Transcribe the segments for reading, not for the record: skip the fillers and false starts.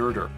girder,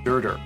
girder,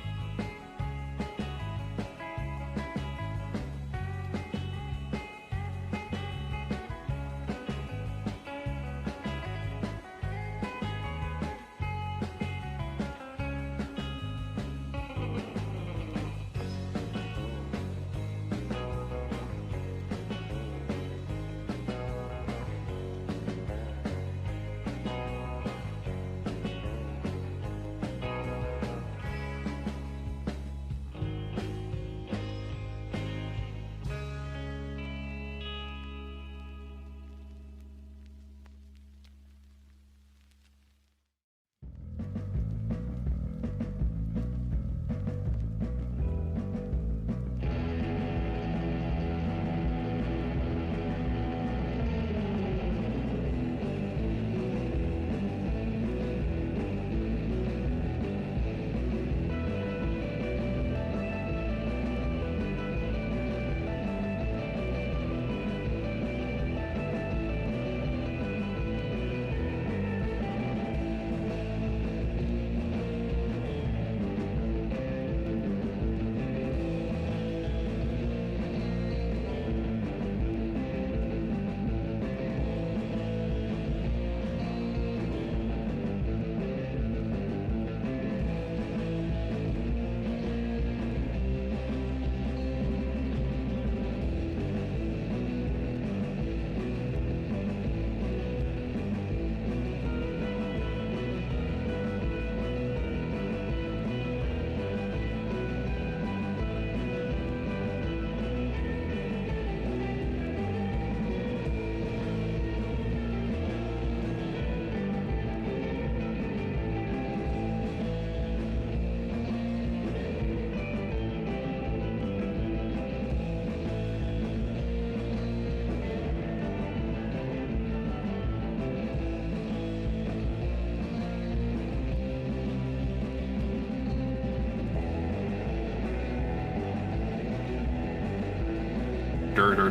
girder,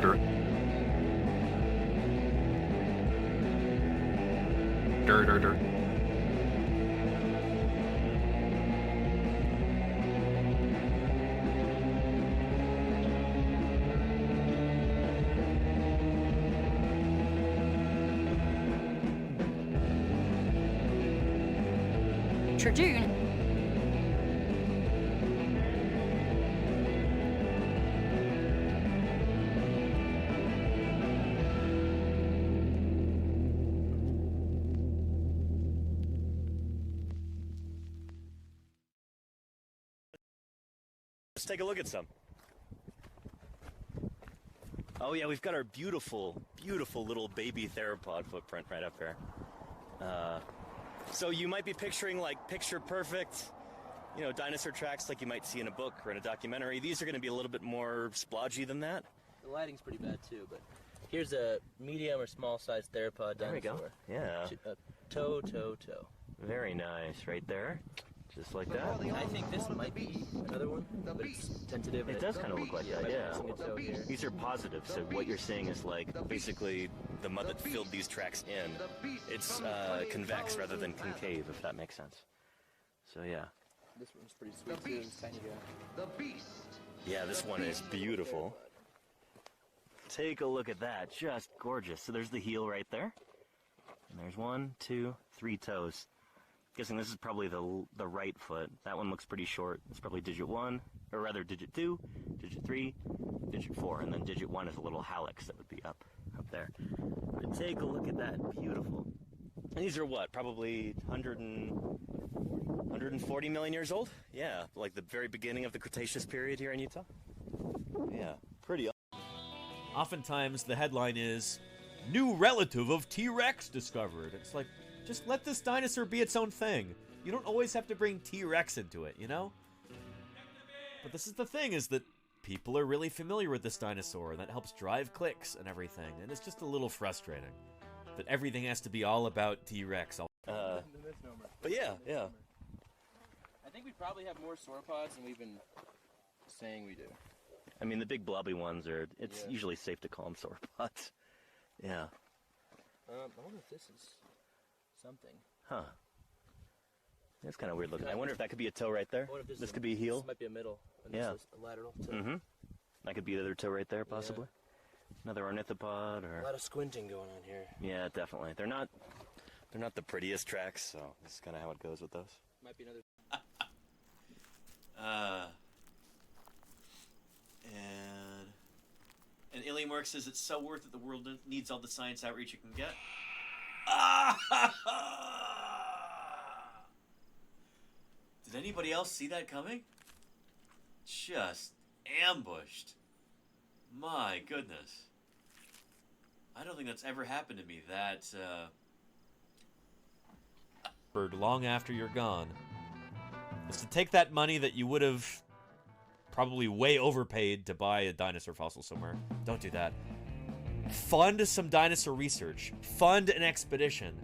girder, girder, Tribune. Let's take a look at some. Oh yeah, we've got our beautiful, beautiful little baby theropod footprint right up here. So you might be picturing like picture perfect, you know, dinosaur tracks like you might see in a book or in a documentary. These are going to be a little bit more splodgy than that. The lighting's pretty bad too, but here's a medium or small sized theropod dinosaur. There we go. Yeah. Toe. Very nice, right there. Just like that. I think this might be another one, but it's tentative. It does kind of look like that, yeah. Toe here. These are positive, so what you're seeing is like basically the mud that filled these tracks in. It's convex rather than concave, if that makes sense. So yeah. This one's pretty sweet too. It's tiny guy. Yeah, this one is beautiful. Take a look at that, just gorgeous. So there's the heel right there. And there's 1, 2, 3 toes. Guessing this is probably the right foot. That one looks pretty short. It's probably digit 1, or rather digit 2, digit 3, digit 4, and then digit 1 is a little hallux that would be up there. But take a look at that. Beautiful. And these are what? Probably 140 million years old? Yeah, like the very beginning of the Cretaceous period here in Utah. Yeah, pretty. Oftentimes the headline is, "New relative of T-Rex discovered." It's like, just let this dinosaur be its own thing. You don't always have to bring T-Rex into it, you know? But this is the thing, is that people are really familiar with this dinosaur, and that helps drive clicks and everything, and it's just a little frustrating that everything has to be all about T-Rex. But yeah. I think we probably have more sauropods than we've been saying we do. I mean, the big blobby ones it's usually safe to call them sauropods. Yeah. I wonder if this is something. Huh. That's kind of weird looking. I wonder if that could be a toe right there. This could be a heel. This might be a middle. And Yeah. This is a lateral toe. Mm-hmm. That could be the other toe right there, possibly. Another ornithopod, or A lot of squinting going on here. yeah, definitely. They're not the prettiest tracks, so this is kind of how it goes with those. Might be another. And Iliamork says it's so worth it, the world needs all the science outreach it can get. Did anybody else see that coming? Just ambushed. My goodness. I don't think that's ever happened to me. Long after you're gone, is to take that money that you would have probably way overpaid to buy a dinosaur fossil somewhere. Don't do that. Fund some dinosaur research. Fund an expedition.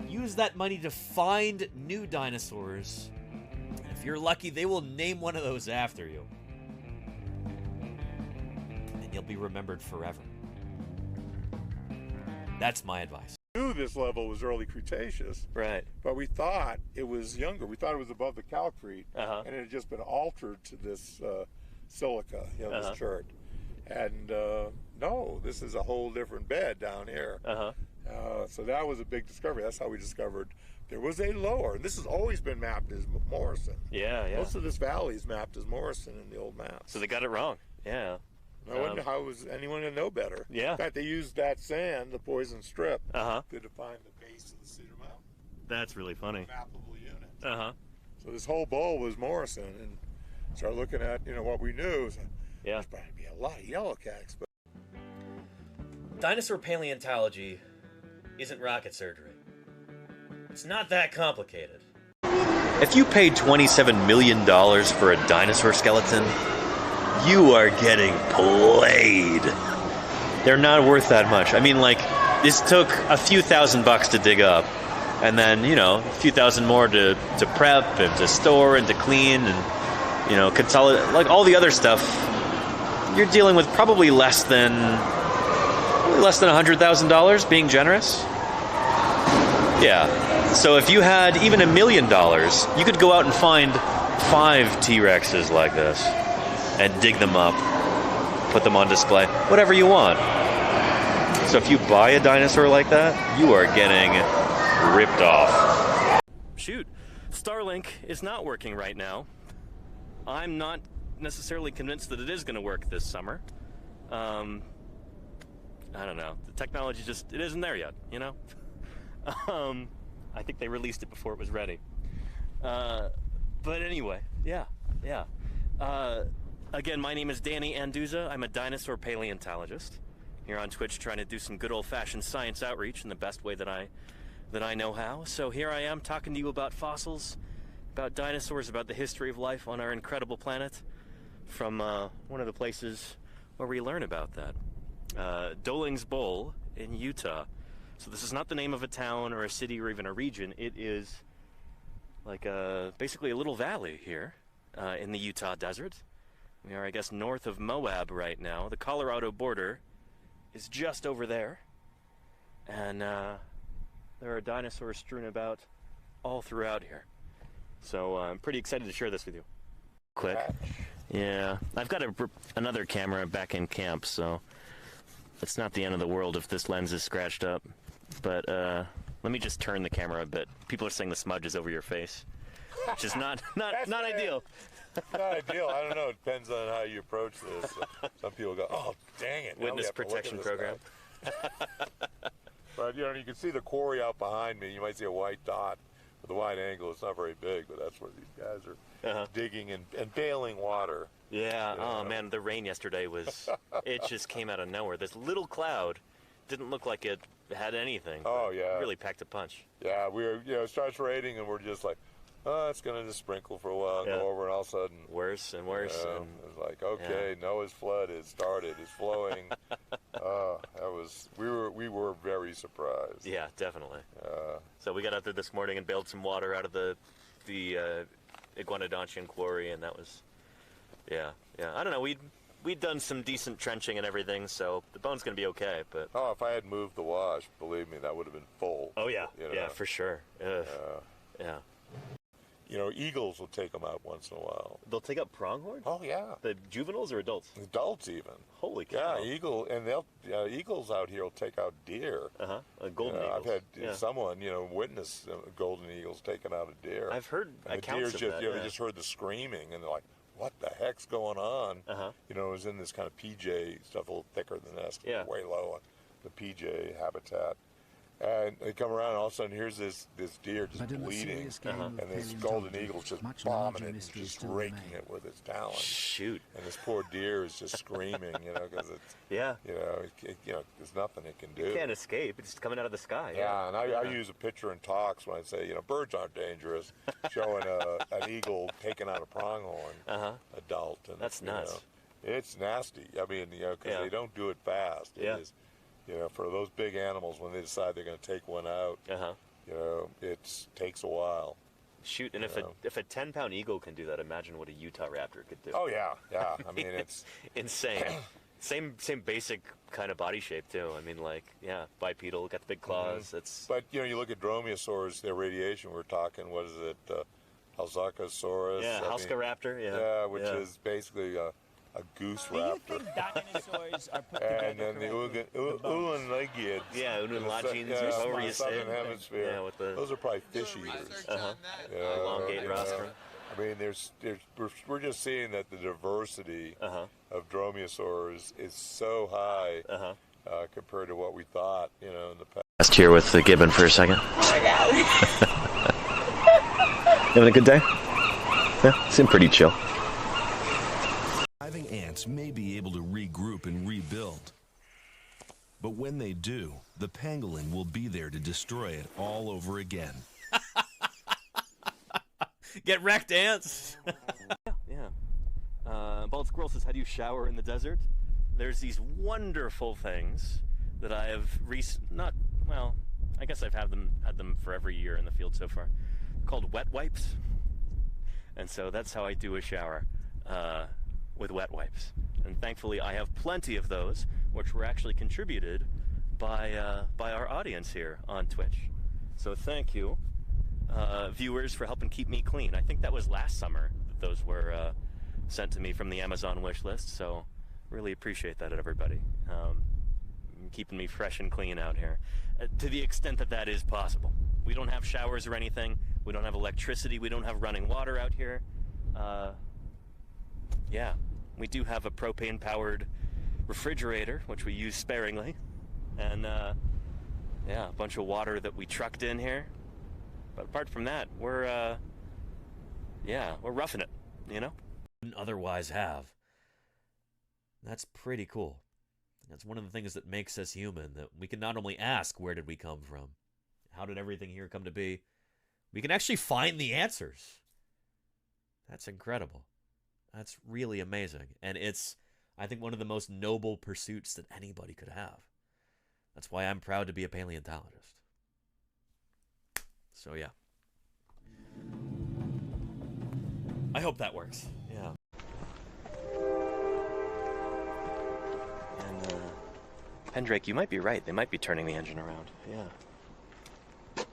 Use that money to find new dinosaurs. And if you're lucky, they will name one of those after you. And you'll be remembered forever. That's my advice. Knew this level was early Cretaceous, Right. but we thought it was younger. We thought it was above the calcrete, Uh-huh. and it had just been altered to this silica, Uh-huh. this chert. And no, this is a whole different bed down here. Uh-huh. So that was a big discovery. That's how we discovered there was a lower. This has always been mapped as Morrison. Yeah. Most of this valley is mapped as Morrison in the old maps. So they got it wrong. Yeah. I wonder how was anyone to know better. Yeah. In fact, they used that sand, the poison strip, Uh-huh. to define the base of the Cedar Mountain. That's really funny. Mappable unit. Uh-huh. So this whole bowl was Morrison, and started looking at what we knew. So Yeah. there's probably be a lot of yellow cacks, but Dinosaur paleontology isn't rocket surgery. It's not that complicated. If you paid $27 million for a dinosaur skeleton, you are getting played. They're not worth that much. I mean, like, this took a few $1,000 to dig up, and then, a few thousand more to prep and to store and to clean and, consolidate, like all the other stuff. You're dealing with probably less than $100,000, being generous. Yeah. So if you had even $1 million, you could go out and find 5 T-Rexes like this and dig them up, put them on display, whatever you want. So if you buy a dinosaur like that, you are getting ripped off. Shoot, Starlink is not working right now. I'm not necessarily convinced that it is going to work this summer. I don't know. The technology it isn't there yet, I think they released it before it was ready. But anyway, yeah. Again, my name is Danny Anduza. I'm a dinosaur paleontologist here on Twitch, trying to do some good old-fashioned science outreach in the best way that I know how. So here I am talking to you about fossils, about dinosaurs, about the history of life on our incredible planet, from one of the places where we learn about that, Doling's Bowl in Utah. So this is not the name of a town or a city or even a region. It is like basically a little valley here in the Utah desert. We are, I guess, north of Moab right now. The Colorado border is just over there. And there are dinosaurs strewn about all throughout here. So I'm pretty excited to share this with you. Quick. Yeah. I've got another camera back in camp, so it's not the end of the world if this lens is scratched up. but let me just turn the camera a bit. People are saying the smudge is over your face, which is not ideal. Not ideal. I don't know. It depends on how you approach this. Some people go, "Oh, dang it!" now we Witness have to look at protection this program. guy." But you can see the quarry out behind me. You might see a white dot with a wide angle. It's not very big, but that's where these guys are digging and bailing water. Yeah. You Oh know. man, the rain yesterday was. It just came out of nowhere. This little cloud didn't look like it had anything. Oh, yeah. It really packed a punch. Yeah, we were. It starts raining, and we're just like, "Oh, it's gonna just sprinkle for a while and go over," and all of a sudden. Worse and worse. And It's like, okay, Noah's flood has started. It's flowing. We were very surprised. yeah, definitely. So we got out there this morning and bailed some water out of the Iguanodontian quarry, and that was, yeah. I don't know. We'd done some decent trenching and everything, so the bone's gonna be okay. But If I had moved the wash, believe me, that would have been full. oh yeah, You know? yeah, for sure. Yeah. Eagles will take them out once in a while. They'll take up pronghorn? Oh yeah, The juveniles or adults? adults even. Holy cow. Yeah, eagles out here will take out deer. Golden eagles. I've had Yeah. someone, witness golden eagles taking out a deer. I've heard and the accounts deer of that. they just heard the screaming, and they're like, "What the heck's going on?" It was in this kind of PJ stuff, a little thicker than this, Yeah. way low on the PJ habitat. And they come around, and all of a sudden, here's this deer just But in the bleeding, serious game and of this golden paleontology, eagle's just much bombing larger it and mystery is just still raking remain. it with its talons. Shoot. And this poor deer is just screaming, because it's, Yeah. there's nothing it can do. You can't escape. It's coming out of the sky. Yeah, and I use a picture in talks when I say, birds aren't dangerous, showing an eagle taking out a pronghorn adult. And, That's nuts. It's nasty. I mean, because they don't do it fast. Yeah. It is, for those big animals, when they decide they're going to take one out, it takes a while. Shoot, and if a 10-pound eagle can do that, imagine what a Utah raptor could do. Oh, yeah. I mean, it's... insane. Same basic kind of body shape too. I mean, bipedal, got the big claws. It's But you look at dromaeosaurs, their radiation. We're talking, what is it, Halzacosaurus? Halscaraptor. Yeah, which is basically a goose Do you raptor. think dinosaurs are put together And then the correctly? Ulanlegids. Yeah, Unulagians, in however the you say southern it. hemisphere. Yeah, with the Those are probably fish eaters. elongate rostrum. I mean, we're just seeing that the diversity of dromaeosaurs is so high compared to what we thought, in the past. Last here with the gibbon for a second. Having a good day? Yeah, seem pretty chill. Surviving ants may be able to regroup and rebuild. But when they do, the pangolin will be there to destroy it all over again. Get wrecked, ants. Bald Squirrel says, how do you shower in the desert? There's these wonderful things that I have I guess I've had them for every year in the field so far, called wet wipes. And so that's how I do a shower, with wet wipes. And thankfully I have plenty of those, which were actually contributed by our audience here on Twitch. So thank you, viewers, for helping keep me clean. I think that was last summer that those were sent to me from the Amazon wish list, so really appreciate that, everybody. Keeping me fresh and clean out here, to the extent that that is possible. We don't have showers or anything. We don't have electricity. We don't have running water out here. Yeah, we do have a propane-powered refrigerator, which we use sparingly, and yeah, a bunch of water that we trucked in here. But apart from that, we're roughing it, Wouldn't otherwise have. That's pretty cool. That's one of the things that makes us human, that we can not only ask, where did we come from? How did everything here come to be? We can actually find the answers. That's incredible. That's really amazing. And it's, I think, one of the most noble pursuits that anybody could have. That's why I'm proud to be a paleontologist. So, yeah. I hope that works. Yeah. And, Pendrake, you might be right. They might be turning the engine around. Yeah. Yeah.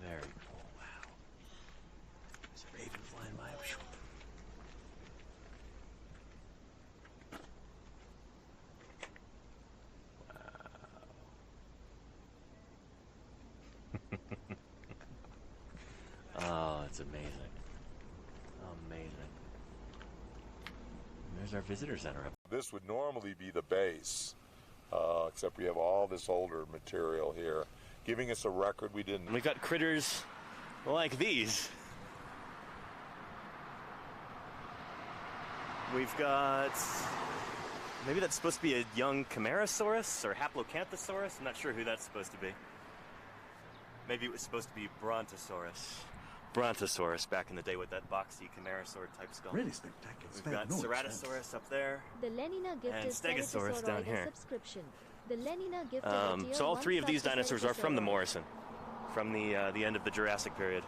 Very cool. Wow. There's a raven flying by. That's amazing. Amazing. There's our visitor center. This would normally be the base, except we have all this older material here, giving us a record we didn't. We've got critters like these. We've got, maybe that's supposed to be a young Camarasaurus or Haplocanthosaurus. I'm not sure who that's supposed to be. Maybe it was supposed to be Brontosaurus. Brontosaurus back in the day with that boxy Camarasaur type skull. Really spectacular. We've got Ceratosaurus up there. The Lenina gifted And Stegosaurus down here. Subscription. The Lenina gifted So all three of these dinosaurs are from the Morrison, from the end of the Jurassic period.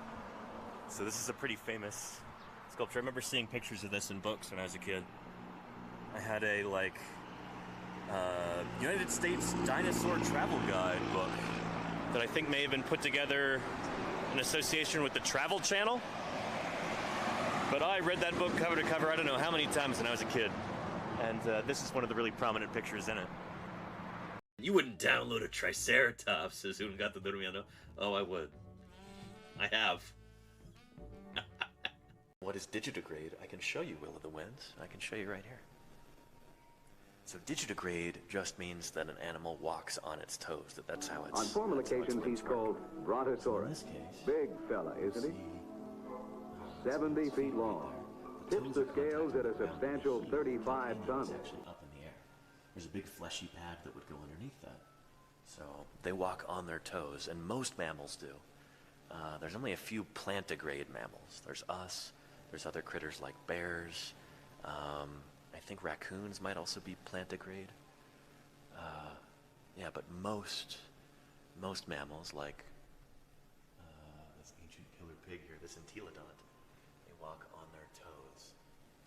So this is a pretty famous sculpture. I remember seeing pictures of this in books when I was a kid. I had a United States Dinosaur Travel Guide book that I think may have been put together in association with the Travel Channel. But I read that book cover to cover I don't know how many times when I was a kid. And this is one of the really prominent pictures in it. You wouldn't download a Triceratops, says Uno Gato Dormiendo. Oh, I would. I have. What is digitigrade? I can show you, Will of the Winds. I can show you right here. So digitigrade just means that an animal walks on its toes. That's how it's... On formal occasions, he's called Brontosaurus. Big fella, isn't he? 70 feet long. Tips the scales at a substantial 35 tons. It's actually up in the air. There's a big fleshy pad that would go underneath that. So they walk on their toes, and most mammals do. There's only a few plantigrade mammals. There's us. There's other critters like bears. I think raccoons might also be plantigrade. Yeah, but most mammals, like this ancient killer pig here, this entelodont, they walk on their toes.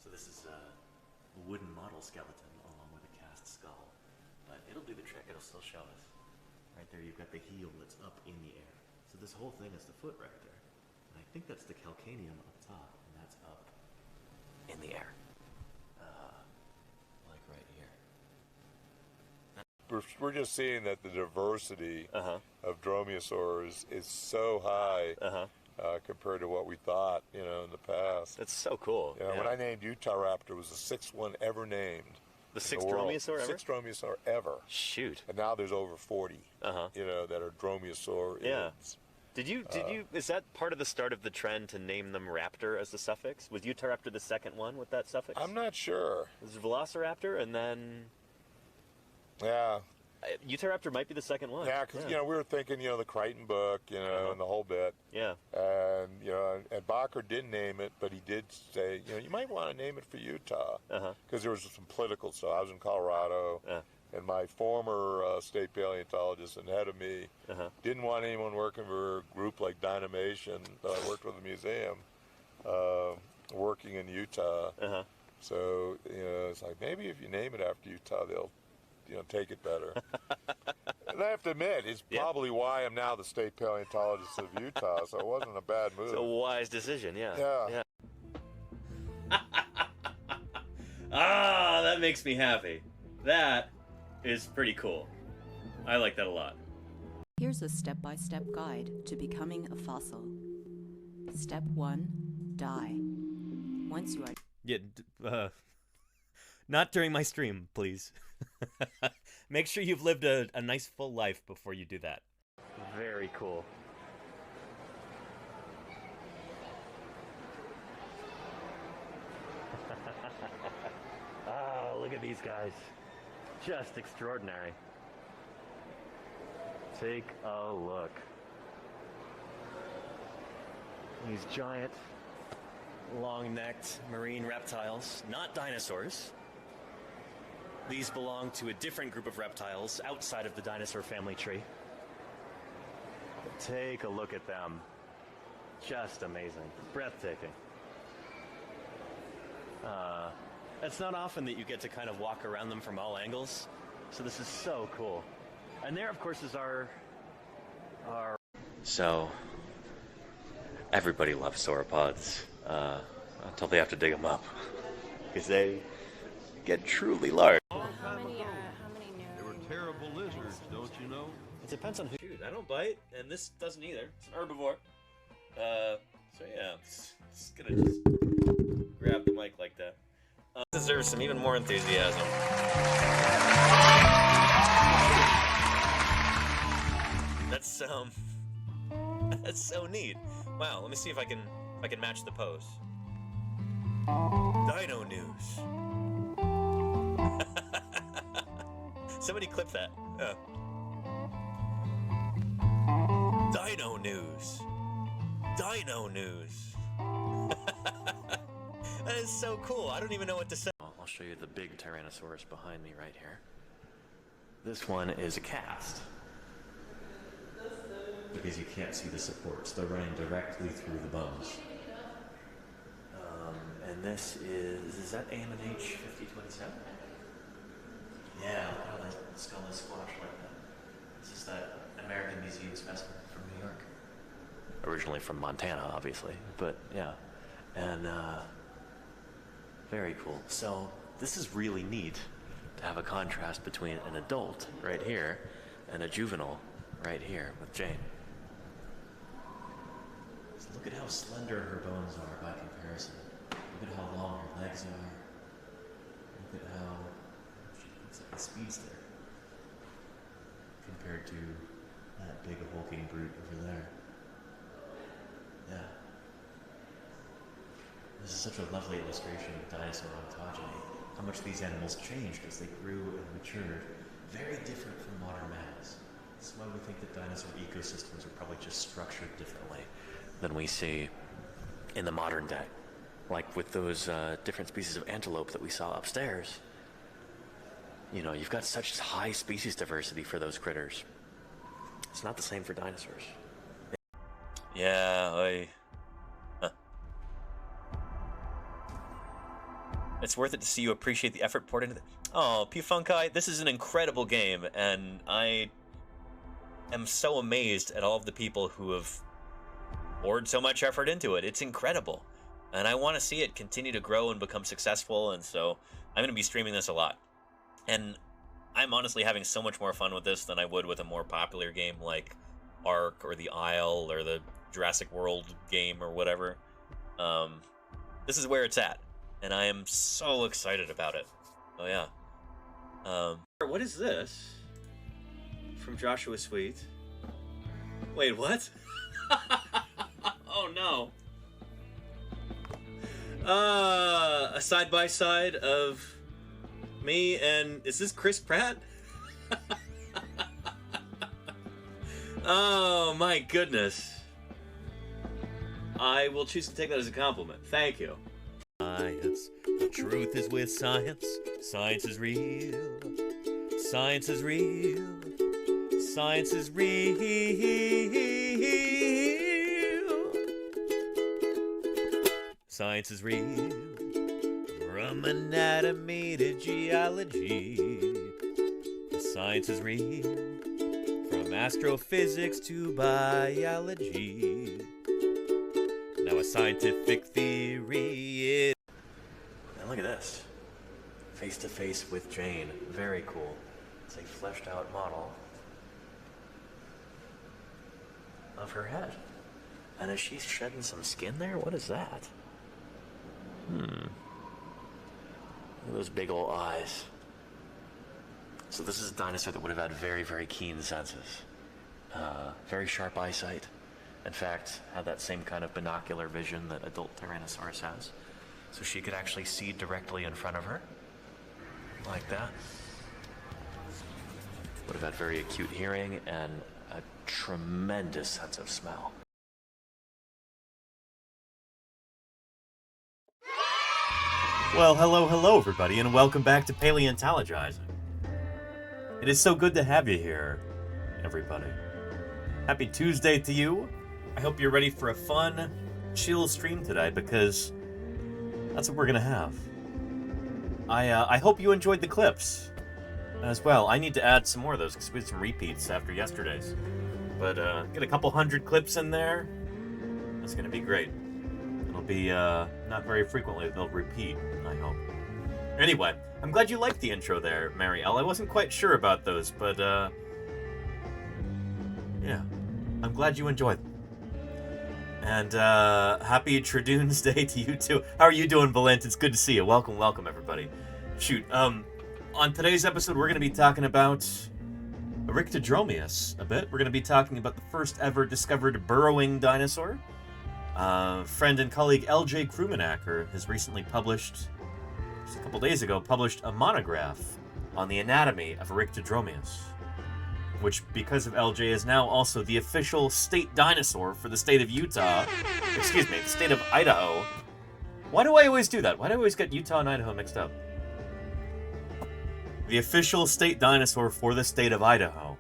So this is a wooden model skeleton along with a cast skull. But it'll do the trick. It'll still show us. Right there, you've got the heel that's up in the air. So this whole thing is the foot right there. And I think that's the calcaneum up top, and that's up in the air. Like right here. We're just seeing that the diversity of dromaeosaurs is so high compared to what we thought, in the past. That's so cool. When I named Utahraptor, it was the sixth one ever named. The sixth dromaeosaur ever? Sixth dromaeosaur ever. Shoot. And now there's over 40, that are dromaeosaur. Yeah. Did you, is that part of the start of the trend to name them raptor as the suffix? Was Utahraptor the second one with that suffix? I'm not sure. It was Velociraptor and then... Yeah. Utahraptor might be the second one. Yeah, because, we were thinking, the Crichton book, and the whole bit. Yeah. And, and Bacher didn't name it, but he did say, you might want to name it for Utah. Because there was some political stuff. I was in Colorado. And my former state paleontologist and head of me didn't want anyone working for a group like Dynamation that I worked with the museum, working in Utah. So, it's like, maybe if you name it after Utah, they'll, take it better. And I have to admit, it's probably why I'm now the state paleontologist of Utah, so it wasn't a bad move. It's a wise decision, yeah. Ah, that makes me happy. That is pretty cool. I like that a lot. Here's a step-by-step guide to becoming a fossil. Step 1, die. Once you are... Yeah, not during my stream, please. Make sure you've lived a nice full life before you do that. Very cool. Oh, look at these guys. Just extraordinary. Take a look. These giant, long-necked marine reptiles, not dinosaurs. These belong to a different group of reptiles outside of the dinosaur family tree. But take a look at them. Just amazing. Breathtaking. It's not often that you get to kind of walk around them from all angles, so this is so cool. And there, of course, is our... So, everybody loves sauropods, until they have to dig them up, because they get truly large. How many new? They were terrible lizards, don't you know? It depends on who... Shoot, I don't bite, and this doesn't either. It's an herbivore. So yeah, just gonna just grab the mic like that. Deserves some even more enthusiasm. That's so neat. Wow, let me see if I can match the pose. Dino news. Somebody clip that. Dino news. Dino news. That is so cool. I don't even know what to say. I'll show you the big Tyrannosaurus behind me right here. This one is a cast. Because you can't see the supports. They're running directly through the bones. And this is that AMH 5027? Yeah, look how the skull is squashed like that. This is that American Museum specimen from New York. Originally from Montana, obviously, but yeah. And, very cool. So, this is really neat to have a contrast between an adult right here and a juvenile right here with Jane. So look at how slender her bones are by comparison. Look at how long her legs are. Look at how she looks like a speedster compared to that big hulking brute over there. Yeah. This is such a lovely illustration of dinosaur ontogeny. How much these animals changed as they grew and matured. Very different from modern mammals. That's why we think that dinosaur ecosystems are probably just structured differently than we see in the modern day. Like with those different species of antelope that we saw upstairs. You know, you've got such high species diversity for those critters. It's not the same for dinosaurs. Yeah, It's worth it to see you appreciate the effort poured into it. Oh, Pufunkai, this is an incredible game, and I am so amazed at all of the people who have poured so much effort into it. It's incredible. And I want to see it continue to grow and become successful, and so I'm going to be streaming this a lot. And I'm honestly having so much more fun with this than I would with a more popular game like Ark or the Isle or the Jurassic World game or whatever. This is where it's at, and I am so excited about it. Oh yeah. What is this? From Joshua Sweet. Wait, what? Oh no. A side-by-side of me and... Is this Chris Pratt? Oh my goodness. I will choose to take that as a compliment. Thank you. Science. The truth is with science. Science is real. Science is real. Science is real. Science is real. From anatomy to geology. Science is real. From astrophysics to biology. Now a scientific theory is... And look at this. Face to face with Jane. Very cool. It's a fleshed out model of her head. And is she shedding some skin there? What is that? Look at those big old eyes. So this is a dinosaur that would have had very, very keen senses. Very sharp eyesight. In fact, had that same kind of binocular vision that adult Tyrannosaurus has. So she could actually see directly in front of her. Like that. Would have had very acute hearing and a tremendous sense of smell. Well, hello everybody, and welcome back to Paleontologizing. It is so good to have you here, everybody. Happy Tuesday to you. I hope you're ready for a fun, chill stream today, because that's what we're gonna have. I hope you enjoyed the clips as well. I need to add some more of those because we had some repeats after yesterday's. But get a couple hundred clips in there. That's gonna be great. It'll be not very frequently they'll repeat, I hope. Anyway, I'm glad you liked the intro there, Mary L. I wasn't quite sure about those, but yeah, I'm glad you enjoyed them. And happy Tradoons Day to you too. How are you doing, Valent? It's good to see you. Welcome, everybody. Shoot, on today's episode, we're going to be talking about Eryctodromeus a bit. We're going to be talking about the first ever discovered burrowing dinosaur. Friend and colleague L.J. Krummenacker has recently published, just a couple days ago, published a monograph on the anatomy of Eryctodromeus, which, because of LJ, is now also the official state dinosaur for the state of Utah. Excuse me, the state of Idaho. Why do I always do that? Why do I always get Utah and Idaho mixed up? The official state dinosaur for the state of Idaho,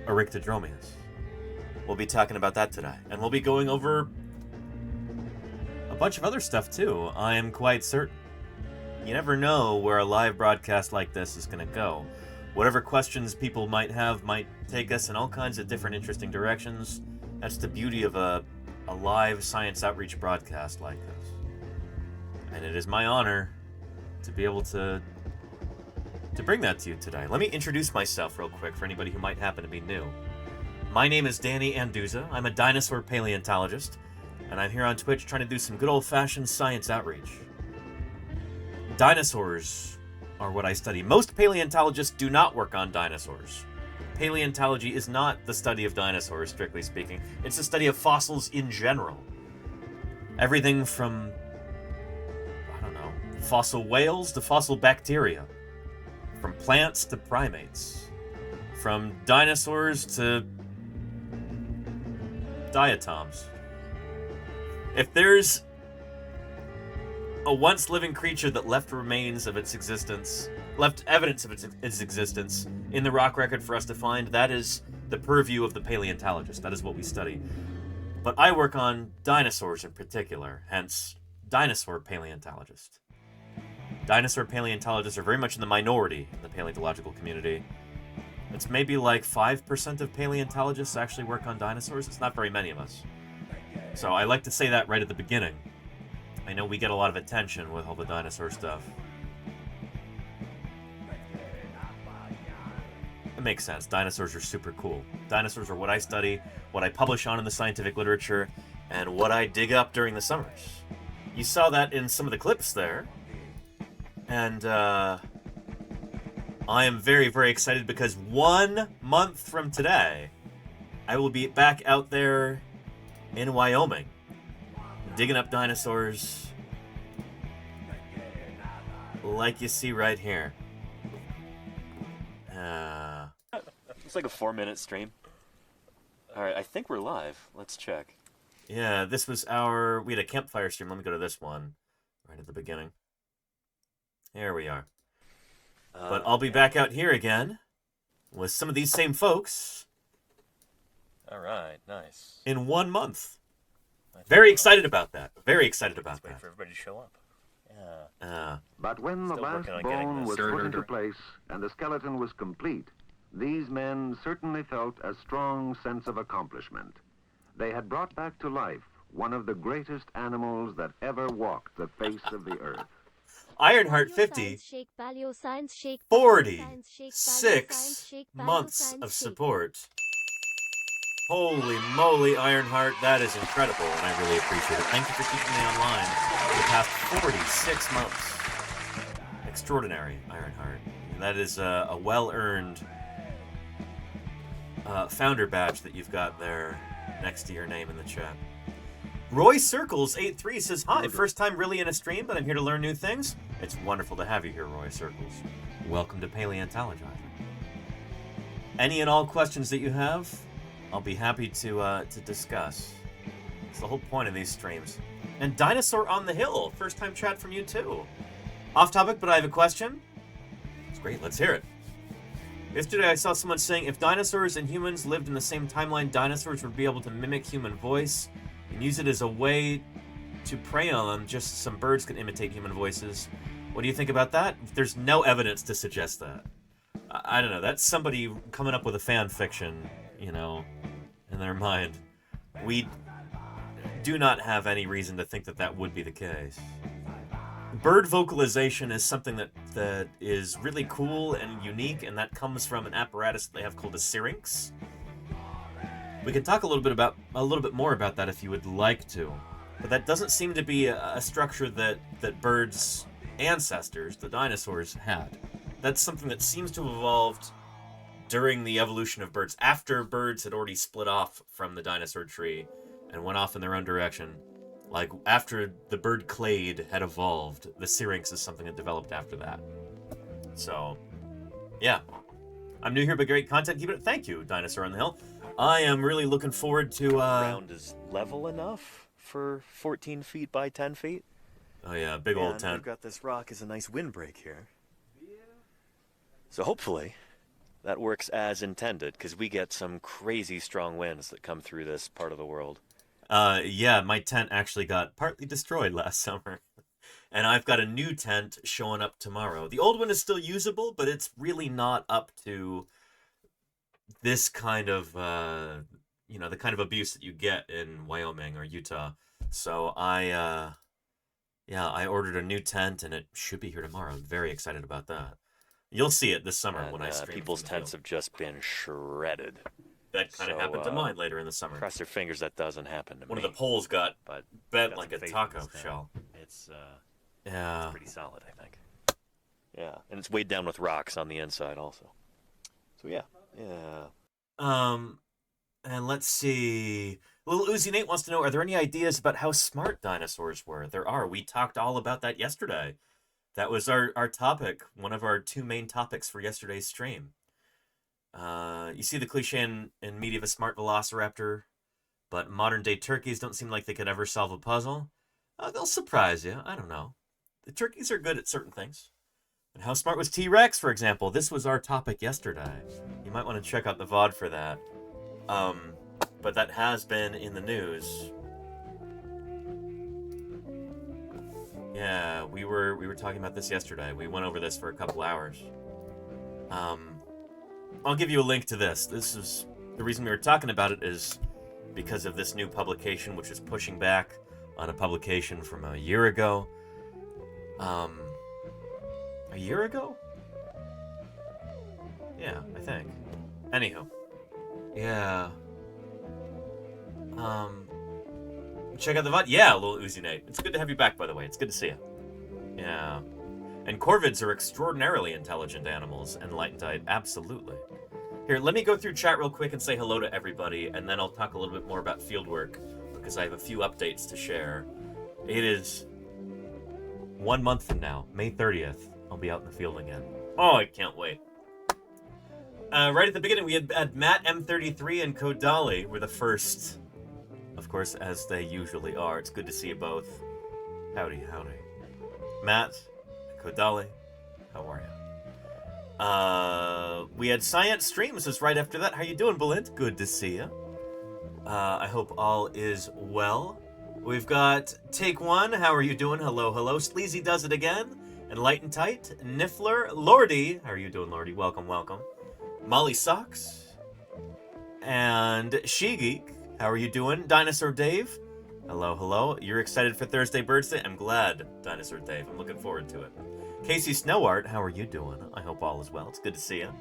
Eryctodromeus. We'll be talking about that today. And we'll be going over a bunch of other stuff, too. I am quite certain. You never know where a live broadcast like this is going to go. Whatever questions people might have might take us in all kinds of different interesting directions. That's the beauty of a live science outreach broadcast like this. And it is my honor to be able to bring that to you today. Let me introduce myself real quick for anybody who might happen to be new. My name is Danny Anduza. I'm a dinosaur paleontologist, and I'm here on Twitch trying to do some good old-fashioned science outreach. Dinosaurs are what I study. Most paleontologists do not work on dinosaurs. Paleontology is not the study of dinosaurs, strictly speaking. It's the study of fossils in general. Everything from, I don't know, fossil whales to fossil bacteria. From plants to primates. From dinosaurs to diatoms. If there's a once living creature that left evidence of its existence in the rock record for us to find, that is the purview of the paleontologist. That is what we study. But I work on dinosaurs in particular, hence dinosaur paleontologist. Dinosaur paleontologists are very much in the minority in the paleontological community. It's maybe like 5% of paleontologists actually work on dinosaurs. It's not very many of us. So I like to say that right at the beginning. I know we get a lot of attention with all the dinosaur stuff. It makes sense. Dinosaurs are super cool. Dinosaurs are what I study, what I publish on in the scientific literature, and what I dig up during the summers. You saw that in some of the clips there. And I am very, very excited because 1 month from today, I will be back out there in Wyoming, digging up dinosaurs like you see right here. It's like a 4-minute stream. Alright, I think we're live. Let's check. Yeah, this was we had a campfire stream. Let me go to this one right at the beginning. Here we are. But I'll be back out here again with some of these same folks. Alright, nice. In 1 month. Very excited about that. Very excited about that. Wait for everybody to show up. Yeah. But when the last bone was put into place and the skeleton was complete, these men certainly felt a strong sense of accomplishment. They had brought back to life one of the greatest animals that ever walked the face of the earth. Ironheart 50, 46 months of support. Holy moly, Ironheart, that is incredible, and I really appreciate it. Thank you for keeping me online for the past 46 months. Extraordinary, Ironheart. And that is a well-earned founder badge that you've got there next to your name in the chat. Roy Circles 83 says, hi, first time really in a stream, but I'm here to learn new things. It's wonderful to have you here, Roy Circles. Welcome to Paleontologizing. Any and all questions that you have, I'll be happy to discuss. It's the whole point of these streams. And Dinosaur on the Hill, first time chat from you too. Off topic, but I have a question. It's great, let's hear it. Yesterday I saw someone saying if dinosaurs and humans lived in the same timeline, dinosaurs would be able to mimic human voice and use it as a way to prey on them, just some birds can imitate human voices. What do you think about that? There's no evidence to suggest that. I don't know, that's somebody coming up with a fan fiction, you know, in their mind. We do not have any reason to think that that would be the case. Bird vocalization is something that is really cool and unique, and that comes from an apparatus that they have called a syrinx. We can talk a little bit more about that if you would like to. But that doesn't seem to be a structure that birds' ancestors, the dinosaurs, had. That's something that seems to have evolved during the evolution of birds, after birds had already split off from the dinosaur tree and went off in their own direction. Like, after the bird clade had evolved, the syrinx is something that developed after that. So, yeah. I'm new here, but great content. Keep it. Thank you, Dinosaur on the Hill. I am really looking forward to, The ground is level enough for 14 feet by 10 feet. Oh yeah, big old tent. We've got this rock as a nice windbreak here. So hopefully that works as intended, because we get some crazy strong winds that come through this part of the world. Yeah, my tent actually got partly destroyed last summer. And I've got a new tent showing up tomorrow. The old one is still usable, but it's really not up to this kind of, the kind of abuse that you get in Wyoming or Utah. So I ordered a new tent, and it should be here tomorrow. I'm very excited about that. You'll see it this summer when I stream. People's tents have just been shredded. That kind of happened to mine later in the summer. Cross their fingers that doesn't happen to me. One of the poles got bent like a taco shell. It's pretty solid, I think. Yeah, and it's weighed down with rocks on the inside also. So yeah. And let's see. Little Uzi Nate wants to know, are there any ideas about how smart dinosaurs were? There are. We talked all about that yesterday. That was our topic, one of our two main topics for yesterday's stream. You see the cliche in media of a smart velociraptor, but modern-day turkeys don't seem like they could ever solve a puzzle. They'll surprise you. I don't know. The turkeys are good at certain things. And how smart was T-Rex, for example? This was our topic yesterday. You might want to check out the VOD for that. But that has been in the news. Yeah, we were talking about this yesterday. We went over this for a couple hours. I'll give you a link to this. This is the reason we were talking about it is because of this new publication, which is pushing back on a publication from a year ago. A year ago? Yeah, I think. Anywho. Yeah. Check out the VOD. Yeah, little Uzi Nate. It's good to have you back, by the way. It's good to see you. Yeah. And corvids are extraordinarily intelligent animals, Enlightened. Absolutely. Here, let me go through chat real quick and say hello to everybody, and then I'll talk a little bit more about fieldwork, because I have a few updates to share. It is 1 month from now, May 30th. I'll be out in the field again. Oh, I can't wait. Right at the beginning, we had Matt M33 and Kodali were the first, of course, as they usually are. It's good to see you both. Howdy, howdy. Matt, Kodali, how are you? We had Science Streams was right after that. How you doing, Balint? Good to see you. I hope all is well. We've got Take One. How are you doing? Hello, hello. Sleazy does it again. Enlightened Tight, Niffler, Lordy. How are you doing, Lordy? Welcome, welcome. Molly Socks. And She-Geek. How are you doing? Dinosaur Dave. Hello, hello. You're excited for Thursday Birds Day? I'm glad, Dinosaur Dave. I'm looking forward to it. Casey Snowart, how are you doing? I hope all is well. It's good to see you.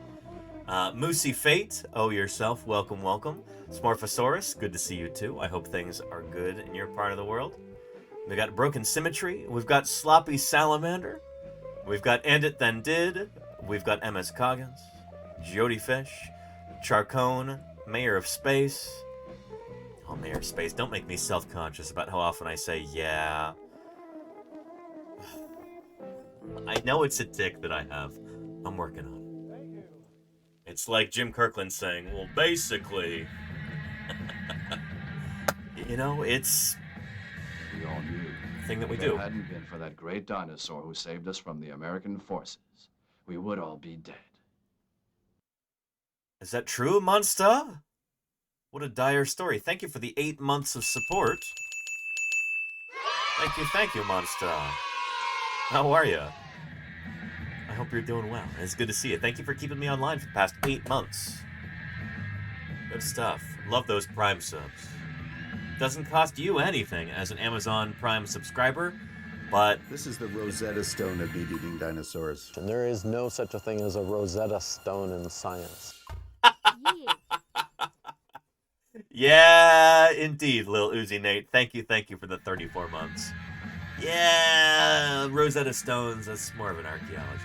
Moosey Fate, oh yourself, welcome, welcome. Smorphosaurus, good to see you too. I hope things are good in your part of the world. We got Broken Symmetry. We've got Sloppy Salamander. We've got End It Then Did. We've got MS Coggins. Jody Fish. Charcone. Mayor of Space. Oh, Mayor of Space. Don't make me self-conscious about how often I say yeah. I know it's a tick that I have. I'm working on it. It's like Jim Kirkland saying, well, basically... you know, it's... We all knew. Thing that we if do. it hadn't been for that great dinosaur who saved us from the American forces, we would all be dead. Is that true, Monster? What a dire story. Thank you for the 8 months of support. Thank you, Monster. How are you? I hope you're doing well. It's good to see you. Thank you for keeping me online for the past 8 months. Good stuff. Love those Prime subs. Doesn't cost you anything as an Amazon Prime subscriber, but... This is the Rosetta Stone of meat-eating dinosaurs. And there is no such a thing as a Rosetta Stone in science. Yeah, indeed, Lil Uzi Nate. Thank you for the 34 months. Yeah, Rosetta Stones, that's more of an archaeology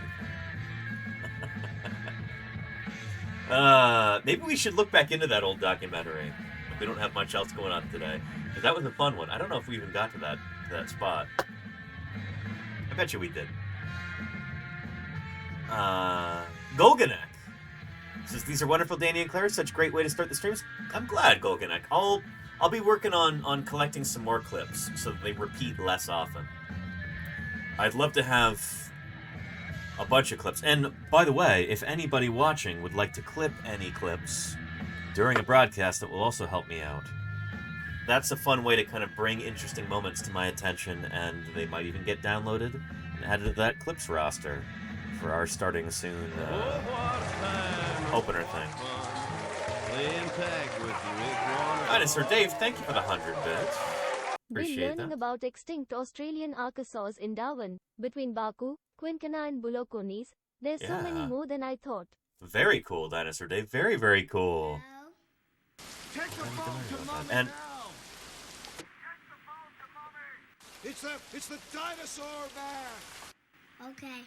thing. Maybe we should look back into that old documentary. We don't have much else going on today. Because that was a fun one. I don't know if we even got to that spot. I bet you we did. Golganek says, these are wonderful, Danny and Claire. Such a great way to start the streams. I'm glad, Golganek. I'll be working on collecting some more clips so that they repeat less often. I'd love to have a bunch of clips. And by the way, if anybody watching would like to clip any clips during a broadcast, that will also help me out. That's a fun way to kind of bring interesting moments to my attention, and they might even get downloaded and added to that clips roster for our starting soon opener thing. Dinosaur Dave, thank you for the 100 bits. Been Appreciate learning that. about extinct Australian archosaurs in Darwin, between Baku, Quinquina and Bolocones. There's so many Yeah. more than I thought. Very cool, Dinosaur Dave. Very, very cool. And It's the dinosaur man. Okay.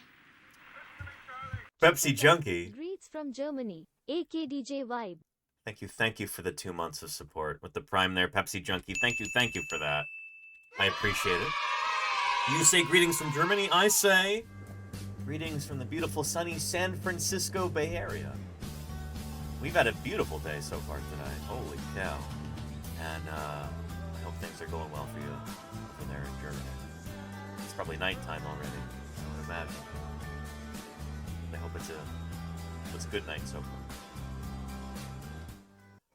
Pepsi Junkie, Greets from Germany, AKDJ Vibe. thank you for the 2 months of support with the Prime there, Pepsi Junkie. Thank you for that. I appreciate it. You say greetings from Germany. I say greetings from the beautiful, sunny San Francisco Bay Area. We've had a beautiful day so far today. Holy cow. And I hope things are going well for you over there in Germany. It's probably nighttime already, I would imagine. I hope it's a good night so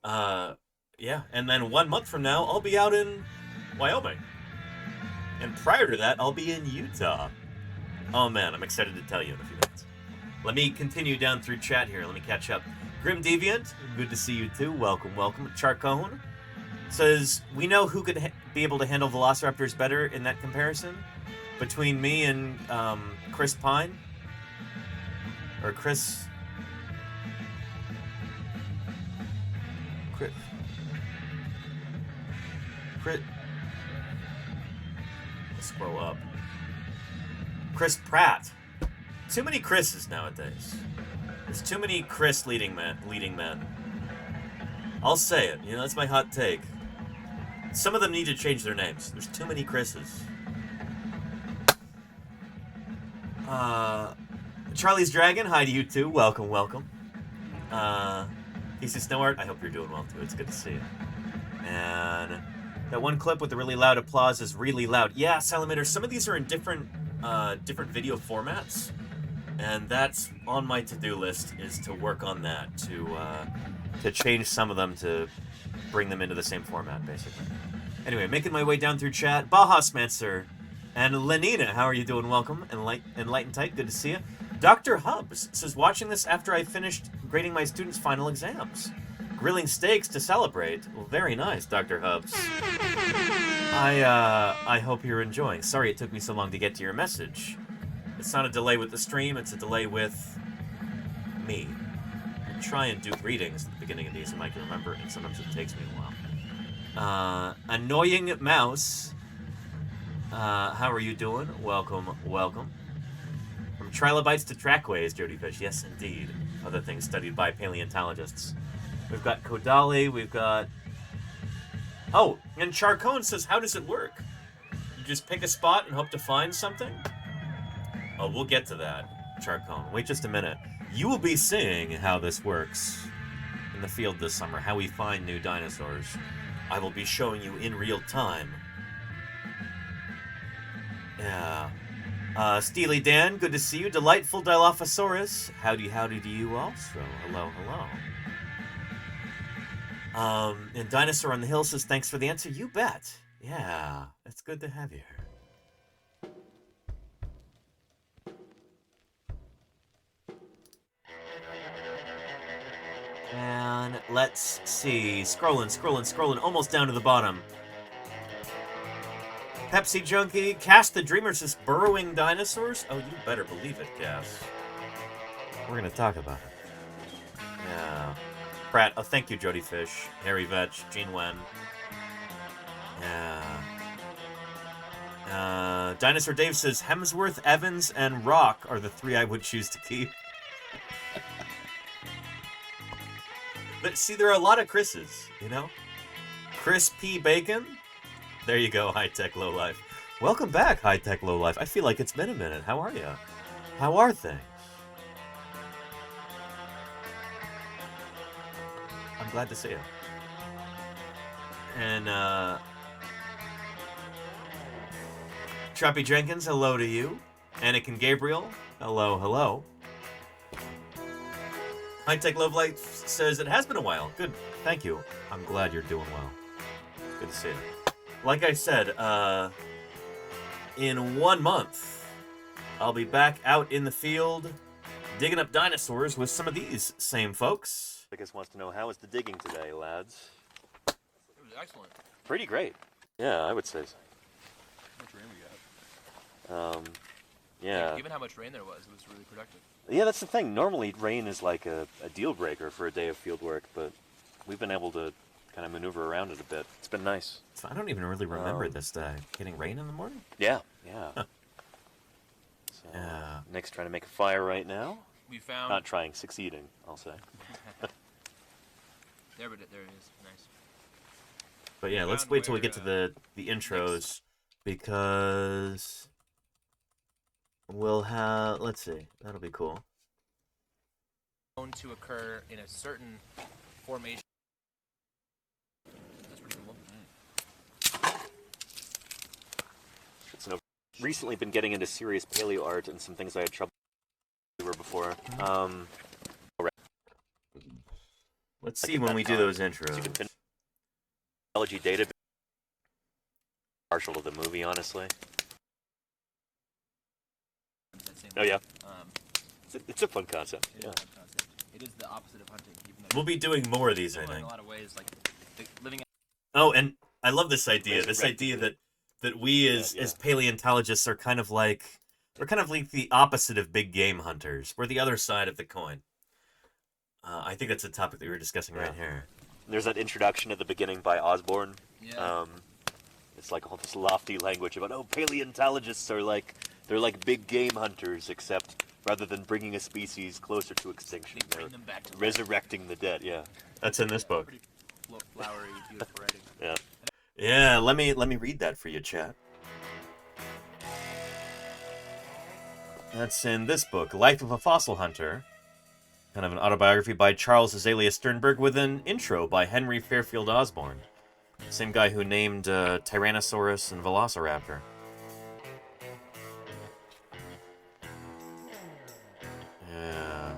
far. Yeah, and then 1 month from now, I'll be out in Wyoming. And prior to that, I'll be in Utah. Oh man, I'm excited to tell you in a few minutes. Let me continue down through chat here. Let me catch up. Grim Deviant, good to see you too. Welcome. Charcone says, we know who could be able to handle velociraptors better in that comparison between me and Chris Pine. Or Chris... Scroll up. Chris Pratt. Too many Chris's nowadays. There's too many Chris leading men. I'll say it. That's my hot take. Some of them need to change their names. There's too many Chris's. Charlie's Dragon, hi to you too. Welcome. PC Snow Art, I hope you're doing well too. It's good to see you. And that one clip with the really loud applause is really loud. Yeah, Salamander, some of these are in different video formats, and that's on my to-do list, is to work on that, to change some of them to bring them into the same format, basically. Anyway, making my way down through chat. Baja Smancer and Lenina, how are you doing? Welcome. Enlightened Tight, good to see you. Dr. Hubs says, watching this after I finished grading my students' final exams. Grilling steaks to celebrate. Well, very nice, Dr. Hubs. I hope you're enjoying. Sorry it took me so long to get to your message. It's not a delay with the stream, it's a delay with me. I try and do greetings at the beginning of these and I can remember it, and sometimes it takes me a while. Annoying Mouse. How are you doing? Welcome. From trilobites to trackways, Jody Fish. Yes, indeed. Other things studied by paleontologists. We've got Kodali, we've got... Oh, and Charcone says, how does it work? You just pick a spot and hope to find something? Oh, we'll get to that, Charcone. Wait just a minute. You will be seeing how this works in the field this summer, how we find new dinosaurs. I will be showing you in real time. Yeah. Steely Dan, good to see you. Delightful Dilophosaurus. Howdy to you also. Hello. And Dinosaur on the Hill says, thanks for the answer. You bet. Yeah, it's good to have you here. And let's see. Scrolling. Almost down to the bottom. Pepsi Junkie. Cass the Dreamer says, burrowing dinosaurs? Oh, you better believe it, Cass. We're going to talk about it. Yeah. Pratt. Oh, thank you, Jody Fish, Harry Vetch, Gene Wen. Yeah. Dinosaur Dave says Hemsworth, Evans, and Rock are the 3 I would choose to keep. But see, there are a lot of Chris's, you know? Chris P. Bacon? There you go, High-Tech Lowlife. Welcome back, High-Tech Lowlife. I feel like it's been a minute. How are you? How are things? I'm glad to see you. And, Trappy Jenkins, hello to you. Anakin Gabriel, hello, hello. High-Tech Love Light says it has been a while. Good, thank you. I'm glad you're doing well. Good to see you. Like I said, in 1 month, I'll be back out in the field digging up dinosaurs with some of these same folks. I guess wants to know, how was the digging today, lads? It was excellent. Pretty great. Yeah, I would say so. How much rain we got? Yeah. Given how much rain there was, it was really productive. Yeah, that's the thing. Normally, rain is like a deal breaker for a day of field work, but we've been able to kind of maneuver around it a bit. It's been nice. So I don't even really remember this getting rain in the morning. Yeah, yeah. So, yeah. Nick's trying to make a fire right now. We found... Not trying, succeeding, I'll say. There it is. Nice. But yeah, let's wait till we get to the intros, because we'll have, let's see, that'll be cool. Known to occur in a certain formation. That's pretty cool. So, recently been getting into serious paleo art and some things I had trouble with before. Let's see when we do those intros. Technology data. Partial to the movie, honestly. Oh yeah. It's a fun concept. Yeah. It is the opposite of hunting. We'll be doing more of these, I think. In a lot of ways, like living. Oh, and I love this idea. This idea that we as paleontologists are kind of like the opposite of big game hunters. We're the other side of the coin. I think that's a topic that we were discussing right here. There's that introduction at the beginning by Osborne. Yeah. It's like all this lofty language about paleontologists are like big game hunters, except rather than bringing a species closer to extinction, they're resurrecting the dead. Yeah. That's in this book. Pretty flowery, beautiful writing. Yeah. Yeah. Let me read that for you, chat. That's in this book, Life of a Fossil Hunter. Kind of an autobiography by Charles Azalea Sternberg with an intro by Henry Fairfield Osborne. Same guy who named Tyrannosaurus and Velociraptor. Yeah.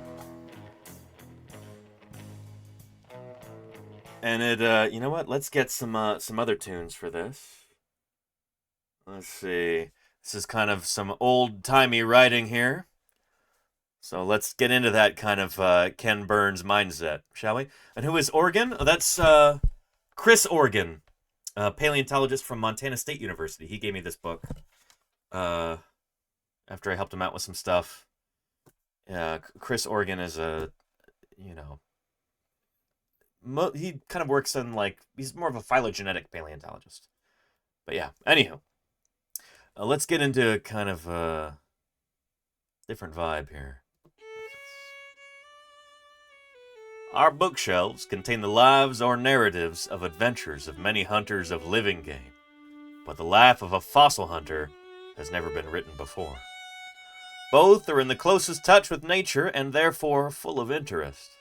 And it, you know what? Let's get some other tunes for this. Let's see. This is kind of some old-timey writing here. So let's get into that kind of Ken Burns mindset, shall we? And who is Organ? Oh, that's Chris Organ, a paleontologist from Montana State University. He gave me this book after I helped him out with some stuff. Yeah, Chris Organ is a, you know, he kind of works in, like, he's more of a phylogenetic paleontologist. But yeah, anywho. Let's get into kind of a different vibe here. Our bookshelves contain the lives or narratives of adventures of many hunters of living game, but the life of a fossil hunter has never been written before. Both are in the closest touch with nature and therefore full of interest.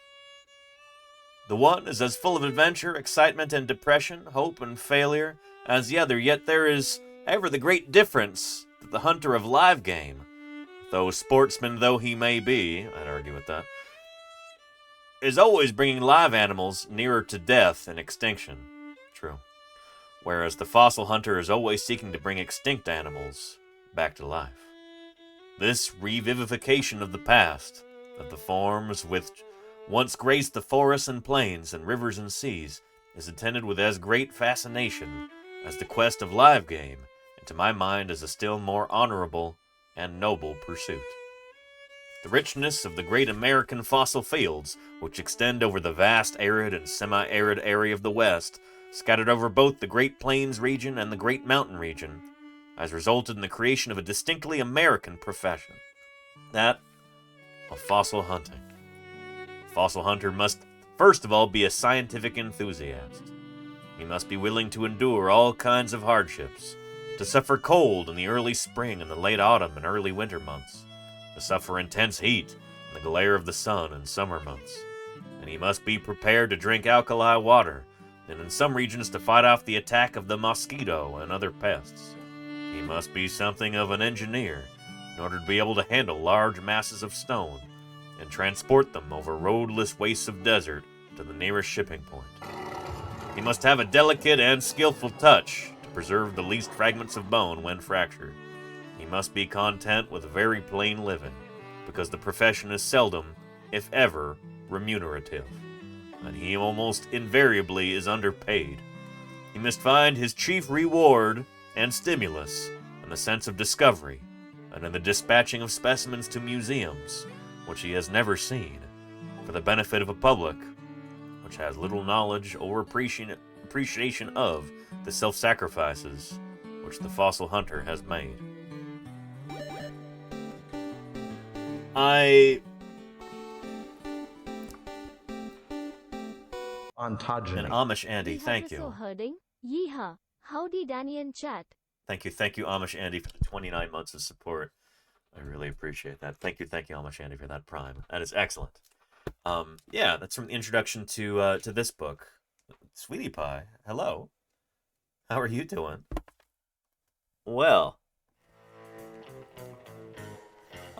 The one is as full of adventure, excitement, and depression, hope and failure as the other, yet there is ever the great difference that the hunter of live game, though sportsman though he may be, I'd argue with that, is always bringing live animals nearer to death and extinction. True. Whereas the fossil hunter is always seeking to bring extinct animals back to life. This revivification of the past, of the forms which once graced the forests and plains and rivers and seas, is attended with as great fascination as the quest of live game, and to my mind is a still more honorable and noble pursuit. The richness of the great American fossil fields, which extend over the vast arid and semi-arid area of the West, scattered over both the Great Plains region and the Great Mountain region, has resulted in the creation of a distinctly American profession. That of fossil hunting. A fossil hunter must, first of all, be a scientific enthusiast. He must be willing to endure all kinds of hardships, to suffer cold in the early spring and the late autumn and early winter months, to suffer intense heat and the glare of the sun in summer months. And he must be prepared to drink alkali water, and in some regions to fight off the attack of the mosquito and other pests. He must be something of an engineer in order to be able to handle large masses of stone and transport them over roadless wastes of desert to the nearest shipping point. He must have a delicate and skillful touch to preserve the least fragments of bone when fractured. He must be content with very plain living, because the profession is seldom, if ever, remunerative, and he almost invariably is underpaid. He must find his chief reward and stimulus in the sense of discovery, and in the dispatching of specimens to museums, which he has never seen, for the benefit of a public which has little knowledge or appreciation of the self-sacrifices which the fossil hunter has made. Ontogeny. And Amish Andy, thank you. Herding. Yeehaw. Howdy, Danny and chat. Thank you, Amish Andy, for the 29 months of support. I really appreciate that. Thank you, Amish Andy, for that prime. That is excellent. Yeah, that's from the introduction to this book. Sweetie Pie, hello. How are you doing? Well,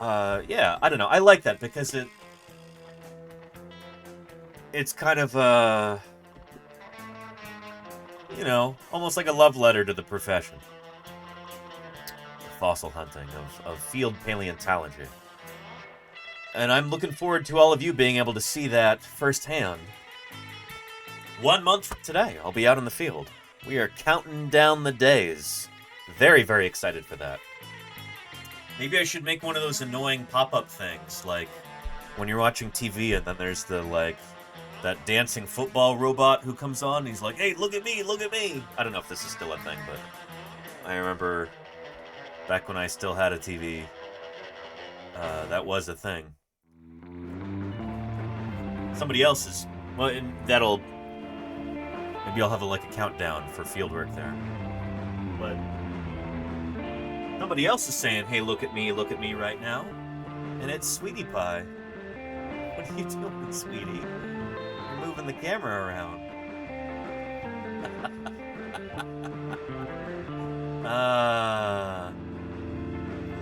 yeah, I don't know. I like that because it's kind of you know, almost like a love letter to the profession. The fossil hunting of field paleontology. And I'm looking forward to all of you being able to see that firsthand. 1 month from today, I'll be out in the field. We are counting down the days. Very, very excited for that. Maybe I should make one of those annoying pop-up things, like when you're watching TV and then there's the, like, that dancing football robot who comes on and he's like, hey, look at me, look at me. I don't know if this is still a thing, but I remember back when I still had a TV, that was a thing. Somebody else is, well, and that'll, maybe I'll have a countdown for fieldwork there. But somebody else is saying, hey, look at me right now. And it's Sweetie Pie. What are you doing, sweetie? You're moving the camera around.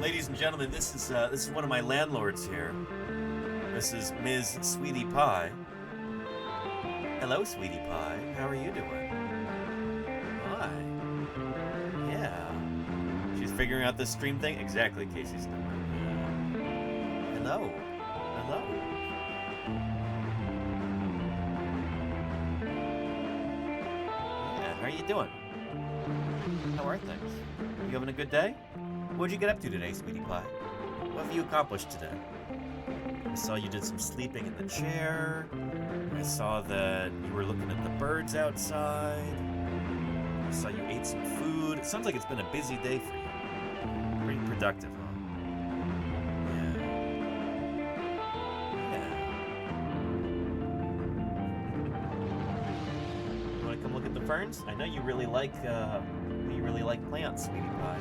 Ladies and gentlemen, this is one of my landlords here. This is Ms. Sweetie Pie. Hello, Sweetie Pie. How are you doing? Hi. Yeah. She's figuring out this stream thing? Exactly, Casey's number. Hello. Hello. Yeah, how are you doing? How are things? You having a good day? What'd you get up to today, Sweetie Pie? What have you accomplished today? I saw you did some sleeping in the chair. I saw that you were looking at the birds outside. I saw you ate some food. It sounds like it's been a busy day for you. Pretty productive, huh? Yeah. You want to come look at the ferns? I know you really like plants, Sweetie Pie.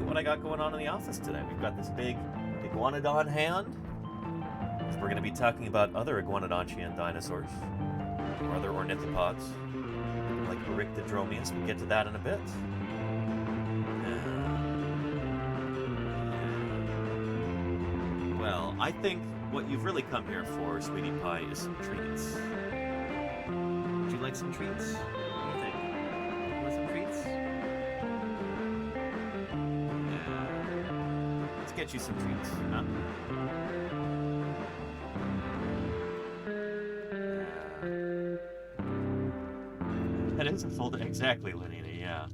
What I got going on in the office today. We've got this big iguanodon hand. We're going to be talking about other iguanodontian dinosaurs, or other ornithopods, like Eryctodromius. We'll get to that in a bit. Well, I think what you've really come here for, Sweetie Pie, is some treats. Would you like some treats? What do you think? You want some treats? Get you some treats, huh? That is a full day. Exactly, Lenina, yeah.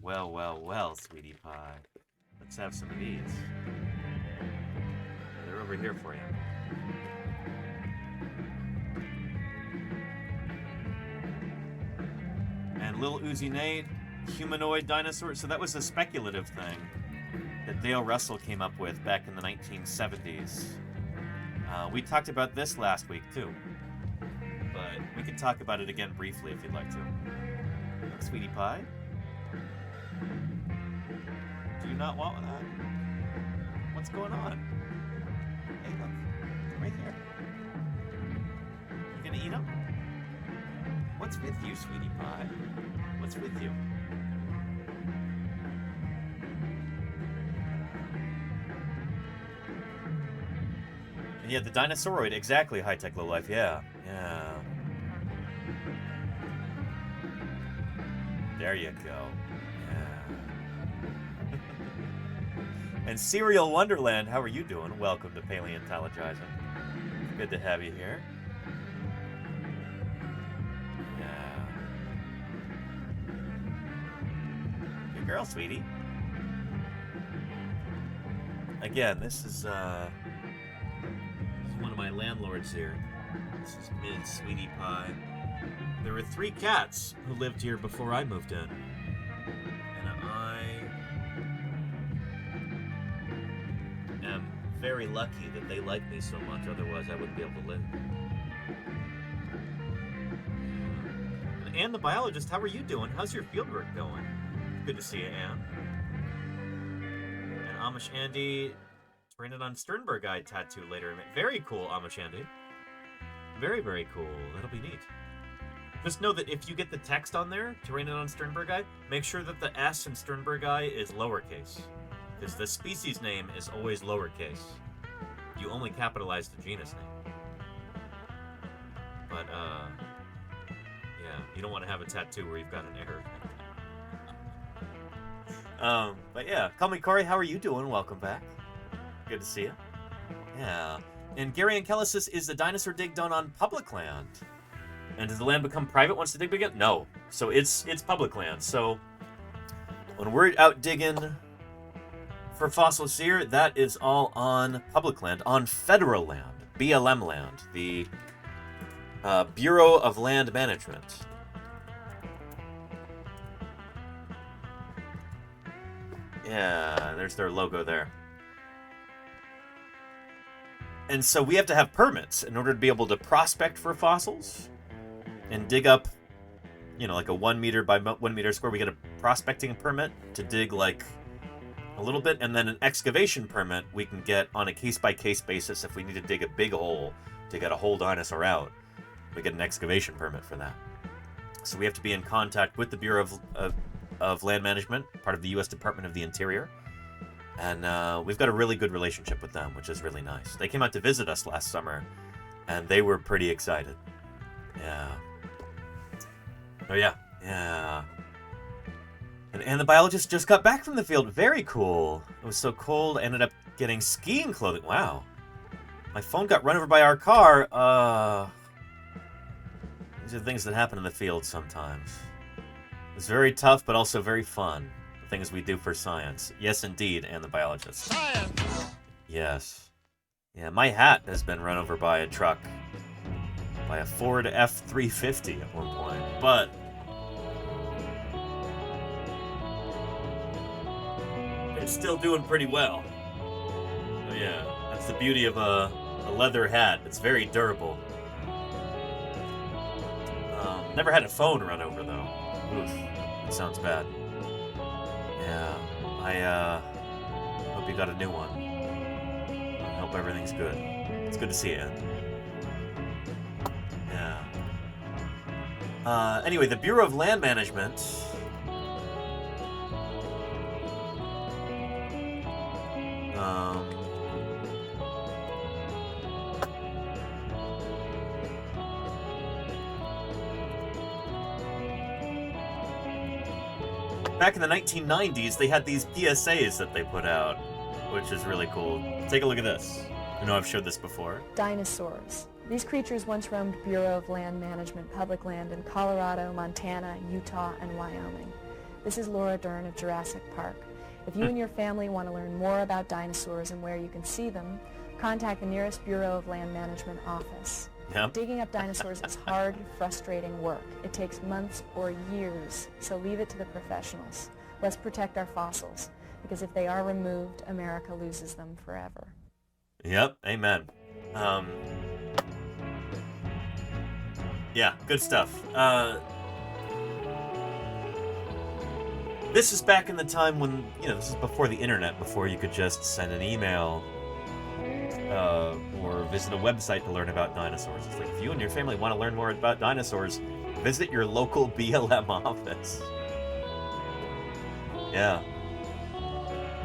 Well, well, well, sweetie pie. Let's have some of these. They're over here for you. And Lil Uzi Nate, humanoid dinosaur. So that was a speculative thing that Dale Russell came up with back in the 1970s. We talked about this last week, too. But we can talk about it again briefly if you'd like to. Look, sweetie pie. Do you not want that? What's going on? Hey, look. They're right here. You gonna eat them? What's with you, sweetie pie? What's with you? And yeah, the Dinosauroid, exactly, high-tech low-life, yeah. Yeah. There you go. Yeah. And Serial Wonderland, how are you doing? Welcome to Paleontologizing. Good to have you here. Yeah. Good girl, sweetie. Again, this is one of my landlords here. This is Ms. Sweetie Pie. There were 3 cats who lived here before I moved in. And I am very lucky that they like me so much, otherwise I wouldn't be able to live. And Anne the biologist, how are you doing? How's your fieldwork going? Good to see you, Anne. And Amish Andy, training on Sternberg Eye tattoo later. Very cool, Amish Andy. Very, very cool. That'll be neat. Just know that if you get the text on there, to rain it on Sternberg Eye, make sure that the S in Sternberg Eye is lowercase. Because the species name is always lowercase. You only capitalize the genus name. But, yeah, you don't want to have a tattoo where you've got an error. But yeah, call me Corey. How are you doing? Welcome back. Good to see you. Yeah. And Gary and Kellis says, is the dinosaur dig done on public land? And does the land become private once the dig begins? No. So it's public land. So when we're out digging for fossils here, that is all on public land, on federal land, BLM land, the Bureau of Land Management. Yeah, there's their logo there. And so we have to have permits in order to be able to prospect for fossils and dig up, you know, like a 1 meter by 1 meter square. We get a prospecting permit to dig like a little bit, and then an excavation permit we can get on a case-by-case basis if we need to dig a big hole to get a whole dinosaur out. We get an excavation permit for that. So we have to be in contact with the Bureau of Land Management, part of the U.S. Department of the Interior. And we've got a really good relationship with them, which is really nice. They came out to visit us last summer, and they were pretty excited. Yeah. Oh, yeah. Yeah. And the biologist just got back from the field. Very cool. It was so cold, I ended up getting skiing clothing. Wow. My phone got run over by our car. These are things that happen in the field sometimes. It's very tough, but also very fun. Things we do for science. Yes, indeed, and the biologist. Science! Yes. Yeah, my hat has been run over by a truck. By a Ford F-350 at one point. But it's still doing pretty well. So yeah, that's the beauty of a leather hat. It's very durable. Never had a phone run over, though. Oof, that sounds bad. Yeah, I hope you got a new one. I hope everything's good. It's good to see you, Ann. Yeah. Anyway, the Bureau of Land Management back in the 1990s, they had these PSAs that they put out, which is really cool. Take a look at this. I know I've showed this before. Dinosaurs. These creatures once roamed Bureau of Land Management public land in Colorado, Montana, Utah, and Wyoming. This is Laura Dern of Jurassic Park. If you and your family want to learn more about dinosaurs and where you can see them, contact the nearest Bureau of Land Management office. Yep. Digging up dinosaurs is hard, frustrating work. It takes months or years, so leave it to the professionals. Let's protect our fossils, because if they are removed, America loses them forever. Yep, amen. Yeah, good stuff. This is back in the time when, this is before the internet, before you could just send an email or visit a website to learn about dinosaurs. It's like, if you and your family want to learn more about dinosaurs, visit your local BLM office. Yeah.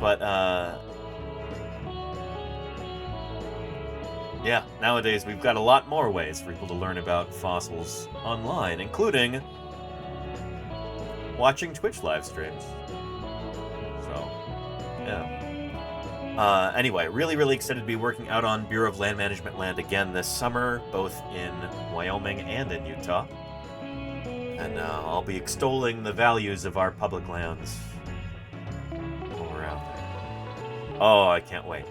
But, yeah, nowadays we've got a lot more ways for people to learn about fossils online, including watching Twitch live streams. So, yeah. Anyway, really excited to be working out on Bureau of Land Management land again this summer, both in Wyoming and in Utah. And I'll be extolling the values of our public lands while we're out there. Oh, I can't wait.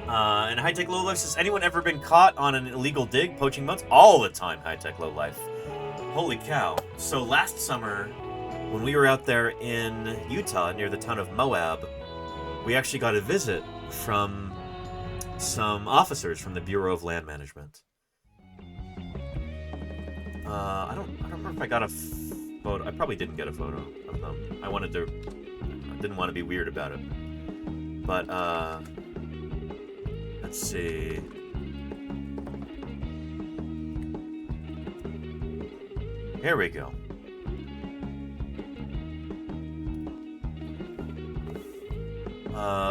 And High Tech Low Life says, anyone ever been caught on an illegal dig, poaching boats? All the time, High Tech Low Life. Holy cow. So last summer, when we were out there in Utah near the town of Moab, we actually got a visit from some officers from the Bureau of Land Management. I don't remember if I got a photo. I probably didn't get a photo of them. I didn't want to be weird about it. But, let's see. Here we go.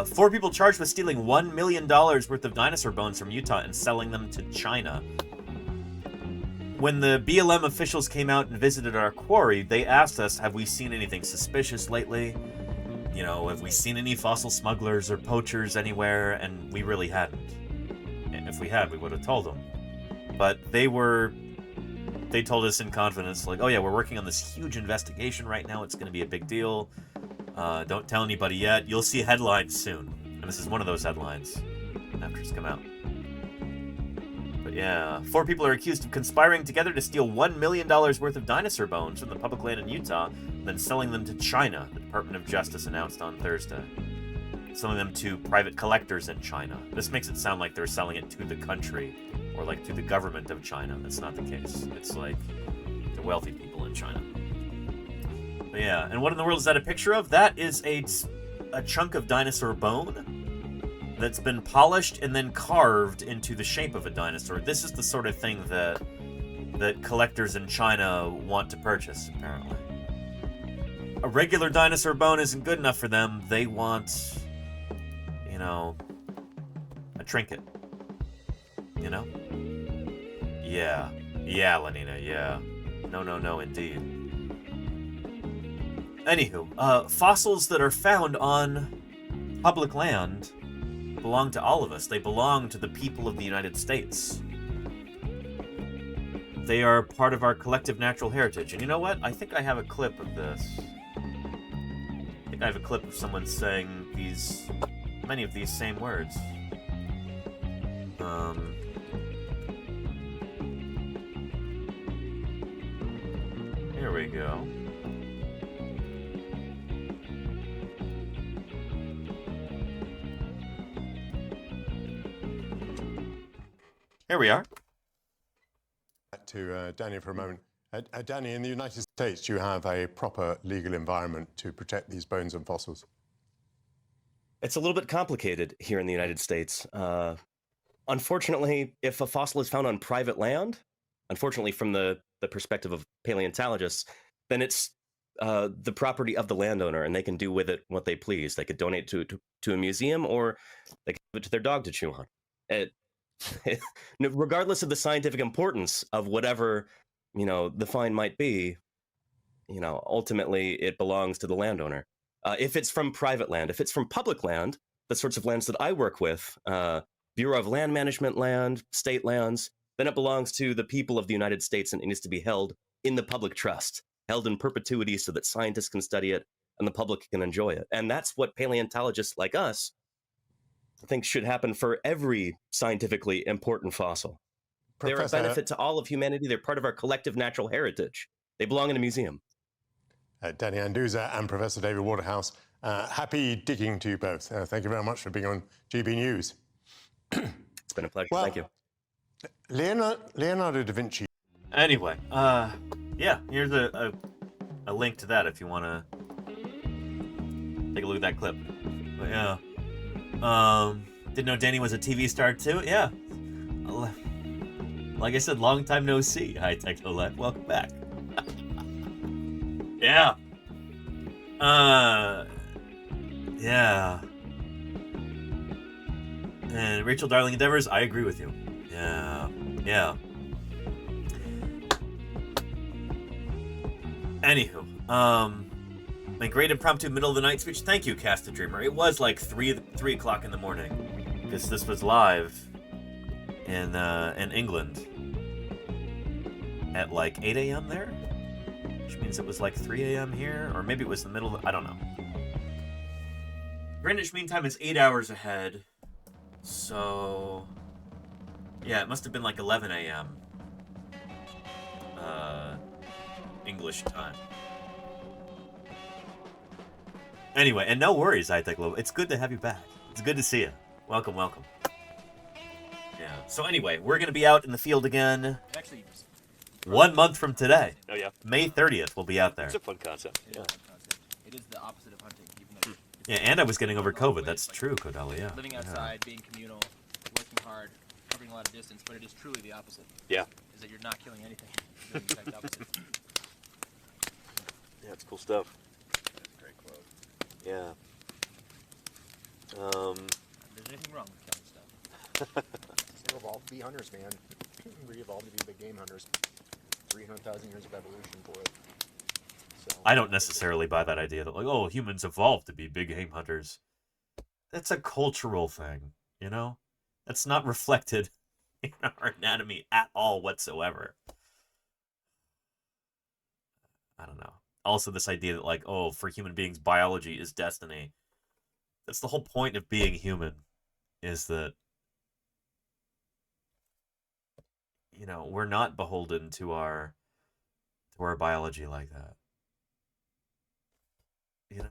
Four people charged with stealing $1 million worth of dinosaur bones from Utah and selling them to China. When the BLM officials came out and visited our quarry, they asked us, have we seen anything suspicious lately? Have we seen any fossil smugglers or poachers anywhere? And we really hadn't. And if we had, we would have told them. But they told us in confidence, like, oh yeah, we're working on this huge investigation right now. It's going to be a big deal. Don't tell anybody yet. You'll see headlines soon. And this is one of those headlines after it's come out. But yeah, 4 people are accused of conspiring together to steal $1 million worth of dinosaur bones from the public land in Utah, and then selling them to China, the Department of Justice announced on Thursday. Selling them to private collectors in China. This makes it sound like they're selling it to the country, or like to the government of China. That's not the case. It's like to wealthy people in China. But yeah, and what in the world is that a picture of? That is a chunk of dinosaur bone that's been polished and then carved into the shape of a dinosaur. This is the sort of thing that collectors in China want to purchase, apparently. A regular dinosaur bone isn't good enough for them. They want, a trinket. Yeah. Yeah, Lenina, yeah. No, indeed. Anywho, fossils that are found on public land belong to all of us. They belong to the people of the United States. They are part of our collective natural heritage. And you know what? I think I have a clip of this. I think I have a clip of someone saying many of these same words. Here we go. Here we are. To Danny for a moment. Danny, in the United States, do you have a proper legal environment to protect these bones and fossils? It's a little bit complicated here in the United States. Unfortunately, if a fossil is found on private land, unfortunately from the perspective of paleontologists, then it's the property of the landowner, and they can do with it what they please. They could donate to a museum, or they could give it to their dog to chew on. Regardless of the scientific importance of whatever, the find might be, ultimately it belongs to the landowner. If it's from private land, if it's from public land, the sorts of lands that I work with, Bureau of Land Management land, state lands, then it belongs to the people of the United States and it needs to be held in the public trust, held in perpetuity so that scientists can study it and the public can enjoy it. And that's what paleontologists like us think should happen for every scientifically important fossil. They're a benefit to all of humanity. They're part of our collective natural heritage. They belong in a museum. Danny Anduza and Professor David Waterhouse, happy digging to you both. Thank you very much for being on GB News. It's been a pleasure. Well, Thank you. Leonardo da Vinci. Anyway, yeah, here's a link to that if you want to take a look at that clip. But yeah, didn't know Danny was a TV star too. Yeah, like I said, long time no see. Hi, Technolite, welcome back. Yeah. Yeah. And Rachel Darling Endeavors, I agree with you. Yeah. Yeah. Anywho, my great impromptu middle of the night speech. Thank you, Cast a Dreamer. It was like 3 o'clock in the morning because this was live in England at like 8 a.m. there, which means it was like 3 a.m. here, or maybe it was the middle of, I don't know. Greenwich Mean Time is 8 hours ahead, so yeah, it must have been like 11 a.m. English time. Anyway, and no worries, iTech Global. It's good to have you back. It's good to see you. Welcome, welcome. Yeah. So anyway, we're gonna be out in the field again. Actually, 1 month from today. Oh yeah. May 30th, we'll be out there. It's a fun concept. Yeah. It is the opposite of hunting. Even though Yeah, and I was getting over COVID. That's true, Kodali. Yeah. living outside, being communal, working hard, covering a lot of distance, but it is truly the opposite. Yeah. Is that you're not killing anything. You're doing the exact opposite. Yeah, it's cool stuff. That's a great quote. Yeah. There's anything wrong with killing stuff. We evolved to be hunters, man. We evolved to be big game hunters. 300,000 years of evolution for it. So, I don't necessarily buy that idea that, like, oh, humans evolved to be big game hunters. That's a cultural thing, you know? That's not reflected in our anatomy at all whatsoever. I don't know. Also, this idea that, like, oh, for human beings, biology is destiny. That's the whole point of being human, is that, you know, we're not beholden to our biology like that. You know,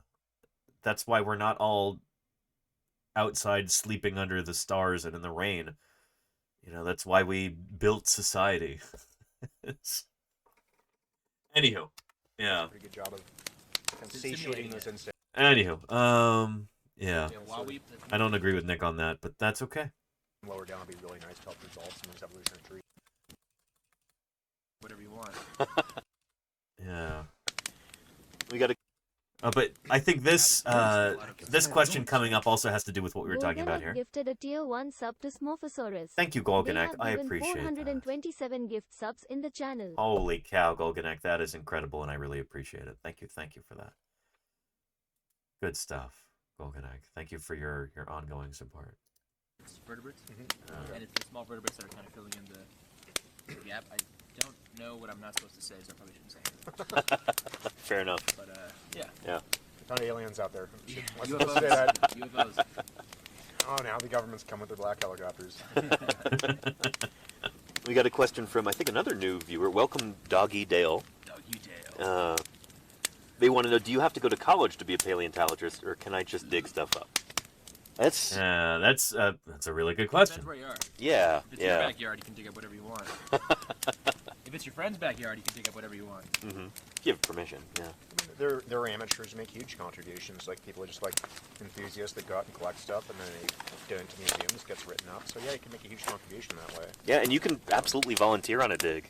that's why we're not all outside sleeping under the stars and in the rain. You know, that's why we built society. Anywho, yeah. pretty good job of satiating those instincts. Anywho, yeah. I don't agree with Nick on that, but that's okay. Lower down would be really nice to help resolve some of these evolutionary trees. Whatever you want. Yeah. We got to. But I think this this question coming up also has to do with what we were talking about here. Gifted a tier 1 sub to Smorphosaurus. Thank you, Golganek. I They have given appreciate that. 427 gift subs in the channel. Holy cow, Golganek, that is incredible, and I really appreciate it. Thank you for that. Good stuff, Golganek. Thank you for your ongoing support. It's vertebrates, and it's the small vertebrates that are kind of filling in the gap. I don't know what I'm not supposed to say, so I probably shouldn't say it. Fair enough. But yeah. A ton of aliens out there. What's UFOs. supposed to say that? UFOs. Oh, now the government's come with their black helicopters. We got a question from, I think, another new viewer. Welcome, Doggy Dale. Doggy Dale. They want to know, do you have to go to college to be a paleontologist, or can I just dig stuff up? That's a really good question. Depends where you are. Yeah, If it's your backyard, you can dig up whatever you want. If it's your friend's backyard, you can dig up whatever you want. Mm-hmm. Give permission, yeah. They're amateurs who make huge contributions. Like people are just like enthusiasts that go out and collect stuff, and then they donate to museums, gets written up. So yeah, you can make a huge contribution that way. Yeah, and you can absolutely volunteer on a dig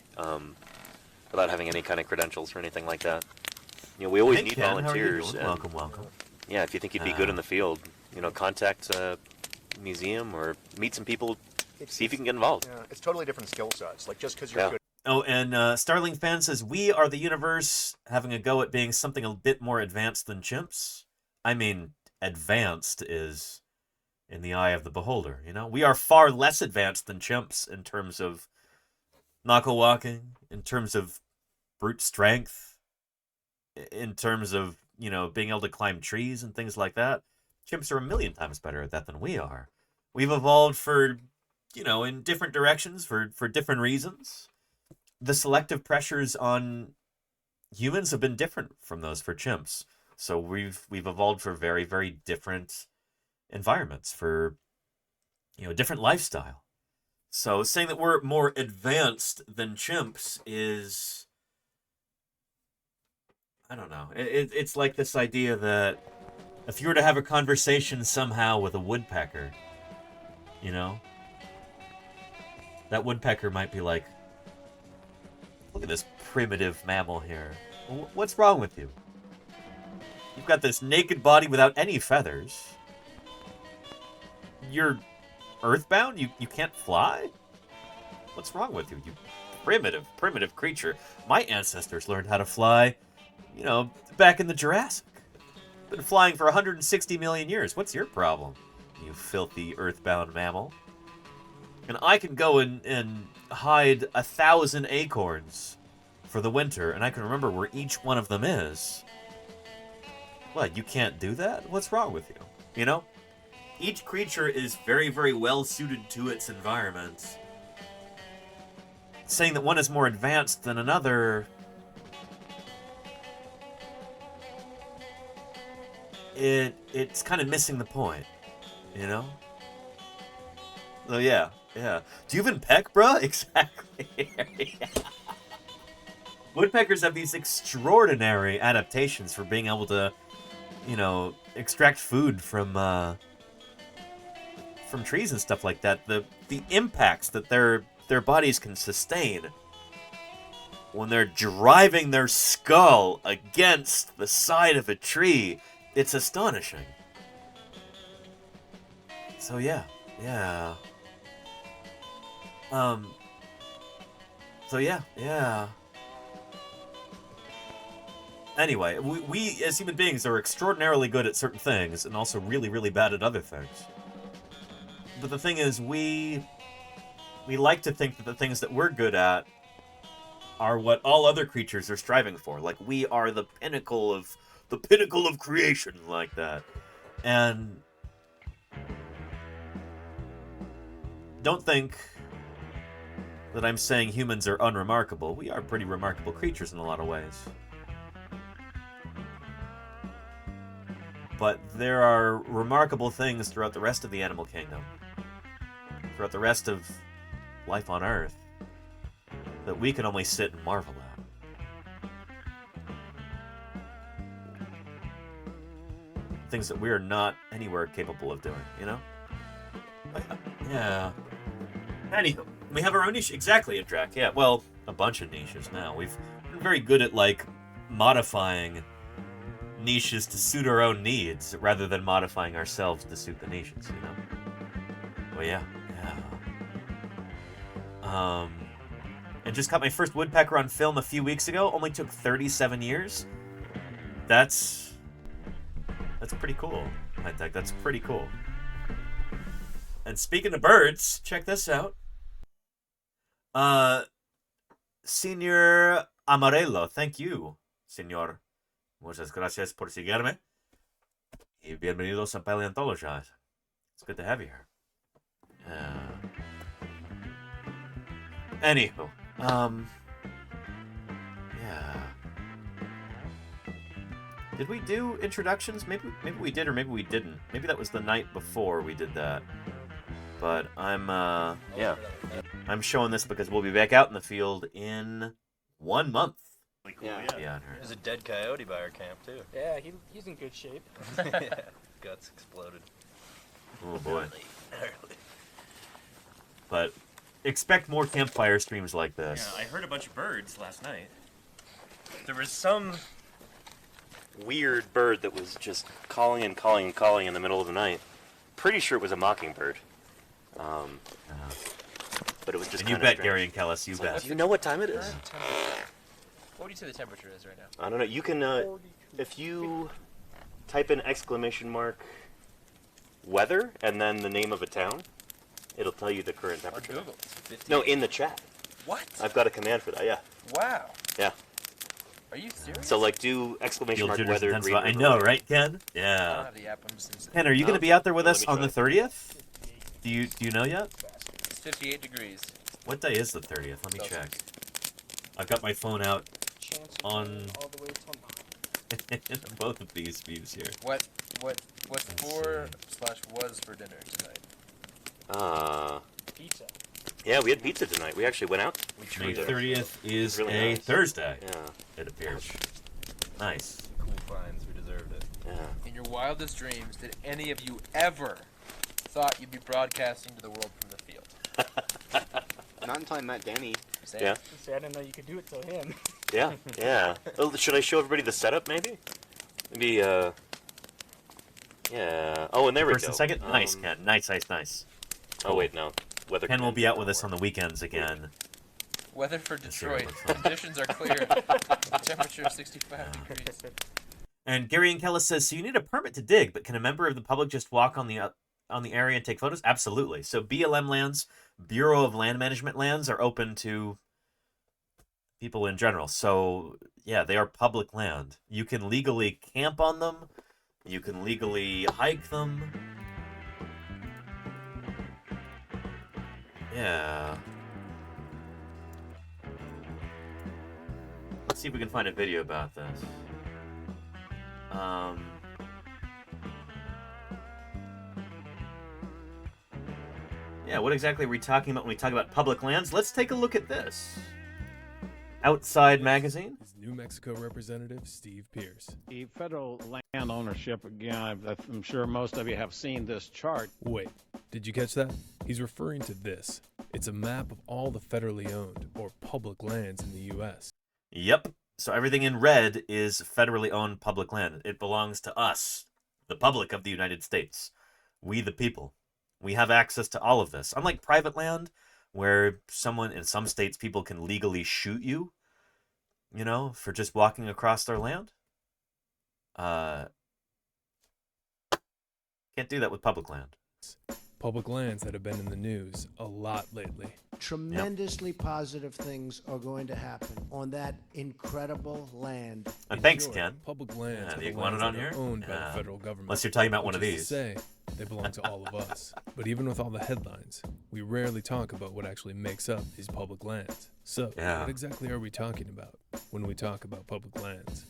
without having any kind of credentials or anything like that. You know, we always need volunteers. And, welcome. Yeah, if you think you'd be good in the field, you know, contact a museum or meet some people, see if you can get involved. Yeah, it's totally different skill sets. Like just because you're good. Oh, and Starling Fan says, we are the universe having a go at being something a bit more advanced than chimps. I mean, advanced is in the eye of the beholder, you know? We are far less advanced than chimps in terms of knuckle walking, in terms of brute strength, in terms of, you know, being able to climb trees and things like that. Chimps are 1,000,000 times better at that than we are. We've evolved for, you know, in different directions for different reasons. The selective pressures on humans have been different from those for chimps. So we've evolved for very, very different environments, for, you know, different lifestyle. So saying that we're more advanced than chimps is, I don't know. It's like this idea that if you were to have a conversation somehow with a woodpecker, you know, that woodpecker might be like, look at this primitive mammal here. What's wrong with you? You've got this naked body without any feathers. You're earthbound? You can't fly? What's wrong with you, you primitive creature? My ancestors learned how to fly, you know, back in the Jurassic. Been flying for 160 million years. What's your problem, you filthy earthbound mammal? And I can go and hide 1,000 acorns for the winter, and I can remember where each one of them is. What, you can't do that? What's wrong with you? You know? Each creature is very, very well suited to its environment. Saying that one is more advanced than another, it's kind of missing the point, you know? So yeah. Do you even peck, bruh? Exactly. Yeah. Woodpeckers have these extraordinary adaptations for being able to, you know, extract food from trees and stuff like that. The impacts that their bodies can sustain when they're driving their skull against the side of a tree, it's astonishing. So yeah. So yeah. Anyway, we as human beings are extraordinarily good at certain things and also really, really bad at other things. But the thing is, we like to think that the things that we're good at are what all other creatures are striving for. Like, we are the pinnacle of creation, like that. And don't think that I'm saying humans are unremarkable. We are pretty remarkable creatures in a lot of ways. But there are remarkable things throughout the rest of the animal kingdom, throughout the rest of life on Earth, that we can only sit and marvel at. Things that we are not anywhere capable of doing, you know? Yeah. Anywho, we have our own niche. Exactly, Adrak. Yeah, well, a bunch of niches now. We've been very good at, like, modifying niches to suit our own needs, rather than modifying ourselves to suit the niches, you know? Well, yeah. I just caught my first woodpecker on film a few weeks ago. Only took 37 years. That's pretty cool, I think. That's pretty cool. And speaking of birds, check this out. Señor Amarello, thank you, señor. Muchas gracias por seguirme. Y bienvenidos a Paleontologizing. It's good to have you here. Anywho, yeah. Did we do introductions? Maybe we did, or maybe we didn't. Maybe that was the night before we did that. But I'm showing this because we'll be back out in the field in 1 month. Yeah. There's a dead coyote by our camp too. Yeah, he's in good shape. Yeah. Guts exploded. Oh boy. Early. But expect more campfire streams like this. Yeah, I heard a bunch of birds last night. There was some weird bird that was just calling in the middle of the night. Pretty sure it was a mockingbird. But it was just. And you bet, Gary and Kellis, you bet. Do you know what time it is? What do you say the temperature is right now? I don't know. You can, if you type in ! weather and then the name of a town, it'll tell you the current temperature. Google. No, in the chat. What? I've got a command for that. Yeah. Wow. Yeah. Are you serious? So like do exclamation mark weather green. I know, right, Ken? I Yeah. don't have the app. I'm just Ken, are you going to be out there with us on the 30th? Do you know yet? It's 58 degrees. What day is the 30th? Let me check. I've got my phone out on both of these views here. What's for/was for dinner tonight? Pizza. Yeah, we had pizza tonight. We actually went out. May 30th is really a nice. Thursday. Yeah. It appears. Nice. Cool finds. We deserved it. Yeah. In your wildest dreams, did any of you ever thought you'd be broadcasting to the world from the field? Not until I met Danny. Yeah. I didn't know you could do it till him. Yeah. Yeah. Oh, should I show everybody the setup? Maybe. Maybe. Yeah. Oh, and there we go. First and second. Nice, Ken. Nice. Oh wait, no. Weather. Ken will be out with us on the weekends again. Weather for Detroit. Conditions are clear. Temperature 65 degrees. And Gary and Kellis says, so you need a permit to dig, but can a member of the public just walk on the area and take photos? Absolutely. So BLM lands, Bureau of Land Management lands, are open to people in general. So yeah, they are public land. You can legally camp on them. You can legally hike them. Yeah. Let's see if we can find a video about this. Yeah, what exactly are we talking about when we talk about public lands? Let's take a look at this. Outside Magazine. New Mexico Representative Steve Pierce. The federal land ownership, again, I'm sure most of you have seen this chart. Wait, did you catch that? He's referring to this. It's a map of all the federally owned or public lands in the U.S. Yep. So everything in red is federally owned public land. It belongs to us, the public of the United States. We the people. We have access to all of this. Unlike private land, where someone in some states, people can legally shoot you, you know, for just walking across their land. Can't do that with public land. Public lands that have been in the news a lot lately. Tremendously positive things are going to happen on that incredible land. And thanks, Ken. Public lands Yeah, are the the iguana lands on that here? are owned by Yeah. the federal government. Unless you're talking about one of Which is to these. say, they belong to all of us. But even with all the headlines, we rarely talk about what actually makes up these public lands. So, Yeah. what exactly are we talking about when we talk about public lands?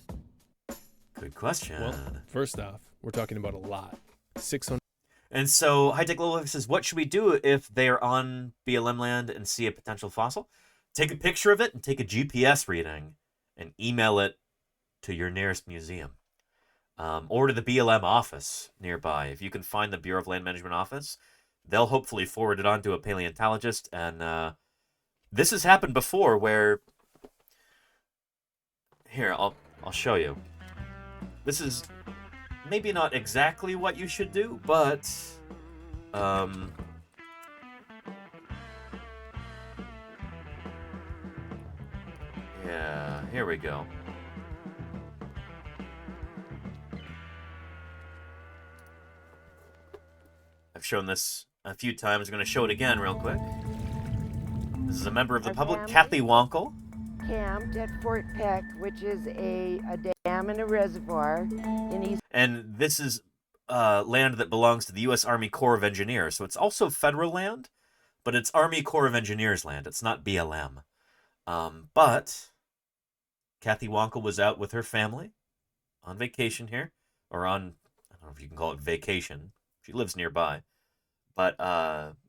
Good question. Well, first off, we're talking about a lot. 600. And so High Tech Global says, what should we do if they are on BLM land and see a potential fossil? Take a picture of it and take a GPS reading and email it to your nearest museum. Or to the BLM office nearby. If you can find the Bureau of Land Management office, they'll hopefully forward it on to a paleontologist. And this has happened before where... Here, I'll show you. This is maybe not exactly what you should do, but... yeah, here we go. I've shown this a few times. I'm going to show it again real quick. This is a member of the public, Kathy Wonkel. Camped at Fort Peck, which is a dam and a reservoir in East. And this is land that belongs to the U.S. Army Corps of Engineers. So it's also federal land, but it's Army Corps of Engineers land. It's not BLM. But Kathy Wonkel was out with her family on vacation here, or on, I don't know if you can call it vacation. She lives nearby. But,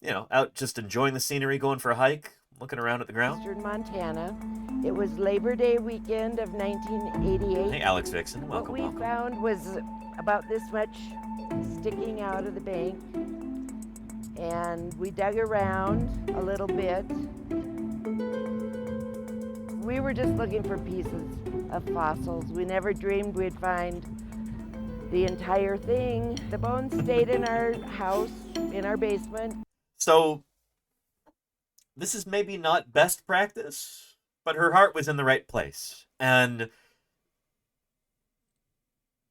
you know, out just enjoying the scenery, going for a hike, looking around at the ground. Eastern Montana. It was Labor Day weekend of 1988. Hey, Alex Vixen, welcome, What we found was about this much sticking out of the bank. And we dug around a little bit. We were just looking for pieces of fossils. We never dreamed we'd find the entire thing. The bones stayed in our house, in our basement. So, this is maybe not best practice, but her heart was in the right place. And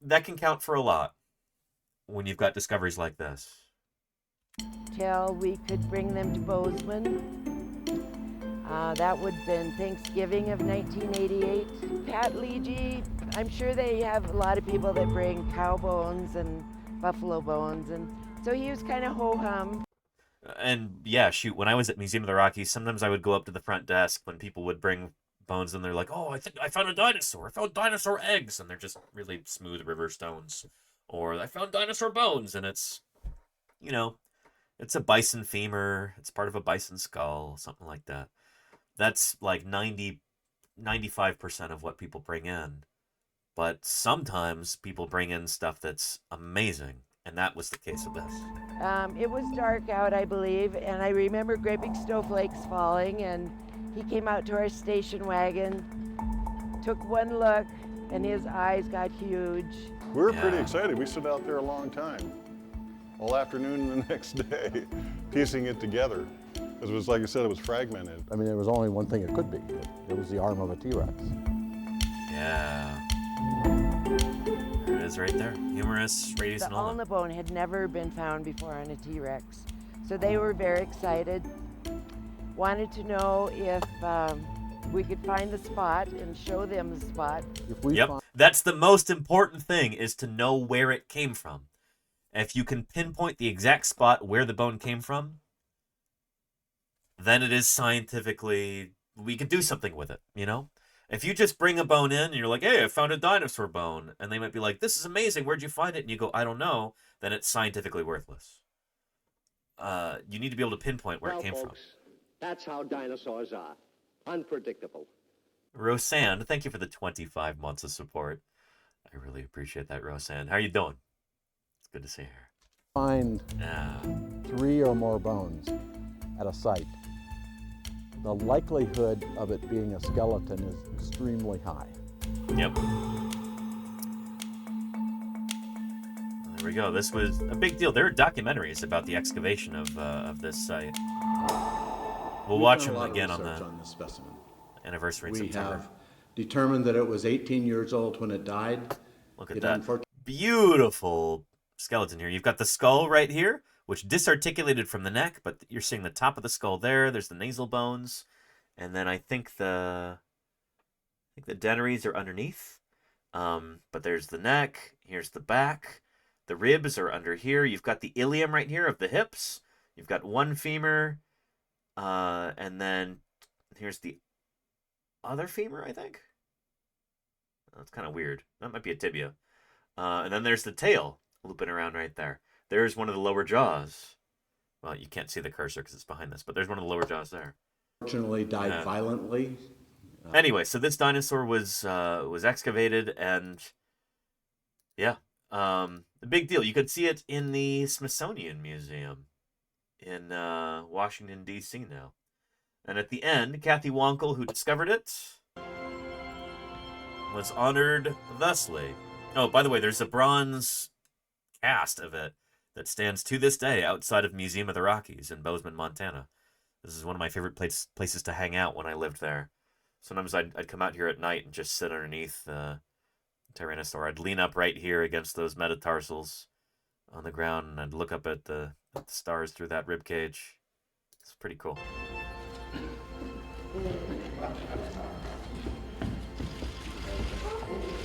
that can count for a lot when you've got discoveries like this. Till we could bring them to Bozeman. That would have been Thanksgiving of 1988. Pat Leegee, I'm sure they have a lot of people that bring cow bones and buffalo bones, and so he was kind of ho-hum. And yeah, shoot, when I was at Museum of the Rockies, sometimes I would go up to the front desk when people would bring bones and they're like, oh, I think I found a dinosaur. I found dinosaur eggs. And they're just really smooth river stones. Or I found dinosaur bones. And it's, you know, it's a bison femur. It's part of a bison skull, something like that. That's like 95% of what people bring in. But sometimes people bring in stuff that's amazing. And that was the case of this. It was dark out, I believe, and I remember great big snowflakes falling, and he came out to our station wagon, took one look, and his eyes got huge. We were pretty excited. We stood out there a long time, all afternoon the next day, piecing it together. Because it was, like I said, it was fragmented. I mean, there was only one thing it could be. It was the arm of a T-Rex. Yeah. There it is right there. Humerus, radius, The and ulna. ulna bone had never been found before on a T-Rex. So they were very excited, wanted to know if we could find the spot and show them the spot. Yep. That's the most important thing, is to know where it came from. If you can pinpoint the exact spot where the bone came from, then it is scientifically, we could do something with it, you know? If you just bring a bone in and you're like, hey, I found a dinosaur bone, and they might be like, this is amazing, where'd you find it? And you go, I don't know, then it's scientifically worthless. You need to be able to pinpoint where it came from. That's how dinosaurs are. Unpredictable. Roseanne, thank you for the 25 months of support. I really appreciate that, Roseanne. How are you doing? It's good to see her. Find 3 or more bones at a site. The likelihood of it being a skeleton is extremely high. Yep. There we go. This was a big deal. There are documentaries about the excavation of this site. We'll watch them again on the this specimen. anniversary in We September. have determined that it was 18 years old when it died. Look at that. Beautiful skeleton here. You've got the skull right here, which disarticulated from the neck, but you're seeing the top of the skull there. There's the nasal bones. And then I think the dentaries are underneath. But there's the neck. Here's the back. The ribs are under here. You've got the ilium right here of the hips. You've got one femur. And then here's the other femur, I think. That's kind of weird. That might be a tibia. And then there's the tail looping around right there. There's one of the lower jaws. Well, you can't see the cursor because it's behind this, but there's one of the lower jaws there. Fortunately, died violently. Anyway, so this dinosaur was excavated, and yeah, a big deal. You could see it in the Smithsonian Museum in Washington, D.C. now. And at the end, Kathy Wonkel, who discovered it, was honored thusly. Oh, by the way, there's a bronze cast of it that stands to this day outside of Museum of the Rockies in Bozeman, Montana. This is one of my favorite places to hang out when I lived there. Sometimes I'd come out here at night and just sit underneath the Tyrannosaur. I'd lean up right here against those metatarsals on the ground, and I'd look up at the stars through that rib cage. It's pretty cool.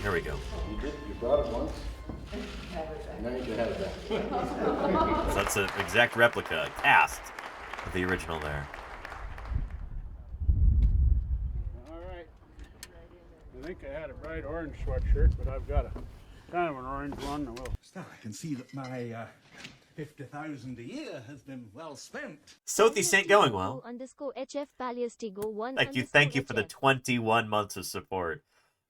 Here we go. You brought it once. Now you can have it back. So that's an exact replica, a cast of the original there. I think I had a bright orange sweatshirt, but I've got a kind of an orange one. Still, I can see that my 50,000 a year has been well spent. So these ain't going well. _HF Paleostigo 1. Thank you for the 21 months of support.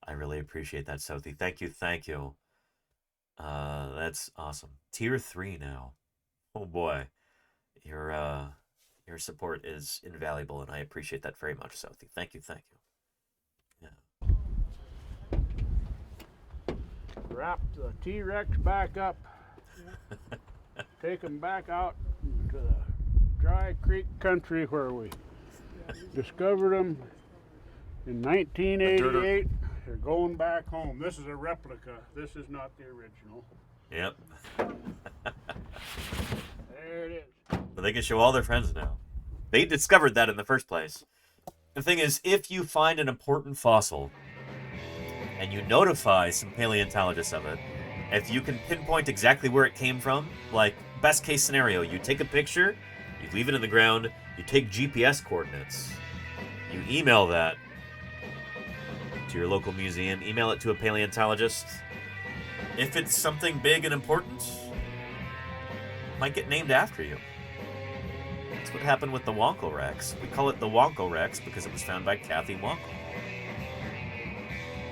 I really appreciate that, Sophie. Thank you. That's awesome. Tier 3 now. Oh boy. Your support is invaluable, and I appreciate that very much, Sophie. Thank you. Wrap the T-Rex back up. Take him back out to the Dry Creek country where we discovered them in 1988. They're going back home. This is a replica. This is not the original. Yep. There it is. But they can show all their friends now. They discovered that in the first place. The thing is, if you find an important fossil and you notify some paleontologists of it, if you can pinpoint exactly where it came from, like best case scenario, you take a picture, you leave it in the ground, you take GPS coordinates, you email that to your local museum, email it to a paleontologist. If it's something big and important, it might get named after you. That's what happened with the Wonkel Rex. We call it the Wonkel Rex because it was found by Kathy Wonkel.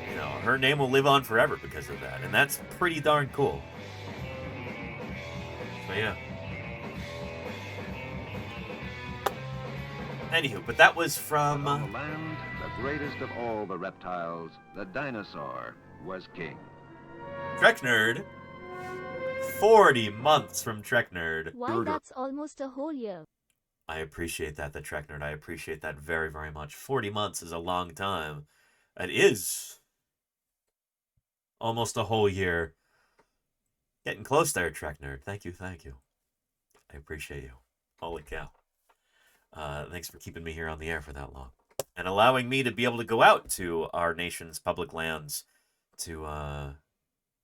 You know, her name will live on forever because of that, and that's pretty darn cool. So yeah. Anywho, but that was from... On the land, the greatest of all the reptiles, the dinosaur, was king. Trek Nerd. 40 months from Trek Nerd. Why, that's almost a whole year. I appreciate that, the Trek Nerd. I appreciate that very, very much. 40 months is a long time. It is almost a whole year. Getting close there, Trek Nerd. Thank you, thank you. I appreciate you. Holy cow. Thanks for keeping me here on the air for that long. And allowing me to be able to go out to our nation's public lands to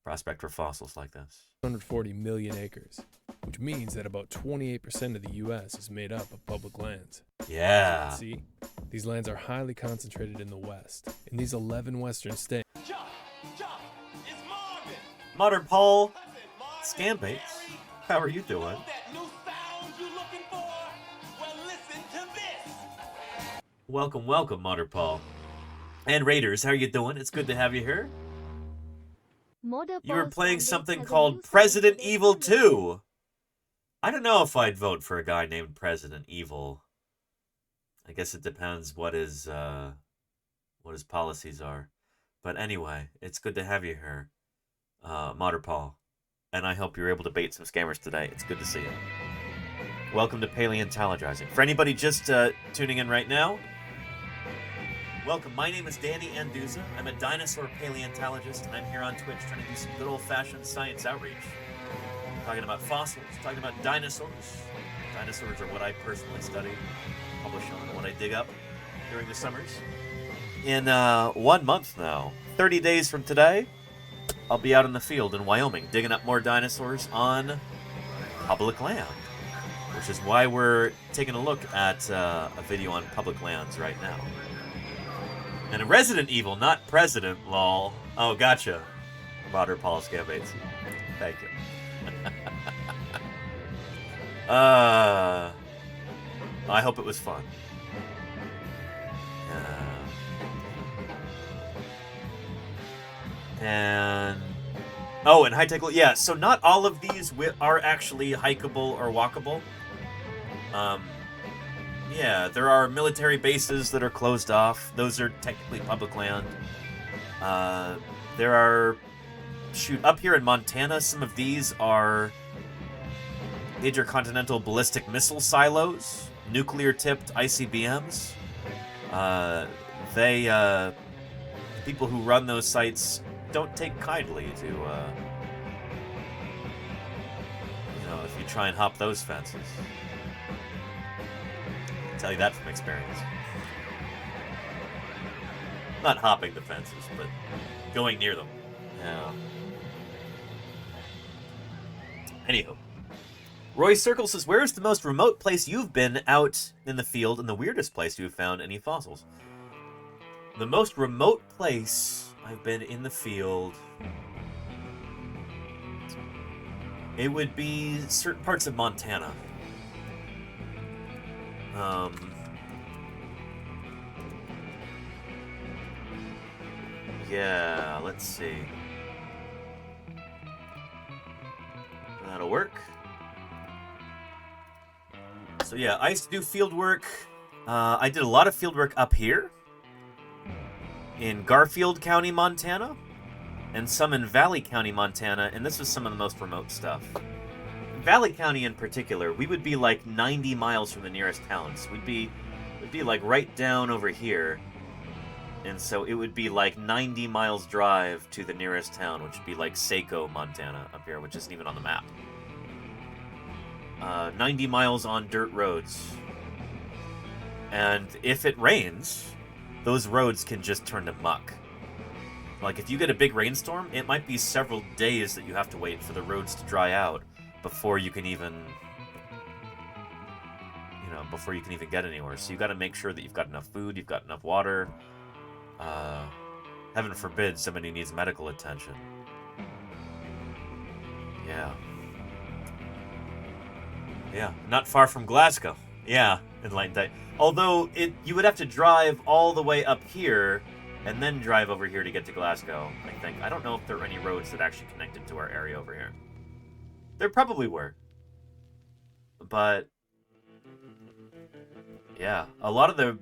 prospect for fossils like this. 140 million acres, which means that about 28% of the U.S. is made up of public lands. Yeah. As you can see, these lands are highly concentrated in the West, in these 11 western states. Modern Paul, Scambates, how are you doing? Welcome, welcome, Modern Paul. And Raiders, how are you doing? It's good to have you here. You were playing something called President Evil 2. I don't know if I'd vote for a guy named President Evil. I guess it depends what his policies are. But anyway, it's good to have you here, Modern Paul. And I hope you're able to bait some scammers today. It's good to see you. Welcome to Paleontologizing. For anybody just tuning in right now, welcome. My name is Danny Anduza. I'm a dinosaur paleontologist, and I'm here on Twitch trying to do some good old-fashioned science outreach. Talking about fossils, talking about dinosaurs. Dinosaurs are what I personally study, publish on, what I dig up during the summers. In 1 month now, 30 days from today, I'll be out in the field in Wyoming digging up more dinosaurs on public land, which is why we're taking a look at a video on public lands right now. And a Resident Evil, not President, lol. Oh, gotcha. Modern Paul Scambates. Thank you. I hope it was fun. And... oh, and high-tech... yeah, so not all of these are actually hikeable or walkable. Yeah, there are military bases that are closed off. Those are technically public land. There are... shoot, up here in Montana, some of these are intercontinental ballistic missile silos, nuclear-tipped ICBMs. People who run those sites don't take kindly to, if you try and hop those fences. I'll tell you that from experience. Not hopping the fences, but going near them. Yeah. Anywho. Roy Circle says, where is the most remote place you've been out in the field and the weirdest place you've found any fossils? The most remote place I've been in the field, it would be certain parts of Montana. Yeah, let's see. That'll work. So yeah, I used to do field work. I did a lot of field work up here in Garfield County, Montana, and some in Valley County, Montana, and this was some of the most remote stuff. In Valley County in particular, we would be like 90 miles from the nearest towns. We'd be like right down over here, and so it would be like 90 miles drive to the nearest town, which would be like Saco, Montana, up here, which isn't even on the map. 90 miles on dirt roads. And if it rains, those roads can just turn to muck. Like, if you get a big rainstorm, it might be several days that you have to wait for the roads to dry out before you can even, before you can even get anywhere. So you got to make sure that you've got enough food, you've got enough water. Heaven forbid somebody needs medical attention. Yeah. Yeah, not far from Glasgow. Yeah, Enlightened Tight. Although, you would have to drive all the way up here and then drive over here to get to Glasgow, I think. I don't know if there are any roads that actually connected to our area over here. There probably were. But, yeah, a lot of the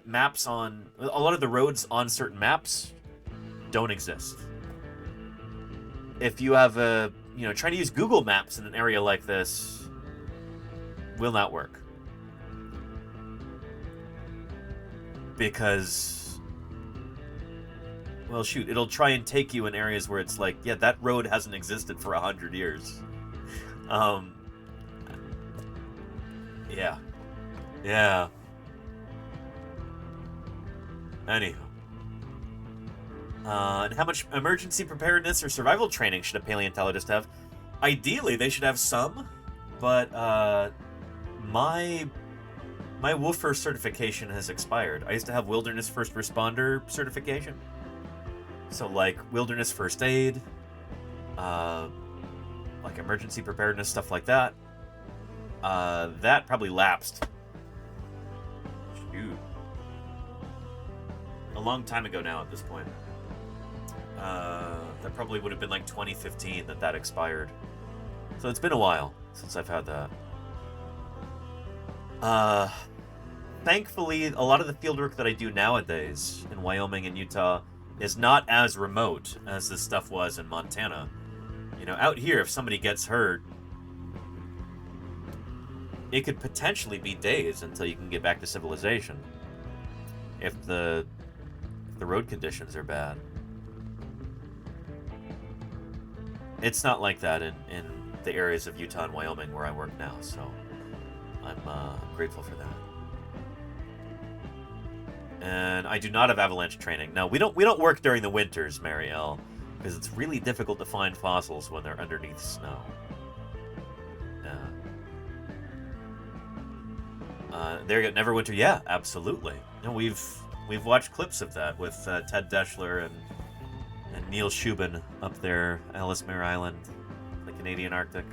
maps on... A lot of the roads on certain maps don't exist. If you have trying to use Google Maps in an area like this will not work. Because, well, shoot, it'll try and take you in areas where it's like, yeah, that road hasn't existed for 100 years. Yeah. Yeah. Anyhow. And how much emergency preparedness or survival training should a paleontologist have? Ideally, they should have some, but my woofer certification has expired. I used to have wilderness first responder certification. So, like, wilderness first aid, like emergency preparedness, stuff like that. That probably lapsed. Shoot. A long time ago now at this point. That probably would have been like 2015 that expired. So it's been a while since I've had that. Thankfully, a lot of the fieldwork that I do nowadays in Wyoming and Utah is not as remote as this stuff was in Montana. Out here, if somebody gets hurt, it could potentially be days until you can get back to civilization. If the road conditions are bad. It's not like that in the areas of Utah and Wyoming where I work now, so I'm grateful for that. And I do not have avalanche training. No, we don't work during the winters, Marielle, because it's really difficult to find fossils when they're underneath snow. There you go, Neverwinter. Yeah, absolutely. We've watched clips of that with Ted Deschler and Neil Shubin up there, Ellesmere Island, the Canadian Arctic.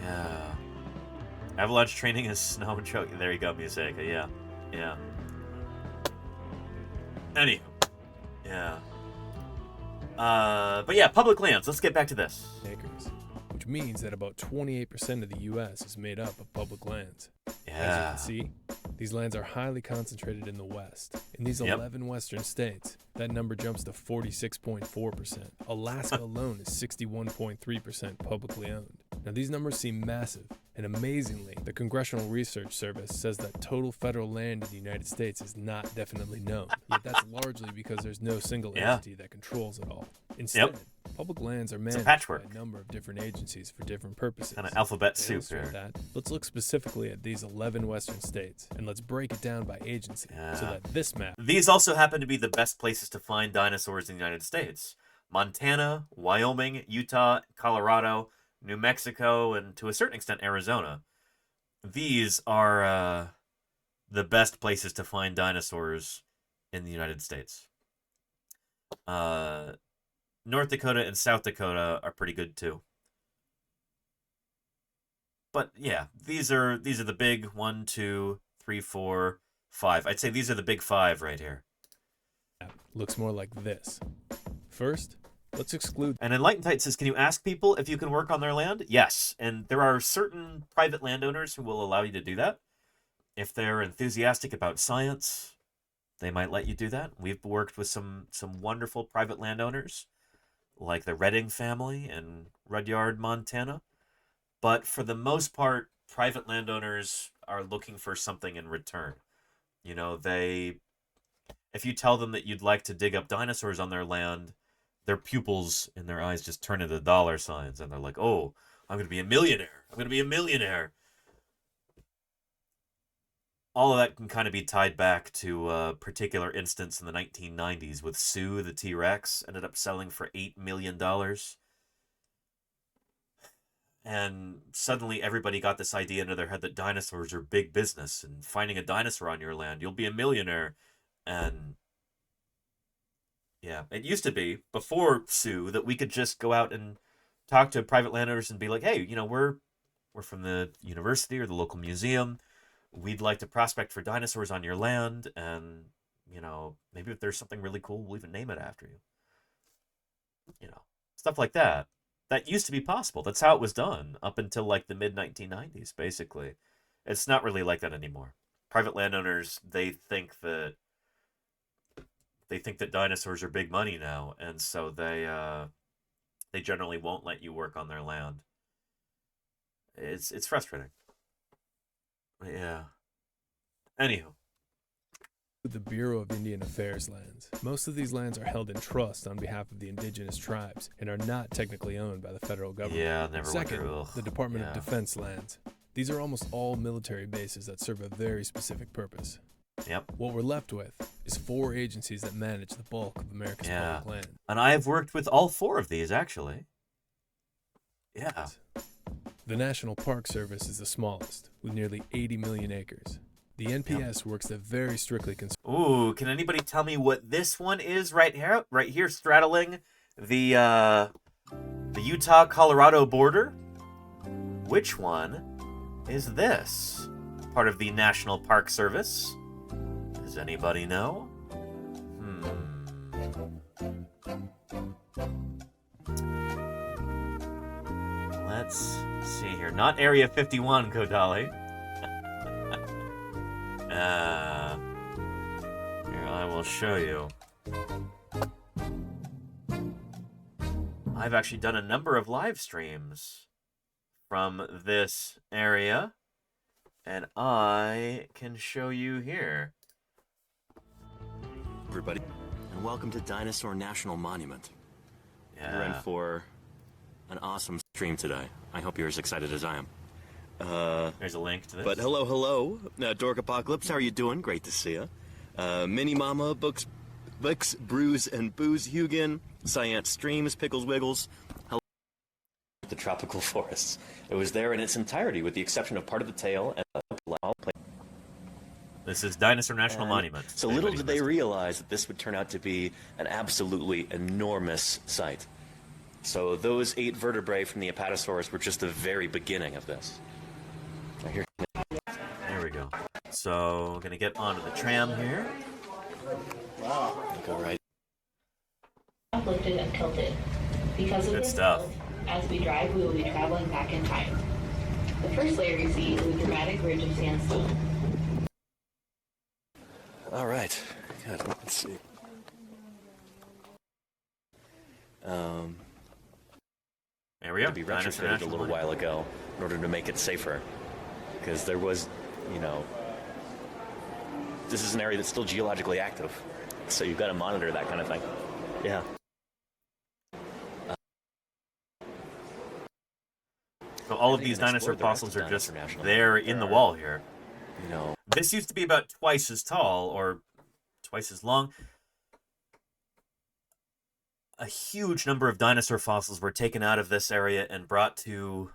Yeah. Avalanche training is snow and choking. There you go, Museka. Yeah. Yeah. Anywho. Yeah. But yeah, public lands. Let's get back to this. Acres, which means that about 28% of the U.S. is made up of public lands. Yeah. As you can see, these lands are highly concentrated in the West. In these 11 Western states, that number jumps to 46.4%. Alaska alone is 61.3% publicly owned. Now, these numbers seem massive, and amazingly, the Congressional Research Service says that total federal land in the United States is not definitely known. Yet that's largely because there's no single entity that controls it all. Instead, public lands are managed by a number of different agencies for different purposes. Kind of alphabet soup here. That, let's look specifically at these 11 Western states, and let's break it down by agency so that this map... These also happen to be the best places to find dinosaurs in the United States. Montana, Wyoming, Utah, Colorado, New Mexico, and to a certain extent Arizona. These are the best places to find dinosaurs in the United States. North Dakota and South Dakota are pretty good too. But yeah, these are the big 1, 2, 3, 4, 5. I'd say these are the big 5 right here. Looks more like this. First, let's exclude... And Enlightened Tight says, can you ask people if you can work on their land? Yes, and there are certain private landowners who will allow you to do that. If they're enthusiastic about science, they might let you do that. We've worked with some wonderful private landowners, like the Redding family in Rudyard, Montana. But for the most part, private landowners are looking for something in return. If you tell them that you'd like to dig up dinosaurs on their land, their pupils in their eyes just turn into dollar signs, and they're like, oh, I'm going to be a millionaire. I'm going to be a millionaire. all of that can kind of be tied back to a particular instance in the 1990s with Sue the T-Rex. Ended up selling for $8 million. And suddenly everybody got this idea into their head that dinosaurs are big business, and finding a dinosaur on your land, you'll be a millionaire. And yeah, it used to be, before Sue, that we could just go out and talk to private landowners and be like, hey, you know, we're from the university or the local museum. We'd like to prospect for dinosaurs on your land, and, you know, maybe if there's something really cool, we'll even name it after you. You know, stuff like that. That used to be possible. That's how it was done up until like the mid-1990s, basically. It's not really like that anymore. Private landowners, they think that dinosaurs are big money now, and so they generally won't let you work on their land. It's frustrating. Yeah. Anywho. The Bureau of Indian Affairs lands. Most of these lands are held in trust on behalf of the indigenous tribes and are not technically owned by the federal government. Yeah, never Second, went through. the Department of Defense lands. These are almost all military bases that serve a very specific purpose. Yep. What we're left with is 4 agencies that manage the bulk of America's public land. And I've worked with all 4 of these, actually. Yeah. The National Park Service is the smallest, with nearly 80 million acres. The NPS works at very strictly Ooh, can anybody tell me what this one is right here straddling the Utah-Colorado border? Which one is this? Part of the National Park Service? Does anybody know? Let's see here. Not Area 51, Kodali. Here, I will show you. I've actually done a number of live streams from this area, and I can show you here. Everybody, and welcome to Dinosaur National Monument. We're in for an awesome stream today. I hope you're as excited as I am. There's a link to this. But hello, Dork Apocalypse, how are you doing? Great to see you. Mini Mama, Books, Brews, and Booze, Hugin, Science Streams, Pickles Wiggles. Hello. The tropical forests. It was there in its entirety, with the exception of part of the tail and This is Dinosaur National Monument. So little did they realize that this would turn out to be an absolutely enormous site. So those 8 vertebrae from the Apatosaurus were just the very beginning of this. There we go. So, I'm gonna get onto the tram here. Wow. Go right. Uplifted and tilted. Because of Good this stuff. tilt, as we drive, we will be traveling back in time. The first layer you see is a dramatic ridge of sandstone. All right. Good. Let's see. There we go. To be retrofitted a little while ago in order to make it safer, because there was, you know, this is an area that's still geologically active, so you've got to monitor that kind of thing. Yeah. So all of these dinosaur fossils are just there in the wall here. You know, this used to be about twice as tall or twice as long. A huge number of dinosaur fossils were taken out of this area and brought to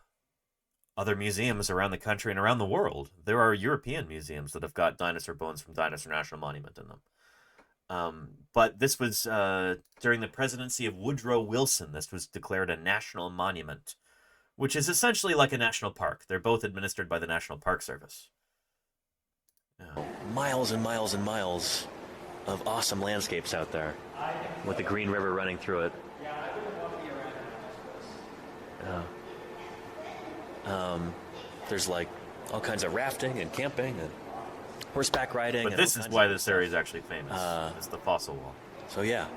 other museums around the country and around the world. There are European museums that have got dinosaur bones from Dinosaur National Monument in them. But this was during the presidency of Woodrow Wilson. This was declared a national monument, which is essentially like a national park. They're both administered by the National Park Service. miles and miles and miles of awesome landscapes out there, with the Green River running through it. There's like all kinds of rafting and camping and horseback riding. But and this is why this area is actually famous. It's the fossil wall. So yeah.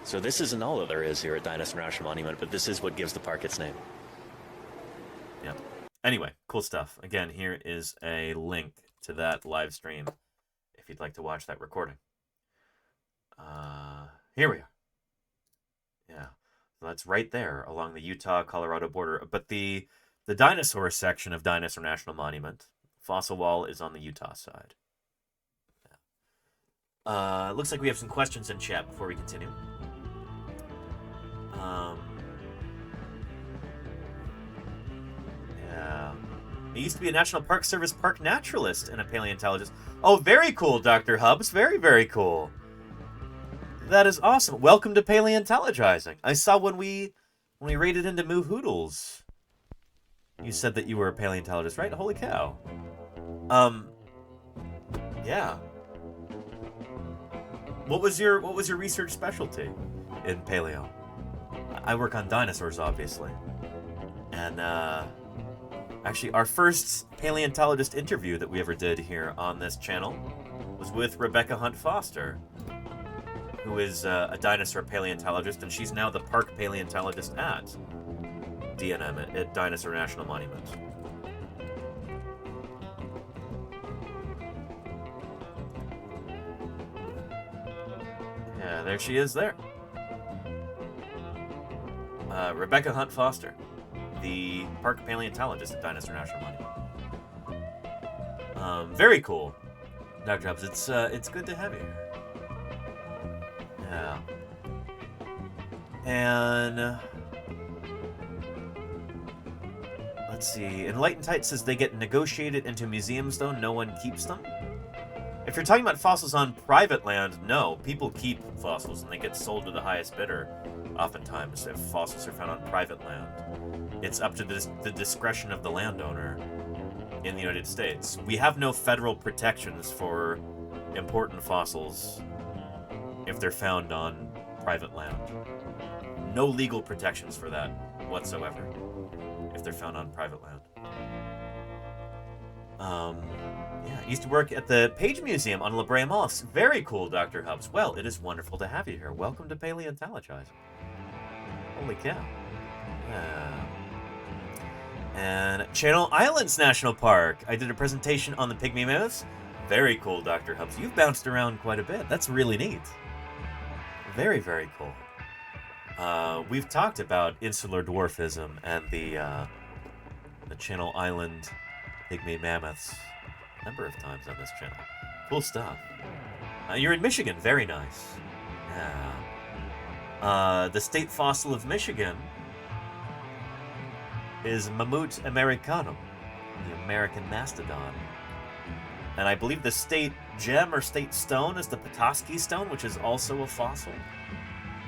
So this isn't all that there is here at Dinosaur National Monument, but this is what gives the park its name. Yeah. Anyway, cool stuff. Again, here is a link to that live stream if you'd like to watch that recording. Here we are. Yeah. So that's right there along the Utah-Colorado border. But the dinosaur section of Dinosaur National Monument, Fossil wall is on the Utah side. Looks like we have some questions in chat before we continue. Yeah. I used to be a National Park Service park naturalist and a paleontologist. Oh, very cool, Dr. Hubbs. Very, very cool. That is awesome. Welcome to Paleontologizing. I saw when we raided into Moo Hoodles, you said that you were a paleontologist, right? Holy cow. Yeah. What was your research specialty in paleo? I work on dinosaurs, obviously. And actually, our first paleontologist interview that we ever did here on this channel was with Rebecca Hunt Foster, who is a dinosaur paleontologist, and she's now the park paleontologist at DNM, at Dinosaur National Monument. Yeah, there she is there. Rebecca Hunt Foster, the park paleontologist at Dinosaur National Monument. Very cool, Dr. Hubbs. It's good to have you here. Yeah. And let's see. Enlightened Tight says they get negotiated into museums, though no one keeps them. If you're talking about fossils on private land, no. People keep fossils and they get sold to the highest bidder, oftentimes, if fossils are found on private land. It's up to the discretion of the landowner in the United States. We have no federal protections for important fossils if they're found on private land. No legal protections for that whatsoever if they're found on private land. Yeah, I used to work at the Page Museum on La Brea Mall. Very cool, Dr. Hubbs. Well, it is wonderful to have you here. Welcome to Paleontologizing. Holy cow. Yeah. And Channel Islands National Park. I did a presentation on the pygmy mammoths. Very cool, Dr. Hubbs. You've bounced around quite a bit. That's really neat. Very, very cool. We've talked about insular dwarfism and the Channel Island pygmy mammoths a number of times on this channel. Cool stuff. You're in Michigan. Very nice. Yeah. The state fossil of Michigan is Mammut americanum, the American mastodon. And I believe the state gem or state stone is the Petoskey stone, which is also a fossil.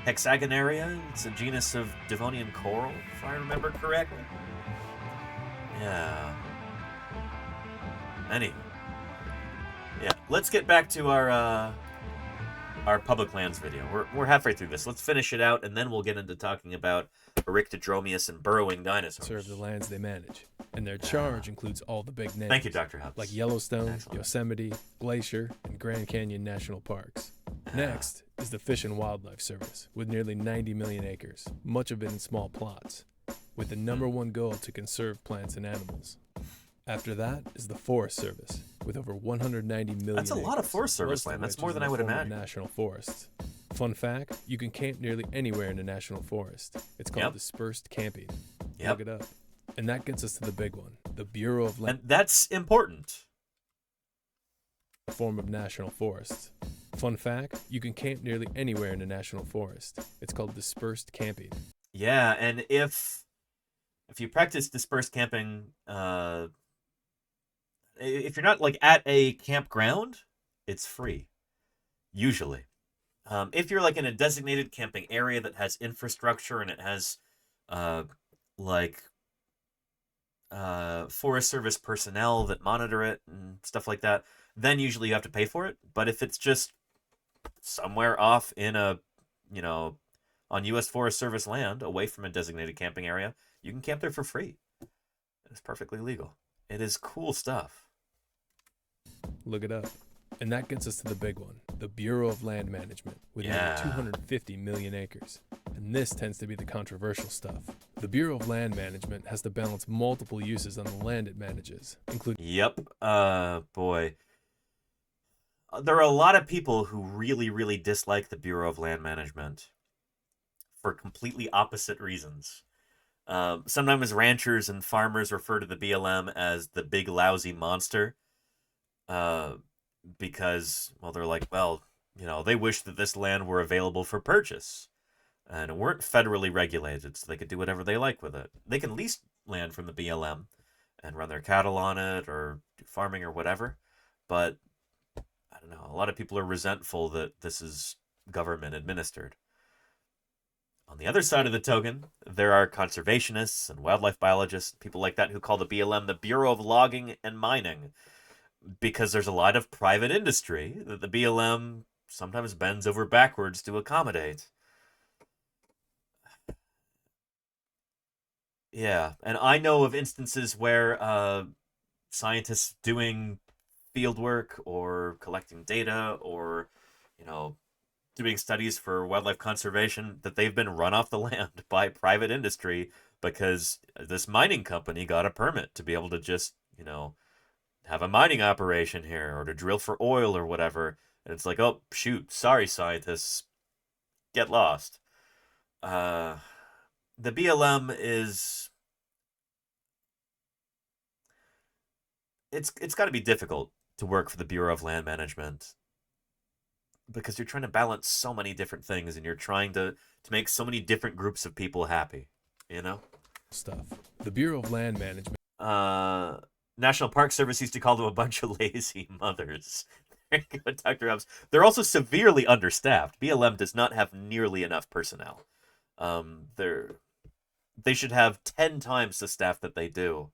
Hexagonaria, it's a genus of Devonian coral, if I remember correctly. Yeah. Anyway. Yeah, let's get back to our public lands video. We're halfway through this. Let's finish it out, and then we'll get into talking about Eryctodromius and burrowing dinosaurs. Serve the lands they manage, and their charge includes all the big names. Thank you, Dr. Hubbs. Like Yellowstone, Excellent. Yosemite, Glacier, and Grand Canyon National Parks. Next is the Fish and Wildlife Service, with nearly 90 million acres, much of it in small plots, with the #1 goal to conserve plants and animals. After that is the Forest Service, with over 190 million That's a lot of acres, Forest Service most of land. That's which more is than in I the would form of imagine. National forests. Fun fact, you can camp nearly anywhere in a national forest. It's called dispersed camping. Look it up. And that gets us to the big one, the Bureau of Land. And that's important. A form of national forests. Fun fact, you can camp nearly anywhere in a national forest. It's called dispersed camping. Yeah, and if you practice dispersed camping, if you're not like at a campground, it's free, usually. If you're like in a designated camping area that has infrastructure and it has Forest Service personnel that monitor it and stuff like that, then usually you have to pay for it. But if it's just somewhere off in on U.S. Forest Service land away from a designated camping area, you can camp there for free. It's perfectly legal. It is cool stuff. Look it up. And that gets us to the big one, the Bureau of Land Management, with nearly 250 million acres. And this tends to be the controversial stuff. The Bureau of Land Management has to balance multiple uses on the land it manages, including... Yep. Boy. There are a lot of people who really, really dislike the Bureau of Land Management for completely opposite reasons. Sometimes ranchers and farmers refer to the BLM as the big lousy monster, because, well, they're like, well, they wish that this land were available for purchase, and it weren't federally regulated, so they could do whatever they like with it. They can lease land from the BLM and run their cattle on it or do farming or whatever, but I don't know, a lot of people are resentful that this is government administered. On the other side of the token, there are conservationists and wildlife biologists, people like that, who call the BLM the Bureau of Logging and Mining, because there's a lot of private industry that the BLM sometimes bends over backwards to accommodate. Yeah, and I know of instances where scientists doing field work or collecting data or, doing studies for wildlife conservation, that they've been run off the land by private industry because this mining company got a permit to be able to just, have a mining operation here or to drill for oil or whatever. And it's like, oh, shoot, sorry, scientists, get lost. The BLM is... It's got to be difficult to work for the Bureau of Land Management, because you're trying to balance so many different things and you're trying to make so many different groups of people happy, Stuff. The Bureau of Land Management. National Park Service used to call them a bunch of lazy mothers. Dr. Hobbs. They're also severely understaffed. BLM does not have nearly enough personnel. They should have 10 times the staff that they do.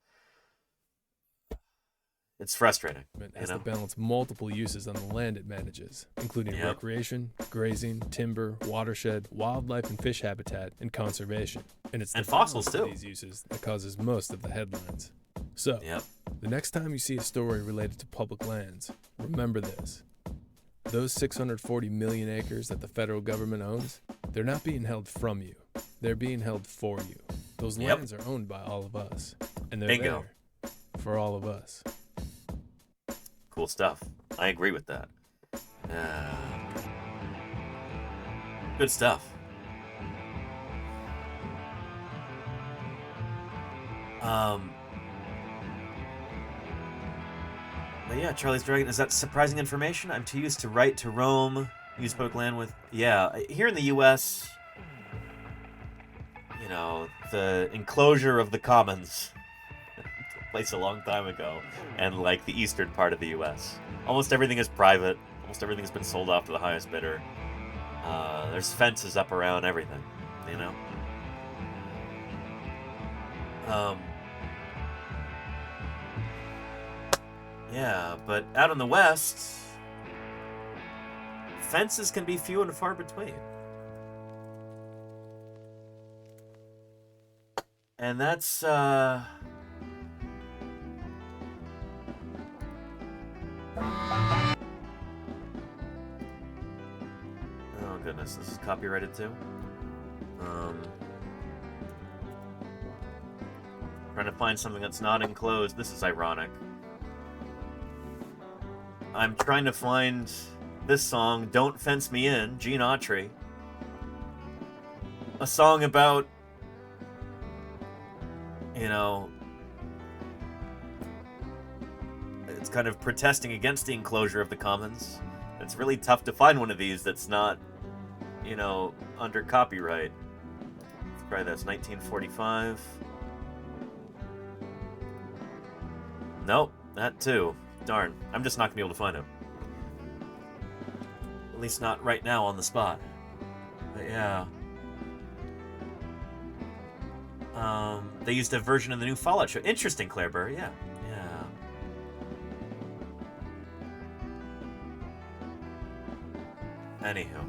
It's frustrating. It has to balance multiple uses on the land it manages, including recreation, grazing, timber, watershed, wildlife and fish habitat, and conservation. And it's the fossils balance of too. These uses that causes most of the headlines. So, the next time you see a story related to public lands, remember this. Those 640 million acres that the federal government owns, they're not being held from you. They're being held for you. Those lands are owned by all of us. And they're Bingo. there for all of us. Cool stuff. I agree with that. Good stuff. But yeah, Charlie's Dragon, is that surprising information? I'm too used to right to roam, use public land with... Yeah, here in the U.S., the enclosure of the commons took place a long time ago, and like the eastern part of the U.S. Almost everything is private. Almost everything's been sold off to the highest bidder. There's fences up around everything, Yeah, but out in the West, fences can be few and far between. And that's, oh goodness, this is copyrighted too? Trying to find something that's not enclosed. This is ironic. I'm trying to find this song, Don't Fence Me In, Gene Autry. A song about, it's kind of protesting against the enclosure of the commons. It's really tough to find one of these that's not, under copyright. Let's try this, 1945. Nope, that too. Darn, I'm just not going to be able to find it. At least not right now on the spot. But yeah. They used a version of the new Fallout show. Interesting, Claire Burr, yeah. Anywho.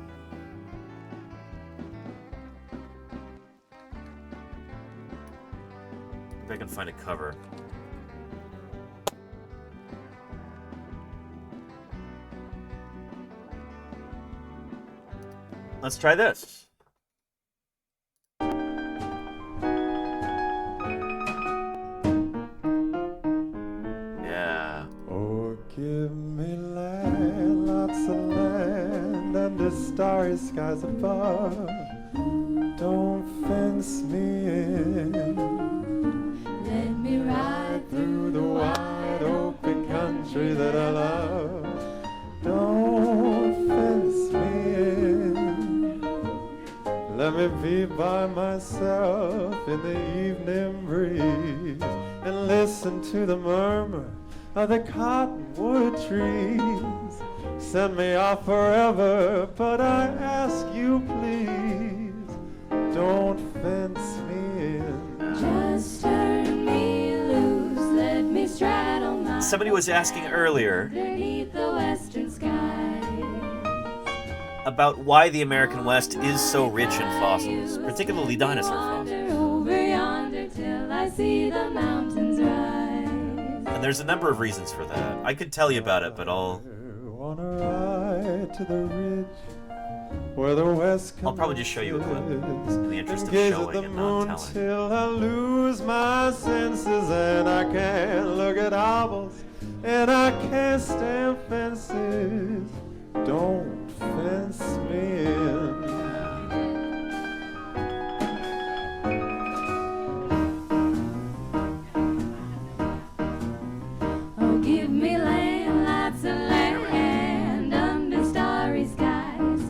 Maybe I can find a cover. Let's try this. Yeah. Oh, give me land, lots of land under starry skies above. Don't fence me in. Let me ride Through the wide open country that I love. Don't fence me in. Let me be by myself in the evening breeze and listen to the murmur of the cottonwood trees. Send me off forever, but I ask you please, don't fence me in. Just turn me loose, let me straddle my Somebody was asking earlier underneath the western sky. about why the American West is so rich in fossils, particularly dinosaur fossils. Over yonder till I see the mountains rise. And there's a number of reasons for that. I could tell you about it, but I'll To the ridge where the west I'll probably just show you a clip in the interest of gaze at showing the and not moon telling. till I lose my senses and I can't look at owls and I can't stand fences. Don't fence me in. Oh, give me land, lots of land under starry skies.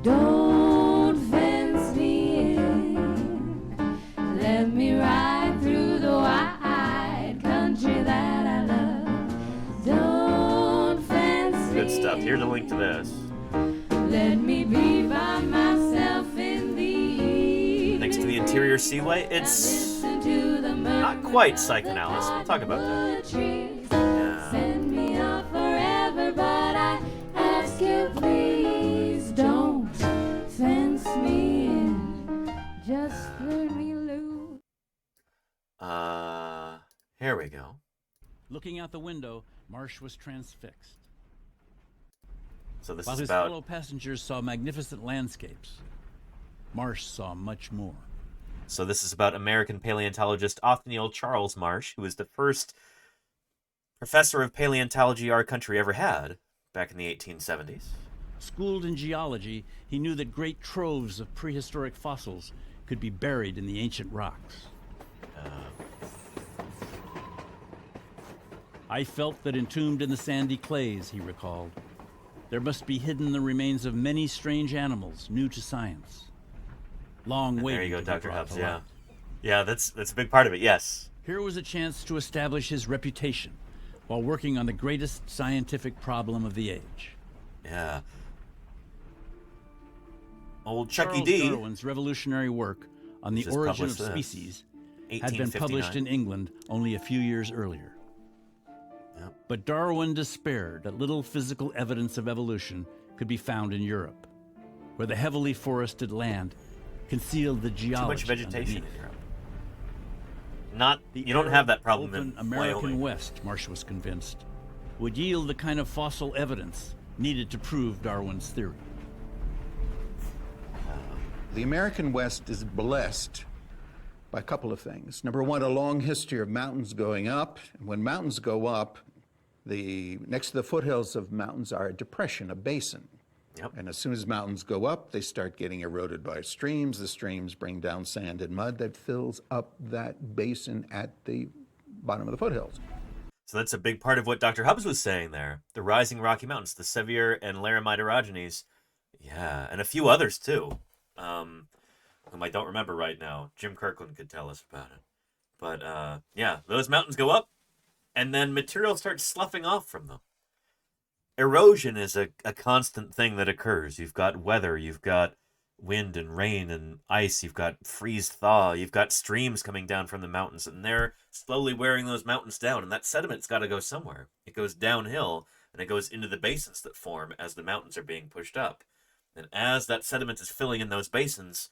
Don't fence me in. Let me ride through the wide country that I love. Don't fence me Good stuff. Here's a link to this. Let me be by myself in the evening. Thanks to the Interior Seaway, it's not quite psychoanalysis. We'll talk about that. Send me off forever, but I ask you please don't fence me in. Just let me loose. Here we go. Looking out the window, Marsh was transfixed. So this While is his about fellow passengers saw magnificent landscapes, Marsh saw much more. So this is about American paleontologist Othniel Charles Marsh, who was the first professor of paleontology our country ever had back in the 1870s. Schooled in geology, he knew that great troves of prehistoric fossils could be buried in the ancient rocks. I felt that entombed in the sandy clays, he recalled, there must be hidden the remains of many strange animals new to science. Long waiting. There you go, to be Dr. brought Hubbs. to Yeah, light. yeah, that's a big part of it. Yes. Here was a chance to establish his reputation while working on the greatest scientific problem of the age. Yeah. Old Chucky Charles D. Darwin's revolutionary work on the just origin of published this. species had been 1859. published in England only a few years earlier. Yep. But Darwin despaired that little physical evidence of evolution could be found in Europe, where the heavily forested land concealed the geology. Too much vegetation underneath. in Europe. Not you don't have that problem Open in American Wyoming. West, Marsh was convinced, would yield the kind of fossil evidence needed to prove Darwin's theory. The American West is blessed by a couple of things. Number one, a long history of mountains going up. And when mountains go up, next to the foothills of mountains are a depression, a basin. Yep. And as soon as mountains go up, they start getting eroded by streams. The streams bring down sand and mud that fills up that basin at the bottom of the foothills. So that's a big part of what Dr. Hubbs was saying there. The rising Rocky Mountains, the Sevier and Laramide orogenies. Yeah, and a few others too. Whom I don't remember right now. Jim Kirkland could tell us about it. But yeah, those mountains go up, and then material starts sloughing off from them. Erosion is a constant thing that occurs. You've got weather, you've got wind and rain and ice, you've got freeze-thaw, you've got streams coming down from the mountains, and they're slowly wearing those mountains down, and that sediment's got to go somewhere. It goes downhill, and it goes into the basins that form as the mountains are being pushed up. And as that sediment is filling in those basins,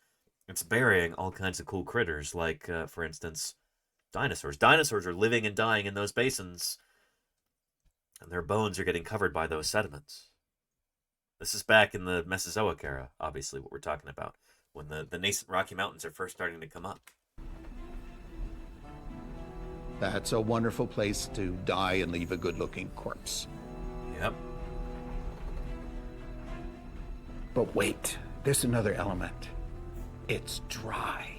it's burying all kinds of cool critters, like, for instance, dinosaurs. Dinosaurs are living and dying in those basins, and their bones are getting covered by those sediments. This is back in the Mesozoic era, obviously, what we're talking about, when the nascent Rocky Mountains are first starting to come up. That's a wonderful place to die and leave a good-looking corpse. Yep. But wait, there's another element. it's dry.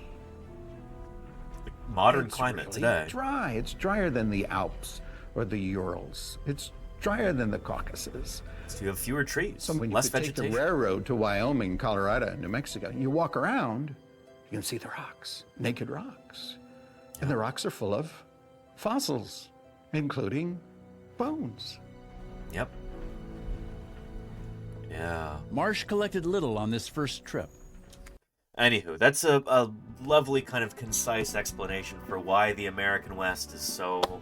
Modern It's climate really today. dry. It's drier than the Alps or the Urals. It's drier than the Caucasus. So you have fewer trees, So when less you take the vegetation. railroad to Wyoming, Colorado, and New Mexico, and you walk around, you can see the rocks, naked rocks. And the rocks are full of fossils, including bones. Yep. Yeah. Marsh collected little on this first trip. Anywho, that's a lovely kind of concise explanation for why the American West is so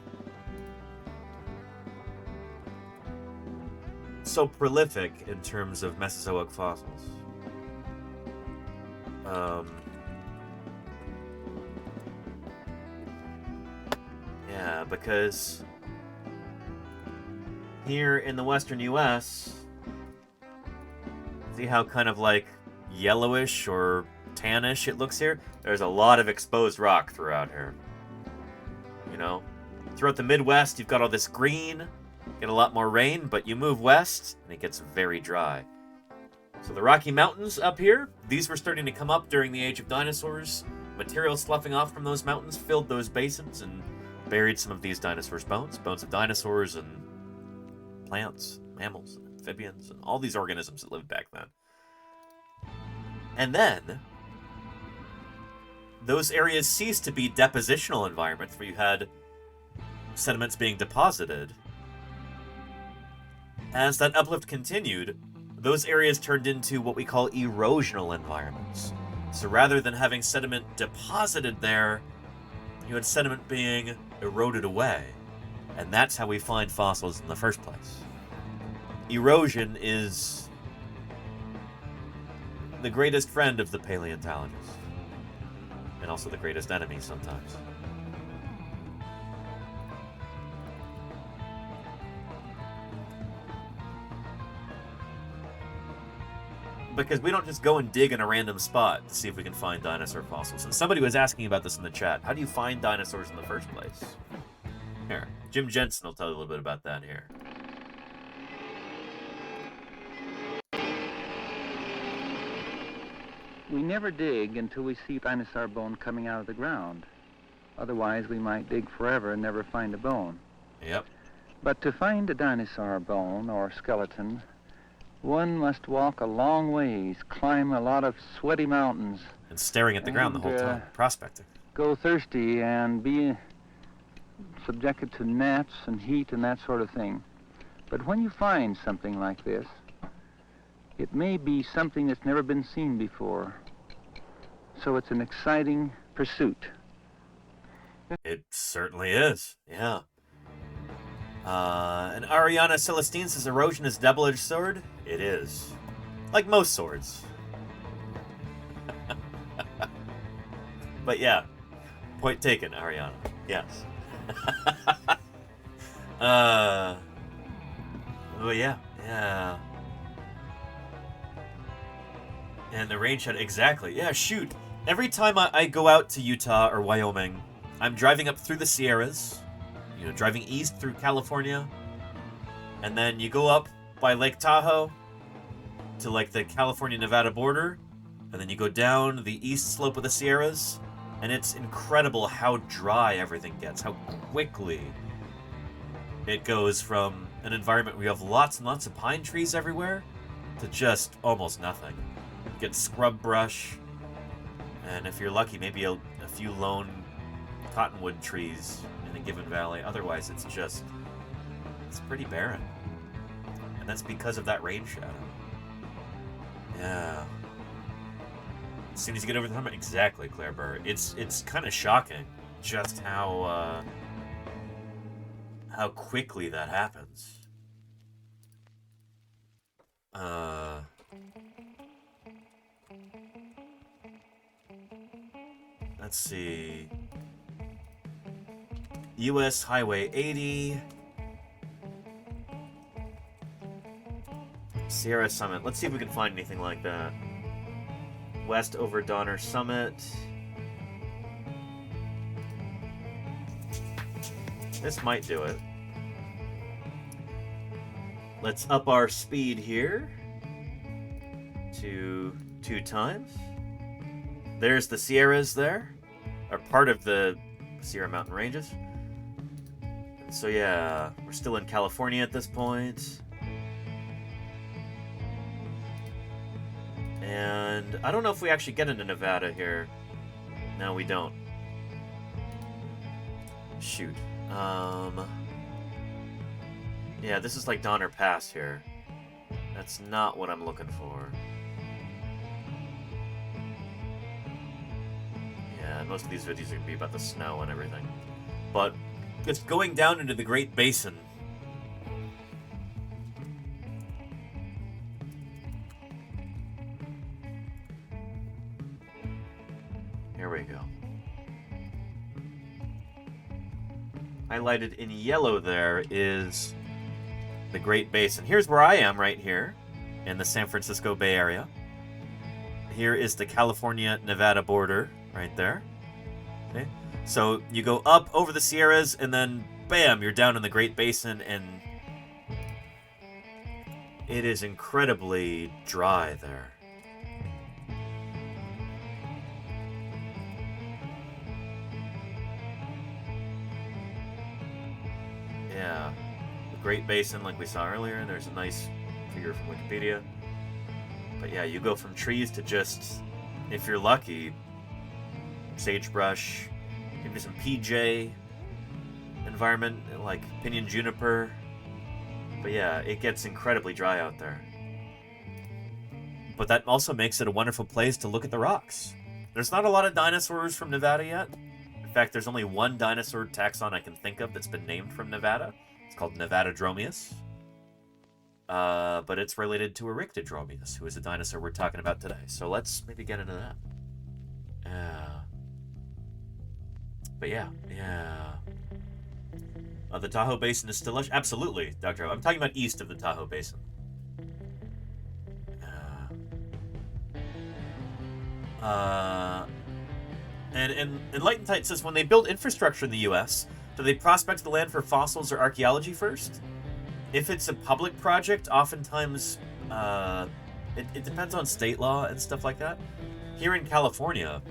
prolific in terms of Mesozoic fossils. Yeah, because here in the western U.S., see how kind of like yellowish or tannish it looks here? There's a lot of exposed rock throughout here. You know? Throughout the Midwest, you've got all this green, get a lot more rain, but you move west, and it gets very dry. So the Rocky Mountains up here, these were starting to come up during the age of dinosaurs. Material sloughing off from those mountains filled those basins and buried some of these dinosaurs' bones. Bones of dinosaurs and plants, mammals, amphibians, and all these organisms that lived back then. And then, those areas ceased to be depositional environments where you had sediments being deposited. As that uplift continued, those areas turned into what we call erosional environments. So rather than having sediment deposited there, you had sediment being eroded away. And that's how we find fossils in the first place. Erosion is the greatest friend of the paleontologist. And also the greatest enemy sometimes. Because we don't just go and dig in a random spot to see if we can find dinosaur fossils. And somebody was asking about this in the chat. How do you find dinosaurs in the first place? Here, Jim Jensen will tell you a little bit about that here. We never dig until we see dinosaur bone coming out of the ground. Otherwise, we might dig forever and never find a bone. Yep. But to find a dinosaur bone or skeleton, one must walk a long ways, climb a lot of sweaty mountains. And staring at the ground the whole time, prospecting. Go thirsty and be subjected to gnats and heat and that sort of thing. But when you find something like this, it may be something that's never been seen before. So it's an exciting pursuit. It certainly is, yeah. And Ariana Celestine says erosion is a double-edged sword. It is. Like most swords. But yeah, point taken, Ariana. Yes. Oh yeah, yeah. And the rain shadow, exactly. Yeah, shoot. Every time I go out to Utah or Wyoming, I'm driving up through the Sierras, you know, driving east through California, and then you go up by Lake Tahoe to like the California-Nevada border, and then you go down the east slope of the Sierras, and it's incredible how dry everything gets, how quickly it goes from an environment where you have lots and lots of pine trees everywhere to just almost nothing. You get scrub brush, and if you're lucky, maybe a few lone cottonwood trees in a given valley. Otherwise, it's pretty barren. And that's because of that rain shadow. Yeah. As soon as you get over the hump, exactly, Claire Burr. It's kind of shocking just how quickly that happens. Let's see. US Highway 80. Sierra Summit. Let's see if we can find anything like that. West over Donner Summit. This might do it. Let's up our speed here to 2 times. there's the Sierras there, or part of the Sierra Mountain Ranges. And so yeah, we're still in California at this point. And I don't know if we actually get into Nevada here. No, we don't. Shoot. Yeah, this is like Donner Pass here. That's not what I'm looking for. Yeah, most of these videos are going to be about the snow and everything. But it's going down into the Great Basin. Here we go. Highlighted in yellow there is the Great Basin. Here's where I am right here in the San Francisco Bay Area. Here is the California-Nevada border right there. Okay. So you go up over the Sierras and then bam, you're down in the Great Basin, and it is incredibly dry there. Yeah. Great Basin, like we saw earlier. There's a nice figure from Wikipedia. But yeah, you go from trees to just, if you're lucky, sagebrush, maybe some PJ environment, like pinyon juniper. But yeah, it gets incredibly dry out there. But that also makes it a wonderful place to look at the rocks. There's not a lot of dinosaurs from Nevada yet. In fact, there's only one dinosaur taxon I can think of that's been named from Nevada. It's called Nevadadromeus. But it's related to Erictodromeus, who is a dinosaur we're talking about today. So let's maybe get into that. But yeah. The Tahoe Basin is still lush? Absolutely, Dr. O. I'm talking about east of the Tahoe Basin. And Enlightened Tide says, when they build infrastructure in the U.S., do they prospect the land for fossils or archaeology first? If it's a public project, oftentimes it depends on state law and stuff like that. Here in California,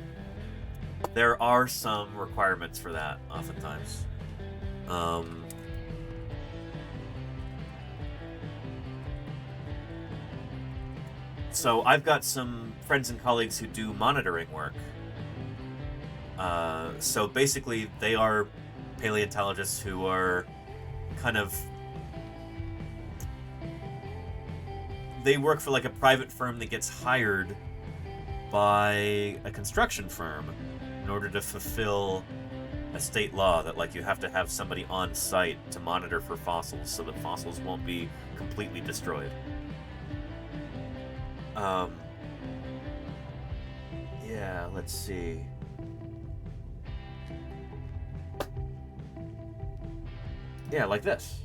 there are some requirements for that, oftentimes. So I've got some friends and colleagues who do monitoring work. So basically, they are paleontologists who are kind of... They work for like a private firm that gets hired by a construction firm in order to fulfill a state law that like you have to have somebody on site to monitor for fossils so that fossils won't be completely destroyed. Yeah, let's see. Yeah, like this.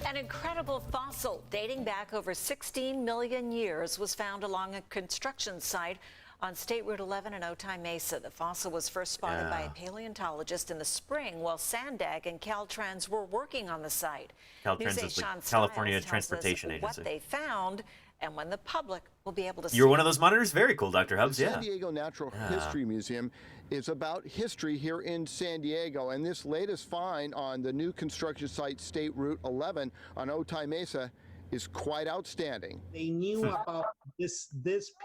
An incredible fossil dating back over 16 million years was found along a construction site on State Route 11 in Otay Mesa. The fossil was first spotted by a paleontologist in the spring while Sandag and Caltrans were working on the site. Caltrans is the California Transportation Agency. What they found and when the public will be able to see. You're one of those monitors? Very cool, Dr. Hubbs. The San Diego Natural History Museum is about history here in San Diego, and this latest find on the new construction site State Route 11 on Otay Mesa is quite outstanding. They knew about this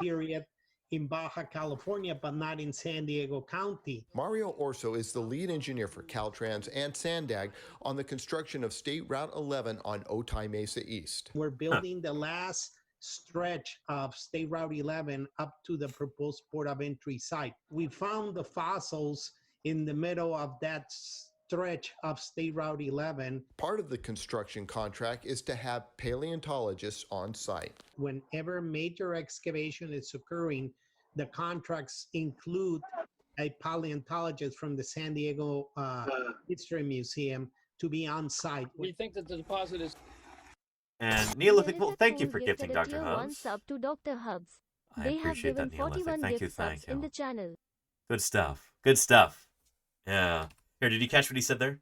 period in Baja California, but not in San Diego County. Mario Orso is the lead engineer for Caltrans and Sandag on the construction of State Route 11 on Otay Mesa East. We're building the last stretch of State Route 11 up to the proposed port of entry site. We found the fossils in the middle of that stretch of State Route 11. Part of the construction contract is to have paleontologists on site. Whenever major excavation is occurring, the contracts include a paleontologist from the San Diego History Museum to be on site. We think that the deposit is... And Neolithic, well, thank you for gifting Dr. Tier 1 Hubbs. sub to Dr. Hubbs. I They have appreciate given that, Neolithic. 41 Thank you, gift subs thank in you. the channel. Good stuff. Good stuff. Yeah. Here, did you catch what he said there?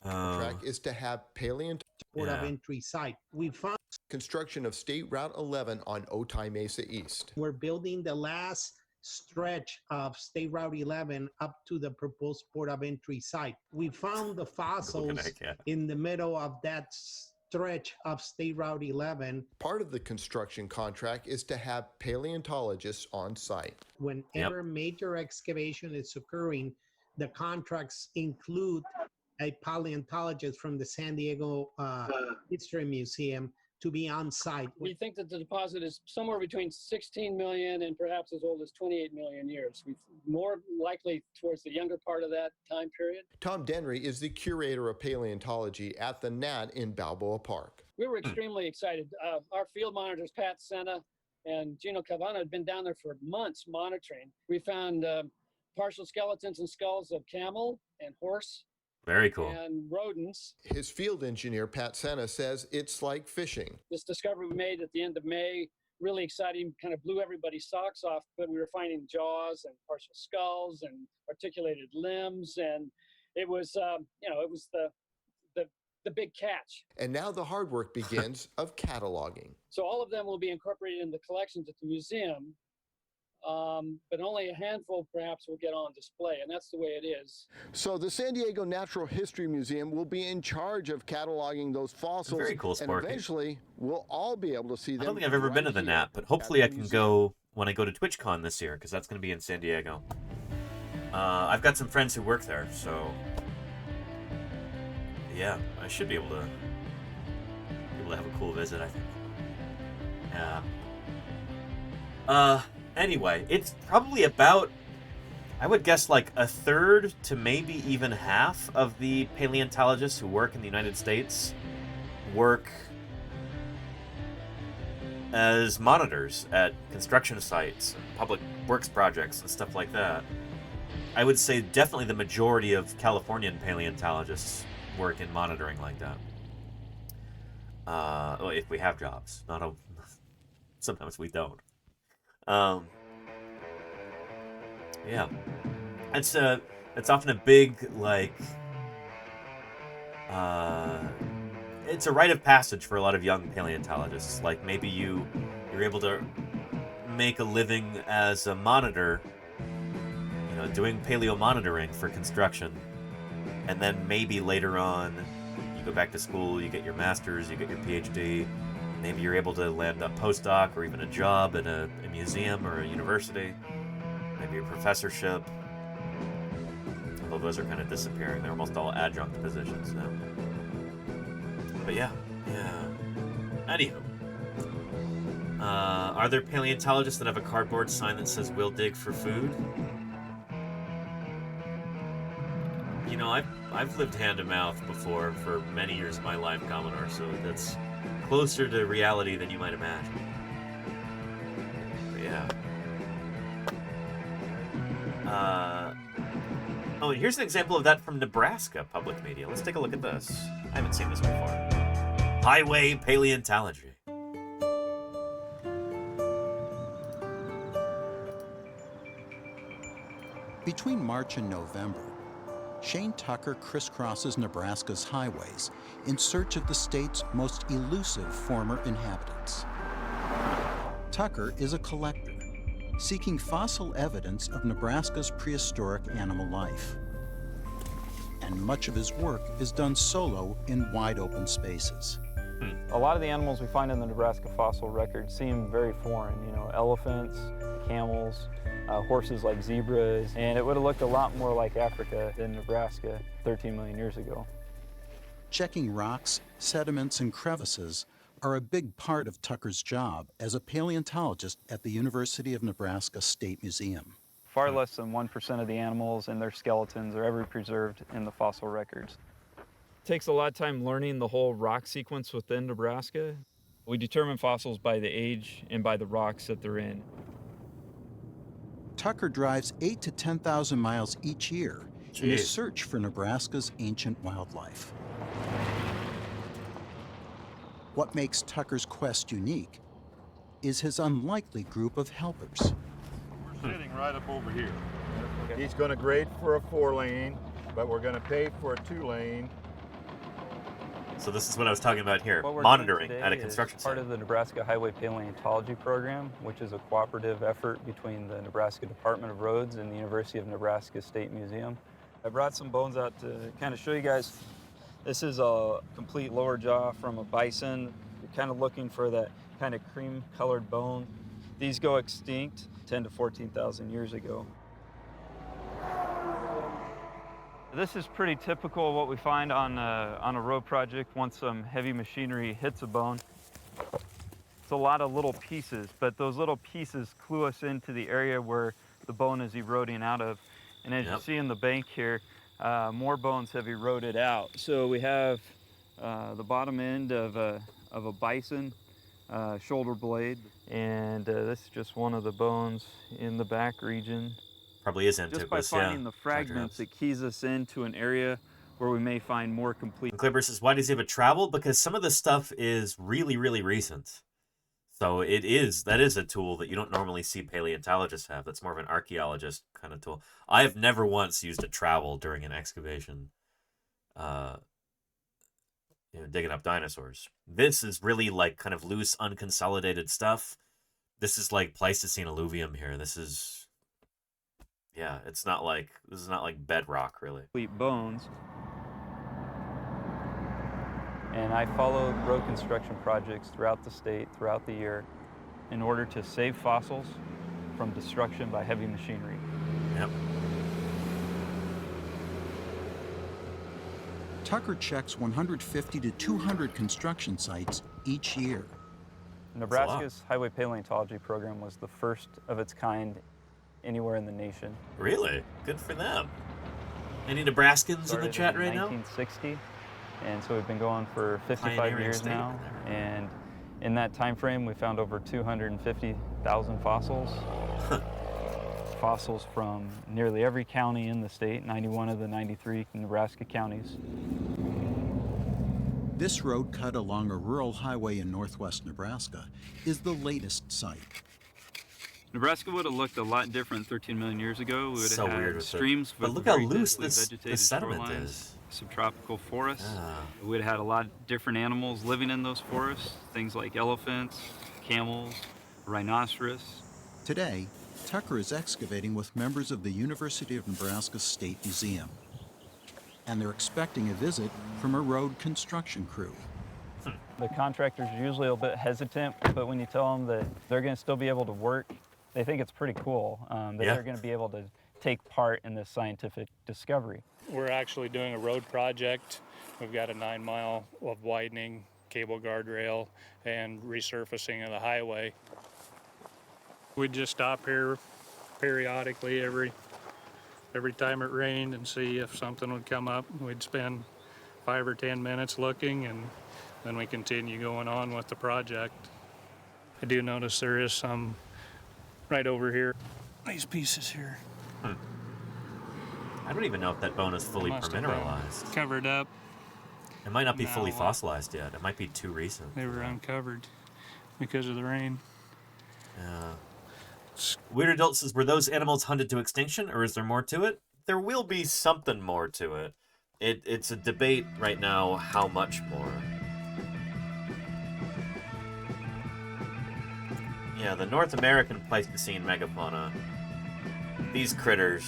Contract is to have paleontologists port of entry site. We found construction of State Route 11 on Otay Mesa East. We're building the last stretch of State Route 11 up to the proposed port of entry site. We found the fossils in the middle of that stretch of State Route 11. Part of the construction contract is to have paleontologists on site. Whenever major excavation is occurring, the contracts include a paleontologist from the San Diego History Museum to be on site. We think that the deposit is somewhere between 16 million and perhaps as old as 28 million years. We're more likely towards the younger part of that time period. Tom Denry is the curator of paleontology at the NAT in Balboa Park. We were extremely excited. Our field monitors, Pat Senna and Gino Cavano, had been down there for months monitoring. We found partial skeletons and skulls of camel and horse. Very cool. And rodents. His field engineer, Pat Senna, says it's like fishing. This discovery we made at the end of May, really exciting, kind of blew everybody's socks off, but we were finding jaws and partial skulls and articulated limbs, and it was, it was the big catch. And now the hard work begins of cataloging. So all of them will be incorporated in the collections at the museum, but only a handful perhaps will get on display, and that's the way it is. So the San Diego Natural History Museum will be in charge of cataloging those fossils. Very cool, and Sparky. eventually we'll all be able to see them. I don't think I've ever been to the NAP, but hopefully I can go when I go to TwitchCon this year, because that's going to be in San Diego. I've got some friends who work there, so yeah, I should be able to have a cool visit, I think. Yeah. Anyway, it's probably about, I would guess, like a third to maybe even half of the paleontologists who work in the United States work as monitors at construction sites, public works projects, and stuff like that. I would say definitely the majority of Californian paleontologists work in monitoring like that. Well, if we have jobs, sometimes we don't. Yeah, it's often a big, like, it's a rite of passage for a lot of young paleontologists. Like, maybe you're able to make a living as a monitor, doing paleo monitoring for construction, and then maybe later on you go back to school, you get your master's, you get your PhD. Maybe you're able to land a postdoc or even a job at a museum or a university. Maybe a professorship. Although those are kind of disappearing. They're almost all adjunct positions now. But yeah. Anywho. Are there paleontologists that have a cardboard sign that says, "We'll dig for food"? I've lived hand to mouth before for many years of my life, Commodore, so that's closer to reality than you might imagine. But yeah. Oh, and here's an example of that from Nebraska public media. Let's take a look at this. I haven't seen this before. Highway paleontology. Between March and November, Shane Tucker crisscrosses Nebraska's highways in search of the state's most elusive former inhabitants. Tucker is a collector, seeking fossil evidence of Nebraska's prehistoric animal life. And much of his work is done solo in wide open spaces. A lot of the animals we find in the Nebraska fossil record seem very foreign, elephants, camels, horses like zebras, and it would have looked a lot more like Africa than Nebraska 13 million years ago. Checking rocks, sediments, and crevices are a big part of Tucker's job as a paleontologist at the University of Nebraska State Museum. Far less than 1% of the animals and their skeletons are ever preserved in the fossil records. It takes a lot of time learning the whole rock sequence within Nebraska. We determine fossils by the age and by the rocks that they're in. Tucker drives 8,000 to 10,000 miles each year in his search for Nebraska's ancient wildlife. What makes Tucker's quest unique is his unlikely group of helpers. We're sitting right up over here. He's going to grade for a 4-lane, but we're going to pay for a 2-lane. So this is what I was talking about here, What we're monitoring doing at a today construction is part site. of the Nebraska Highway Paleontology Program, which is a cooperative effort between the Nebraska Department of Roads and the University of Nebraska State Museum. I brought some bones out to kind of show you guys. This is a complete lower jaw from a bison. You're kind of looking for that kind of cream-colored bone. These go extinct 10 to 14,000 years ago. This is pretty typical of what we find on a road project once some heavy machinery hits a bone. It's a lot of little pieces, but those little pieces clue us into the area where the bone is eroding out of. And as you see in the bank here, more bones have eroded out. So we have the bottom end of a bison shoulder blade, and this is just one of the bones in the back region. Probably is Antiquus, Just by finding the fragments, it keys us into an area where we may find more complete. Clipper says, why does he have a travel? Because some of this stuff is really, really recent. So that is a tool that you don't normally see paleontologists have. That's more of an archaeologist kind of tool. I have never once used a trowel during an excavation, digging up dinosaurs. This is really like kind of loose, unconsolidated stuff. This is like Pleistocene alluvium here. This is not like bedrock, really. Complete bones. And I follow road construction projects throughout the state, throughout the year, in order to save fossils from destruction by heavy machinery. Yep. Tucker checks 150 to 200 construction sites each year. Nebraska's Highway Paleontology Program was the first of its kind anywhere in the nation. Really? Good for them. Any Nebraskans in the chat right now? 1960, and so we've been going for 55 Pioneering years state now. And in that time frame, we found over 250,000 fossils. Fossils from nearly every county in the state, 91 of the 93 Nebraska counties. This road cut along a rural highway in northwest Nebraska is the latest site. Nebraska would have looked a lot different 13 million years ago. We would So have weird had with streams but with look how very loose densely this vegetated sediment shorelines, is. subtropical forests. Ah. We would have had a lot of different animals living in those forests, things like elephants, camels, rhinoceros. Today, Tucker is excavating with members of the University of Nebraska State Museum. And they're expecting a visit from a road construction crew. The contractors are usually a bit hesitant, but when you tell them that they're going to still be able to work, they think it's pretty cool that they're going to be able to take part in this scientific discovery. We're actually doing a road project. We've got a 9 mile of widening, cable guardrail, and resurfacing of the highway. We'd just stop here periodically every time it rained and see if something would come up. We'd spend 5 or 10 minutes looking, and then we continue going on with the project. I do notice there is some right over here. These pieces here. I don't even know if that bone is fully permineralized. Covered up. It might not be fully No. fossilized yet. It might be too recent. They were uncovered because of the rain. Yeah. Weird Adult says, were those animals hunted to extinction, or is there more to it? There will be something more to it. It's a debate right now how much more. Yeah, the North American Pleistocene megafauna. These critters.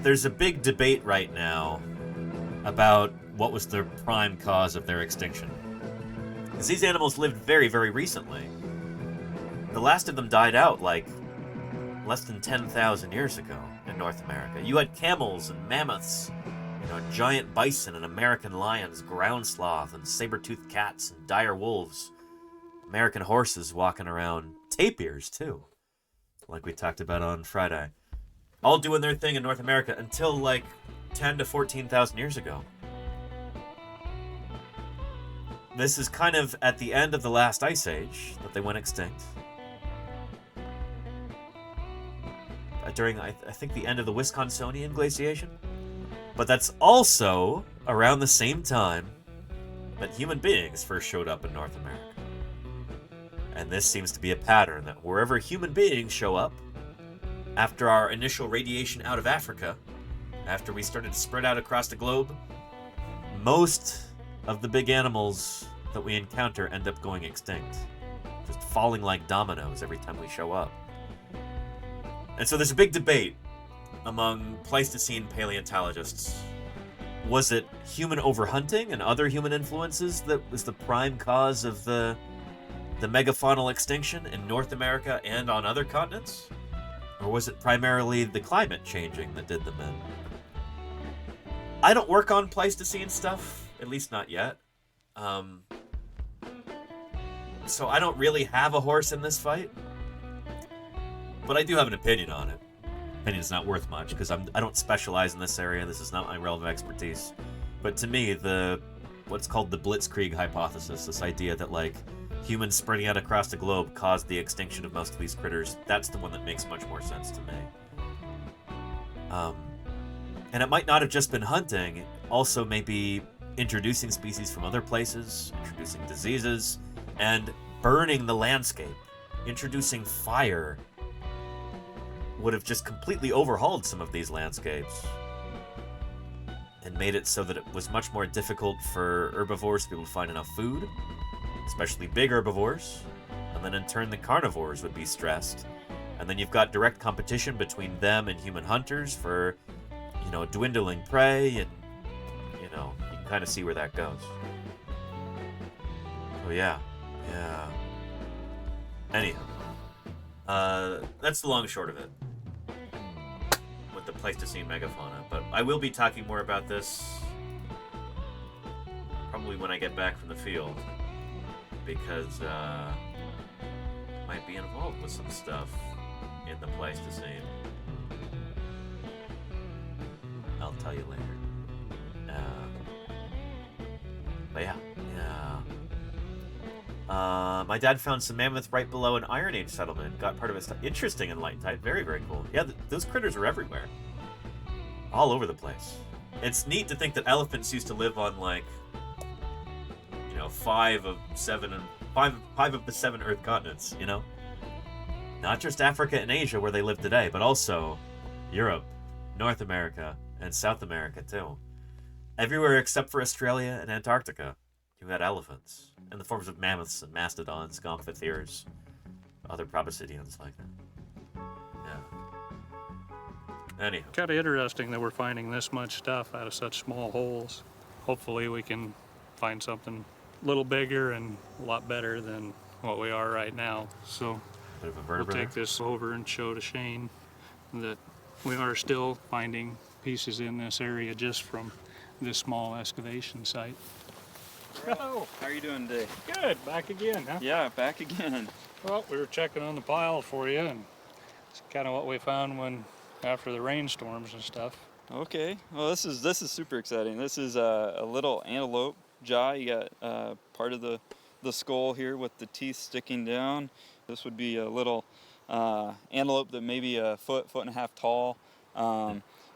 There's a big debate right now about what was the prime cause of their extinction. Because these animals lived very, very recently. The last of them died out like less than 10,000 years ago in North America. You had camels and mammoths, giant bison and American lions, ground sloth and saber-toothed cats and dire wolves, American horses walking around, tapirs too, like we talked about on Friday. All doing their thing in North America until like 10 to 14,000 years ago. This is kind of at the end of the last ice age that they went extinct. During, I think, the end of the Wisconsinian glaciation. But that's also around the same time that human beings first showed up in North America. And this seems to be a pattern that wherever human beings show up, after our initial radiation out of Africa, after we started to spread out across the globe, most of the big animals that we encounter end up going extinct. Just falling like dominoes every time we show up. And so there's a big debate among Pleistocene paleontologists. Was it human overhunting and other human influences that was the prime cause of the megafaunal extinction in North America and on other continents? Or was it primarily the climate changing that did them in? I don't work on Pleistocene stuff, at least not yet. So I don't really have a horse in this fight. But I do have an opinion on it. Opinion's not worth much, because I don't specialize in this area. This is not my realm of expertise. But to me, what's called the Blitzkrieg hypothesis, this idea that, like, humans spreading out across the globe caused the extinction of most of these critters, that's the one that makes much more sense to me. And it might not have just been hunting, also maybe introducing species from other places, introducing diseases, and burning the landscape. Introducing fire would have just completely overhauled some of these landscapes and made it so that it was much more difficult for herbivores to be able to find enough food, especially big herbivores, and then in turn the carnivores would be stressed. And then you've got direct competition between them and human hunters for, dwindling prey, and, you can kind of see where that goes. Oh yeah. Anyhow, that's the long and short of it with the Pleistocene megafauna. But I will be talking more about this probably when I get back from the field, because might be involved with some stuff in the Pleistocene. I'll tell you later. But yeah. My dad found some mammoth right below an Iron Age settlement. Got part of its interesting in light tide. Very, very cool. Yeah, those critters are everywhere. All over the place. It's neat to think that elephants used to live on, like, 5 of the 7 Earth continents, Not just Africa and Asia where they live today, but also Europe, North America, and South America too. Everywhere except for Australia and Antarctica, you had elephants in the forms of mammoths and mastodons, gomphotheres, other proboscideans like that. Yeah. Anyhow. Kind of interesting that we're finding this much stuff out of such small holes. Hopefully we can find something a little bigger and a lot better than what we are right now. So we'll take this over and show to Shane that we are still finding pieces in this area just from this small excavation site. Hello. How are you doing today? Good. Back again, huh? Yeah, back again. Well, we were checking on the pile for you, and it's kind of what we found after the rainstorms and stuff. Okay. Well, this is super exciting. This is a little antelope jaw. You got part of the skull here with the teeth sticking down. This would be a little antelope that maybe a foot and a half tall.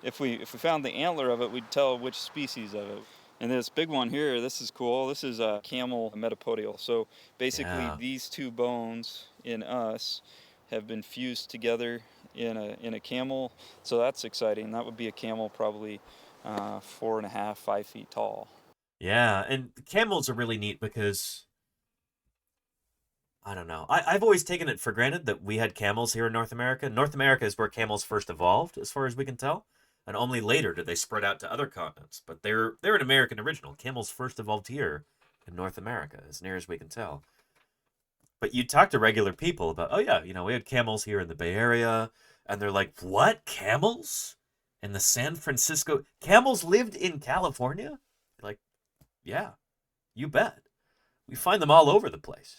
If we found the antler of it, we'd tell which species of it. And this big one here, this is cool. This is a camel metapodial. So basically, these two bones in us have been fused together in a camel. So that's exciting. That would be a camel probably 4.5, 5 feet tall. Yeah, and camels are really neat because, I don't know. I've always taken it for granted that we had camels here in North America. North America is where camels first evolved, as far as we can tell. And only later did they spread out to other continents. But they're an American original. Camels first evolved here in North America, as near as we can tell. But you talk to regular people about, oh yeah, we had camels here in the Bay Area. And they're like, what? Camels? In the San Francisco? Camels lived in California? Like, yeah, you bet. We find them all over the place.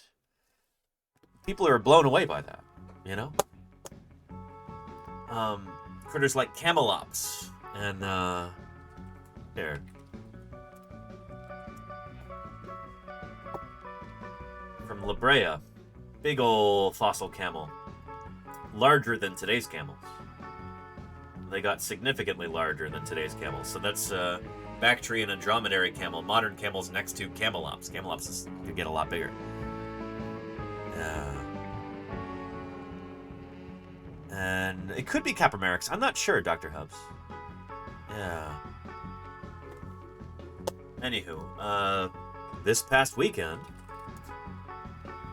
People are blown away by that, critters like camelops and here. From La Brea, big ol' fossil camel, larger than today's camels. They got significantly larger than today's camels. So that's Bactrian and dromedary camel, modern camels next to camelops. Camelops could get a lot bigger. And it could be Capromeryx. I'm not sure, Dr. Hubbs. Yeah. Anywho, this past weekend,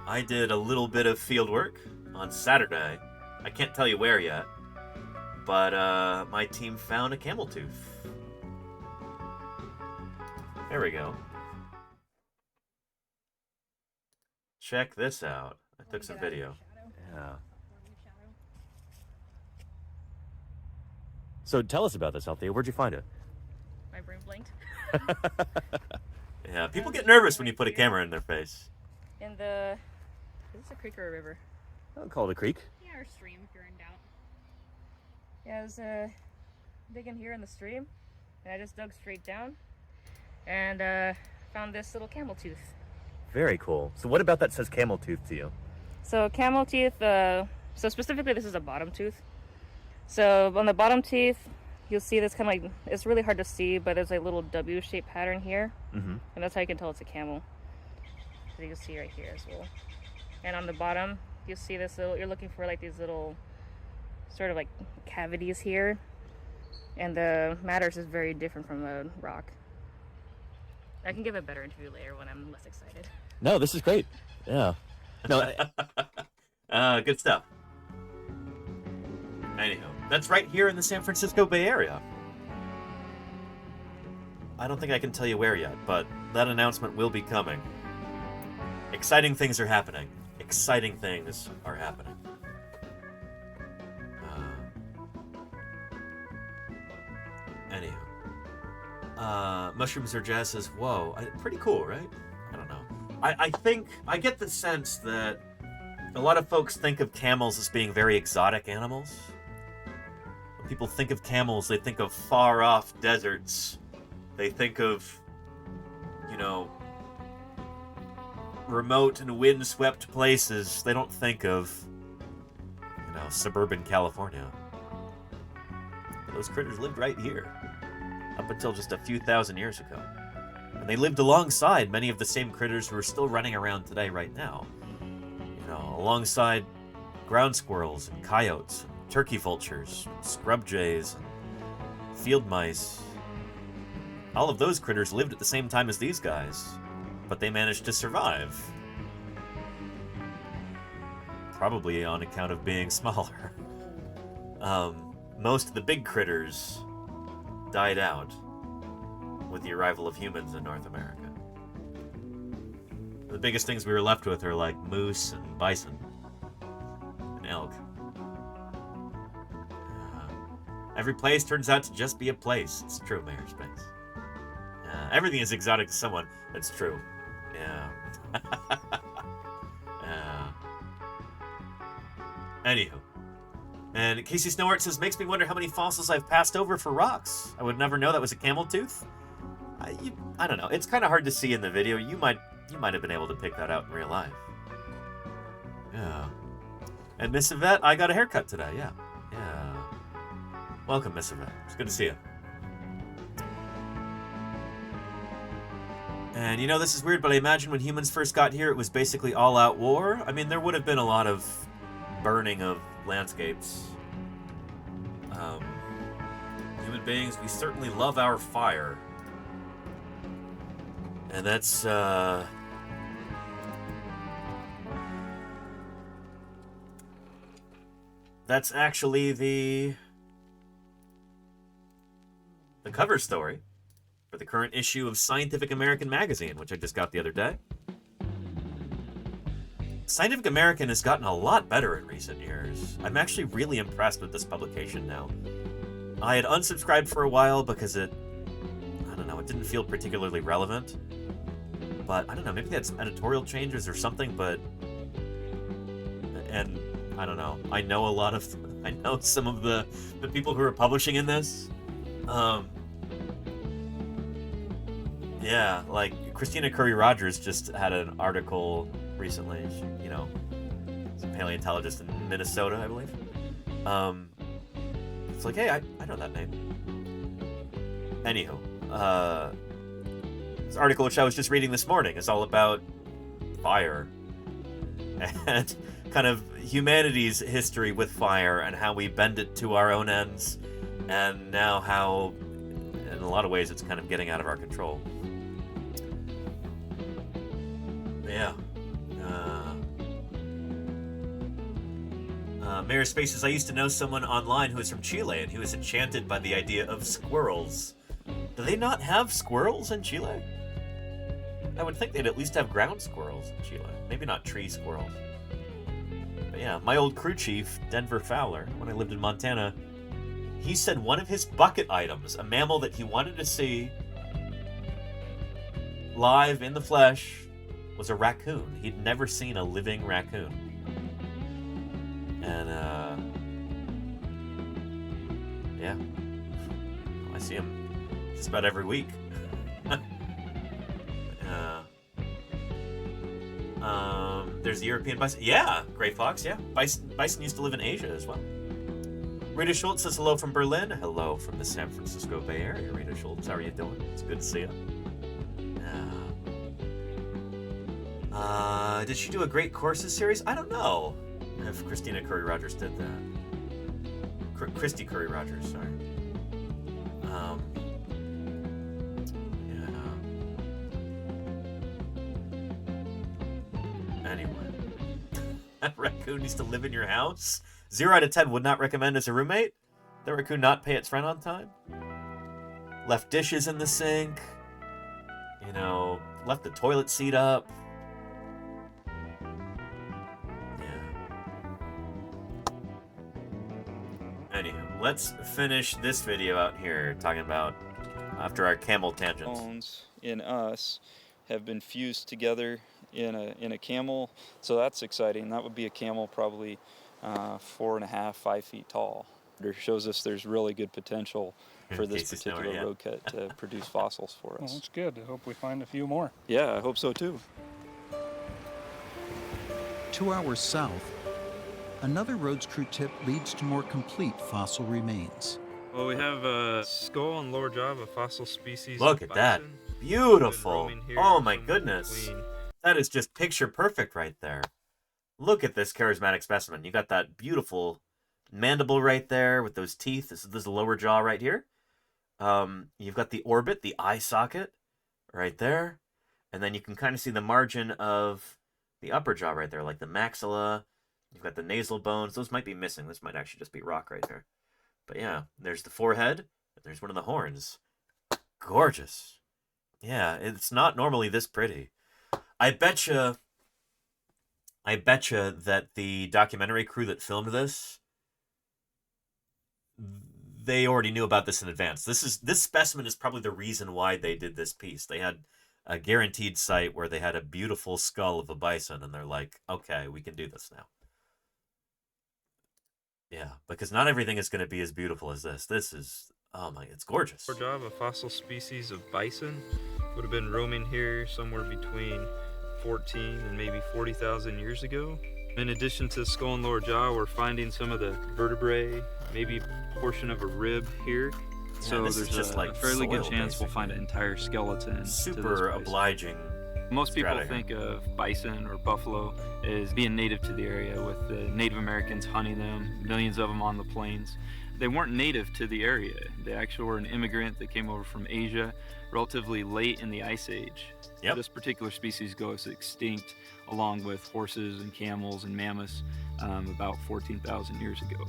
I did a little bit of field work on Saturday. I can't tell you where yet, but my team found a camel tooth. There we go. Check this out. I took some video. Yeah. So tell us about this, Althea. Where'd you find it? My brain blanked. Yeah, people get nervous when you put a camera in their face. In the... Is this a creek or a river? I'll call it a creek. Yeah, or stream if you're in doubt. Yeah, I was digging here in the stream, and I just dug straight down, and found this little camel tooth. Very cool. So what about that says camel tooth to you? So camel teeth, so specifically this is a bottom tooth. So on the bottom teeth, you'll see this kind of like, it's really hard to see, but there's a little W-shaped pattern here. Mm-hmm. And that's how you can tell it's a camel. So you can see right here as well. And on the bottom, you'll see this little, you're looking for like these little sort of like cavities here. And the matter is very different from the rock. I can give a better interview later when I'm less excited. No, this is great. Yeah. No. Good stuff. Anyhow, that's right here in the San Francisco Bay Area. I don't think I can tell you where yet, but that announcement will be coming. Exciting things are happening. Exciting things are happening. Anyhow. Mushrooms or Jazz says, whoa, pretty cool, right? I don't know. I think, I get the sense that a lot of folks think of camels as being very exotic animals. When people think of camels, they think of far-off deserts. They think of, you know, remote and wind-swept places. They don't think of, you know, suburban California. Those critters lived right here, up until just a few thousand years ago. And they lived alongside many of the same critters who are still running around today right now. You know, alongside ground squirrels and coyotes, and turkey vultures, scrub jays, and field mice. All of those critters lived at the same time as these guys, but they managed to survive. Probably on account of being smaller. Most of the big critters died out with the arrival of humans in North America. The biggest things we were left with are like moose and bison and elk. Every place turns out to just be a place. It's true, Mayor Spence. Everything is exotic to someone. That's true. Yeah. Anywho. And Casey Snowart says, makes me wonder how many fossils I've passed over for rocks. I would never know that was a camel tooth. I don't know. It's kind of hard to see in the video. You might have been able to pick that out in real life. Yeah. And Miss Yvette, I got a haircut today. Yeah. Yeah. Welcome, Miss Yvette. It's good to see you. And you know, this is weird, but I imagine when humans first got here, it was basically all-out war. I mean, there would have been a lot of burning of landscapes. Human beings, we certainly love our fire. And that's, that's actually the cover story for the current issue of Scientific American magazine, which I just got the other day. Scientific American has gotten a lot better in recent years. I'm actually really impressed with this publication now. I had unsubscribed for a while because it didn't feel particularly relevant. But I don't know, maybe that's editorial changes or something, but... And, I don't know, I know some of the people who are publishing in this. Yeah, like Christina Curry Rogers just had an article recently. She, you know, she's a paleontologist in Minnesota, I believe. It's like, hey, I know that name. Anywho, this article which I was just reading this morning is all about fire and kind of humanity's history with fire and how we bend it to our own ends, and now how a lot of ways, it's kind of getting out of our control. But yeah. Mayor Spaces, I used to know someone online who was from Chile, and he was enchanted by the idea of squirrels. Do they not have squirrels in Chile? I would think they'd at least have ground squirrels in Chile. Maybe not tree squirrels. But yeah, my old crew chief, Denver Fowler, when I lived in Montana, he said one of his bucket items, a mammal that he wanted to see live in the flesh, was a raccoon. He'd never seen a living raccoon. And, yeah. I see him just about every week. There's the European bison. Yeah, gray fox, yeah. Bison used to live in Asia as well. Rita Schultz says hello from Berlin. Hello from the San Francisco Bay Area, Rita Schultz. How are you doing? It's good to see you. Did she do a great courses series? I don't know if Christina Curry Rogers did that. Christy Curry Rogers, sorry. Anyway. That raccoon used to live in your house? 0 out of 10 would not recommend as a roommate? The raccoon not pay its rent on time? Left dishes in the sink? You know, left the toilet seat up? Anywho, let's finish this video out here talking about after our camel tangents. Bones in us have been fused together in a camel, so that's exciting. That would be a camel probably 4.5, 5 feet tall. It shows us there's really good potential for this particular road cut to produce fossils for us. Well, that's good. I hope we find a few more. Yeah, I hope so too. 2 hours south, another Rhodes Crew tip leads to more complete fossil remains. Well, we have a skull and lower jaw of a fossil species. Look at that. Beautiful. Oh my goodness. That is just picture perfect right there. Look at this charismatic specimen. You got that beautiful mandible right there with those teeth. This is the lower jaw right here. You've got the orbit, the eye socket right there. And then you can kind of see the margin of the upper jaw right there, like the maxilla. You've got the nasal bones. Those might be missing. This might actually just be rock right there. But yeah, there's the forehead. And there's one of the horns. Gorgeous. Yeah, it's not normally this pretty. I betcha that the documentary crew that filmed this, they already knew about this in advance. This specimen is probably the reason why they did this piece. They had a guaranteed site where they had a beautiful skull of a bison, and they're like, okay, we can do this now. Yeah, because not everything is going to be as beautiful as this. This is, oh my, it's gorgeous. Lower jaw of a fossil species of bison would have been roaming here somewhere between 14 and maybe 40,000 years ago. In addition to the skull and lower jaw, we're finding some of the vertebrae, maybe a portion of a rib here. Yeah, so there's just a like fairly good soil, chance basically. we'll find an entire skeleton. Super obliging. Most people strata think of bison or buffalo as being native to the area, with the Native Americans hunting them, millions of them on the plains. They weren't native to the area. They actually were an immigrant that came over from Asia relatively late in the Ice Age. Yep. This particular species goes extinct along with horses and camels and mammoths about 14,000 years ago.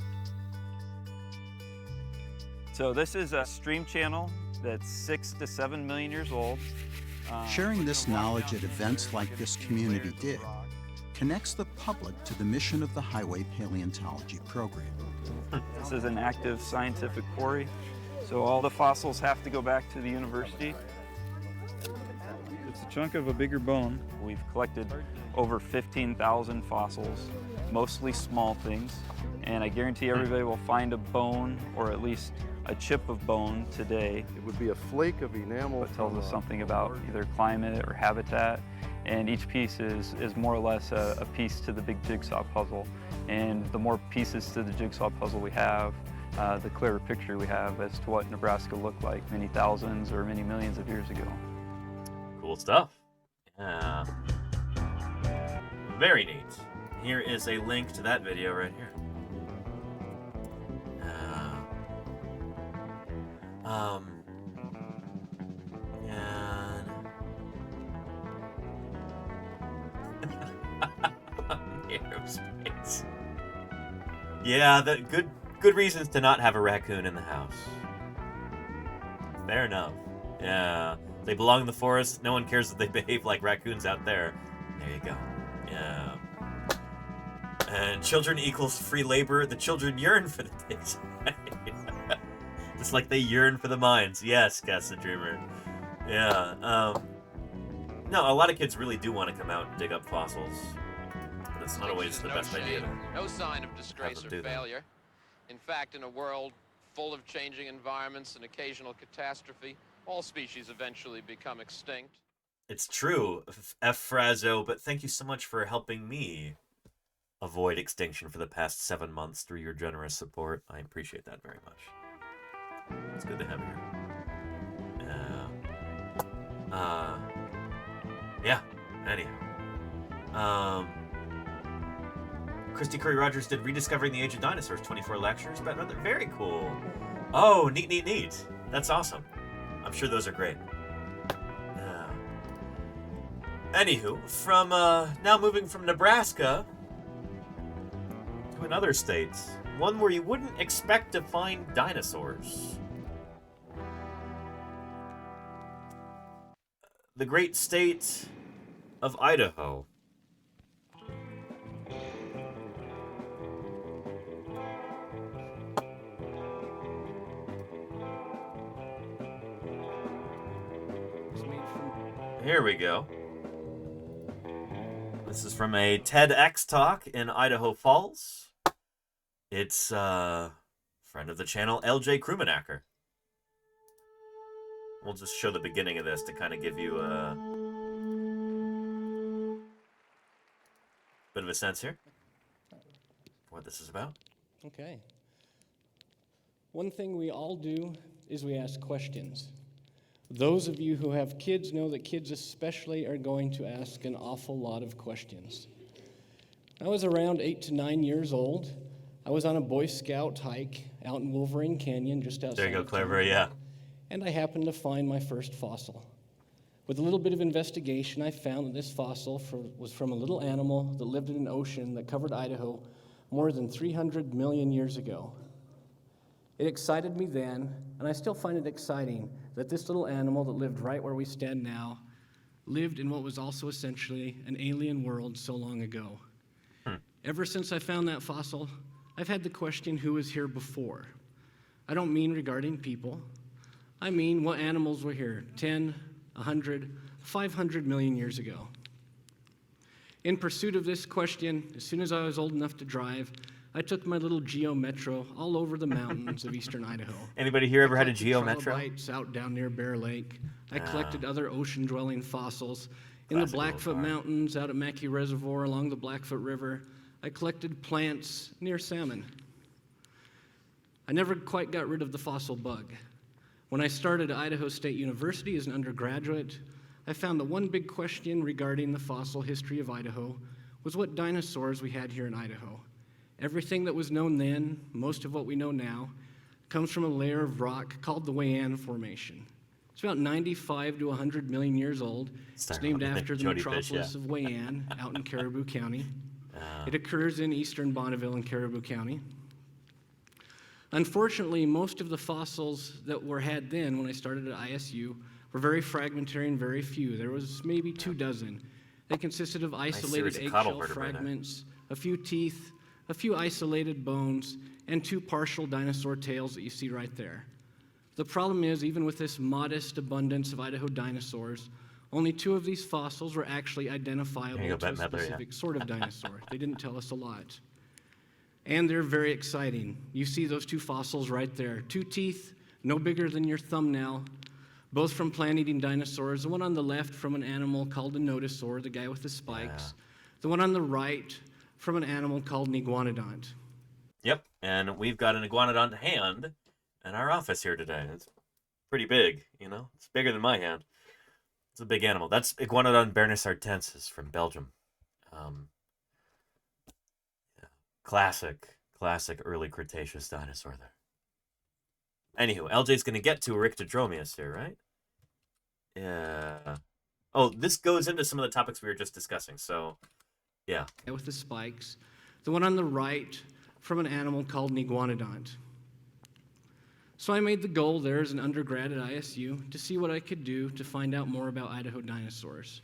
So this is a stream channel that's 6 to 7 million years old. Sharing this knowledge at events like this community did connects the public to the mission of the Highway Paleontology program. This is an active scientific quarry, so all the fossils have to go back to the university. It's a chunk of a bigger bone. We've collected over 15,000 fossils, mostly small things, and I guarantee everybody will find a bone or at least a chip of bone today. It would be a flake of enamel. It tells us something about either climate or habitat, and each piece is more or less a piece to the big jigsaw puzzle. And the more pieces to the jigsaw puzzle we have, the clearer picture we have as to what Nebraska looked like many thousands or many millions of years ago. Cool stuff. Yeah. Very neat. Here is a link to that video right here. Aerospace. Yeah, good reasons to not have a raccoon in the house. Fair enough. Yeah. They belong in the forest. No one cares if they behave like raccoons out there. There you go. Yeah. And children equals free labor. The children yearn for the days. Just like they yearn for the mines. Yes, Gus the Dreamer. Yeah. No, a lot of kids really do want to come out and dig up fossils. But it's not always the best idea. No sign of disgrace or do that. failure. In fact, in a world full of changing environments and occasional catastrophe, all species eventually become extinct. It's true, F. Frazo, but thank you so much for helping me avoid extinction for the past 7 months through your generous support. I appreciate that very much. It's good to have you here. Yeah. Anyhow. Christy Curry Rogers did Rediscovering the Age of Dinosaurs, 24 lectures. But very cool. Oh, neat. That's awesome. I'm sure those are great. Anywho, from now moving from Nebraska to another state, one where you wouldn't expect to find dinosaurs. The great state of Idaho. Here we go. This is from a TEDx talk in Idaho Falls. It's friend of the channel, LJ Krumenacker. We'll just show the beginning of this to kind of give you a bit of a sense here for what this is about. Okay. One thing we all do is we ask questions. Those of you who have kids know that kids especially are going to ask an awful lot of questions. I was around 8 to 9 years old. I was on a Boy Scout hike out in Wolverine Canyon just outside. There you go, of Clever, town, yeah. And I happened to find my first fossil. With a little bit of investigation, I found that this fossil was from a little animal that lived in an ocean that covered Idaho more than 300 million years ago. It excited me then, and I still find it exciting that this little animal that lived right where we stand now lived in what was also essentially an alien world so long ago. Ever since I found that fossil, I've had the question, who was here before? I don't mean regarding people. I mean what animals were here 10, 100, 500 million years ago. In pursuit of this question, as soon as I was old enough to drive, I took my little Geo Metro all over the mountains of eastern Idaho. Anybody here ever had a Geo Metro? Trilobites out down near Bear Lake. I collected other ocean-dwelling fossils in the Blackfoot Mountains, out at Mackey Reservoir, along the Blackfoot River. I collected plants near salmon. I never quite got rid of the fossil bug. When I started at Idaho State University as an undergraduate, I found that one big question regarding the fossil history of Idaho was what dinosaurs we had here in Idaho. Everything that was known then, most of what we know now, comes from a layer of rock called the Wayan Formation. It's about 95 to 100 million years old. It's named after the metropolis of Wayan out in Caribou County. It occurs in eastern Bonneville and Caribou County. Unfortunately, most of the fossils that were had then when I started at ISU were very fragmentary and very few. There was maybe 2 dozen. They consisted of isolated eggshell fragments, a few teeth, a few isolated bones, and 2 partial dinosaur tails that you see right there. The problem is, even with this modest abundance of Idaho dinosaurs, only 2 of these fossils were actually identifiable to a specific sort of dinosaur. They didn't tell us a lot. And they're very exciting. You see those 2 fossils right there. 2 teeth, no bigger than your thumbnail, both from plant-eating dinosaurs. The one on the left from an animal called a nodosaur, the guy with the spikes. The one on the right from an animal called an iguanodont. Yep, and we've got an iguanodont hand in our office here today. It's pretty big, you know? It's bigger than my hand. It's a big animal. That's Iguanodon bernisartensis from Belgium. Classic early Cretaceous dinosaur there. Anywho, LJ's going to get to Eryctodromius here, right? Yeah. Oh, this goes into some of the topics we were just discussing. So Yeah. With the spikes. The one on the right from an animal called an iguanodont. So I made the goal there as an undergrad at ISU to see what I could do to find out more about Idaho dinosaurs.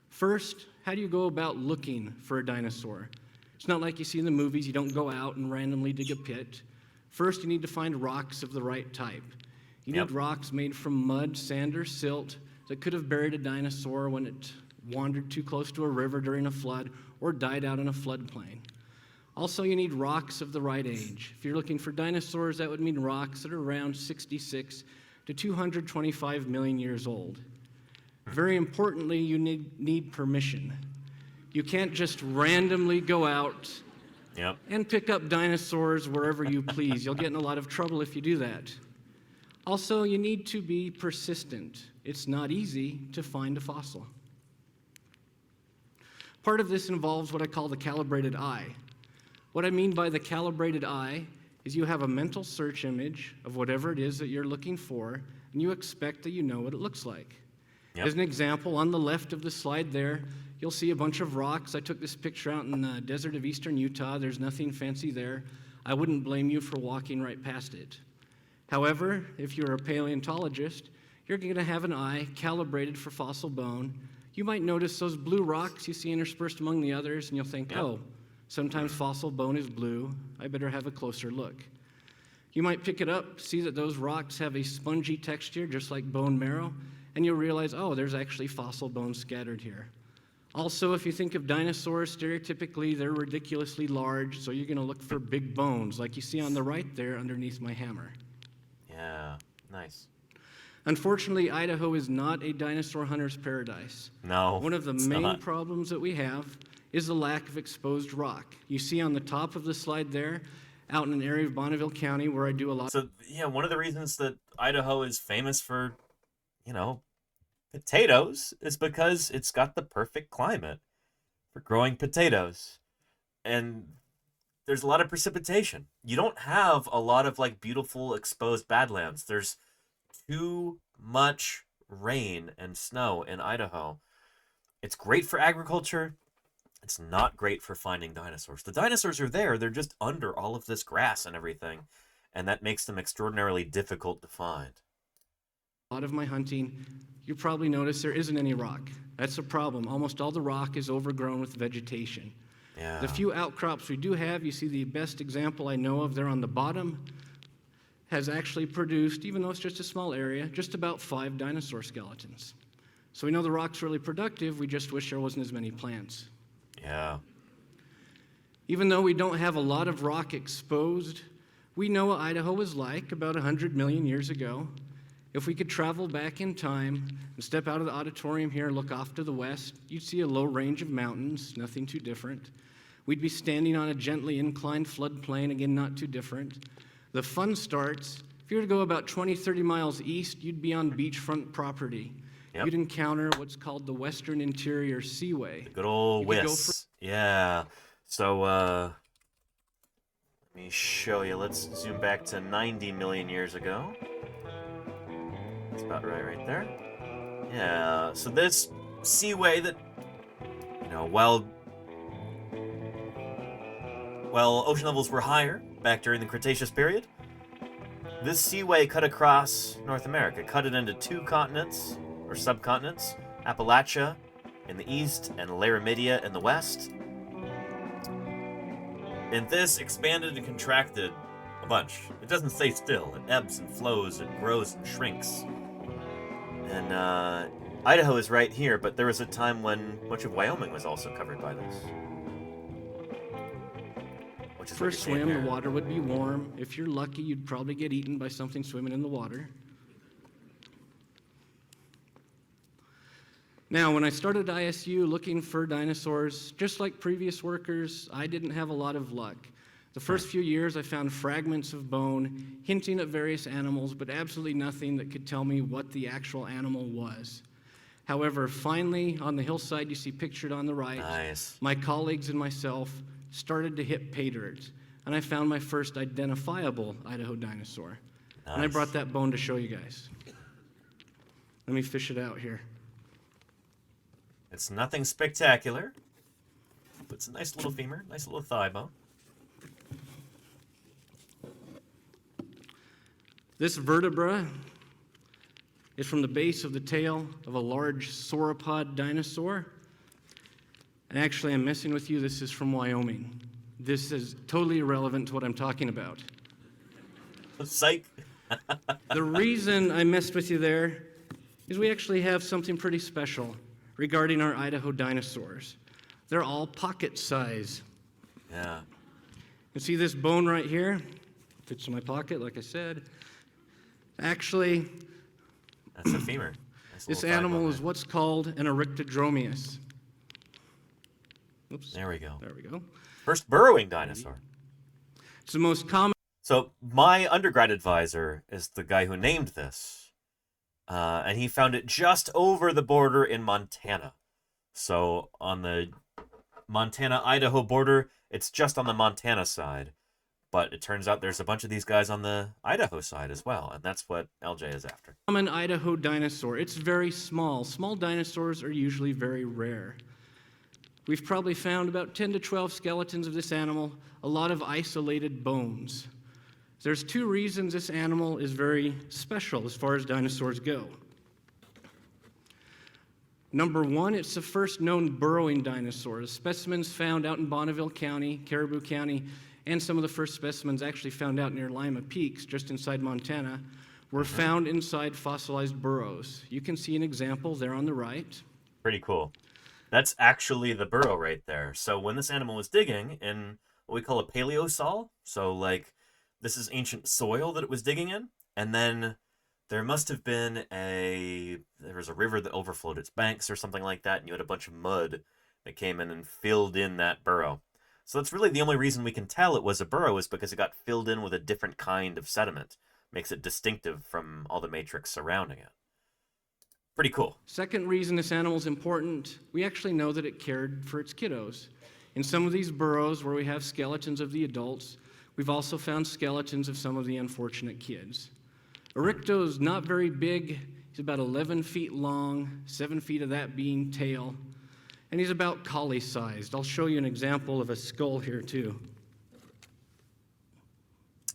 First, how do you go about looking for a dinosaur? It's not like you see in the movies. You don't go out and randomly dig a pit. First, you need to find rocks of the right type. You need rocks made from mud, sand, or silt that could have buried a dinosaur when it wandered too close to a river during a flood or died out in a floodplain. Also, you need rocks of the right age. If you're looking for dinosaurs, that would mean rocks that are around 66 to 225 million years old. Very importantly, you need permission. You can't just randomly go out and pick up dinosaurs wherever you please. You'll get in a lot of trouble if you do that. Also, you need to be persistent. It's not easy to find a fossil. Part of this involves what I call the calibrated eye. What I mean by the calibrated eye is you have a mental search image of whatever it is that you're looking for, and you expect that you know what it looks like. As an example, on the left of the slide there, you'll see a bunch of rocks. I took this picture out in the desert of eastern Utah. There's nothing fancy there. I wouldn't blame you for walking right past it. However, if you're a paleontologist, you're going to have an eye calibrated for fossil bone. You might notice those blue rocks you see interspersed among the others, and you'll think, oh, sometimes fossil bone is blue. I better have a closer look. You might pick it up, see that those rocks have a spongy texture, just like bone marrow, and you'll realize, oh, there's actually fossil bones scattered here. Also, if you think of dinosaurs, stereotypically, they're ridiculously large, so you're going to look for big bones, like you see on the right there underneath my hammer. Yeah, nice. Unfortunately, Idaho is not a dinosaur hunter's paradise. No, one of the main problems that we have is the lack of exposed rock. You see on the top of the slide there, out in an area of Bonneville County where I do a lot. So, yeah, one of the reasons that Idaho is famous for, potatoes is because it's got the perfect climate for growing potatoes. And there's a lot of precipitation. You don't have a lot of, beautiful exposed badlands. There's too much rain and snow in Idaho. It's great for agriculture. It's not great for finding dinosaurs. The dinosaurs are there. They're just under all of this grass and everything. And that makes them extraordinarily difficult to find. A lot of my hunting, you probably notice there isn't any rock. That's a problem. Almost all the rock is overgrown with vegetation. Yeah. The few outcrops we do have, you see the best example I know of there on the bottom, has actually produced, even though it's just a small area, just about 5 dinosaur skeletons. So we know the rock's really productive, we just wish there wasn't as many plants. Yeah. Even though we don't have a lot of rock exposed, we know what Idaho was like about 100 million years ago. If we could travel back in time and step out of the auditorium here and look off to the west, you'd see a low range of mountains, nothing too different. We'd be standing on a gently inclined floodplain, again, not too different. The fun starts, if you were to go about 20, 30 miles east, you'd be on beachfront property. Yep. You'd encounter what's called the Western Interior Seaway. The good old WIS. Yeah. So, let me show you. Let's zoom back to 90 million years ago. That's about right there. Yeah, so this seaway that, while ocean levels were higher back during the Cretaceous period, this seaway cut across North America, cut it into 2 continents, or subcontinents, Appalachia in the east and Laramidia in the west. And this expanded and contracted a bunch. It doesn't stay still. It ebbs and flows, it grows and shrinks. And Idaho is right here, but there was a time when much of Wyoming was also covered by this. For a swim, the water would be warm. If you're lucky, you'd probably get eaten by something swimming in the water. Now, when I started ISU looking for dinosaurs, just like previous workers, I didn't have a lot of luck. The first few years, I found fragments of bone hinting at various animals, but absolutely nothing that could tell me what the actual animal was. However, finally, on the hillside you see pictured on the right, my colleagues and myself started to hit pay dirt, and I found my first identifiable Idaho dinosaur. And I brought that bone to show you guys. Let me fish it out here. It's nothing spectacular, It's a nice little femur, nice little thigh bone. This vertebra is from the base of the tail of a large sauropod dinosaur. And actually, I'm messing with you. This is from Wyoming. This is totally irrelevant to what I'm talking about. Psych. The reason I messed with you there is we actually have something pretty special regarding our Idaho dinosaurs. They're all pocket size. Yeah. You see this bone right here? Fits in my pocket, like I said. Actually, that's a femur. This animal is what's called an erectodromeus. Oops. There we go. There we go. First burrowing dinosaur. It's the most common. So my undergrad advisor is the guy who named this. And he found it just over the border in Montana. So on the Montana-Idaho border, it's just on the Montana side. But it turns out there's a bunch of these guys on the Idaho side as well, and that's what LJ is after. Common Idaho dinosaur. It's very small. Small dinosaurs are usually very rare. We've probably found about 10 to 12 skeletons of this animal, a lot of isolated bones. There's two reasons this animal is very special as far as dinosaurs go. Number one, it's the first known burrowing dinosaur. Specimens found out in Bonneville County, Caribou County, and some of the first specimens actually found out near Lima Peaks, just inside Montana, were found inside fossilized burrows. You can see an example there on the right. Pretty cool. That's actually the burrow right there. So when this animal was digging in what we call a paleosol, so like this is ancient soil that it was digging in, and then there must have been there was a river that overflowed its banks or something like that, and you had a bunch of mud that came in and filled in that burrow. So that's really the only reason we can tell it was a burrow is because it got filled in with a different kind of sediment. Makes it distinctive from all the matrix surrounding it. Pretty cool. Second reason this animal is important, we actually know that it cared for its kiddos. In some of these burrows where we have skeletons of the adults, we've also found skeletons of some of the unfortunate kids. Erecto is not very big. He's about 11 feet long, 7 feet of that being tail. And he's about collie-sized. I'll show you an example of a skull here, too.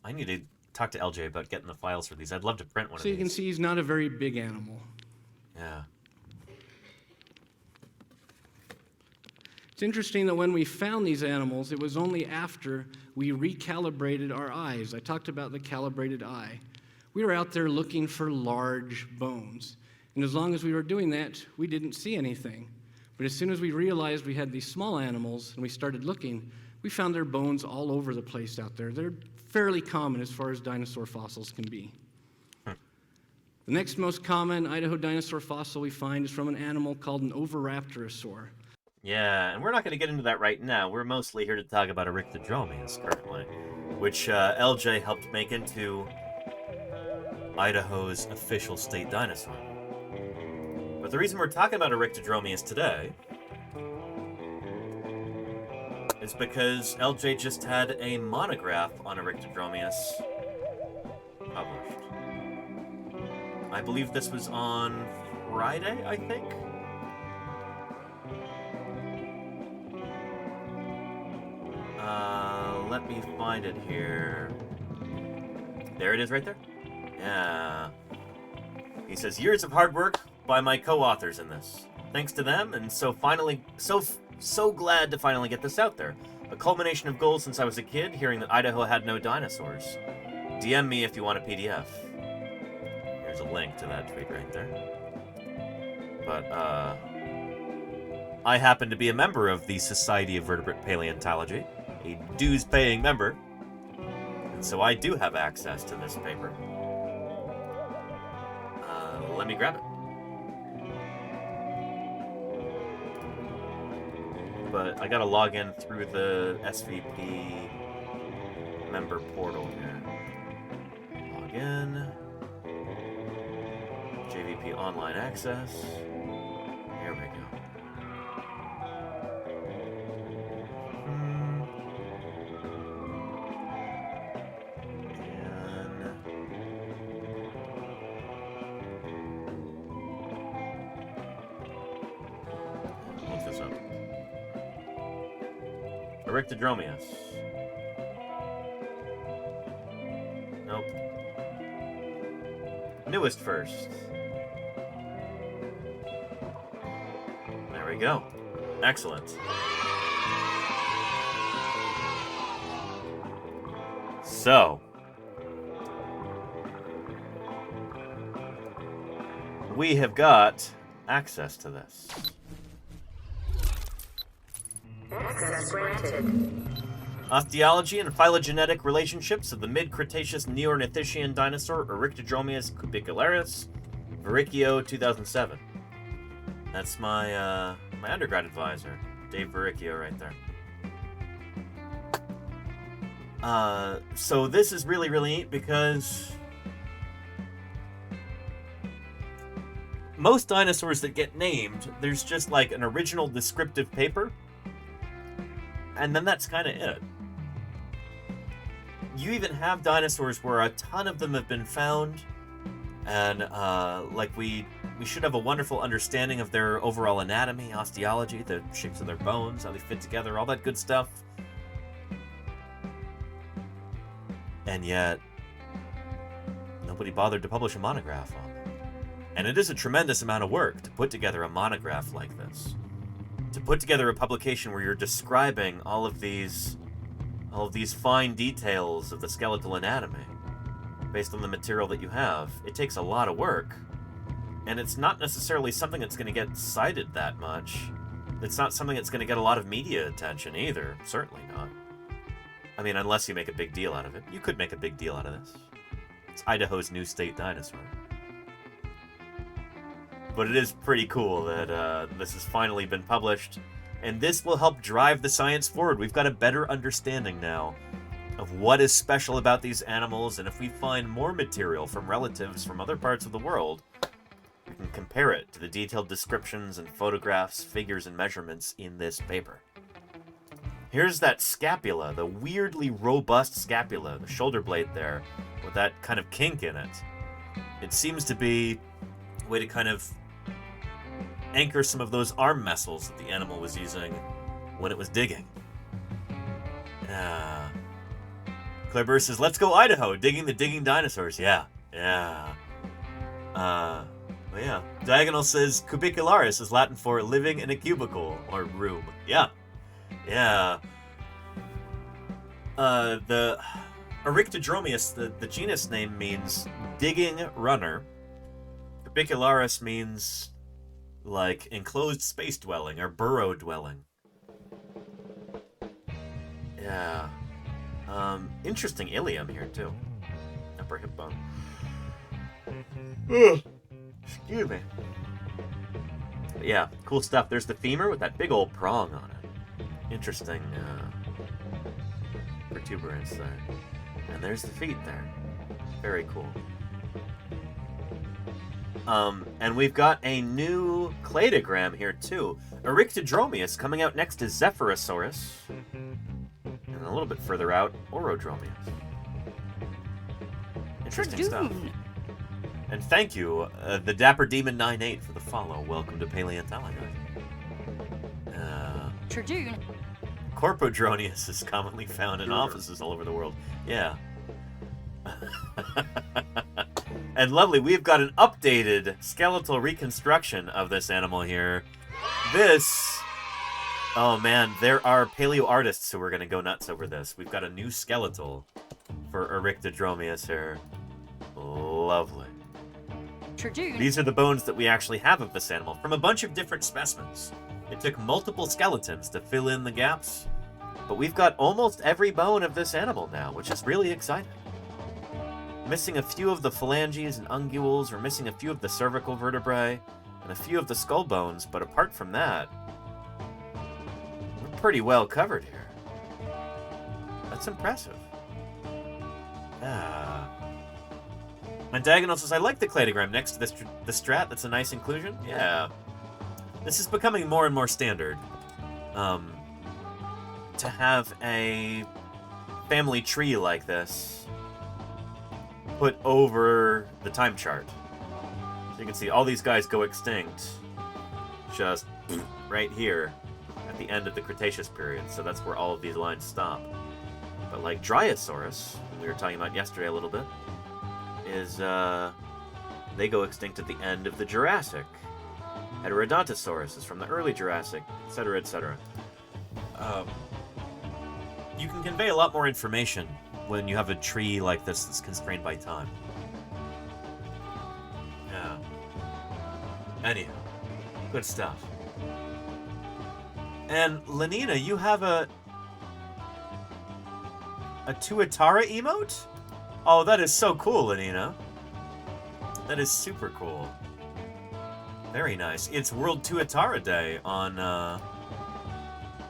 I need to talk to LJ about getting the files for these. I'd love to print one of So these. you can see he's not a very big animal. Yeah. It's interesting that when we found these animals, it was only after we recalibrated our eyes. I talked about the calibrated eye. We were out there looking for large bones. And as long as we were doing that, we didn't see anything. But as soon as we realized we had these small animals and we started looking, we found their bones all over the place out there. They're fairly common as far as dinosaur fossils can be. The next most common Idaho dinosaur fossil we find is from an animal called an oviraptorosaur. Yeah, and we're not going to get into that right now. We're mostly here to talk about Erectodromeus currently, which LJ helped make into Idaho's official state dinosaur. But the reason we're talking about Erectodromeus today is because LJ just had a monograph on Erectodromeus published. I believe this was on Friday, I think? Let me find it here. There it is right there. Yeah. He says, years of hard work by my co-authors in this. Thanks to them, and so glad to finally get this out there. A culmination of goals since I was a kid, hearing that Idaho had no dinosaurs. DM me if you want a PDF. Here's a link to that tweet right there. But, I happen to be a member of the Society of Vertebrate Paleontology, a dues-paying member, and so I do have access to this paper. Let me grab it. But I gotta log in through the SVP member portal here. Log in. JVP online access. Here we go. Eryctodromius. Nope. Newest first. There we go. Excellent. So, we have got access to this. Access granted. Osteology and phylogenetic relationships of the mid-Cretaceous Neornithischian dinosaur Eryctodromius cubicularis, Verricchio, 2007. That's my my undergrad advisor, Dave Verricchio, right there. So this is really, really neat because most dinosaurs that get named, there's just like an original descriptive paper, and then that's kind of it. You even have dinosaurs where a ton of them have been found, and like we should have a wonderful understanding of their overall anatomy, osteology, the shapes of their bones, how they fit together, all that good stuff. And yet, nobody bothered to publish a monograph on them. And it is a tremendous amount of work to put together a monograph like this. To put together a publication where you're describing all of these fine details of the skeletal anatomy based on the material that you have. It takes a lot of work. And it's not necessarily something that's going to get cited that much. It's not something that's going to get a lot of media attention either. Certainly not. I mean, unless you make a big deal out of it. You could make a big deal out of this. It's Idaho's new state dinosaur. But it is pretty cool that this has finally been published. And this will help drive the science forward. We've got a better understanding now of what is special about these animals. And if we find more material from relatives from other parts of the world, we can compare it to the detailed descriptions and photographs, figures, and measurements in this paper. Here's that scapula, the weirdly robust scapula, the shoulder blade there, with that kind of kink in it. It seems to be a way to kind of anchor some of those arm muscles that the animal was using when it was digging. Claire Burr says, let's go Idaho, digging the digging dinosaurs. Yeah. But yeah. Diagonal says, cubicularis is Latin for living in a cubicle, or room. Yeah. The Eryctodromius, the genus name means digging runner. Cubicularis means like enclosed space dwelling or burrow dwelling. Yeah. Interesting ilium here too. Upper hip bone. Excuse me. But yeah, cool stuff. There's the femur with that big old prong on it. Interesting protuberance there. And there's the feet there. Very cool. And we've got a new cladogram here too. Eryctodromius coming out next to Zephyrosaurus. And a little bit further out, Orodromius. Interesting stuff. And thank you, the Dapper Demon 98 for the follow. Welcome to Paleontologizing. Trajune. Corpodronius is commonly found in offices all over the world. Yeah. And lovely, we've got an updated skeletal reconstruction of this animal here. This... Oh man, there are paleo artists who are going to go nuts over this. We've got a new skeletal for Eryctodromius here. Lovely. Trajune. These are the bones that we actually have of this animal from a bunch of different specimens. It took multiple skeletons to fill in the gaps, but we've got almost every bone of this animal now, which is really exciting. Missing a few of the phalanges and unguals, we're missing a few of the cervical vertebrae, and a few of the skull bones, but apart from that, we're pretty well covered here. That's impressive. And Diagonal says, I like the cladogram next to the strat. That's a nice inclusion. Yeah. This is becoming more and more standard. To have a family tree like this put over the time chart. So you can see all these guys go extinct just right here at at the end of the Cretaceous period, so that's where all of these lines stop. But like Dryosaurus, we were talking about yesterday a little bit, is they go extinct at the end of the Jurassic. Heterodontosaurus is from the early Jurassic, etc., etc. You can convey a lot more information when you have a tree like this that's constrained by time. Yeah. Anyhow, good stuff. And Lenina, you have a Tuatara emote? Oh, that is so cool, Lenina. That is super cool. Very nice. It's World Tuatara Day on,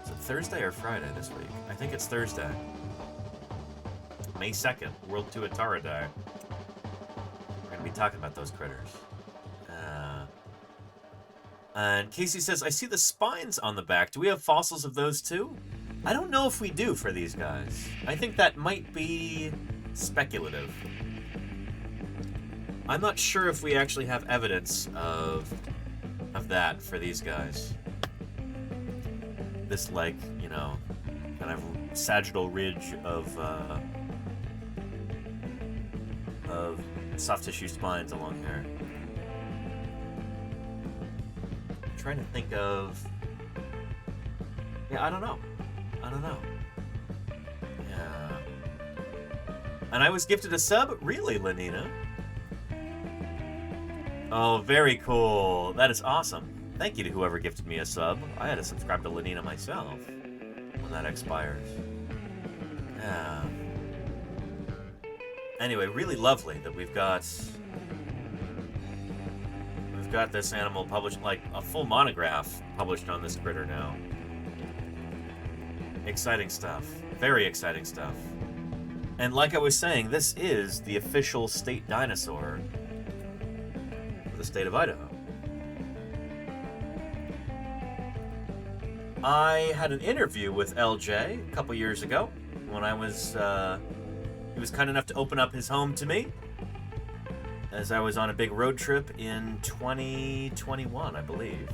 is it Thursday or Friday this week? I think it's Thursday. May 2nd, World Tuatara Day. We're going to be talking about those critters. And Casey says, I see the spines on the back. Do we have fossils of those too? I don't know if we do for these guys. I think that might be speculative. I'm not sure if we actually have evidence of that for these guys. This, like, you know, kind of sagittal ridge of soft tissue spines along here. I'm trying to think of... Yeah, I don't know. Yeah. And I was gifted a sub? Really, Lenina? Oh, very cool. That is awesome. Thank you to whoever gifted me a sub. I had to subscribe to Lenina myself when that expires. Yeah. Anyway, really lovely that we've got this animal published, like a full monograph published on this critter now. Exciting stuff. Very exciting stuff. And like I was saying, this is the official state dinosaur for the state of Idaho. I had an interview with LJ a couple years ago when I was, he was kind enough to open up his home to me as I was on a big road trip in 2021, I believe.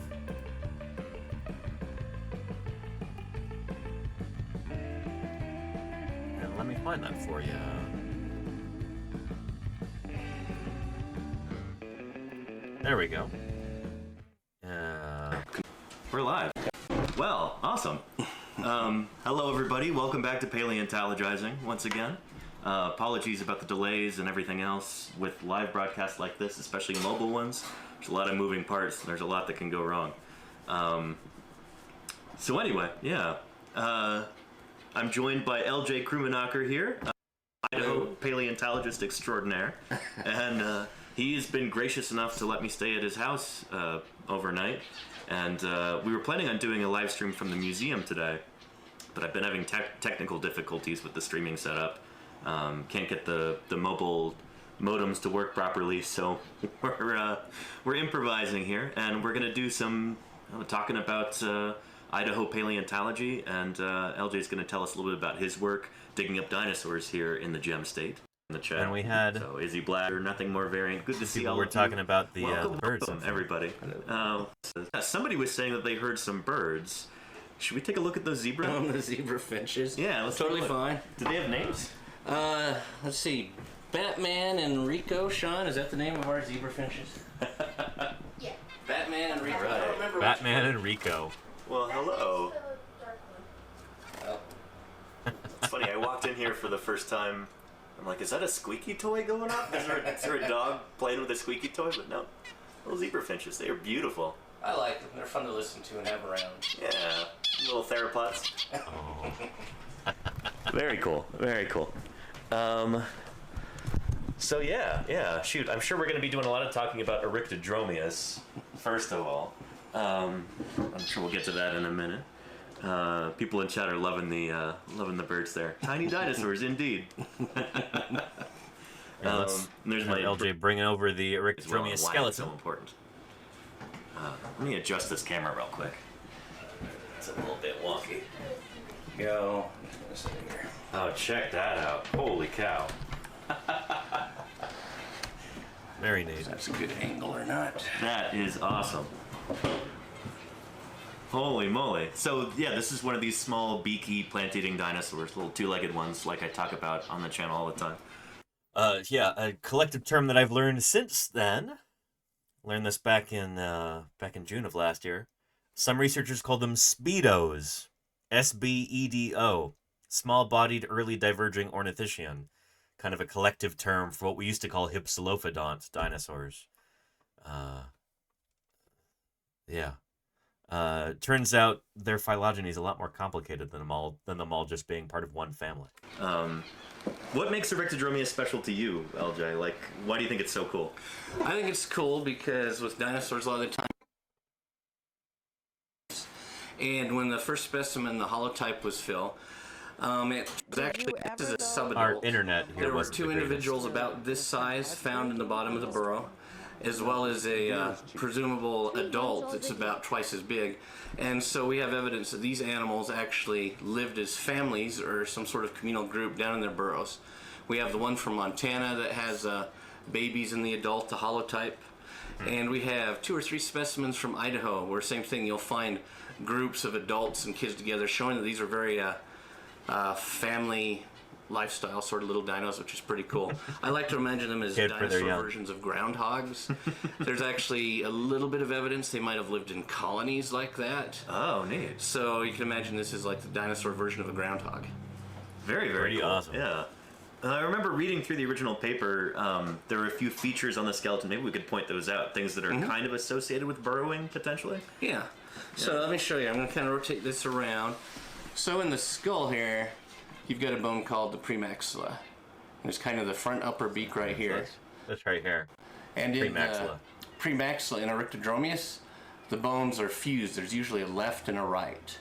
And let me find that for you. There we go. We're live. Well, awesome. Hello, everybody. Welcome back to Paleontologizing once again. Apologies about the delays and everything else with live broadcasts like this, especially mobile ones. There's a lot of moving parts. There's a lot that can go wrong. So anyway, yeah. I'm joined by LJ Krumanacher here, Idaho paleontologist extraordinaire. And he's been gracious enough to let me stay at his house overnight. And we were planning on doing a live stream from the museum today, but I've been having technical difficulties with the streaming setup. Can't get the mobile modems to work properly, so we're improvising here, and we're gonna do some talking about Idaho paleontology, and LJ's gonna tell us a little bit about his work digging up dinosaurs here in the Gem State. In the chat. And we had so Izzy Bladder, Nothing More Variant. Good to see all we're of talking you. about the birds. Welcome, everybody. Somebody was saying that they heard some birds. Should we take a look at those zebra? The zebra finches. Yeah, let's totally fine. Do they have names? Let's see. Batman and Rico. Sean, is that the name of our zebra finches? Yeah. Batman and Rico. Right. I don't remember Batman and Rico. Well, hello. It's funny, I walked in here for the first time. I'm like, is that a squeaky toy going off? Is there a dog playing with a squeaky toy? But no. Little zebra finches. They are beautiful. I like them. They're fun to listen to and have around. Yeah. Little theropods. Very cool. Very cool. So yeah. Shoot, I'm sure we're going to be doing a lot of talking about Eryctodromius, first of all. I'm sure we'll get to that in a minute. People in chat are loving the birds there. Tiny dinosaurs, indeed. There's my LJ bringing over the Eryctodromius skeleton. So important. Let me adjust this camera real quick. It's a little bit wonky. Go. Oh, check that out! Holy cow! Very neat. That's a good angle or not? That is awesome. Holy moly. So, yeah, this is one of these small, beaky, plant-eating dinosaurs, little two-legged ones like I talk about on the channel all the time. Yeah, a collective term that I've learned since then. Learned this back in June of last year. Some researchers call them speedos. SBEDO. Small-bodied, early diverging ornithischian. Kind of a collective term for what we used to call hypsilophodont dinosaurs. Yeah. Turns out their phylogeny is a lot more complicated than them all just being part of one family. What makes Erectodromia special to you, LJ? Like, why do you think it's so cool? I think it's cool because with dinosaurs a lot of the time, and when the first specimen, the holotype, was Phil, it was actually, this is a subadult. Our internet here There were two individuals about this size found in the bottom of the burrow, as well as a presumable adult that's about twice as big. And so we have evidence that these animals actually lived as families or some sort of communal group down in their burrows. We have the one from Montana that has babies in the adult, the holotype. And we have 2 or 3 specimens from Idaho where, same thing, you'll find groups of adults and kids together, showing that these are very family lifestyle sort of little dinos, which is pretty cool. I like to imagine them as dinosaur versions of groundhogs. There's actually a little bit of evidence they might have lived in colonies like that. Oh, neat. So you can imagine this is like the dinosaur version of a groundhog. Very, very cool. Awesome. Yeah. I remember reading through the original paper, there were a few features on the skeleton. Maybe we could point those out. Things that are kind of associated with burrowing, potentially? Yeah. So let me show you. I'm going to kind of rotate this around. So in the skull here, you've got a bone called the premaxilla. There's kind of the front upper beak right here. That's right here. And in the premaxilla, in Erectodromius, the bones are fused. There's usually a left and a right.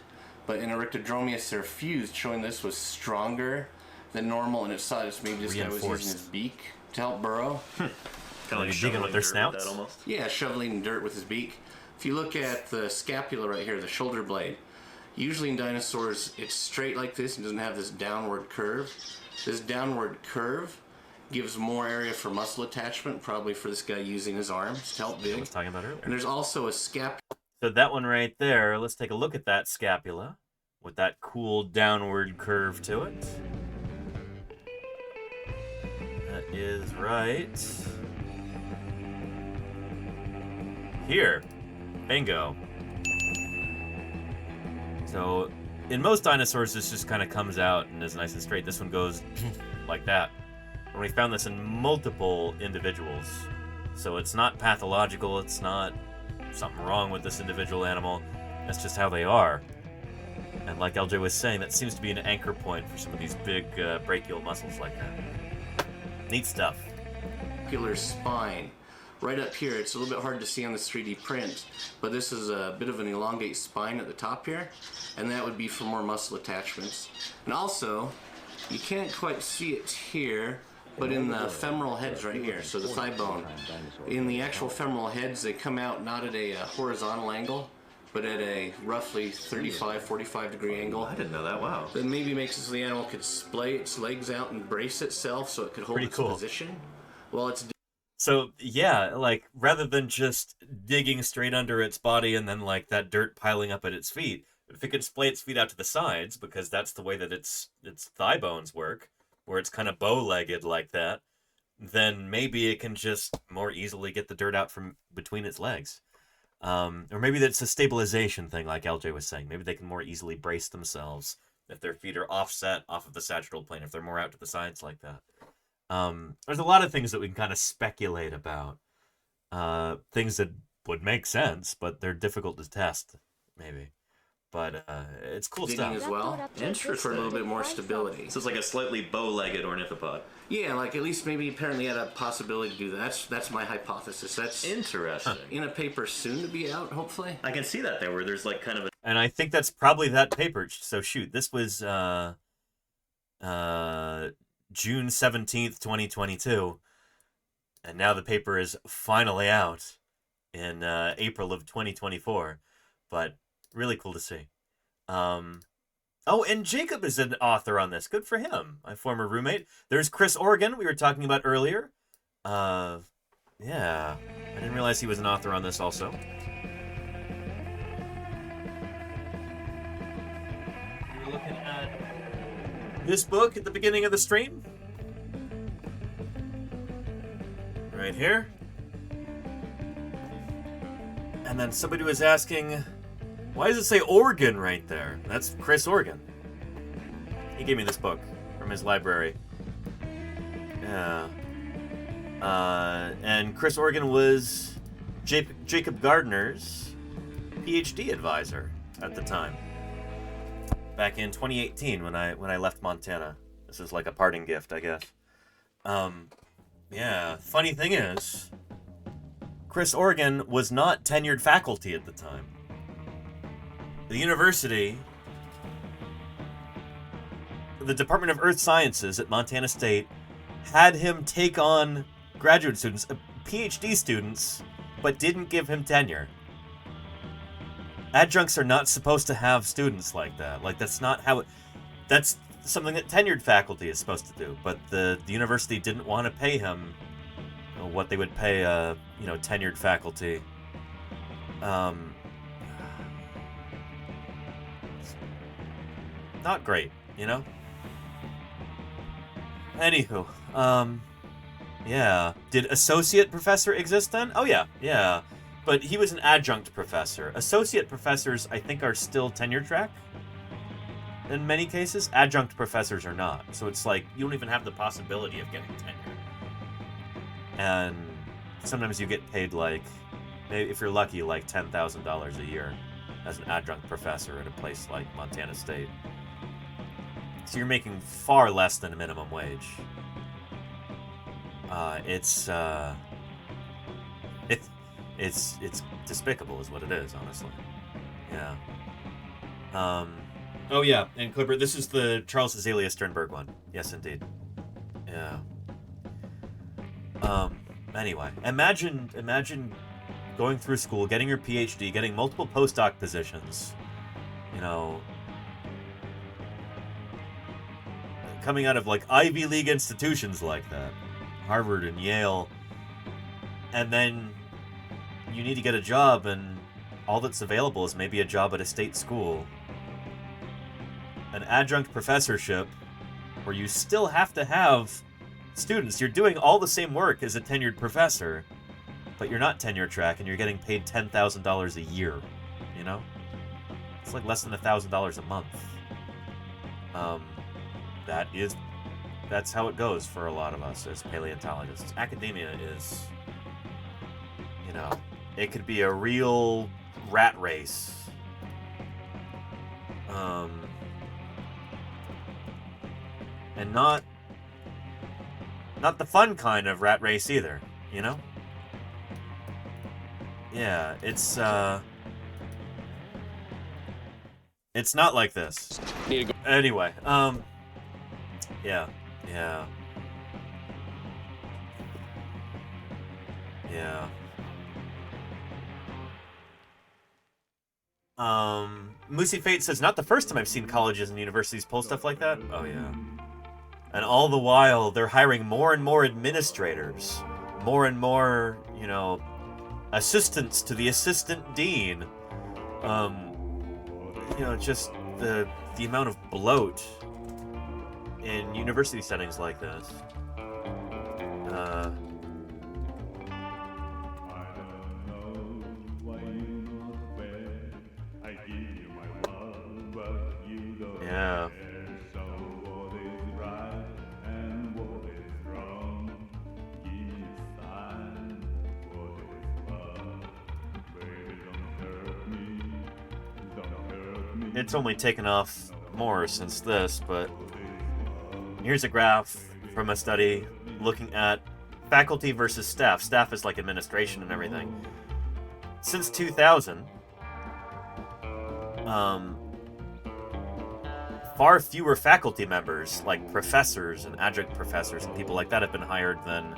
But in Erectodromius, they're fused, showing this was stronger than normal, and it's thought it's maybe this guy was using his beak to help burrow. Kind of like digging with their snouts? Yeah, shoveling dirt with his beak. If you look at the scapula right here, the shoulder blade, usually in dinosaurs, it's straight like this and doesn't have this downward curve. This downward curve gives more area for muscle attachment, probably for this guy using his arms to help dig. I was talking about earlier. And there's also a scapula. So that one right there, let's take a look at that scapula with that cool downward curve to it. That is right here. Bingo. So in most dinosaurs, this just kind of comes out and is nice and straight. This one goes like that. And we found this in multiple individuals. So it's not pathological. It's not something wrong with this individual animal. That's just how they are. And like LJ was saying, that seems to be an anchor point for some of these big brachial muscles like that. Neat stuff. Scapular spine. Right up here, it's a little bit hard to see on this 3D print, but this is a bit of an elongate spine at the top here, and that would be for more muscle attachments. And also, you can't quite see it here, but in the femoral heads right here, so the thigh bone, in the actual femoral heads, they come out not at a horizontal angle, but at a roughly 35, 45 degree angle. I didn't know that, wow. That maybe makes it so the animal could splay its legs out and brace itself so it could hold its position while it's. So yeah, like rather than just digging straight under its body and then like that dirt piling up at its feet, if it could splay its feet out to the sides, because that's the way that its thigh bones work, where it's kind of bow-legged like that, then maybe it can just more easily get the dirt out from between its legs. Or maybe that's a stabilization thing, like LJ was saying. Maybe they can more easily brace themselves if their feet are offset off of the sagittal plane, if they're more out to the sides like that. There's a lot of things that we can kind of speculate about. Things that would make sense, but they're difficult to test, maybe. But it's cool Digging stuff. as well. Interesting. For a little bit more stability. So it's like a slightly bow-legged ornithopod. Yeah, like at least maybe apparently had a possibility to do that. That's my hypothesis. That's interesting. In a paper soon to be out, hopefully. I can see that there, where there's like kind of a... And I think that's probably that paper. So shoot, this was June 17th, 2022. And now the paper is finally out in April of 2024. But really cool to see. Oh, and Jacob is an author on this. Good for him. My former roommate. There's Chris Organ, we were talking about earlier. Yeah. I didn't realize he was an author on this also. looking at this book at the beginning of the stream. Right here. And then somebody was asking, why does it say Oregon right there? That's Chris Oregon. He gave me this book from his library. Yeah. And Chris Oregon was Jacob Gardner's PhD advisor at the time. Back in 2018 when I left Montana. This is like a parting gift, I guess. Yeah. Funny thing is, Chris Oregon was not tenured faculty at the time. The university, the Department of Earth Sciences at Montana State, had him take on graduate students, PhD students, but didn't give him tenure. Adjuncts are not supposed to have students like that. Like, that's not how it... That's something that tenured faculty is supposed to do, but the university didn't want to pay him what they would pay tenured faculty. Not great, you know? Anywho, yeah. Did associate professor exist then? Oh yeah, yeah. But he was an adjunct professor. Associate professors, I think, are still tenure track. In many cases, adjunct professors are not. So it's like, you don't even have the possibility of getting tenure. And sometimes you get paid, like, maybe if you're lucky, like $10,000 a year as an adjunct professor at a place like Montana State. So you're making far less than a minimum wage. It's despicable is what it is, honestly. Yeah. Oh yeah, and Clipper, this is the Charles Azalea Sternberg one. Yes, indeed. Yeah. Anyway, imagine going through school, getting your PhD, getting multiple postdoc positions, coming out of like Ivy League institutions like that, Harvard and Yale, and then you need to get a job and all that's available is maybe a job at a state school. An adjunct professorship where you still have to have students. You're doing all the same work as a tenured professor, but you're not tenure track and you're getting paid $10,000 a year, you know? It's like less than $1,000 a month. That's how it goes for a lot of us as paleontologists. Academia is, it could be a real rat race. And not the fun kind of rat race either, Yeah, it's not like this. Anyway, yeah. Moosey Fate says, not the first time I've seen colleges and universities pull stuff like that. Oh, yeah. And all the while, they're hiring more and more administrators. More and more, assistants to the assistant dean. Just the amount of bloat in university settings like this. Yeah. It's only taken off more since this, but here's a graph from a study looking at faculty versus staff. Staff is like administration and everything. Since 2000, far fewer faculty members, like professors and adjunct professors and people like that, have been hired than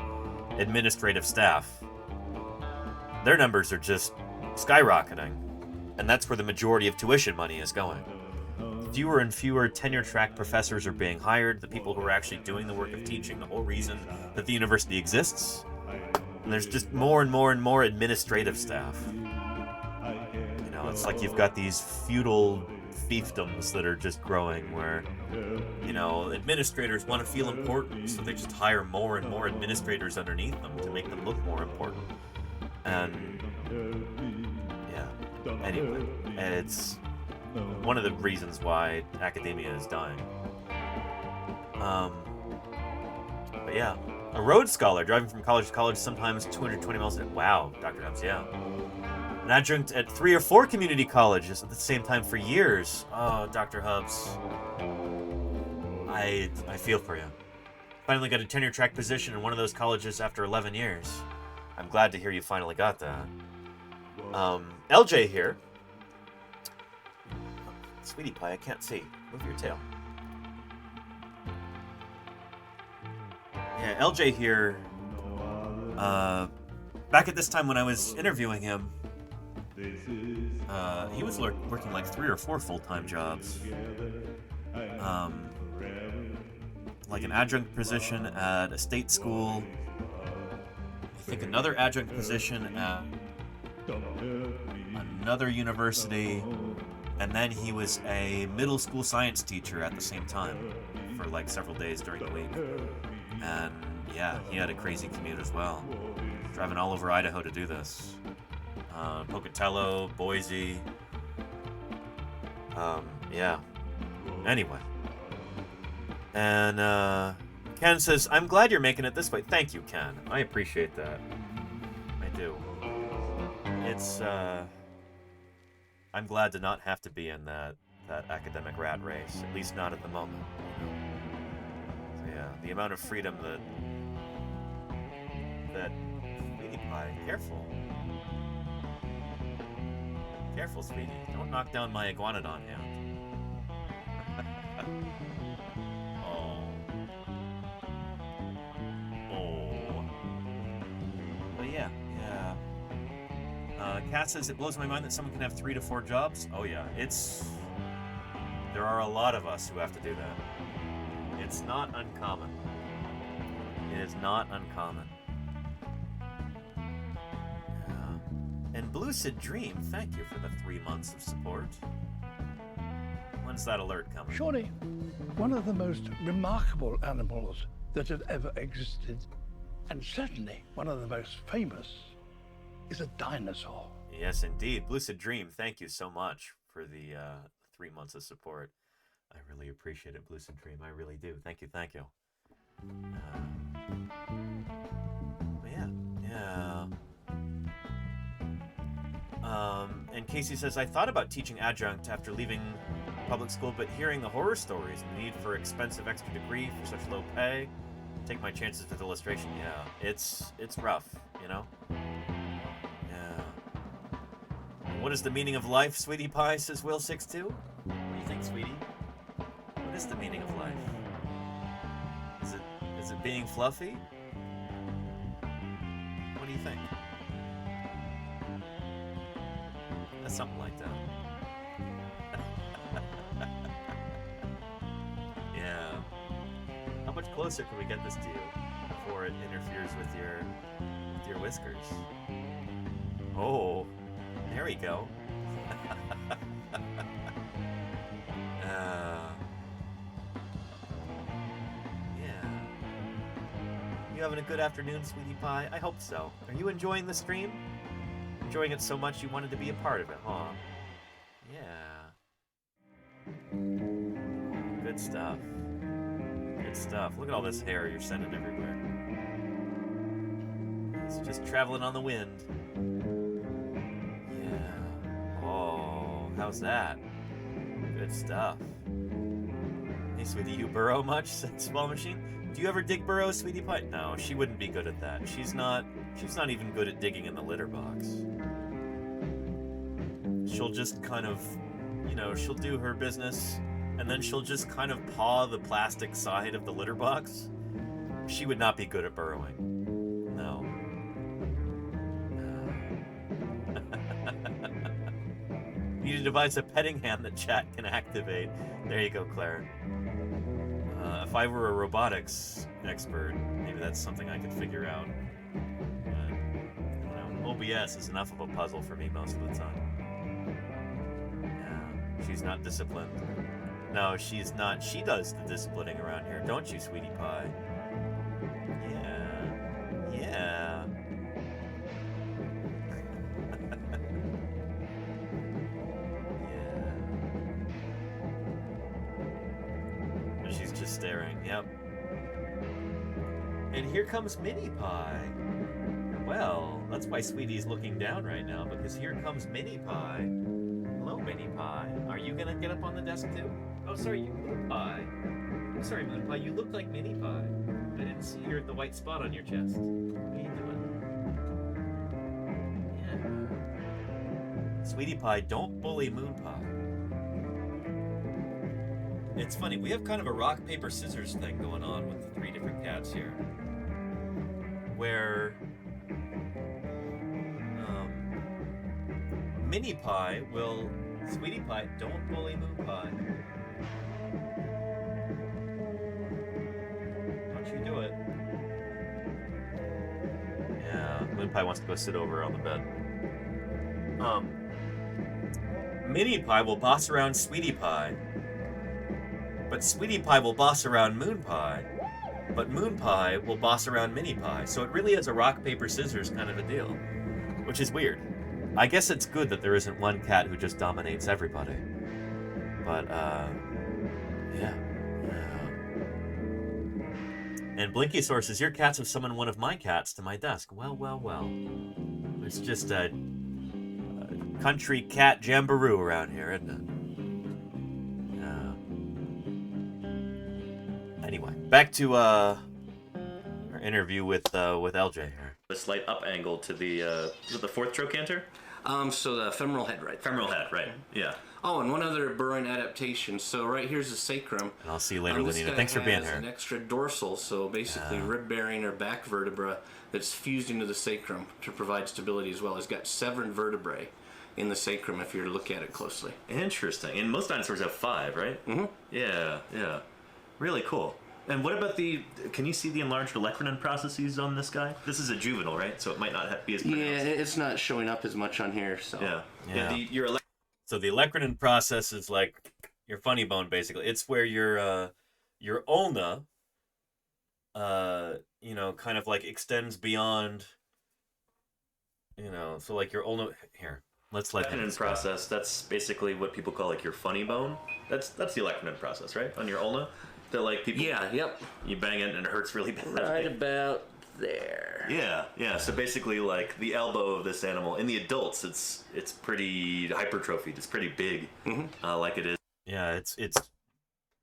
administrative staff. Their numbers are just skyrocketing. And that's where the majority of tuition money is going. Fewer and fewer tenure-track professors are being hired, the people who are actually doing the work of teaching, the whole reason that the university exists. And there's just more and more and more administrative staff. It's like you've got these feudal fiefdoms that are just growing where, administrators want to feel important, so they just hire more and more administrators underneath them to make them look more important. And, anyway, it's one of the reasons why academia is dying. But yeah, a Rhodes Scholar driving from college to college, sometimes 220 miles an hour. Wow, Dr. Hubbs, yeah. An adjunct at 3 or 4 community colleges at the same time for years. Oh, Dr. Hubbs. I feel for you. Finally got a tenure track position in one of those colleges after 11 years. I'm glad to hear you finally got that. LJ here. Sweetie pie, I can't see. Move your tail. Yeah, LJ here. Back at this time when I was interviewing him, he was working like 3 or 4 full-time jobs. Like an adjunct position at a state school. I think another adjunct position at another university. And then he was a middle school science teacher at the same time for like several days during the week. And yeah, he had a crazy commute as well. Driving all over Idaho to do this. Pocatello, Boise. Yeah. Anyway. And Ken says, I'm glad you're making it this way. Thank you, Ken. I appreciate that. I do. It's, I'm glad to not have to be in that academic rat race, at least not at the moment. So yeah, the amount of freedom that Sweetie Pie, careful. Careful, sweetie. Don't knock down my iguanodon hand. Oh. But yeah. Kat says, it blows my mind that someone can have 3 to 4 jobs. Oh yeah, there are a lot of us who have to do that. It's not uncommon. It is not uncommon. And Lucid Dream, thank you for the 3 months of support. When's that alert coming? Surely, one of the most remarkable animals that have ever existed, and certainly one of the most famous, is a dinosaur. Yes, indeed. Lucid Dream, thank you so much for the 3 months of support. I really appreciate it, Lucid Dream. I really do. Thank you, thank you. But yeah. And Casey says, I thought about teaching adjunct after leaving public school, but hearing the horror stories and the need for expensive extra degree for such low pay, take my chances with illustration. Yeah, it's rough, Yeah. And what is the meaning of life, Sweetie Pie, says Will62? What do you think, sweetie? What is the meaning of life? Is it being fluffy? What do you think? That's something like that. Yeah. How much closer can we get this to you before it interferes with your whiskers? Oh, there we go. Yeah. You having a good afternoon, Sweetie Pie? I hope so. Are you enjoying the stream? Enjoying it so much you wanted to be a part of it, huh? Yeah. Good stuff. Good stuff. Look at all this hair you're sending everywhere. It's just traveling on the wind. Yeah. Oh, how's that? Good stuff. Hey, sweetie, you burrow much? Said Small Machine. Do you ever dig burrows, Sweetie Pie? No, she wouldn't be good at that. She's not even good at digging in the litter box. She'll just kind of, she'll do her business, and then she'll just kind of paw the plastic side of the litter box. She would not be good at burrowing. No. Need to devise a petting hand that chat can activate. There you go, Claire. If I were a robotics expert, maybe that's something I could figure out. OBS is enough of a puzzle for me most of the time. She's not disciplined. No, she's not. She does the disciplining around here, don't you, sweetie pie? Yeah. Yeah. Yeah. She's just staring. Yep. And here comes Mini Pie. Well, that's why Sweetie's looking down right now, because here comes Mini Pie. Hello, Mini Pie. Are you gonna get up on the desk too? Oh, sorry, you Moon Pie. I'm sorry, Moon Pie. You look like Mini Pie. I didn't see the white spot on your chest. What are you doing? Yeah. Sweetie Pie, don't bully Moon Pie. It's funny, we have kind of a rock, paper, scissors thing going on with the 3 different cats here. Where Mini Pie will... Sweetie Pie, don't bully Moon Pie. Don't you do it. Yeah, Moon Pie wants to go sit over on the bed. Mini Pie will boss around Sweetie Pie. But Sweetie Pie will boss around Moon Pie. But Moon Pie will boss around Mini Pie. So it really is a rock, paper, scissors kind of a deal. Which is weird. I guess it's good that there isn't one cat who just dominates everybody. But, yeah. And Blinky Source says, your cats have summoned one of my cats to my desk. Well, well, well. It's just a country cat jamboree around here, isn't it? Anyway, back to our interview with LJ here. A slight up angle to the is it the 4th trochanter? So the femoral head, right? Femoral head, right? Yeah. Oh, and one other burrowing adaptation. So right here's the sacrum. And I'll see you later, Lenina. Thanks for being here. An extra dorsal, so basically rib-bearing or back vertebra that's fused into the sacrum to provide stability as well. It's got 7 vertebrae in the sacrum if you were to look at it closely. Interesting. And most dinosaurs have 5, right? Mm-hmm. Yeah, yeah. Really cool. And what about can you see the enlarged olecranon processes on this guy? This is a juvenile, right? So it might not be as pronounced. Yeah, it's not showing up as much on here, so. Yeah. So the olecranon process is like your funny bone, basically. It's where your ulna, kind of like extends beyond, so like your ulna, here, let's let him olecranon process, that's basically what people call like your funny bone. That's the olecranon process, right? On your ulna. That like people. Yeah, yep. You bang it and it hurts really bad. Right about there. Yeah. So basically, like the elbow of this animal in the adults, it's pretty hypertrophied. It's pretty big, like it is. Yeah, it's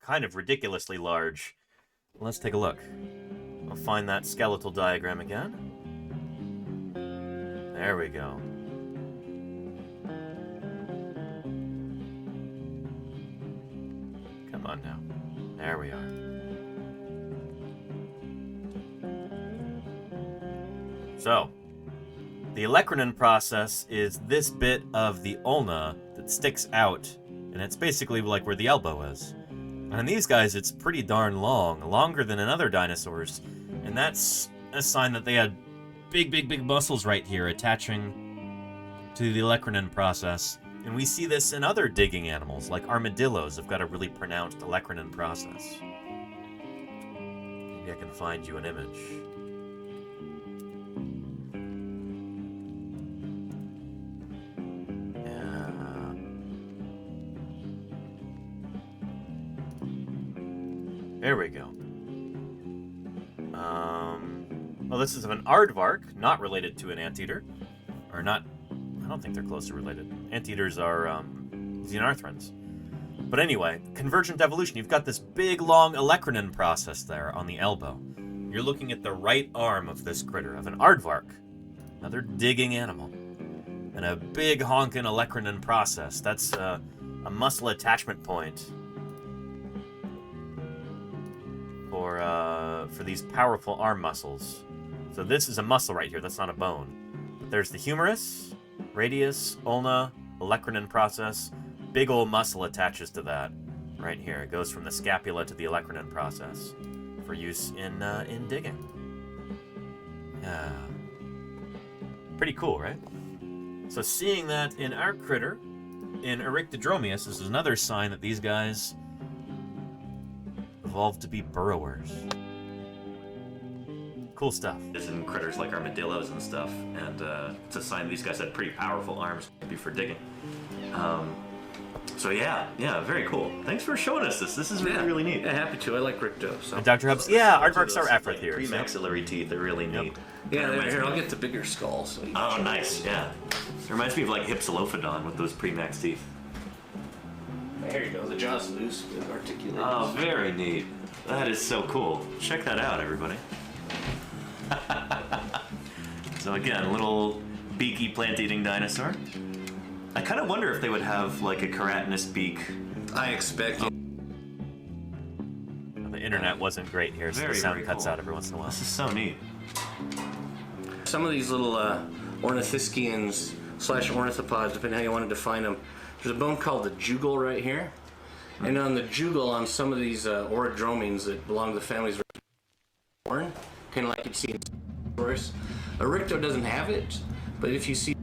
kind of ridiculously large. Let's take a look. I'll find that skeletal diagram again. There we go. Come on now. There we are. So, the olecranon process is this bit of the ulna that sticks out, and it's basically like where the elbow is. And in these guys, it's pretty darn long, longer than in other dinosaurs, and that's a sign that they had big muscles right here attaching to the olecranon process. And we see this in other digging animals, like armadillos have got a really pronounced olecranon process. Maybe I can find you an image. Yeah. There we go. Well, this is of an aardvark, not related to an anteater. Or not... I don't think they're closely related. Anteaters are xenarthrans. But anyway, convergent evolution. You've got this big, long olecranon process there on the elbow. You're looking at the right arm of this critter, of an aardvark, another digging animal, and a big honkin' olecranon process. That's a muscle attachment point for these powerful arm muscles. So this is a muscle right here. That's not a bone. But there's the humerus, radius, ulna, olecranon process. Big old muscle attaches to that right here. It goes from the scapula to the olecranon process for use in digging. Yeah. Pretty cool, right? So seeing that in our critter in Eryctodromius, this is another sign that these guys evolved to be burrowers. Cool stuff. And critters like armadillos and stuff, and it's a sign these guys had pretty powerful arms, maybe for digging. So yeah, very cool. Thanks for showing us this. This is really neat. Yeah, happy to. I like ricto. So. And Dr. Hubs, yeah, aardvarks are afro here. Premaxillary teeth are really neat. Yeah, here, I'll get the bigger skull. So oh, nice, yeah. It reminds me of like Hypsilophodon with those premax teeth. There you go, the jaw's loose with articulated. Oh, very neat. That is so cool. Check that out, everybody. So again, a little beaky plant-eating dinosaur. I kind of wonder if they would have like a keratinous beak. I expect it. The internet wasn't great here, so the sound cuts cool. out every once in a while. This is so neat. Some of these little ornithischians / ornithopods, depending how you want to define them. There's a bone called the jugal right here. And on the jugal, on some of these orodromines that belong to the families born, kind of like you'd see in Taurus. Erycto doesn't have it, but if you see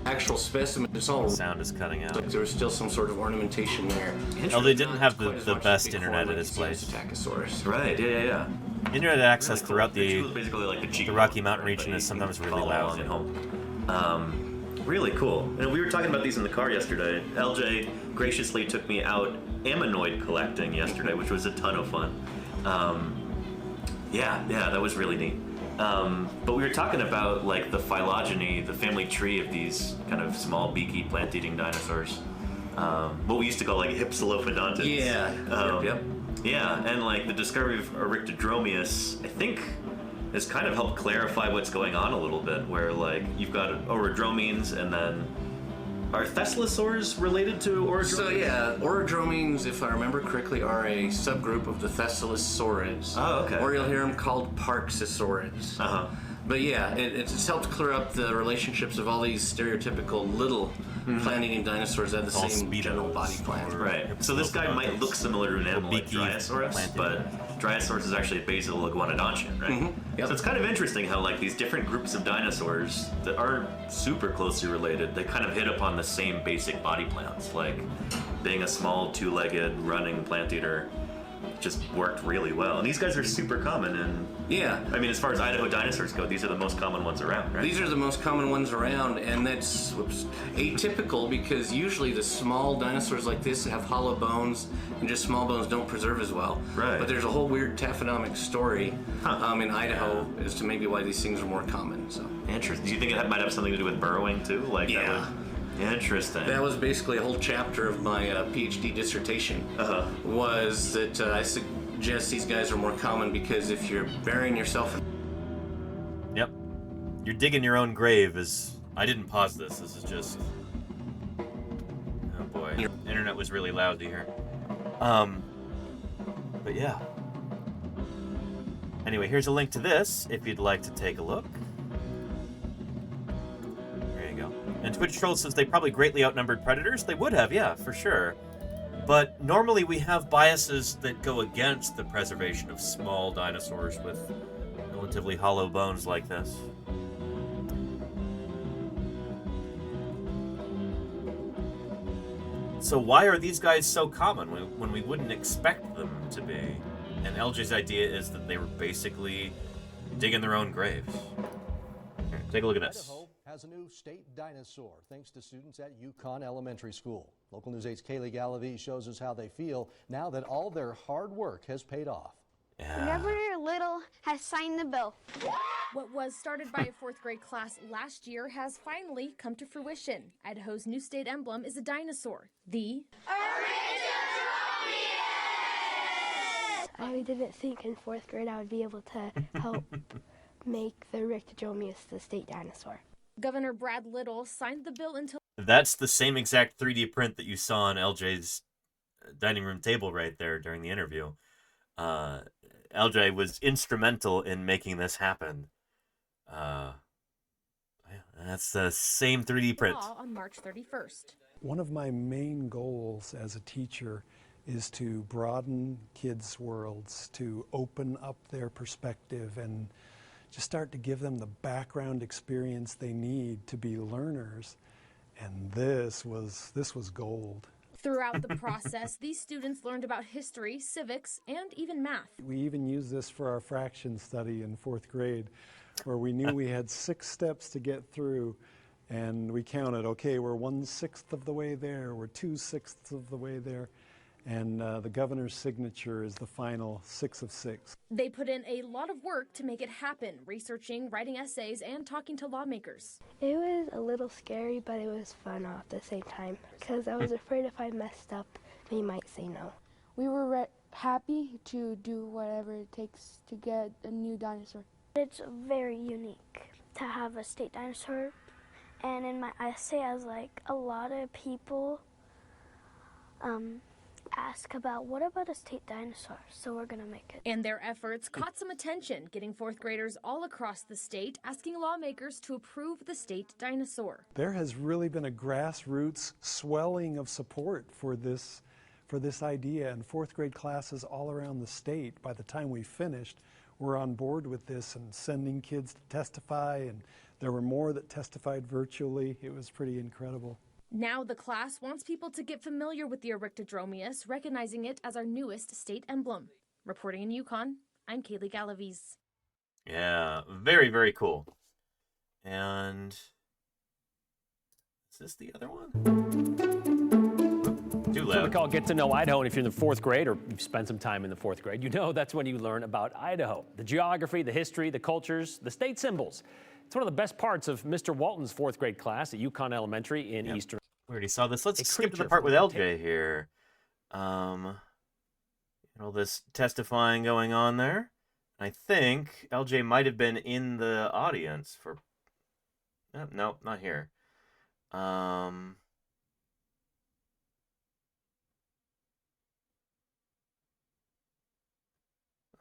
actual specimen, it's all sound is cutting out. Like there was still some sort of ornamentation there. Oh, they didn't have the best internet in this place. Right, yeah. Internet access throughout the like the Rocky Mountain region is sometimes really loud. At home. Really cool. And we were talking about these in the car yesterday. LJ graciously took me out ammonoid collecting yesterday, which was a ton of fun. Yeah, that was really neat. But we were talking about like the phylogeny, the family tree of these kind of small beaky plant-eating dinosaurs. What we used to call like Hypsilophodontids. Yeah. Yep. Yeah, and like the discovery of Eryctodromius, I think, has kind of helped clarify what's going on a little bit. Where like you've got orodromines, and then are thescelosaurs related to orodromines? So yeah, orodromines, if I remember correctly, are a subgroup of the thescelosaurids. Oh, okay. Or you'll hear them called parksosaurids. But yeah, it's helped clear up the relationships of all these stereotypical little plant-eating dinosaurs that have the same general body plan. Right. So this guy might look similar to an animal like Dryosaurus, but Dryosaurus is actually a basal iguanodontian, right? Yep. So it's kind of interesting how like these different groups of dinosaurs that aren't super closely related, they kind of hit upon the same basic body plans, like being a small two-legged running plant eater. Just worked really well, and these guys are super common. And yeah, I mean, as far as Idaho dinosaurs go, these are the most common ones around, right? These are the most common ones around, and that's atypical because usually the small dinosaurs like this have hollow bones, and just small bones don't preserve as well. Right. But there's a whole weird taphonomic story in Idaho as to maybe why these things are more common. So interesting. Do you think it might have something to do with burrowing too? Like yeah. Interesting. That was basically a whole chapter of my PhD dissertation. Was that I suggest these guys are more common because if you're burying yourself. Yep. You're digging your own grave. I didn't pause this. This is just. Oh boy. Internet was really lousy here. But yeah. Anyway, here's a link to this if you'd like to take a look. And Twitch Troll says they probably greatly outnumbered predators. They would have, yeah, for sure. But normally we have biases that go against the preservation of small dinosaurs with relatively hollow bones like this. So why are these guys so common when we wouldn't expect them to be? And LJ's idea is that they were basically digging their own graves. Here, take a look at this. Has a new state dinosaur thanks to students at Yukon Elementary School. Local News 8's Kaylee Gallavi shows us how they feel now that all their hard work has paid off. Governor Little has signed the bill. What was started by a fourth grade class last year has finally come to fruition. Idaho's new state emblem is a dinosaur, the I didn't think in fourth grade I would be able to help make the Eryctodromius the state dinosaur. Governor Brad Little signed the bill into... That's the same exact 3D print that you saw on LJ's dining room table right there during the interview. LJ was instrumental in making this happen. That's the same 3D print. On March 31st. One of my main goals as a teacher is to broaden kids' worlds, to open up their perspective and just start to give them the background experience they need to be learners And this was gold. Throughout the process, these students learned about history, civics, and even math. We even used this for our fraction study in 4th grade, where we knew we had 6 steps to get through, and we counted, okay, we're 1/6 of the way there, we're 2/6 of the way there, and the governor's signature is the final 6 of 6. They put in a lot of work to make it happen, researching, writing essays, and talking to lawmakers. It was a little scary, but it was fun all at the same time, because I was afraid if I messed up, they might say no. We were happy to do whatever it takes to get a new dinosaur. It's very unique to have a state dinosaur, and in my essay I was like, a lot of people ask about what about a state dinosaur, so we're gonna make it. And their efforts caught some attention, getting 4th graders all across the state asking lawmakers to approve the state dinosaur. There has really been a grassroots swelling of support for this idea, and 4th grade classes all around the state, by the time we finished, were on board with this and sending kids to testify, and there were more that testified virtually. It was pretty incredible. Now the class wants people to get familiar with the Eryctodromeus, recognizing it as our newest state emblem. Reporting in Yukon, I'm Kaylee Galaviz. Yeah, very, very cool. And is this the other one? Too loud. So we call Get to Know Idaho, and if you're in the 4th grade or you've spent some time in the 4th grade, you know that's when you learn about Idaho. The geography, the history, the cultures, the state symbols. It's one of the best parts of Mr. Walton's 4th grade class at Yukon Elementary in Eastern. We already saw this. Let's skip to the part with LJ here. All this testifying going on there. I think LJ might have been in the audience for... No, not here.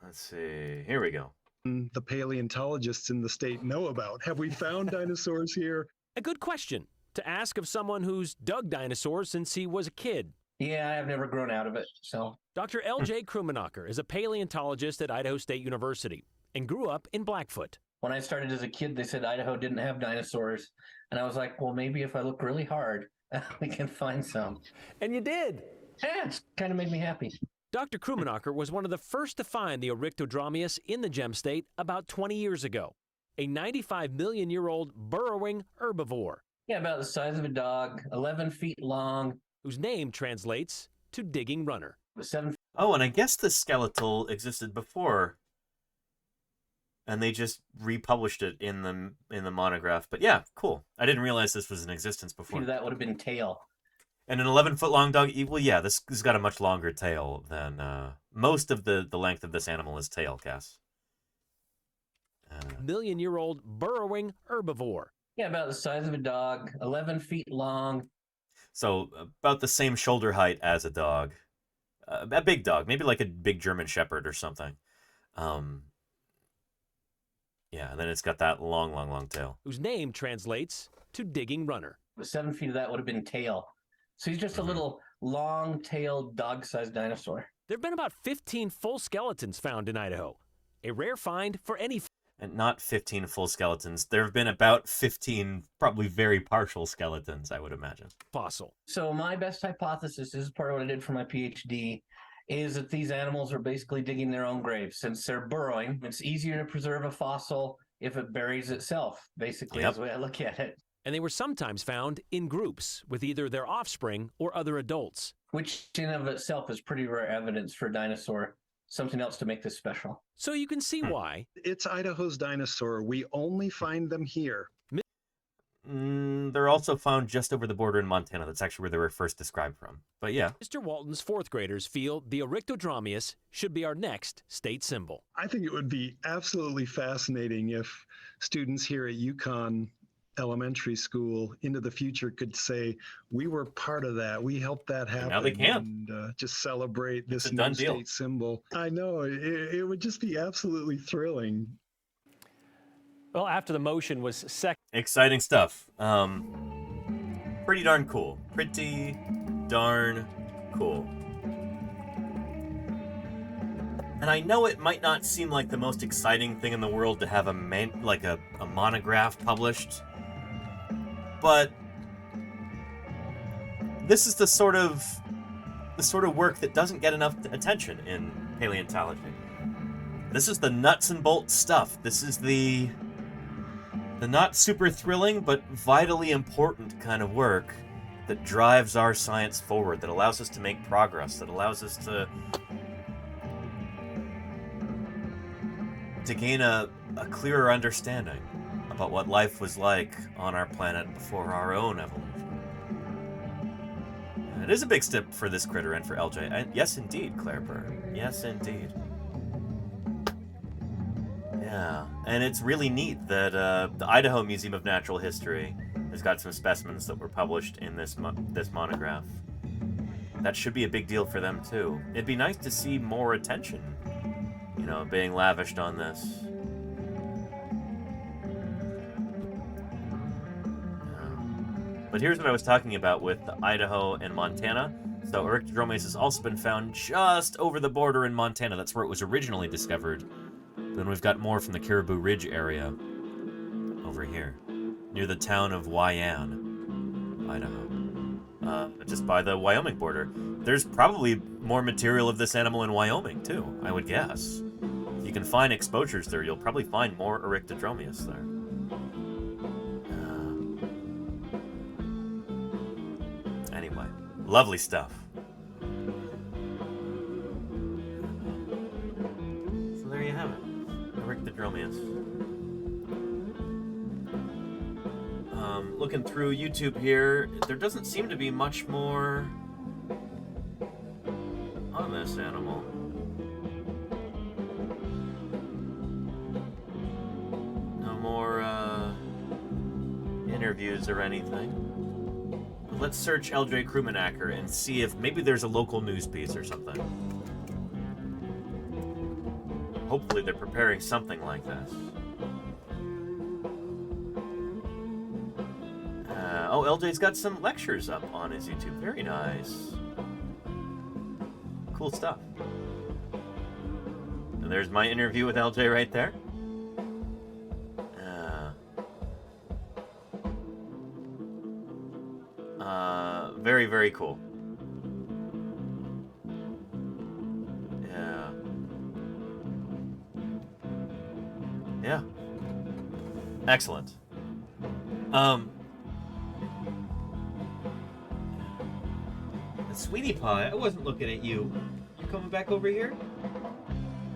Let's see. Here we go. The paleontologists in the state know about. Have we found dinosaurs here? A good question to ask of someone who's dug dinosaurs since he was a kid. Yeah, I've never grown out of it, so. Dr. L.J. Krummenacher is a paleontologist at Idaho State University and grew up in Blackfoot. When I started as a kid, they said Idaho didn't have dinosaurs. And I was like, well, maybe if I look really hard, we can find some. And you did. Yeah, it's kind of made me happy. Dr. Krummenacher was one of the first to find the Eryctodromeus in the Gem State about 20 years ago, a 95-million-year-old burrowing herbivore. Yeah, about the size of a dog, 11 feet long. Whose name translates to digging runner. Oh, and I guess the skeletal existed before, and they just republished it in the monograph. But yeah, cool. I didn't realize this was in existence before. That would have been tail. And an 11-foot-long dog, well, yeah, this has got a much longer tail than most of the length of this animal is tail, Cass. Million-year-old burrowing herbivore. Yeah, about the size of a dog, 11 feet long. So about the same shoulder height as a dog. A big dog, maybe like a big German Shepherd or something. Yeah, and then it's got that long tail. Whose name translates to digging runner. 7 feet of that would have been tail. So he's just a little long-tailed, dog-sized dinosaur. There have been about 15 full skeletons found in Idaho, a rare find for any... And not 15 full skeletons. There have been about 15 probably very partial skeletons, I would imagine. Fossil. So my best hypothesis, this is part of what I did for my PhD, is that these animals are basically digging their own graves. Since they're burrowing, it's easier to preserve a fossil if it buries itself, basically, is the way I look at it. And they were sometimes found in groups with either their offspring or other adults. Which in and of itself is pretty rare evidence for a dinosaur. Something else to make this special. So you can see why. It's Idaho's dinosaur. We only find them here. They're also found just over the border in Montana. That's actually where they were first described from. But yeah. Mr. Walton's 4th graders feel the Eryctodromeus should be our next state symbol. I think it would be absolutely fascinating if students here at Yukon Elementary School into the future could say, we were part of that. We helped that happen. And now they can. And just celebrate this new state symbol. I know. It would just be absolutely thrilling. Well, after the motion was second. Exciting stuff. Pretty darn cool. Pretty darn cool. And I know it might not seem like the most exciting thing in the world to have a monograph published, but this is the sort of work that doesn't get enough attention in paleontology. This is the nuts and bolts stuff. This is the not super thrilling but vitally important kind of work that drives our science forward, that allows us to make progress, that allows us to gain a clearer understanding about what life was like on our planet before our own evolution. And it is a big step for this critter and for LJ. And yes, indeed, Claire Burr. Yes, indeed. Yeah, and it's really neat that the Idaho Museum of Natural History has got some specimens that were published in this monograph. That should be a big deal for them, too. It'd be nice to see more attention, being lavished on this. But here's what I was talking about with Idaho and Montana. So Eryctodromeus has also been found just over the border in Montana. That's where it was originally discovered. Then we've got more from the Caribou Ridge area over here, near the town of Wyann, Idaho, just by the Wyoming border. There's probably more material of this animal in Wyoming, too, I would guess. If you can find exposures there, you'll probably find more Eryctodromeus there. Anyway, lovely stuff. So there you have it. Eryctodromeus. Looking through YouTube here, there doesn't seem to be much more on this animal. No more interviews or anything. Let's search LJ Krummenacher and see if maybe there's a local news piece or something. Hopefully they're preparing something like this. Oh, LJ's got some lectures up on his YouTube. Very nice. Cool stuff. And there's my interview with LJ right there. Very, very cool. Yeah. Yeah. Excellent. Sweetie Pie, I wasn't looking at you. You coming back over here?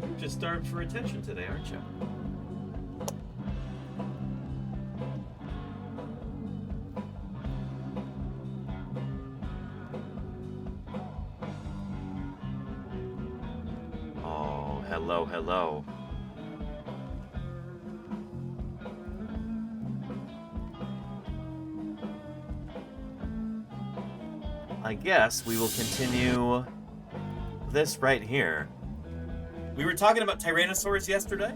You're just starved for attention today, aren't you? Oh, hello, hello. I guess we will continue this right here. We were talking about tyrannosaurs yesterday,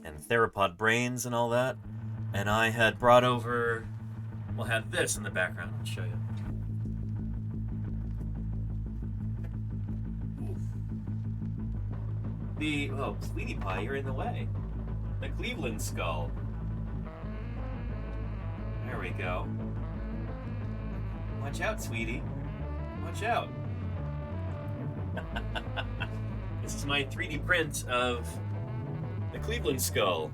and theropod brains and all that, and I had brought over, we'll have this in the background, I'll show you. Oh, Sweetie Pie, you're in the way. The Cleveland skull. There we go. Watch out, sweetie. Watch out. This is my 3D print of the Cleveland skull,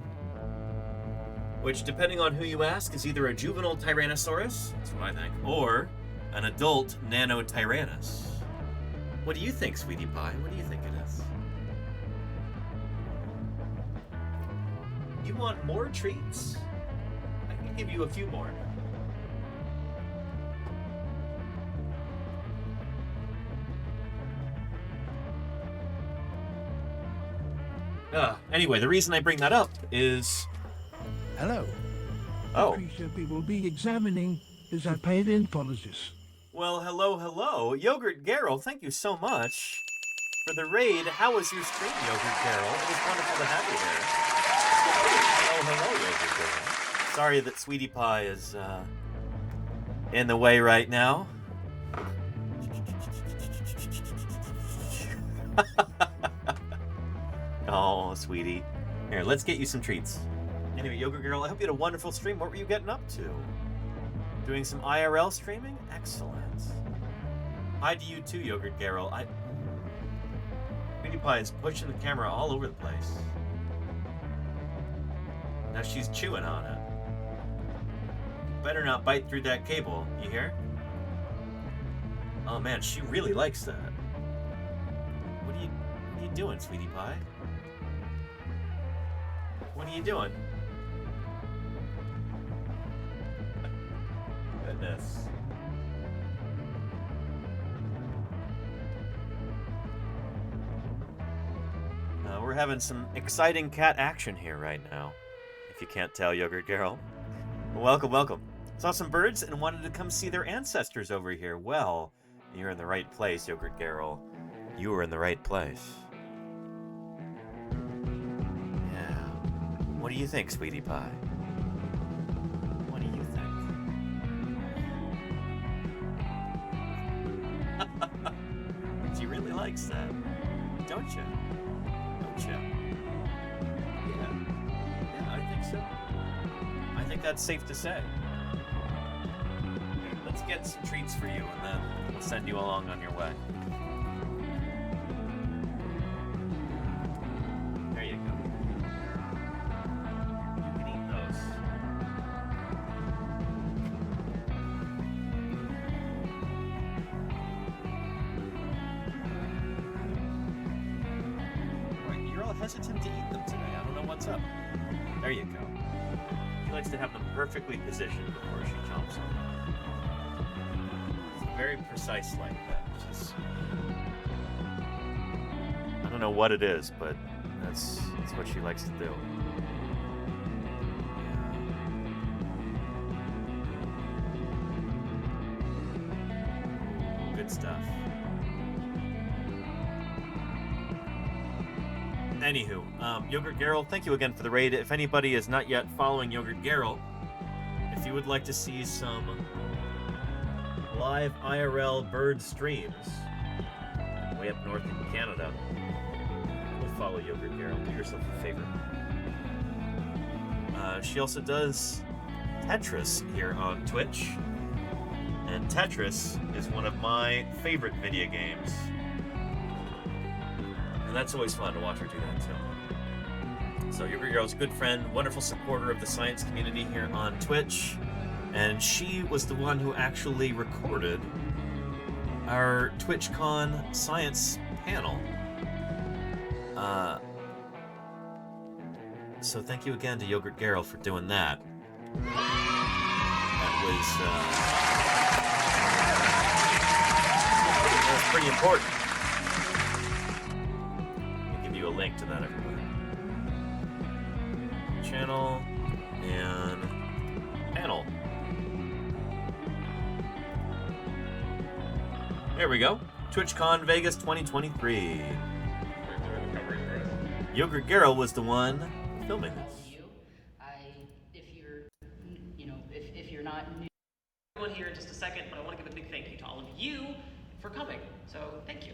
which, depending on who you ask, is either a juvenile Tyrannosaurus, that's what I think, or an adult Nanotyrannus. What do you think, Sweetie Pie? What do you think it is? You want more treats? I can give you a few more. Anyway, the reason I bring that up is... Hello. Oh. The creature we will be examining is a paleontologist. Well, hello, hello. Yogurt Garrel, thank you so much for the raid. How was your stream, Yogurt Garrel? It was wonderful to have you there. Hello, Yogurt Garrel. Sorry that Sweetie Pie is in the way right now. Oh, sweetie. Here, let's get you some treats. Anyway, Yogurt Girl, I hope you had a wonderful stream. What were you getting up to? doing some IRL streaming? Excellent. Hi to you too, Yogurt Garrel. Sweetie Pie is pushing the camera all over the place. Now she's chewing on it. Better not bite through that cable, you hear? Oh man, she really likes that. What are you doing, Sweetie Pie? What are you doing? Goodness. We're having some exciting cat action here right now. If you can't tell, Yogurt Garrel. Welcome, welcome. Saw some birds and wanted to come see their ancestors over here. Well, you're in the right place, Yogurt Garrel. You were in the right place. Yeah. What do you think, Sweetie Pie? What do you think? She really likes that, don't you? Don't you? Yeah. Yeah, I think so. I think that's safe to say. Let's get some treats for you, and then we'll send you along on your way. There you go. You can eat those. Right, you're all hesitant to eat them today. I don't know what's up. There you go. She likes to have them perfectly positioned before she chomps on them. Very precise like that. Just, I don't know what it is, but that's what she likes to do. Good stuff. Anywho, Yogurt Garrel, thank you again for the raid. If anybody is not yet following Yogurt Garrel, if you would like to see some live IRL bird streams way up north in Canada, we'll follow Yogurt Garrel. Do yourself a favor. She also does Tetris here on Twitch, and Tetris is one of my favorite video games, and that's always fun to watch her do that too. So Yogurt Garrel's a good friend, wonderful supporter of the science community here on Twitch. And she was the one who actually recorded our TwitchCon science panel. So thank you again to Yogurt Garrel for doing that. That was pretty important. I'll give you a link to that, everybody. Channel and panel. There we go. TwitchCon Vegas 2023. Yogurt Garrel was the one filming this. If you're not new, everyone here in just a second, but I want to give a big thank you to all of you for coming. So thank you.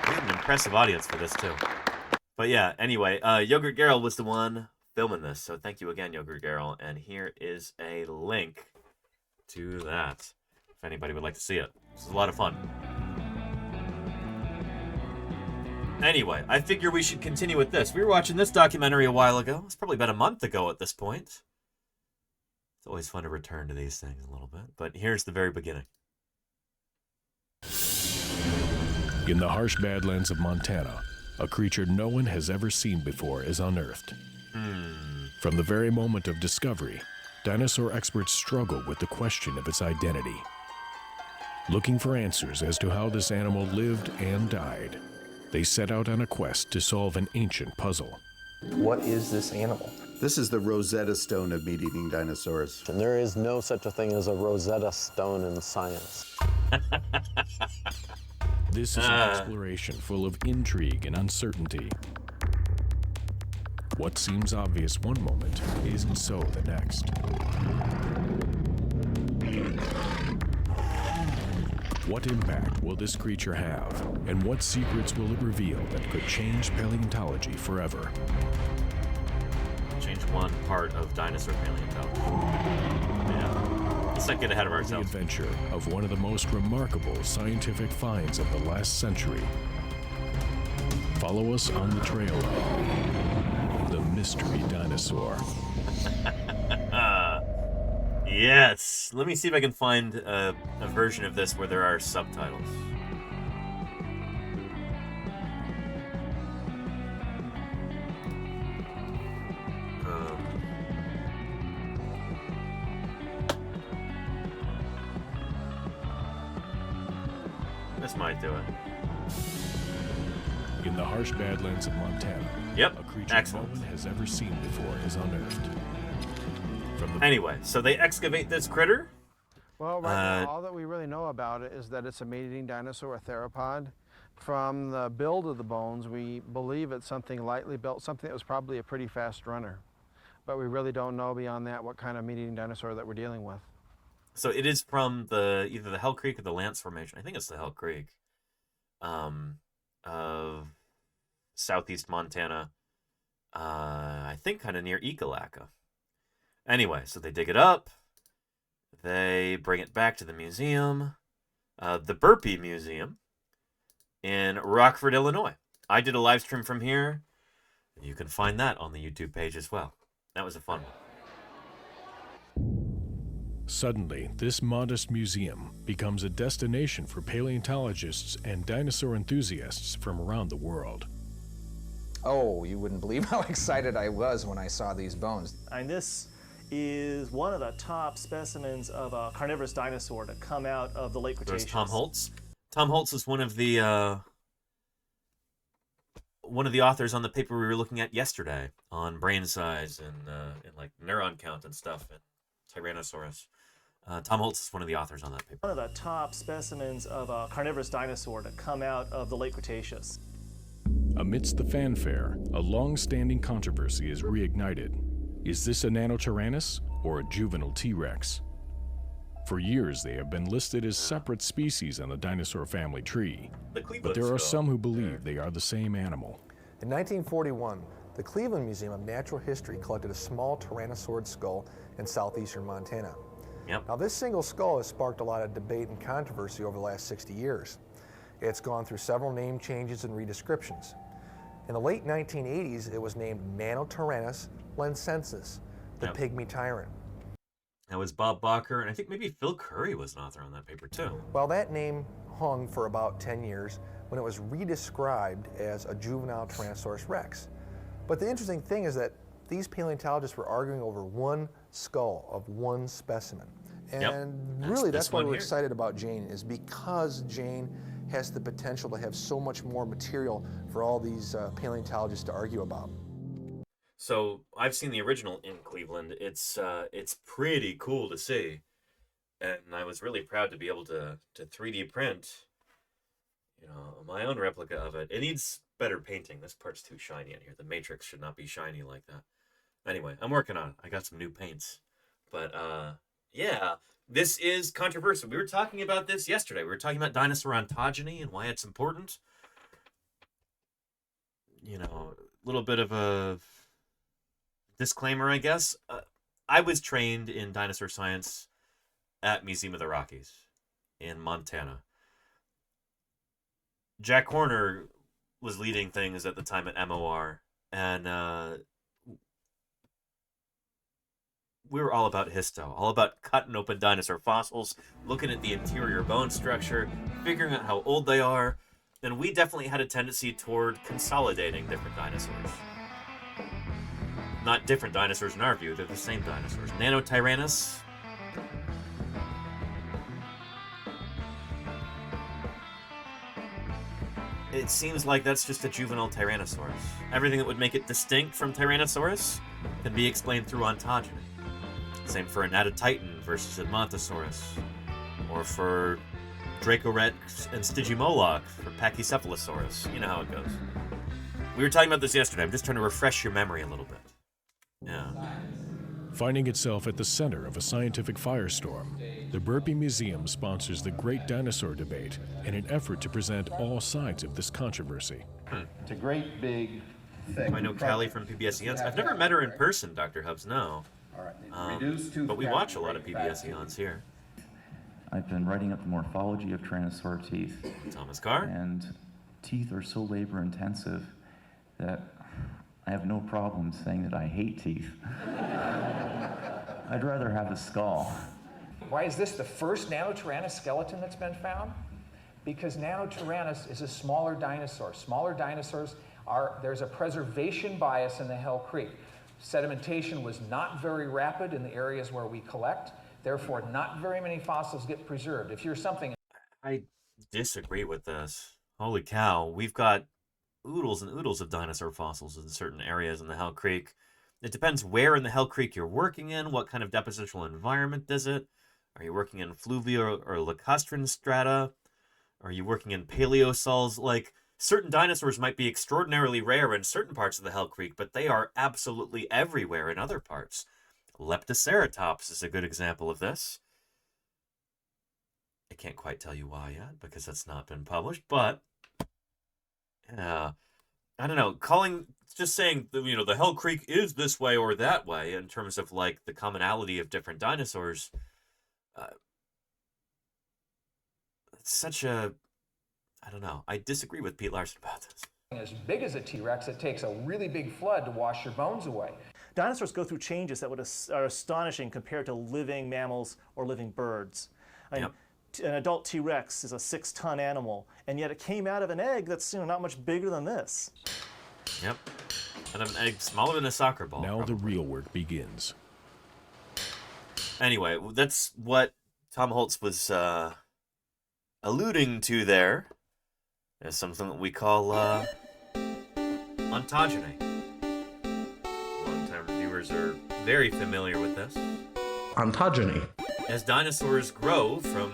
We had an impressive audience for this too. But yeah, anyway, Yogurt Garrel was the one filming this, so thank you again, Yogurt Garrel. And here is a link to that, if anybody would like to see it. This is a lot of fun. Anyway, I figure we should continue with this. We were watching this documentary a while ago. It's probably about a month ago at this point. It's always fun to return to these things a little bit, but here's the very beginning. In the harsh badlands of Montana, a creature no one has ever seen before is unearthed. From the very moment of discovery, dinosaur experts struggle with the question of its identity, looking for answers as to how this animal lived and died. They set out on a quest to solve an ancient puzzle. What is this animal? This is the Rosetta Stone of meat-eating dinosaurs. And there is no such a thing as a Rosetta Stone in science. This is an exploration full of intrigue and uncertainty. What seems obvious one moment isn't so the next. What impact will this creature have, and what secrets will it reveal that could change paleontology forever? Change one part of dinosaur paleontology. Yeah. Let's not get ahead of ourselves. The adventure of one of the most remarkable scientific finds of the last century. Follow us on the trail of the mystery dinosaur. Yes. Let me see if I can find a version of this where there are subtitles. This might do it. In the harsh badlands of Montana, Yep. a creature Excellent. no one has ever seen before is unearthed. Anyway, so they excavate this critter. Well, right now, all that we really know about it is that it's a meat-eating dinosaur, a theropod. From the build of the bones, we believe it's something lightly built, something that was probably a pretty fast runner. But we really don't know beyond that what kind of meat-eating dinosaur that we're dealing with. So it is from either the Hell Creek or the Lance Formation. I think it's the Hell Creek. Of southeast Montana. I think kind of near Ekalaka. Anyway, so they dig it up. They bring it back to the museum. The Burpee Museum in Rockford, Illinois. I did a live stream from here. You can find that on the YouTube page as well. That was a fun one. Suddenly, this modest museum becomes a destination for paleontologists and dinosaur enthusiasts from around the world. Oh, you wouldn't believe how excited I was when I saw these bones. And this is one of the top specimens of a carnivorous dinosaur to come out of the late Cretaceous. There's Tom Holtz. Tom Holtz is one of the authors on the paper we were looking at yesterday on brain size and like neuron count and stuff and Tyrannosaurus. Tom Holtz is one of the authors on that paper. One of the top specimens of a carnivorous dinosaur to come out of the late Cretaceous. Amidst the fanfare, a long-standing controversy is reignited. Is this a Nanotyrannus or a juvenile T-Rex? For years, they have been listed as separate species on the dinosaur family tree, but there are some who believe they are the same animal. In 1941, the Cleveland Museum of Natural History collected a small tyrannosaurid skull in southeastern Montana. Yep. Now, this single skull has sparked a lot of debate and controversy over the last 60 years. It's gone through several name changes and redescriptions. In the late 1980s, it was named Nanotyrannus lensensis, the pygmy tyrant. That was Bob Bacher, and I think maybe Phil Curry was an author on that paper too. Well, that name hung for about 10 years when it was redescribed as a juvenile Tyrannosaurus rex. But the interesting thing is that these paleontologists were arguing over one skull of one specimen. And really, that's why we're excited about Jane, is because Jane has the potential to have so much more material for all these paleontologists to argue about. So I've seen the original in Cleveland. It's pretty cool to see, and I was really proud to be able to 3D print, my own replica of it. It needs better painting. This part's too shiny in here. The matrix should not be shiny like that. Anyway, I'm working on it. I got some new paints, but yeah, this is controversial. We were talking about this yesterday. We were talking about dinosaur ontogeny and why it's important. A little bit of a disclaimer, I guess. I was trained in dinosaur science at Museum of the Rockies in Montana. Jack Horner was leading things at the time at MOR, and we were all about histo, all about cutting open dinosaur fossils, looking at the interior bone structure, figuring out how old they are, and we definitely had a tendency toward consolidating different dinosaurs. Not different dinosaurs in our view, they're the same dinosaurs. Nanotyrannus. It seems like that's just a juvenile Tyrannosaurus. Everything that would make it distinct from Tyrannosaurus can be explained through ontogeny. Same for Anatotitan versus Edmontosaurus, or for Dracorex and Stygimoloch for Pachycephalosaurus. You know how it goes. We were talking about this yesterday. I'm just trying to refresh your memory a little bit. Yeah. Finding itself at the center of a scientific firestorm, the Burpee Museum sponsors the Great Dinosaur Debate in an effort to present all sides of this controversy. It's a great big Do I know Callie from PBS Eons? I've never met her in person, Dr. Hubbs, no. But we watch a lot of PBS Eons here. I've been writing up the morphology of Tyrannosaur teeth. Thomas Carr. And teeth are so labor intensive that I have no problem saying that I hate teeth. I'd rather have a skull. Why is this the first Nanotyrannus skeleton that's been found? Because Nanotyrannus is a smaller dinosaur. Smaller dinosaurs there's a preservation bias in the Hell Creek. Sedimentation was not very rapid in the areas where we collect. Therefore, not very many fossils get preserved. If you're something... I disagree with this. Holy cow, we've got oodles and oodles of dinosaur fossils in certain areas in the Hell Creek. It depends where in the Hell Creek you're working in, what kind of depositional environment is it. Are you working in fluvial or lacustrine strata? Are you working in paleosols? Like, certain dinosaurs might be extraordinarily rare in certain parts of the Hell Creek, but they are absolutely everywhere in other parts. Leptoceratops is a good example of this. I can't quite tell you why yet, because that's not been published, but yeah, I don't know. Just saying, the Hell Creek is this way or that way in terms of, like, the commonality of different dinosaurs. It's such a, I don't know. I disagree with Pete Larson about this. As big as a T-Rex, it takes a really big flood to wash your bones away. Dinosaurs go through changes that are astonishing compared to living mammals or living birds. I mean, an adult T-Rex is a 6-ton animal, and yet it came out of an egg that's not much bigger than this. Yep. And an egg smaller than a soccer ball. Now the real work begins. Anyway, that's what Tom Holtz was alluding to there. As something that we call ontogeny. Long-time viewers are very familiar with this. Ontogeny. As dinosaurs grow from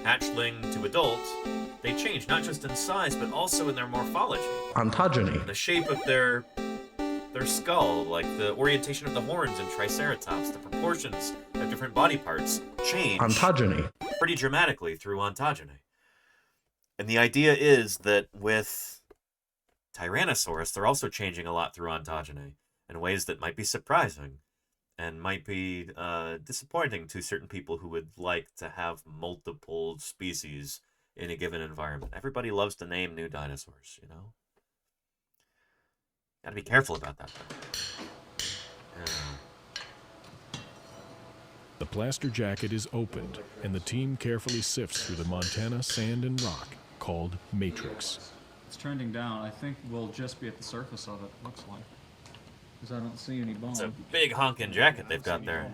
hatchling to adult, they change not just in size but also in their morphology. Ontogeny. The shape of their skull, like the orientation of the horns in Triceratops, the proportions of different body parts change Ontogeny. pretty dramatically through ontogeny. And the idea is that with Tyrannosaurus, they're also changing a lot through ontogeny in ways that might be surprising and might be disappointing to certain people who would like to have multiple species in a given environment. Everybody loves to name new dinosaurs, Gotta be careful about that, though. The plaster jacket is opened, and the team carefully sifts through the Montana sand and rock called matrix. It's trending down. I think we'll just be at the surface of it, looks like. Because I don't see any bones. It's a big honking jacket they've got there.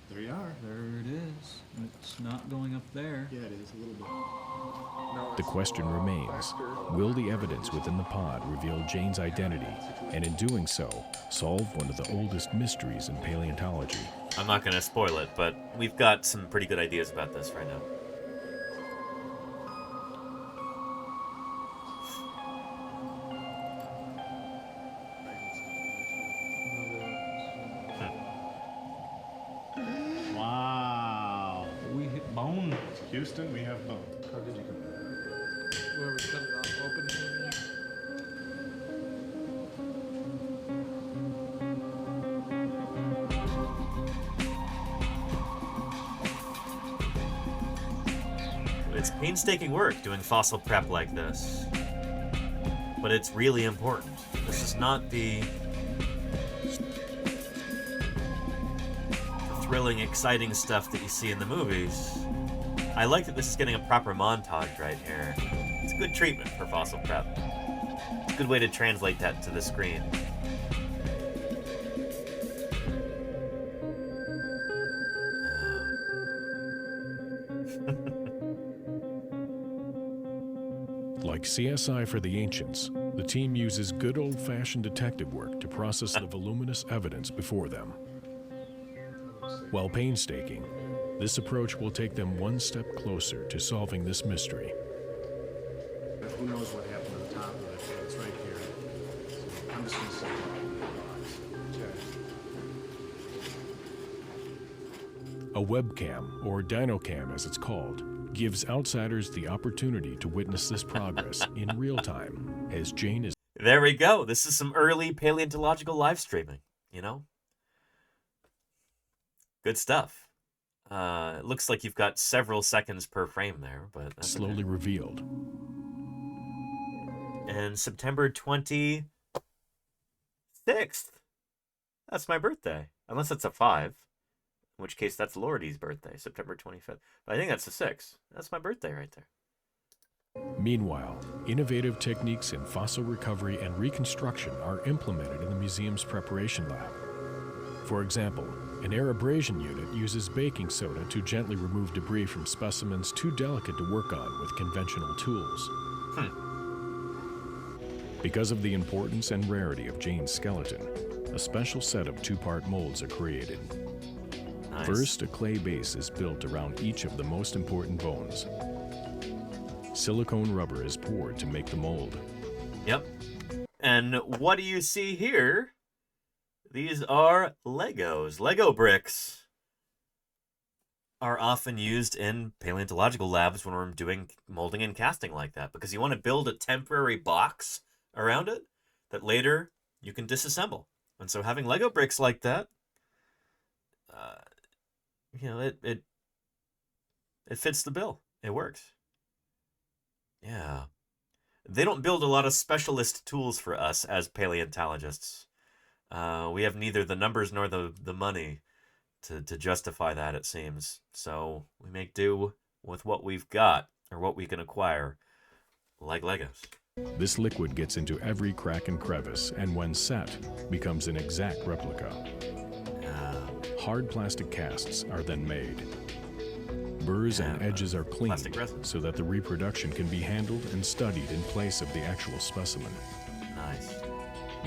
There you are. There it is. It's not going up there. Yeah, it is a little bit. The question remains, will the evidence within the pod reveal Jane's identity, and in doing so, solve one of the oldest mysteries in paleontology? I'm not going to spoil it, but we've got some pretty good ideas about this right now. Wow. We hit bone. Houston, we have bone. How did you come? Where we cut it off open here? It's painstaking work doing fossil prep like this. But it's really important. This is not the thrilling, exciting stuff that you see in the movies. I like that this is getting a proper montage right here. It's a good treatment for fossil prep. It's a good way to translate that to the screen. Like CSI for the ancients, the team uses good old-fashioned detective work to process the voluminous evidence before them. While painstaking, this approach will take them one step closer to solving this mystery. Who knows what happened to the top of it? It's right here. So I'm just going to say A webcam, or DinoCam as it's called, gives outsiders the opportunity to witness this progress in real time as Jane is... There we go. This is some early paleontological live streaming, you know? Good stuff. It looks like you've got several seconds per frame there, but that's slowly revealed. And September 26th. That's my birthday. Unless that's a 5. In which case, that's Lordy's birthday, September 25th. But I think that's a 6. That's my birthday right there. Meanwhile, innovative techniques in fossil recovery and reconstruction are implemented in the museum's preparation lab. For example, an air abrasion unit uses baking soda to gently remove debris from specimens too delicate to work on with conventional tools. Because of the importance and rarity of Jane's skeleton, a special set of 2-part molds are created. Nice. First, a clay base is built around each of the most important bones. Silicone rubber is poured to make the mold. Yep. And what do you see here? These are Legos. Lego bricks are often used in paleontological labs when we're doing molding and casting like that, because you want to build a temporary box around it that later you can disassemble. And so having Lego bricks like that, it fits the bill. It works. Yeah. They don't build a lot of specialist tools for us as paleontologists. We have neither the numbers nor the money to justify that, it seems. So we make do with what we've got, or what we can acquire, like Legos. This liquid gets into every crack and crevice, and when set, becomes an exact replica. Hard plastic casts are then made. Burrs and edges are cleaned so that the reproduction can be handled and studied in place of the actual specimen. Nice.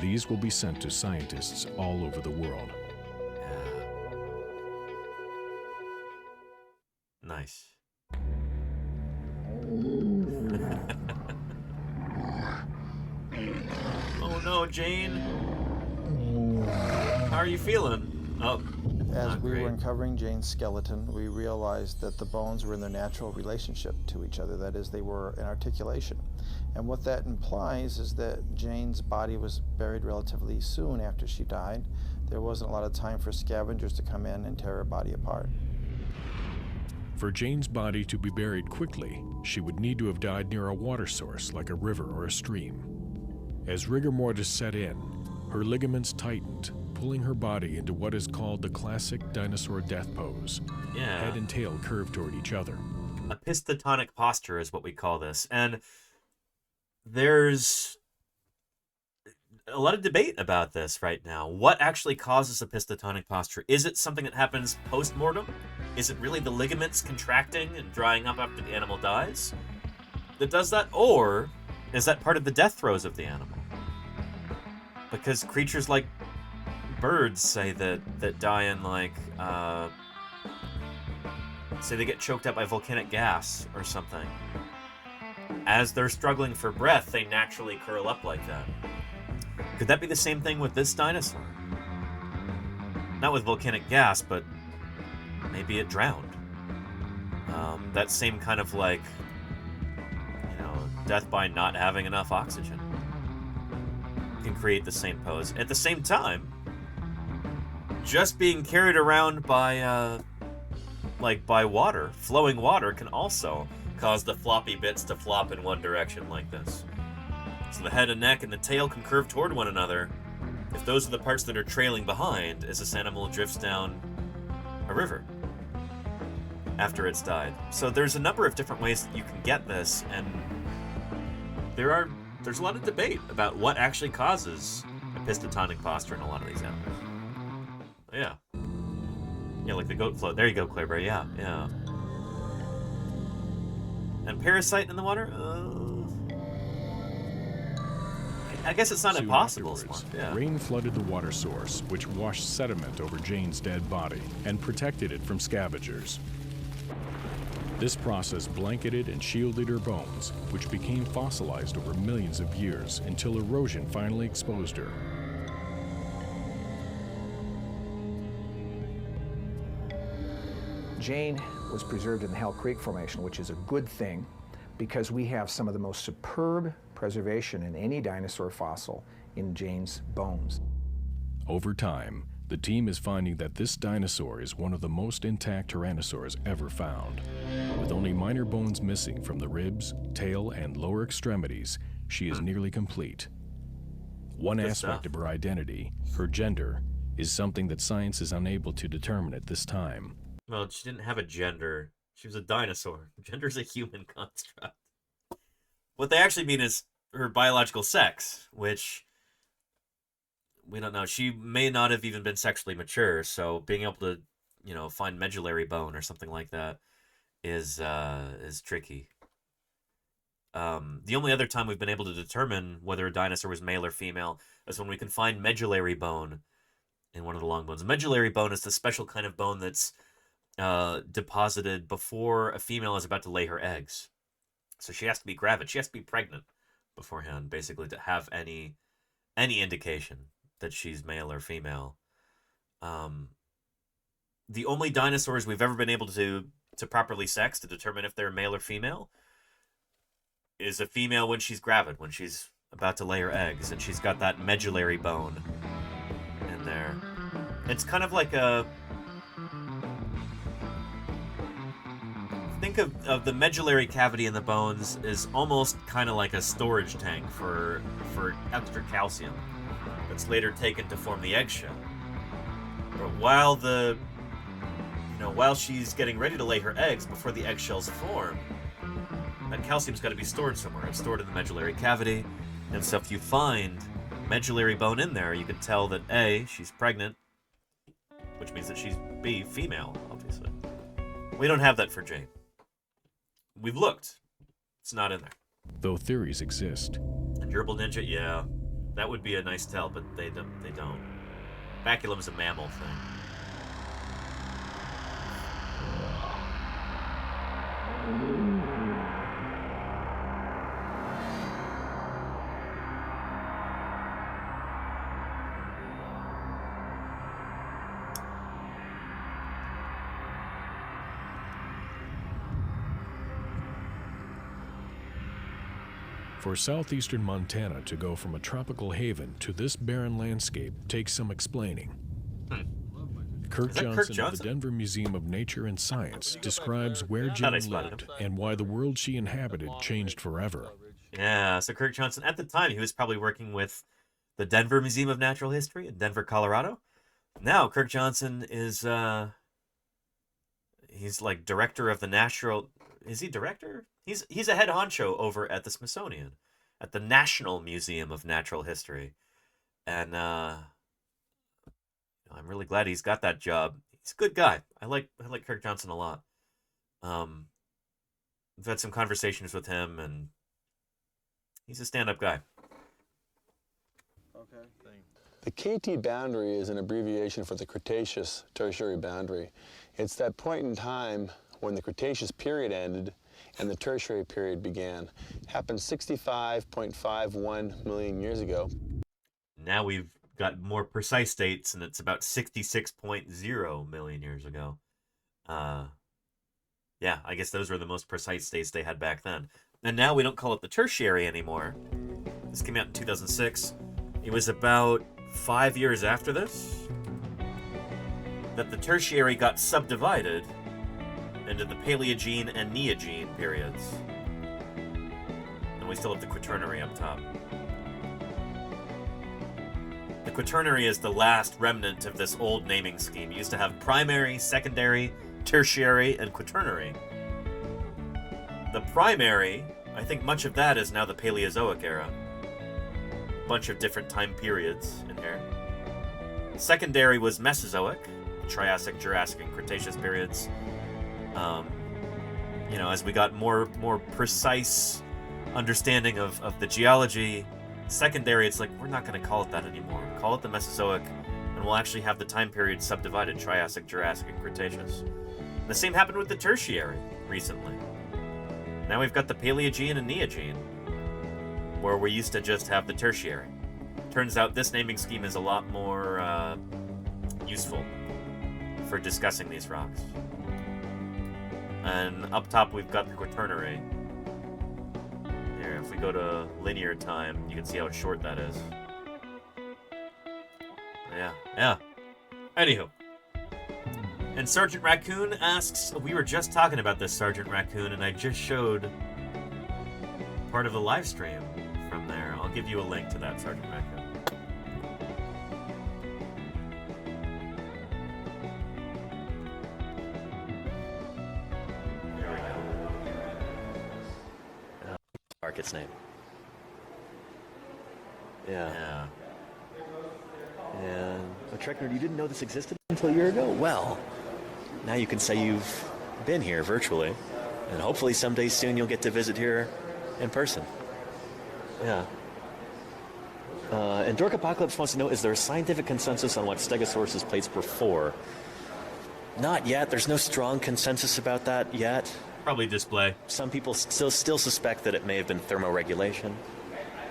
These will be sent to scientists all over the world. Nice. Oh no, Jane. How are you feeling? Oh. As we were uncovering Jane's skeleton, we realized that the bones were in their natural relationship to each other. That is, they were in articulation. And what that implies is that Jane's body was buried relatively soon after she died. There wasn't a lot of time for scavengers to come in and tear her body apart. For Jane's body to be buried quickly, she would need to have died near a water source like a river or a stream. As rigor mortis set in, her ligaments tightened, pulling her body into what is called the classic dinosaur death pose. Yeah. Head and tail curved toward each other. Epistotonic posture is what we call this. And there's a lot of debate about this right now. What actually causes epistotonic posture? Is it something that happens post-mortem? Is it really the ligaments contracting and drying up after the animal dies that does that? Or is that part of the death throes of the animal? Because creatures like birds say that die in, like, say they get choked up by volcanic gas or something. As they're struggling for breath, they naturally curl up like that. Could that be the same thing with this dinosaur? Not with volcanic gas, but maybe it drowned. That same kind of, like, death by not having enough oxygen can create the same pose. At the same time, just being carried around by, by water, flowing water, can also cause the floppy bits to flop in one direction like this. So the head and neck and the tail can curve toward one another if those are the parts that are trailing behind as this animal drifts down a river after it's died. So there's a number of different ways that you can get this, and there's a lot of debate about what actually causes epistotonic posture in a lot of these animals. Yeah. Yeah, like the goat float. There you go, Claiborne. Yeah, yeah. And parasite in the water? I guess it's not Soon impossible. afterwards, Yeah. rain flooded the water source, which washed sediment over Jane's dead body and protected it from scavengers. This process blanketed and shielded her bones, which became fossilized over millions of years until erosion finally exposed her. Jane was preserved in the Hell Creek Formation, which is a good thing, because we have some of the most superb preservation in any dinosaur fossil in Jane's bones. Over time, the team is finding that this dinosaur is one of the most intact tyrannosaurs ever found. With only minor bones missing from the ribs, tail, and lower extremities, she is nearly complete. One Good aspect stuff. of her identity, her gender, is something that science is unable to determine at this time. Well, she didn't have a gender. She was a dinosaur. Gender's a human construct. What they actually mean is her biological sex, which we don't know. She may not have even been sexually mature, so being able to, you know, find medullary bone or something like that is tricky. The only other time we've been able to determine whether a dinosaur was male or female is when we can find medullary bone in one of the long bones. Medullary bone is the special kind of bone that's deposited before a female is about to lay her eggs. So she has to be gravid. She has to be pregnant beforehand, basically, to have any indication that she's male or female. The only dinosaurs we've ever been able to properly sex to determine if they're male or female is a female when she's gravid, when she's about to lay her eggs, and she's got that medullary bone in there. It's kind of like a... Think of the medullary cavity in the bones is almost kind of like a storage tank for extra calcium that's later taken to form the eggshell. But while she's getting ready to lay her eggs before the eggshells form, that calcium's got to be stored somewhere. It's stored in the medullary cavity, and so if you find medullary bone in there, you can tell that A, she's pregnant, which means that she's B, female, obviously. We don't have that for Jane. We've looked. It's not in there. Though theories exist. And Gerbil Ninja, yeah, that would be a nice tell, but they don't. Baculum's a mammal thing. For southeastern Montana to go from a tropical haven to this barren landscape takes some explaining. Kirk Johnson of the Denver Museum of Nature and Science describes where Jane lived and why the world she inhabited changed forever. Yeah, so Kirk Johnson, at the time, he was probably working with the Denver Museum of Natural History in Denver, Colorado. Now, Kirk Johnson is, he's like director of the Natural... Is he director? He's a head honcho over at the Smithsonian, at the National Museum of Natural History. And I'm really glad he's got that job. He's a good guy. I like Kirk Johnson a lot. I've had some conversations with him, and he's a stand-up guy. Okay. The KT boundary is an abbreviation for the Cretaceous-Tertiary boundary. It's that point in time when the Cretaceous period ended and the Tertiary period began. Happened 65.51 million years ago. Now we've got more precise dates, and it's about 66.0 million years ago. Yeah, I guess those were the most precise dates they had back then. And now we don't call it the Tertiary anymore. This came out in 2006. It was about 5 years after this that the Tertiary got subdivided into the Paleogene and Neogene periods. And we still have the Quaternary up top. The Quaternary is the last remnant of this old naming scheme. You used to have primary, secondary, tertiary, and quaternary. The primary, I think much of that is now the Paleozoic era. A bunch of different time periods in here. Secondary was Mesozoic, Triassic, Jurassic, and Cretaceous periods. As we got more precise understanding of the geology, secondary, it's like, we're not going to call it that anymore. Call it the Mesozoic, and we'll actually have the time period subdivided, Triassic, Jurassic, and Cretaceous. The same happened with the Tertiary recently. Now we've got the Paleogene and Neogene, where we used to just have the Tertiary. Turns out this naming scheme is a lot more useful for discussing these rocks. And up top we've got the Quaternary. go to linear time, you can see how short that is. Yeah. Anywho. And Sergeant Raccoon asks, we were just talking about this, Sergeant Raccoon, and I just showed part of the live stream from there. I'll give you a link to that, Sergeant Raccoon. There we go. Mark its name. Yeah. And a Trek nerd, you didn't know this existed until a year ago? Well, now you can say you've been here virtually, and hopefully someday soon you'll get to visit here in person. Yeah. And Dork Apocalypse wants to know, is there a scientific consensus on what Stegosaurus's plates were for? Not yet. There's no strong consensus about that yet. Probably display. Some people still suspect that it may have been thermoregulation,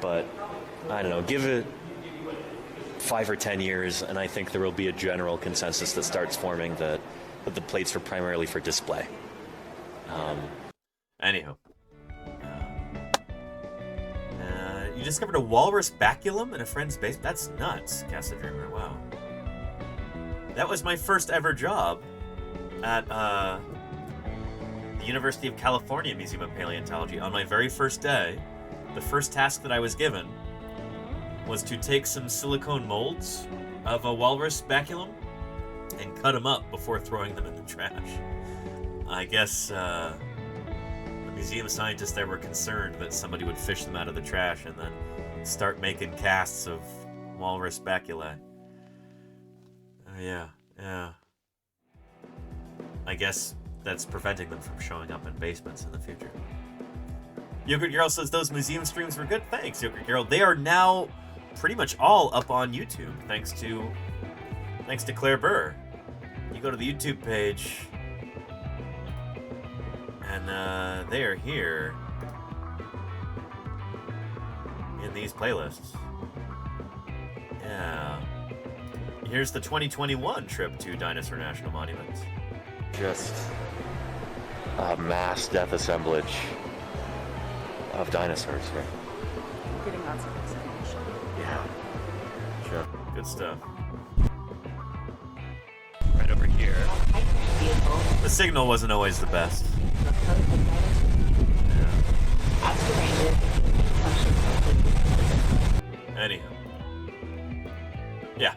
but I don't know. Give it 5 or 10 years, and I think there will be a general consensus that starts forming that the plates were primarily for display. Anyhow. You discovered a walrus baculum in a friend's basement? That's nuts, Casa Dreamer. Wow. That was my first ever job at the University of California Museum of Paleontology. On my very first day, the first task that I was given was to take some silicone molds of a walrus baculum and cut them up before throwing them in the trash. I guess the museum scientists there were concerned that somebody would fish them out of the trash and then start making casts of walrus baculi. Yeah. I guess that's preventing them from showing up in basements in the future. Yogurt Girl says those museum streams were good. Thanks, Yogurt Girl. They are now pretty much all up on YouTube, thanks to Claire Burr. You go to the YouTube page, and they are here in these playlists. Yeah. Here's the 2021 trip to Dinosaur National Monument. Just a mass death assemblage of dinosaurs, right? Getting lots of information. Yeah. Sure. Good stuff. Right over here. The signal wasn't always the best. Anyhow. Yeah.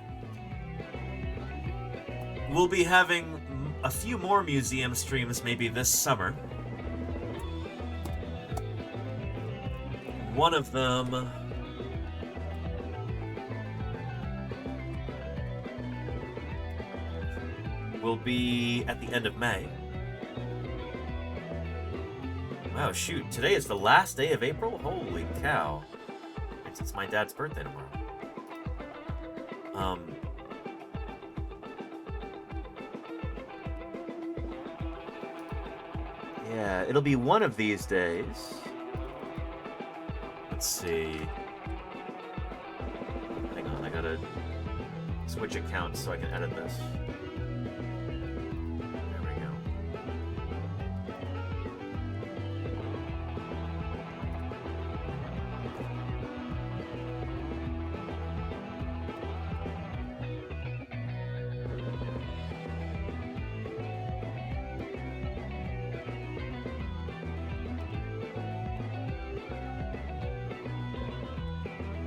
We'll be having a few more museum streams maybe this summer. One of them will be at the end of May. Wow, shoot, today is the last day of April? Holy cow. It's my dad's birthday tomorrow. Yeah, it'll be one of these days. Let's see. Hang on, I gotta switch accounts so I can edit this. There we go.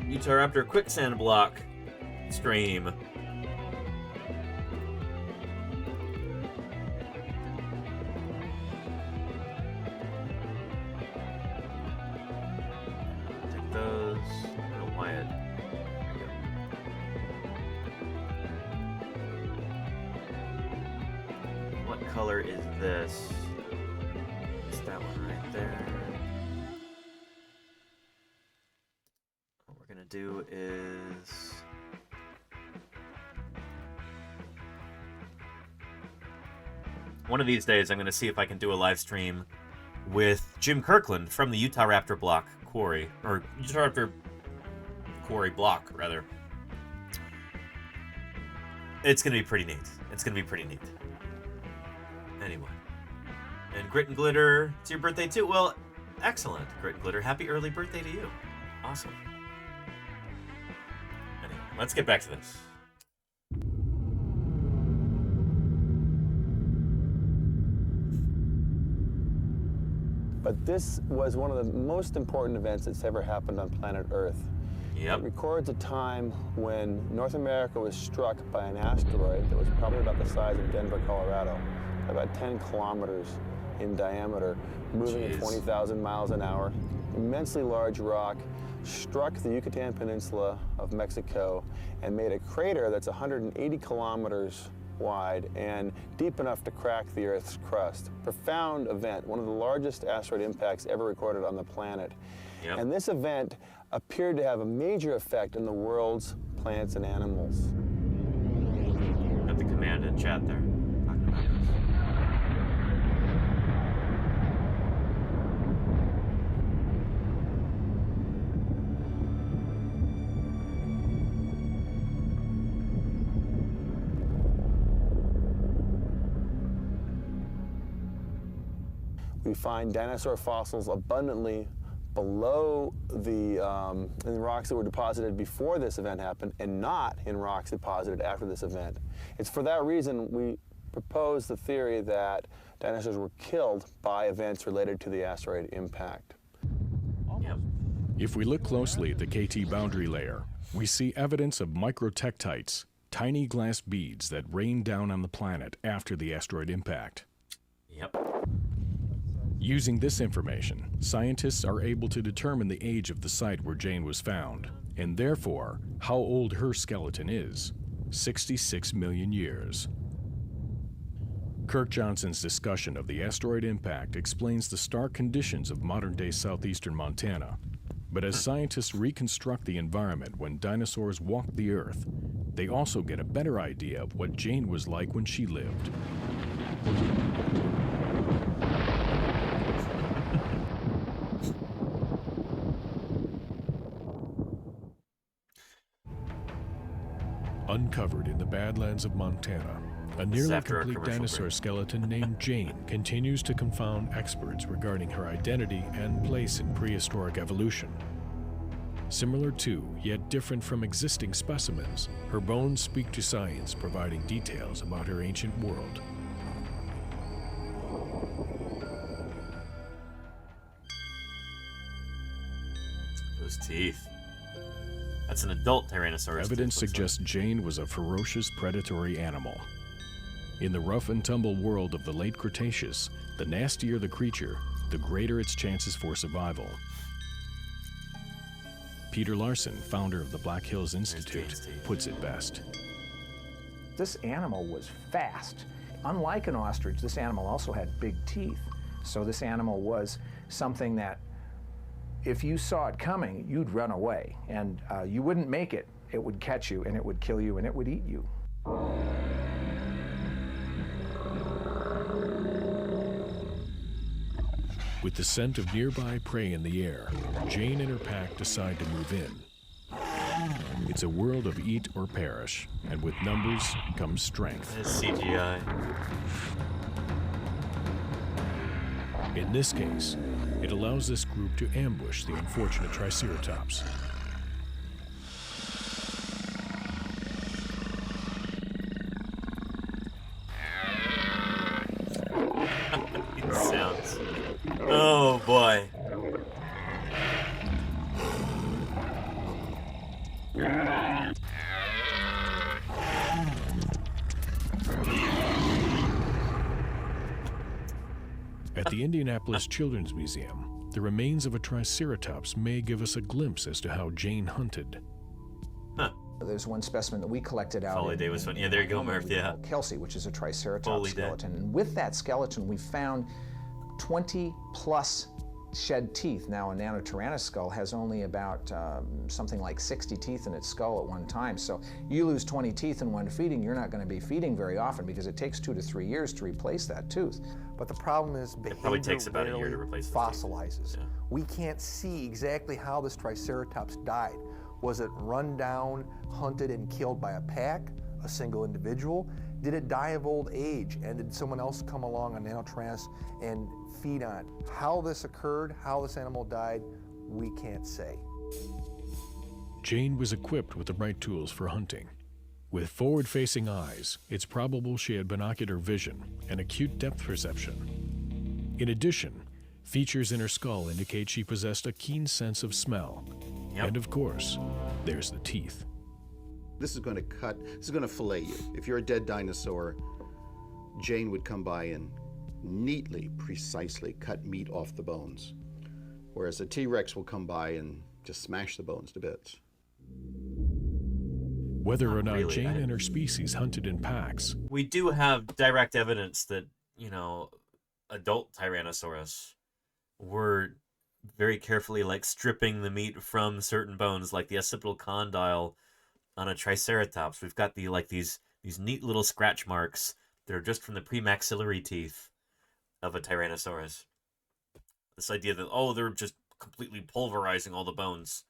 Utahraptor quicksand block stream. Take those. I don't know why it. There we go. What color is this? It's that one right there. Do is one of these days I'm going to see if I can do a live stream with Jim Kirkland from the Utahraptor block quarry, or Utahraptor quarry block rather. It's going to be pretty neat. Anyway, and Grit and Glitter, it's your birthday too. Well, Excellent. Great Glitter. Happy early birthday to you. Awesome. Anyway, let's get back to this. But this was one of the most important events that's ever happened on planet Earth. Yep. It records a time when North America was struck by an asteroid that was probably about the size of Denver, Colorado, about 10 kilometers in diameter, moving at 20,000 miles an hour. Immensely large rock struck the Yucatan Peninsula of Mexico and made a crater that's 180 kilometers wide and deep enough to crack the Earth's crust. Profound event, one of the largest asteroid impacts ever recorded on the planet. Yep. And this event appeared to have a major effect on the world's plants and animals. Got the command in chat there. Talking about this. We find dinosaur fossils abundantly below in the rocks that were deposited before this event happened and not in rocks deposited after this event. It's for that reason we propose the theory that dinosaurs were killed by events related to the asteroid impact. If we look closely at the KT boundary layer, we see evidence of microtectites, tiny glass beads that rain down on the planet after the asteroid impact. Yep. Using this information, scientists are able to determine the age of the site where Jane was found, and therefore, how old her skeleton is, 66 million years. Kirk Johnson's discussion of the asteroid impact explains the stark conditions of modern-day southeastern Montana. But as scientists reconstruct the environment when dinosaurs walked the Earth, they also get a better idea of what Jane was like when she lived. Uncovered in the Badlands of Montana, a nearly complete dinosaur skeleton named Jane continues to confound experts regarding her identity and place in prehistoric evolution. Similar to, yet different from existing specimens, her bones speak to science, providing details about her ancient world. Those teeth. That's an adult Tyrannosaurus. Evidence suggests Jane was a ferocious predatory animal. In the rough and tumble world of the late Cretaceous, the nastier the creature, the greater its chances for survival. Peter Larson, founder of the Black Hills Institute, puts it best. This animal was fast. Unlike an ostrich, this animal also had big teeth. So this animal was something that if you saw it coming, you'd run away, and you wouldn't make it. It would catch you, and it would kill you, and it would eat you. With the scent of nearby prey in the air, Jane and her pack decide to move in. It's a world of eat or perish, and with numbers comes strength. It's CGI. In this case, it allows this group to ambush the unfortunate Triceratops. It sounds. Oh boy. At the Indianapolis Children's Museum, the remains of a Triceratops may give us a glimpse as to how Jane hunted. Huh. There's one specimen that we collected out. Folly Day was fun. Yeah, there you go, Murph. Yeah. Kelsey, which is a Triceratops Holy skeleton. And with that skeleton, we found 20 plus shed teeth. Now, a Nanotyrannus skull has only about something like 60 teeth in its skull at one time. So you lose 20 teeth in one feeding, you're not going to be feeding very often because it takes 2 to 3 years to replace that tooth. But the problem is behavior It probably takes about a year to replace the fossilizes. Yeah. We can't see exactly how this Triceratops died. Was it run down, hunted, and killed by a pack, a single individual? Did it die of old age, and did someone else come along, a Nanotyranus, and feed on it? How this occurred, how this animal died, we can't say. Jane was equipped with the right tools for hunting. With forward-facing eyes, it's probable she had binocular vision and acute depth perception. In addition, features in her skull indicate she possessed a keen sense of smell. And of course, there's the teeth. This is going to cut, this is going to fillet you. If you're a dead dinosaur, Jane would come by and neatly, precisely cut meat off the bones. Whereas a T-Rex will come by and just smash the bones to bits. Whether or not Jane and her species hunted in packs. We do have direct evidence that, you know, adult Tyrannosaurus were very carefully like stripping the meat from certain bones, like the occipital condyle on a Triceratops. We've got these neat little scratch marks that are just from the premaxillary teeth of a Tyrannosaurus. This idea that, oh, they're just completely pulverizing all the bones.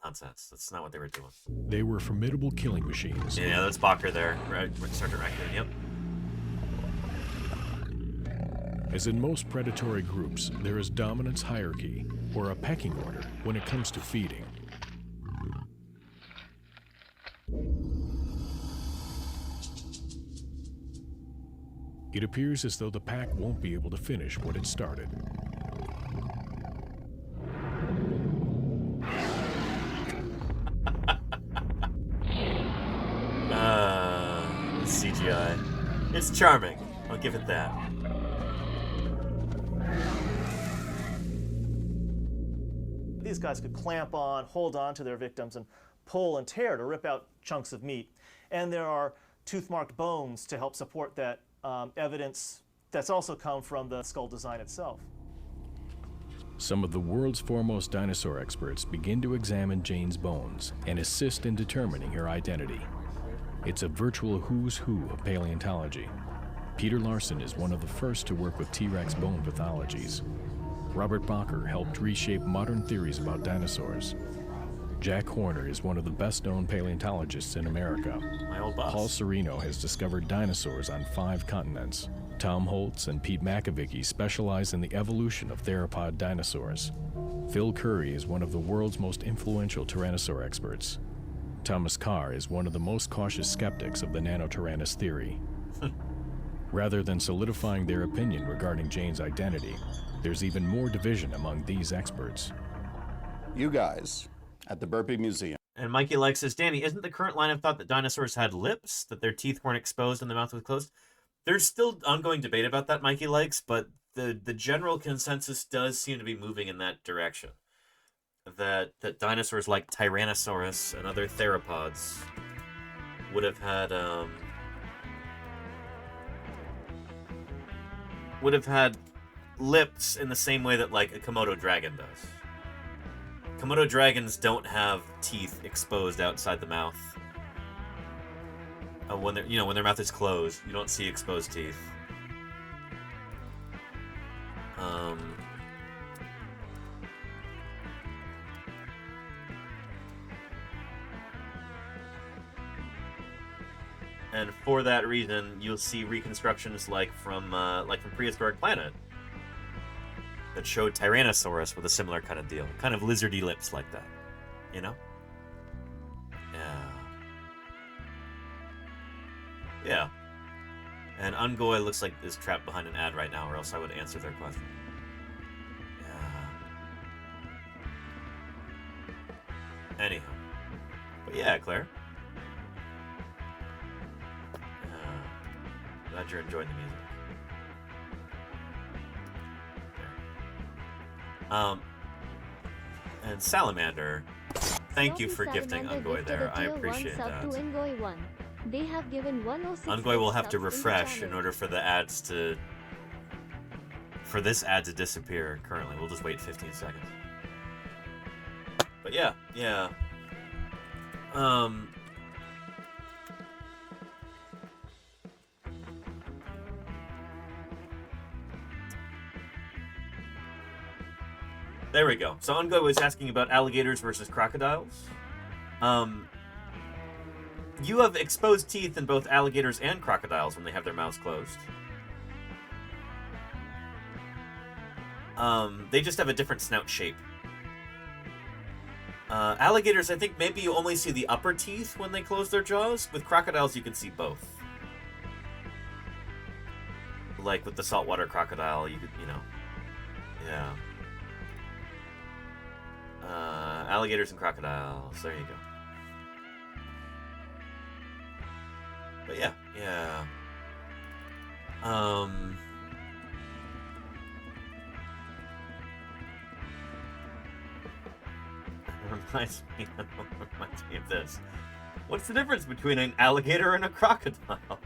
Nonsense. That's not what they were doing. They were formidable killing machines. Yeah, that's Bacher there. Right, Sergeant Raccoon, yep. As in most predatory groups, there is dominance hierarchy, or a pecking order, when it comes to feeding. It appears as though the pack won't be able to finish what it started. CGI. It's charming. I'll give it that. These guys could clamp on, hold on to their victims, and pull and tear to rip out chunks of meat. And there are tooth-marked bones to help support that evidence that's also come from the skull design itself. Some of the world's foremost dinosaur experts begin to examine Jane's bones and assist in determining her identity. It's a virtual who's who of paleontology. Peter Larson is one of the first to work with T-Rex bone pathologies. Robert Bacher helped reshape modern theories about dinosaurs. Jack Horner is one of the best-known paleontologists in America. My old boss. Paul Sereno has discovered dinosaurs on 5 continents. Tom Holtz and Pete Makovicki specialize in the evolution of theropod dinosaurs. Phil Currie is one of the world's most influential Tyrannosaur experts. Thomas Carr is one of the most cautious skeptics of the Nanotyrannus theory. Rather than solidifying their opinion regarding Jane's identity, there's even more division among these experts. You guys at the Burpee Museum. And Mikey Like says, Danny, isn't the current line of thought that dinosaurs had lips, that their teeth weren't exposed and the mouth was closed? There's still ongoing debate about that, Mikey Likes, but the general consensus does seem to be moving in that direction. That dinosaurs like Tyrannosaurus and other theropods would have had lips in the same way that like a Komodo dragon does. Komodo dragons don't have teeth exposed outside the mouth. When their mouth is closed, you don't see exposed teeth. And for that reason, you'll see reconstructions like from Prehistoric Planet that showed Tyrannosaurus with a similar kind of deal, kind of lizardy lips like that, you know? Yeah. And Ungoy looks like is trapped behind an ad right now, or else I would answer their question. Yeah. Anyhow. But yeah, Claire. Glad you're enjoying the music. And Salamander, thank you for gifting Ungoy there. I appreciate that. They have given 106 Ungoy will have to refresh in order for the ads to... for this ad to disappear currently. We'll just wait 15 seconds. But yeah. There we go. So Ungoy was asking about alligators versus crocodiles. you have exposed teeth in both alligators and crocodiles when they have their mouths closed. They just have a different snout shape. Alligators, I think maybe you only see the upper teeth when they close their jaws. With crocodiles, you can see both. Like with the saltwater crocodile, you know. Yeah. Alligators and crocodiles. There you go. But yeah. Reminds me of this. What's the difference between an alligator and a crocodile?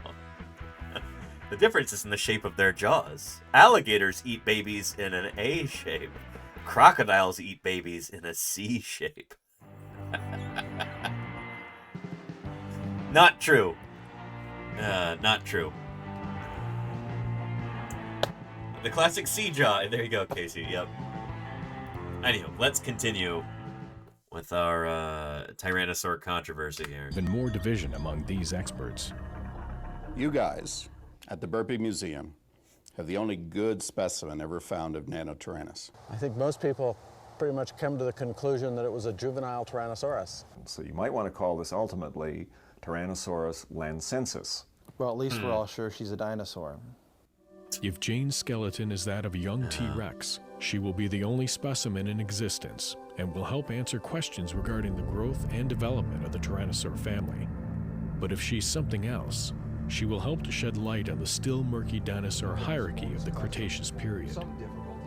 The difference is in the shape of their jaws. Alligators eat babies in an A shape. Crocodiles eat babies in a C shape. Not true. Not true. The classic C jaw. There you go, Casey. Yep. Anyhow, let's continue with our Tyrannosaur controversy here. Even more division among these experts. You guys at the Burpee Museum have the only good specimen ever found of Nanotyrannus. I think most people pretty much come to the conclusion that it was a juvenile Tyrannosaurus. So you might want to call this ultimately Tyrannosaurus lancensis. Well, at least we're all sure she's a dinosaur. If Jane's skeleton is that of a young T-Rex, she will be the only specimen in existence and will help answer questions regarding the growth and development of the Tyrannosaur family. But if she's something else, she will help to shed light on the still murky dinosaur hierarchy of the Cretaceous period.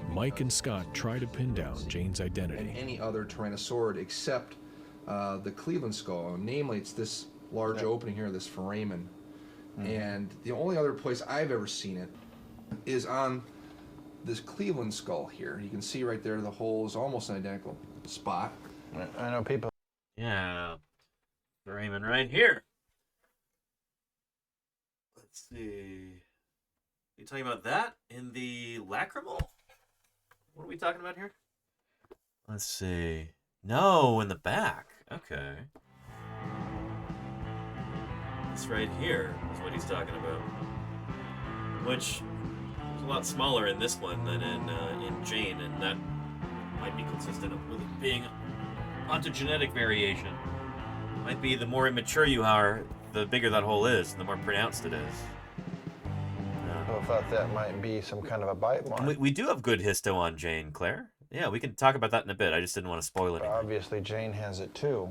Mike and Scott try to pin down Jane's identity. And any other Tyrannosaurid except the Cleveland skull. Namely, it's this large opening here, this foramen. And the only other place I've ever seen it is on this Cleveland skull here. You can see right there the hole is almost an identical spot. I know people. Yeah. Foramen right here. Let's see. You talking about that in the lacrimal? What are we talking about here? Let's see. No, in the back. Okay. This right here is what he's talking about. Which is a lot smaller in this one than in Jane, and that might be consistent with it being ontogenetic variation. Might be the more immature you are, the bigger that hole is, and the more pronounced it is. I thought that might be some kind of a bite mark. And we do have good histo on Jane, Claire. Yeah, we can talk about that in a bit. I just didn't want to spoil it. Obviously, Jane has it too.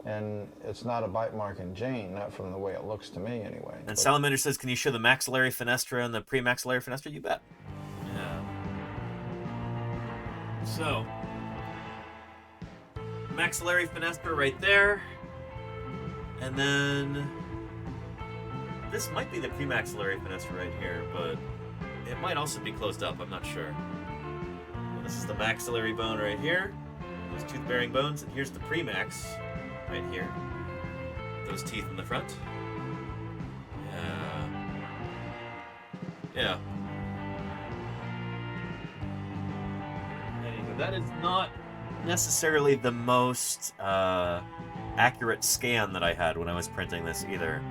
And it's not a bite mark in Jane, not from the way it looks to me anyway. And Salamander says, can you show the maxillary fenestra and the premaxillary fenestra? You bet. Yeah. So, maxillary fenestra right there. And then this might be the premaxillary fenestra right here, but it might also be closed up. I'm not sure. Well, this is the maxillary bone right here. Those tooth-bearing bones, and here's the premax right here. Those teeth in the front. Yeah. Anyway, that is not necessarily the most accurate scan that I had when I was printing this either.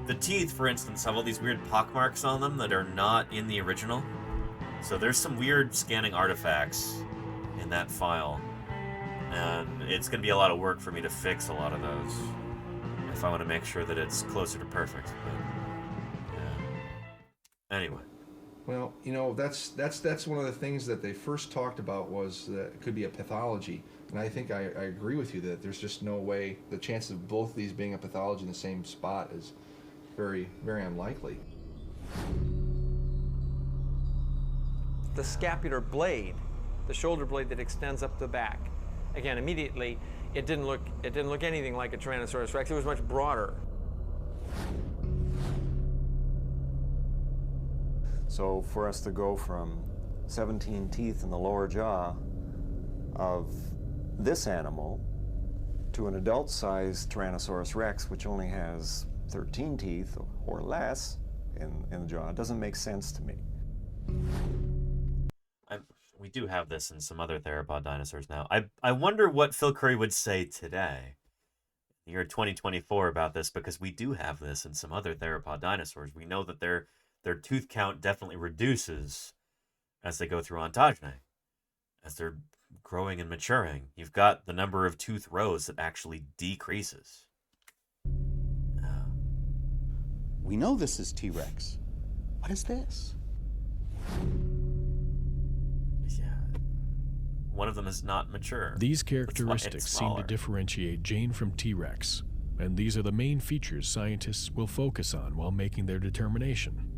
The teeth, for instance, have all these weird pockmarks on them that are not in the original. So there's some weird scanning artifacts in that file. And it's going to be a lot of work for me to fix a lot of those if I want to make sure that it's closer to perfect. But, yeah. Anyway. Well, you know, that's one of the things that they first talked about was that it could be a pathology. And I think I agree with you that there's just no way, the chances of both of these being a pathology in the same spot is very, very unlikely. The scapular blade, the shoulder blade that extends up the back. Again, immediately, it didn't look anything like a Tyrannosaurus Rex. It was much broader. So for us to go from 17 teeth in the lower jaw of this animal to an adult-sized Tyrannosaurus Rex, which only has 13 teeth or less in the jaw, it doesn't make sense to me. We do have this in some other theropod dinosaurs now. I wonder what Phil Curry would say today. the year 2024 about this, because we do have this in some other theropod dinosaurs. We know that their tooth count definitely reduces as they go through ontogeny, as they're growing and maturing. You've got the number of tooth rows that actually decreases. We know this is T-Rex. What is this? One of them is not mature. These characteristics seem to differentiate Jane from T-Rex, and these are the main features scientists will focus on while making their determination.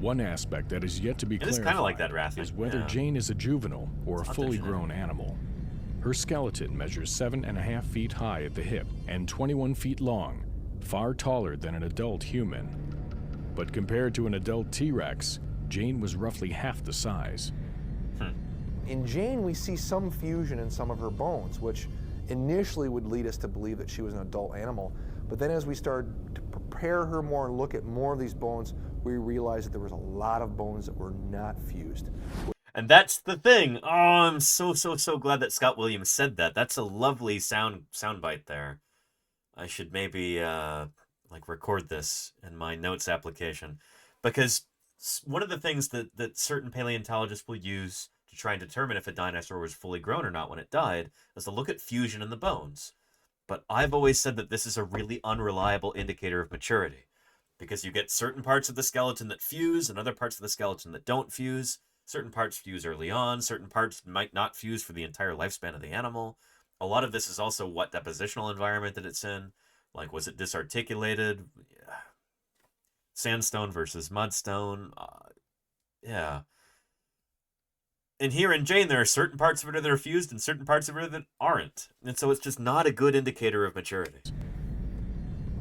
One aspect that is yet to be clarified kind of like that, Rathian. is whether Yeah. Jane is a juvenile or a It's fully not grown animal. Her skeleton measures 7.5 feet high at the hip and 21 feet long, far taller than an adult human. But compared to an adult T-Rex, Jane was roughly half the size. In Jane, we see some fusion in some of her bones, which initially would lead us to believe that she was an adult animal. But then as we started to prepare her more and look at more of these bones, we realized that there was a lot of bones that were not fused. And that's the thing. Oh, I'm so glad that Scott Williams said that. That's a lovely soundbite there. I should maybe like record this in my notes application, because one of the things that certain paleontologists will use to try and determine if a dinosaur was fully grown or not when it died is to look at fusion in the bones. But I've always said that this is a really unreliable indicator of maturity, because you get certain parts of the skeleton that fuse and other parts of the skeleton that don't fuse. Certain parts fuse early on, certain parts might not fuse for the entire lifespan of the animal. A lot of this is also what depositional environment that it's in. Like, was it disarticulated? Yeah. Sandstone versus mudstone. Yeah. And here in Jane, there are certain parts of it that are fused and certain parts of it that aren't. And so it's just not a good indicator of maturity.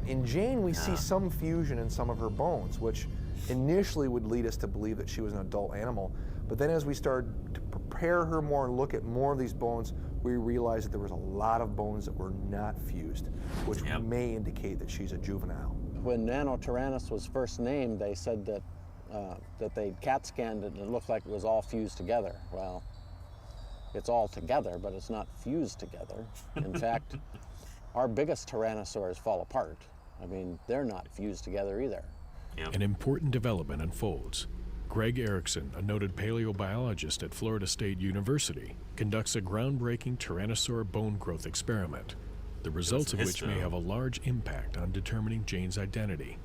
In Jane, we see some fusion in some of her bones, which initially would lead us to believe that she was an adult animal. But then as we started to prepare her more and look at more of these bones, we realized that there was a lot of bones that were not fused, which may indicate that she's a juvenile. When Nanotyrannus was first named, they said that they CAT scanned it and it looked like it was all fused together. Well, it's all together, but it's not fused together. In fact, our biggest tyrannosaurs fall apart. I mean, they're not fused together either. An important development unfolds. Greg Erickson, a noted paleobiologist at Florida State University, conducts a groundbreaking tyrannosaur bone growth experiment, the results of which may have a large impact on determining Jane's identity.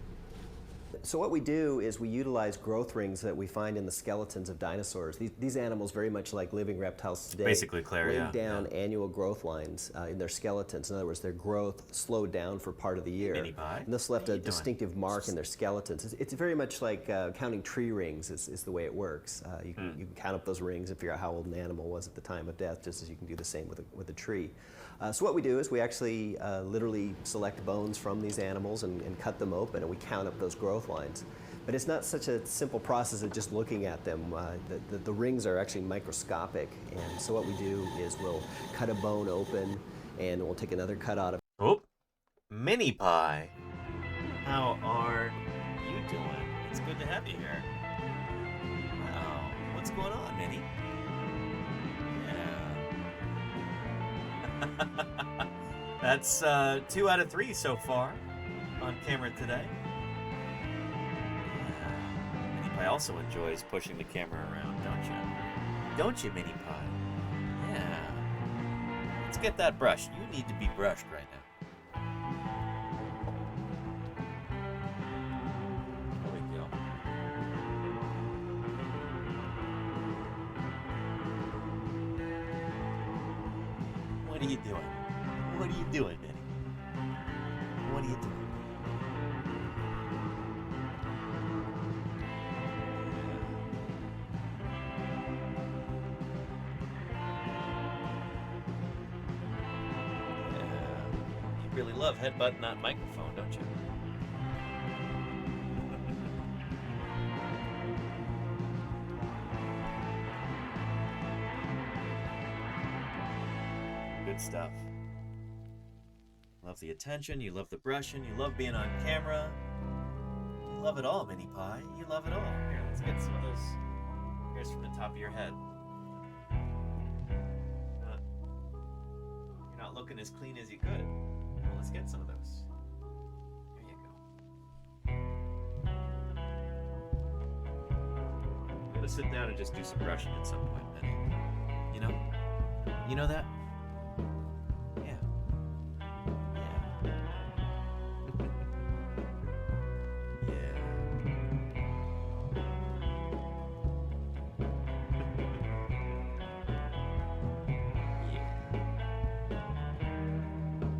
So what we do is we utilize growth rings that we find in the skeletons of dinosaurs. These animals, very much like living reptiles today, Basically, Claire, laid down annual growth lines in their skeletons. In other words, their growth slowed down for part of the year. Mini Pie. And this left a distinctive mark in their skeletons. It's very much like counting tree rings is the way it works. You can count up those rings and figure out how old an animal was at the time of death, just as you can do the same with a tree. So what we do is we actually literally select bones from these animals and cut them open, and we count up those growth lines. But it's not such a simple process of just looking at them. The rings are actually microscopic, and so what we do is we'll cut a bone open, and we'll take another cut out of it. Oh, Mini Pie. How are you doing? It's good to have you here. Wow, what's going on, Minnie? That's 2 out of 3 so far on camera today. Mini Pie also enjoys pushing the camera around, don't you? Don't you, Mini Pie? Yeah. Let's get that brushed. You need to be brushed right now. There we go. What are you doing? What are you doing, Minnie? What are you doing? You really love headbutting that microphone, don't you? Good stuff. Love the attention, you love the brushing, you love being on camera. You love it all, Mini Pie. You love it all. Here, let's get some of those hairs from the top of your head. You're not looking as clean as you could. Let's get some of those. There you go. I'm gonna sit down and just do some brushing at some point, Benny. You know? You know that? Yeah.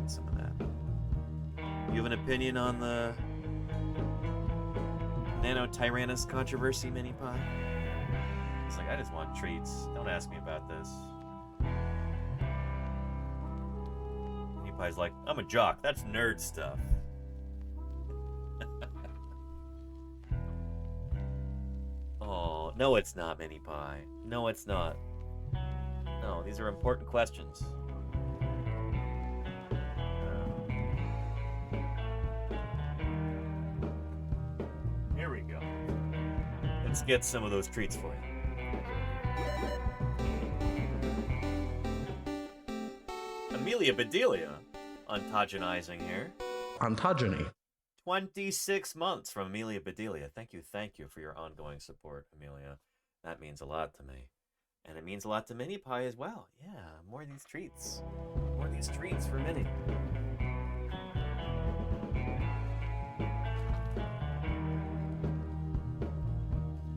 Some of that. You have an opinion on the Nanotyrannus controversy, Mini Pie? It's like, I just want treats. Don't ask me about this. Mini Pie's like, I'm a jock. That's nerd stuff. Oh, no it's not, Mini Pie. No, it's not. No, these are important questions. Here we go. Let's get some of those treats for you. Amelia Bedelia, ontogenzing here. Ontogeny. 26 months from Amelia Bedelia. Thank you for your ongoing support, Amelia. That means a lot to me. And it means a lot to Mini Pie as well. Yeah, more of these treats. More of these treats for Mini.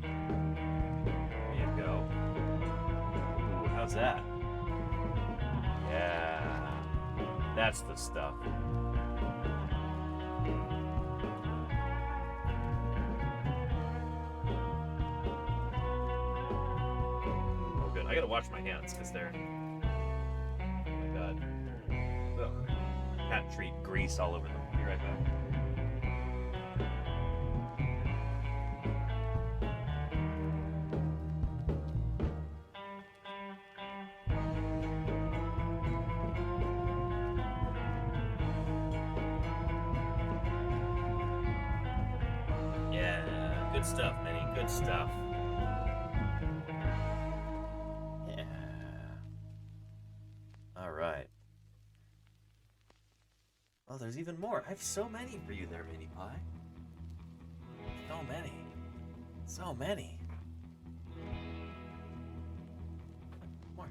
There you go. Ooh, how's that? Yeah, that's the stuff. I gotta wash my hands because they're. Oh my god. Ugh. Cat treat grease all over them. Be right back. Yeah, good stuff, Minnie. Good stuff. Oh, there's even more. I have so many for you there, Mini Pie. So many. So many. More.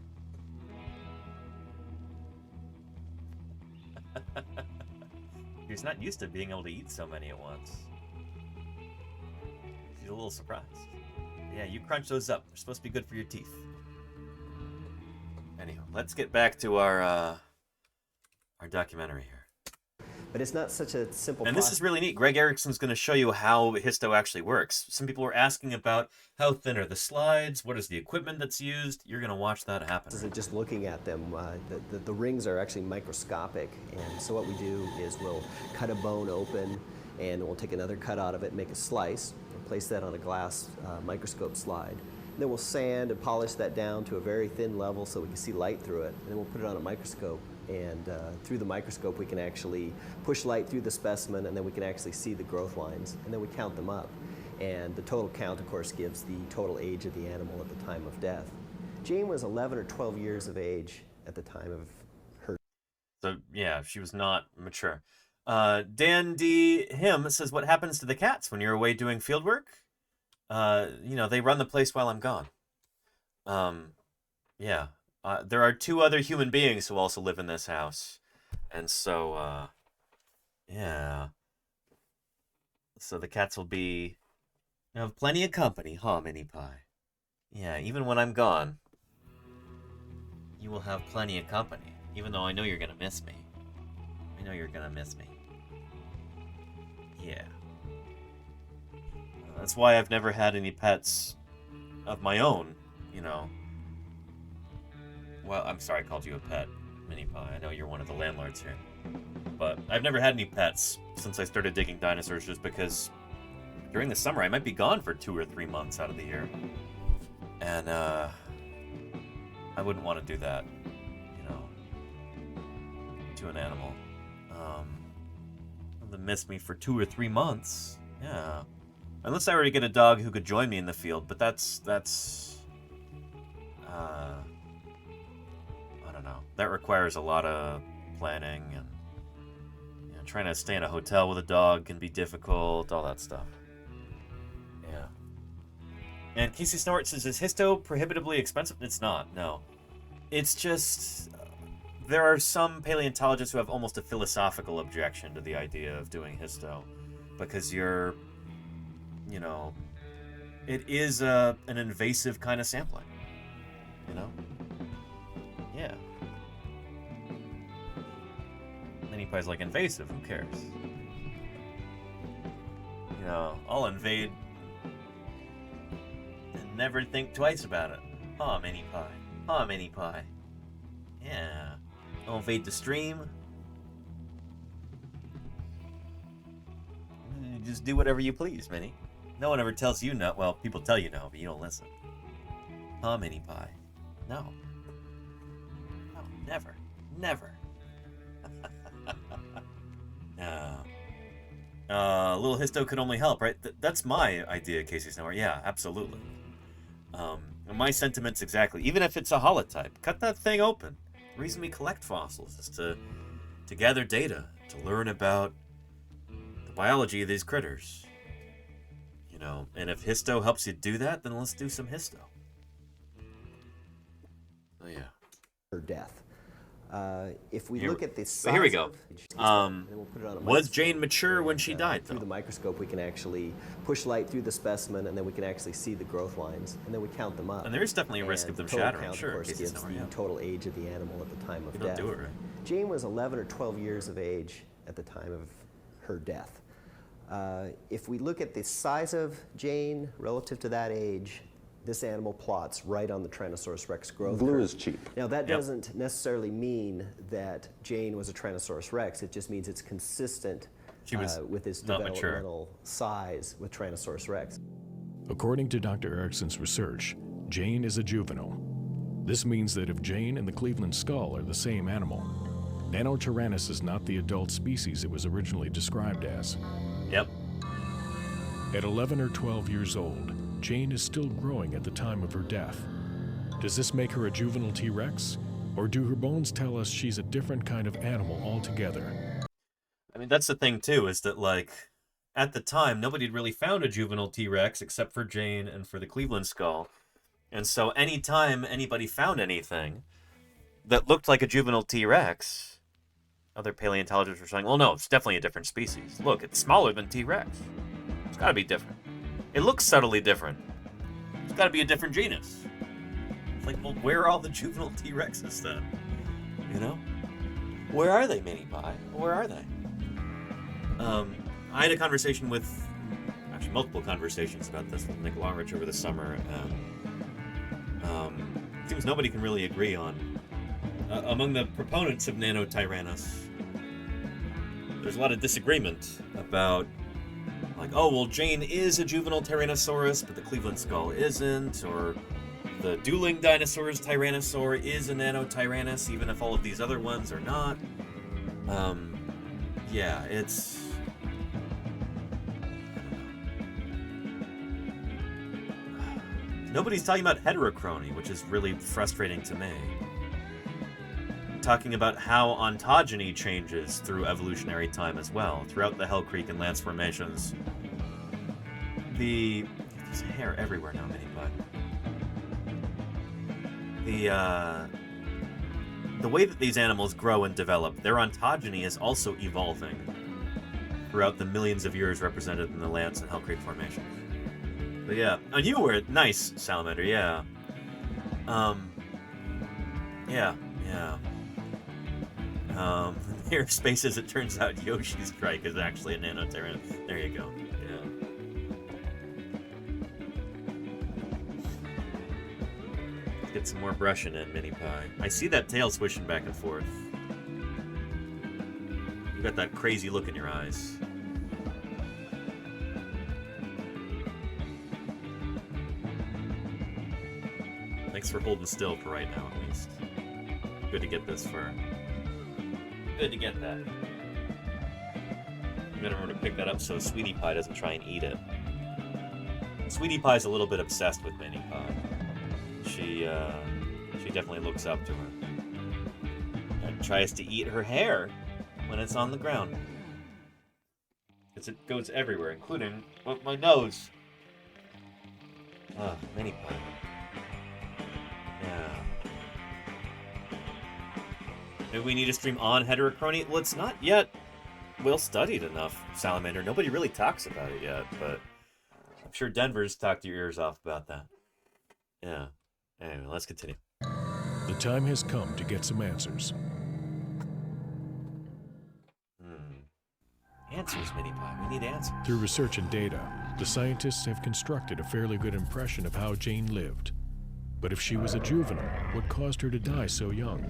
He's not used to being able to eat so many at once. He's a little surprised. Yeah, you crunch those up. They're supposed to be good for your teeth. Anyhow, let's get back to our documentary here. But it's not such a simple And process. this is really neat. Greg Erickson's going to show you how histo actually works. Some people were asking about how thin are the slides, what is the equipment that's used. You're going to watch that happen. Isn't just looking at them. The rings are actually microscopic, and so what we do is we'll cut a bone open, and we'll take another cut out of it, make a slice, and place that on a glass microscope slide. And then we'll sand and polish that down to a very thin level so we can see light through it, and then we'll put it on a microscope. And through the microscope, we can actually push light through the specimen, and then we can actually see the growth lines, and then we count them up. And the total count, of course, gives the total age of the animal at the time of death. Jane was 11 or 12 years of age at the time of her. So, yeah, she was not mature. Dan D. Him says, what happens to the cats when you're away doing field work? You know, they run the place while I'm gone. Yeah. There are 2 other human beings who also live in this house. And so, yeah. So the cats will be... You have plenty of company, huh, Mini Pie? Yeah, even when I'm gone, you will have plenty of company. Even though I know you're going to miss me. I know you're going to miss me. Yeah. That's why I've never had any pets of my own, you know. Well, I'm sorry I called you a pet, Mini Pie. I know you're one of the landlords here. But I've never had any pets since I started digging dinosaurs, just because during the summer I might be gone for 2 or 3 months out of the year. And I wouldn't want to do that, you know, to an animal. To miss me for 2 or 3 months, yeah. Unless I were to get a dog who could join me in the field, but that's I don't know. That requires a lot of planning, and trying to stay in a hotel with a dog can be difficult, all that stuff. Yeah. And Casey Snort says, is histo prohibitively expensive? It's not, no. It's just, there are some paleontologists who have almost a philosophical objection to the idea of doing histo. Because you're, you know, it is an invasive kind of sampling, you know? Yeah. Many pie's like, invasive, who cares? You know, I'll invade and never think twice about it. Aw, mini pie. Aw, mini pie. Yeah. I'll invade the stream. Just do whatever you please, Minnie. No one ever tells you no. Well, people tell you no, but you don't listen. Aw, mini pie. No. No, never. Never. No. Little histo could only help, right? That's my idea, Casey Snower. Yeah, absolutely. My sentiments exactly. Even if it's a holotype, cut that thing open. The reason we collect fossils is to gather data, to learn about the biology of these critters. You know, and if histo helps you do that, then let's do some histo. Oh yeah. Her death. If we look at the size, here we go. We'll put it on a Was Jane mature when she died, through the microscope, we can actually push light through the specimen, and then we can actually see the growth lines, and then we count them up. And there is definitely a risk of them the total shattering, count, sure, of course, cases gives somewhere, the yeah. total age of the animal at the time of You don't death. do it right. Jane was 11 or 12 years of age at the time of her death. If we look at the size of Jane relative to that age, this animal plots right on the Tyrannosaurus rex growth Glue curve. is cheap. Now that doesn't necessarily mean that Jane was a Tyrannosaurus rex. It just means it's consistent She was with its not mature. developmental size with Tyrannosaurus rex. According to Dr. Erickson's research, Jane is a juvenile. This means that if Jane and the Cleveland skull are the same animal, Nanotyrannus is not the adult species it was originally described as. Yep. At 11 or 12 years old, Jane is still growing at the time of her death. Does this make her a juvenile T-Rex? Or do her bones tell us she's a different kind of animal altogether? I mean, that's the thing, too, is that, like, at the time, nobody had really found a juvenile T-Rex except for Jane and for the Cleveland skull. And so anytime anybody found anything that looked like a juvenile T-Rex, other paleontologists were saying, well, no, it's definitely a different species. Look, it's smaller than T-Rex. It's got to be different. It looks subtly different. It's got to be a different genus. It's like, well, where are all the juvenile T-Rexes then? You know? Where are they, Mini Pie? Where are they? I had a conversation with, actually multiple conversations about this with Nick Longrich over the summer, and it seems nobody can really agree on. Among the proponents of Nanotyrannus, there's a lot of disagreement about, like, oh, well, Jane is a juvenile Tyrannosaurus, but the Cleveland skull isn't, or the dueling dinosaurs Tyrannosaur is a Nanotyrannus, even if all of these other ones are not. Yeah, it's... Nobody's talking about heterochrony, which is really frustrating to me. Talking about how ontogeny changes through evolutionary time as well, throughout the Hell Creek and Lance formations. There's hair everywhere now, Mini Pie. The way that these animals grow and develop, their ontogeny is also evolving throughout the millions of years represented in the Lance and Hell Creek formations. But yeah, and you were nice, Salamander, yeah. Here, space as it turns out, Yoshi's Strike is actually a Nanotyrannus. There you go. Yeah. Let's get some more brushing in, Mini Pie. I see that tail swishing back and forth. You got that crazy look in your eyes. Thanks for holding still for right now, at least. Good to get this fur. Good to get that. You gotta remember to pick that up so Sweetie Pie doesn't try and eat it. Sweetie Pie's a little bit obsessed with Mini Pie. She definitely looks up to her. And tries to eat her hair when it's on the ground. because it goes everywhere, including my nose. Mini pie. Yeah. Maybe we need to stream on heterochrony? Well, it's not yet well studied enough, Salamander. Nobody really talks about it yet, but I'm sure Denver's talked your ears off about that. Yeah. Anyway, let's continue. The time has come to get some answers. Answers, Mini Pie. We need answers. Through research and data, the scientists have constructed a fairly good impression of how Jane lived. But if she was a juvenile, what caused her to die so young?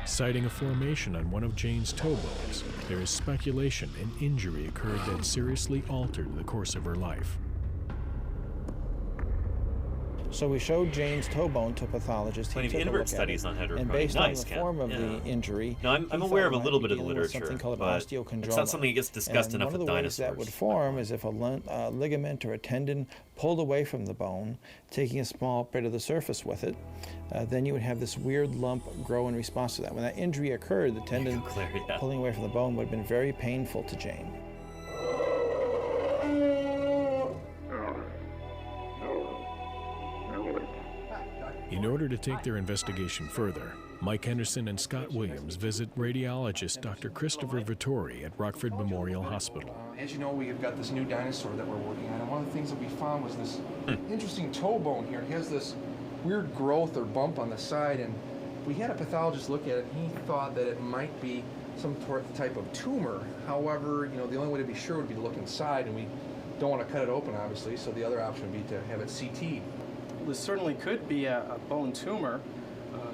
Citing a formation on one of Jane's toe bones, there is speculation an injury occurred that seriously altered the course of her life. So we showed Jane's toe bone to a pathologist. Plenty of invert studies on heterochrony. And based Nice, on the Ken. form of Yeah. the injury, No, I'm aware of a little bit of the literature, something called but osteochondroma. it's not something that gets discussed And enough one with of the ways dinosaurs. that would form is if a ligament or a tendon pulled away from the bone, taking a small bit of the surface with it, then you would have this weird lump grow in response to that. When that injury occurred, the tendon pulling away from the bone would have been very painful to Jane. In order to take their investigation further, Mike Henderson and Scott Williams visit radiologist Dr. Christopher Vittori at Rockford Memorial Hospital. As you know, we've got this new dinosaur that we're working on, and one of the things that we found was this interesting toe bone here. It has this weird growth or bump on the side, and we had a pathologist look at it, and he thought that it might be some type of tumor. However, you know, the only way to be sure would be to look inside, and we don't want to cut it open, obviously, so the other option would be to have it CT'd. This certainly could be a bone tumor,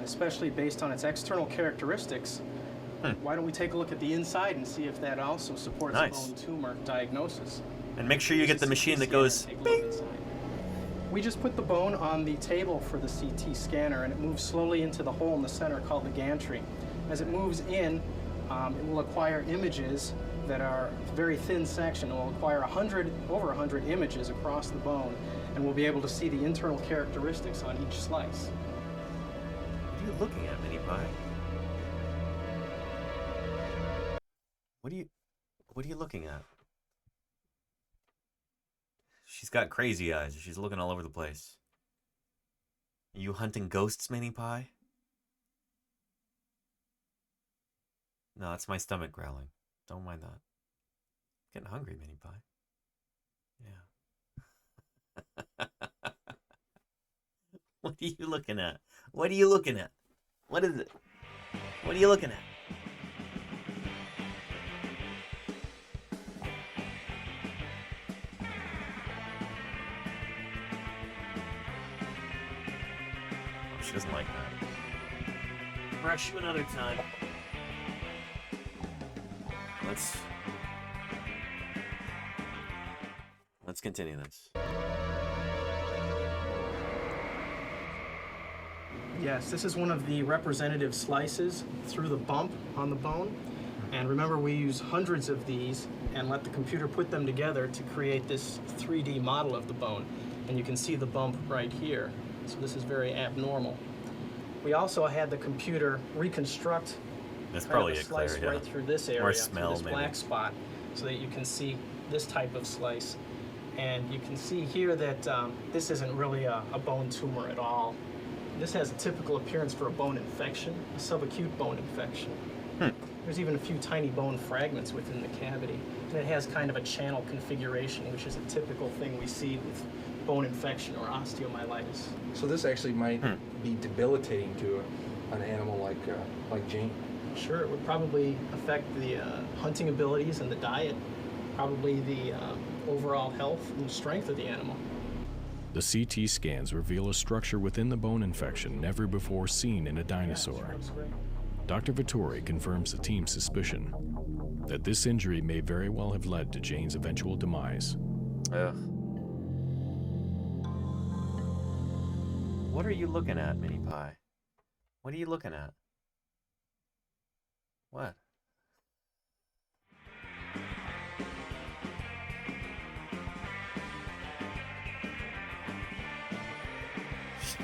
especially based on its external characteristics. Why don't we take a look at the inside and see if that also supports a bone tumor diagnosis? And make sure you get the machine that goes bing. We just put the bone on the table for the CT scanner, and it moves slowly into the hole in the center called the gantry. As it moves in, it will acquire images that are a very thin section. It will acquire over 100 images across the bone, and we'll be able to see the internal characteristics on each slice. What are you looking at, Mini Pie? What are you looking at? She's got crazy eyes. She's looking all over the place. Are you hunting ghosts, Mini Pie? No, it's my stomach growling. Don't mind that. Getting hungry, Mini Pie. Yeah. What are you looking at? What are you looking at? What is it? What are you looking at? Oh, she doesn't like that. Brush you another time. Let's continue this. Yes, this is one of the representative slices through the bump on the bone. And remember, we use hundreds of these and let the computer put them together to create this 3D model of the bone. And you can see the bump right here. So this is very abnormal. We also had the computer reconstruct That's probably a it, Claire, slice yeah. right through this area, Or smell, through this maybe. black spot, so that you can see this type of slice. And you can see here that this isn't really a bone tumor at all. This has a typical appearance for a bone infection, a subacute bone infection. There's even a few tiny bone fragments within the cavity. And it has kind of a channel configuration, which is a typical thing we see with bone infection or osteomyelitis. So this actually might be debilitating to an animal like Jane. Sure, it would probably affect the hunting abilities and the diet, probably the overall health and strength of the animal. The CT scans reveal a structure within the bone infection never before seen in a dinosaur. Dr. Vittori confirms the team's suspicion that this injury may very well have led to Jane's eventual demise. What are you looking at, Mini Pie? What are you looking at? What?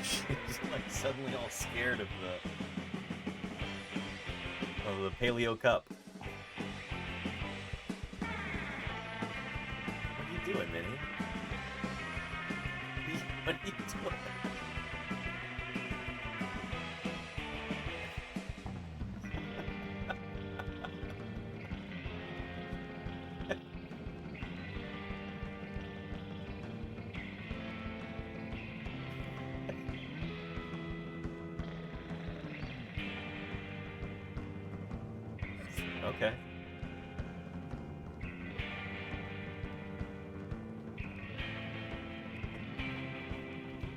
She's like suddenly all scared of the Paleo Cup. you doing, Minnie? What are you doing? Okay.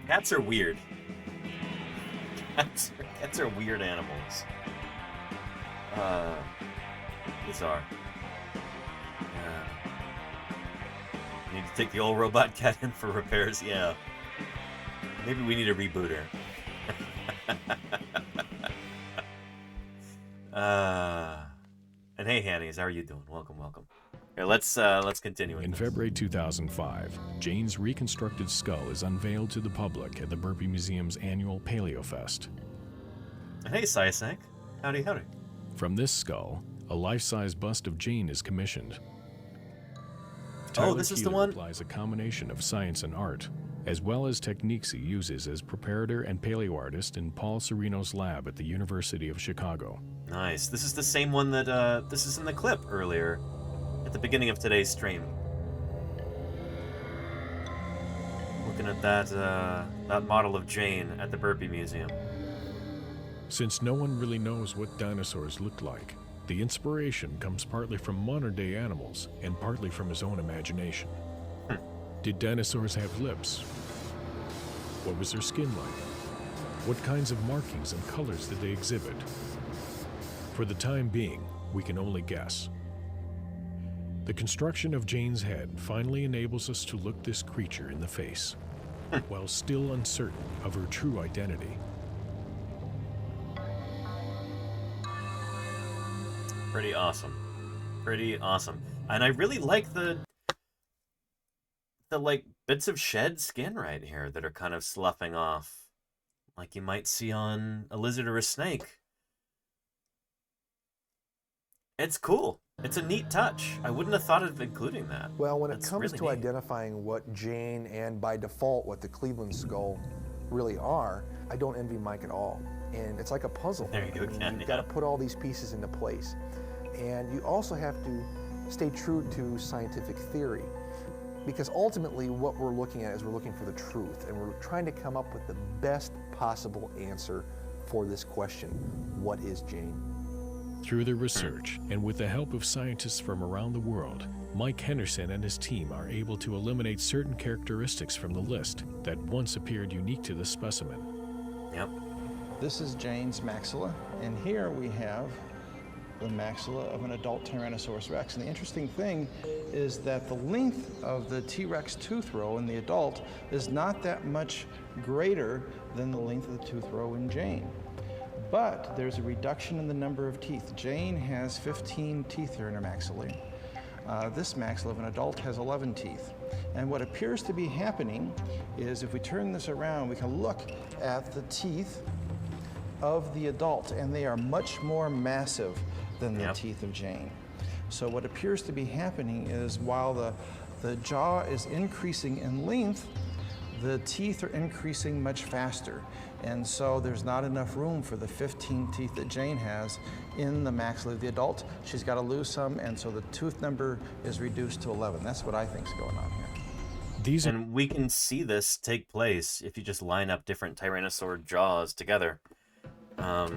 Cats are weird. Cats are weird animals. Bizarre. Need to take the old robot cat in for repairs. Yeah. Maybe we need to reboot her. And hey, Hannies, how are you doing? Welcome, welcome. Here, let's continue. In February 2005, Jane's reconstructed skull is unveiled to the public at the Burpee Museum's annual Paleo Fest. Hey, Syasank. Howdy, howdy. From this skull, a life-size bust of Jane is commissioned. Oh, this is the one? Applies a combination of science and art, as well as techniques he uses as preparator and paleoartist in Paul Sereno's lab at the University of Chicago. Nice. This is the same one that, this is in the clip earlier, at the beginning of today's stream. Looking at that model of Jane at the Burpee Museum. Since no one really knows what dinosaurs looked like, the inspiration comes partly from modern-day animals and partly from his own imagination. Did dinosaurs have lips? What was their skin like? What kinds of markings and colors did they exhibit? For the time being, we can only guess. The construction of Jane's head finally enables us to look this creature in the face, while still uncertain of her true identity. Pretty awesome. Pretty awesome. And I really like the like bits of shed skin right here that are kind of sloughing off, like you might see on a lizard or a snake. It's cool. It's a neat touch. I wouldn't have thought of including that. Well, when it That's comes really to neat. identifying what Jane and by default what the Cleveland skull really are, I don't envy Mike at all. And it's like a puzzle. There you go, Ken. You've got to put all these pieces into place. And you also have to stay true to scientific theory. Because ultimately what we're looking at is we're looking for the truth, and we're trying to come up with the best possible answer for this question: what is Jane? Through their research, and with the help of scientists from around the world, Mike Henderson and his team are able to eliminate certain characteristics from the list that once appeared unique to the specimen. Yep. This is Jane's maxilla, and here we have the maxilla of an adult Tyrannosaurus rex. And the interesting thing is that the length of the T-Rex tooth row in the adult is not that much greater than the length of the tooth row in Jane. But there's a reduction in the number of teeth. Jane has 15 teeth here in her maxillae. This maxilla of an adult has 11 teeth. And what appears to be happening is if we turn this around, we can look at the teeth of the adult, and they are much more massive than the teeth of Jane. So what appears to be happening is while the jaw is increasing in length, the teeth are increasing much faster. And so there's not enough room for the 15 teeth that Jane has in the maxilla of the adult. She's got to lose some, and so the tooth number is reduced to 11. That's what I think is going on here. And we can see this take place if you just line up different Tyrannosaur jaws together. Here,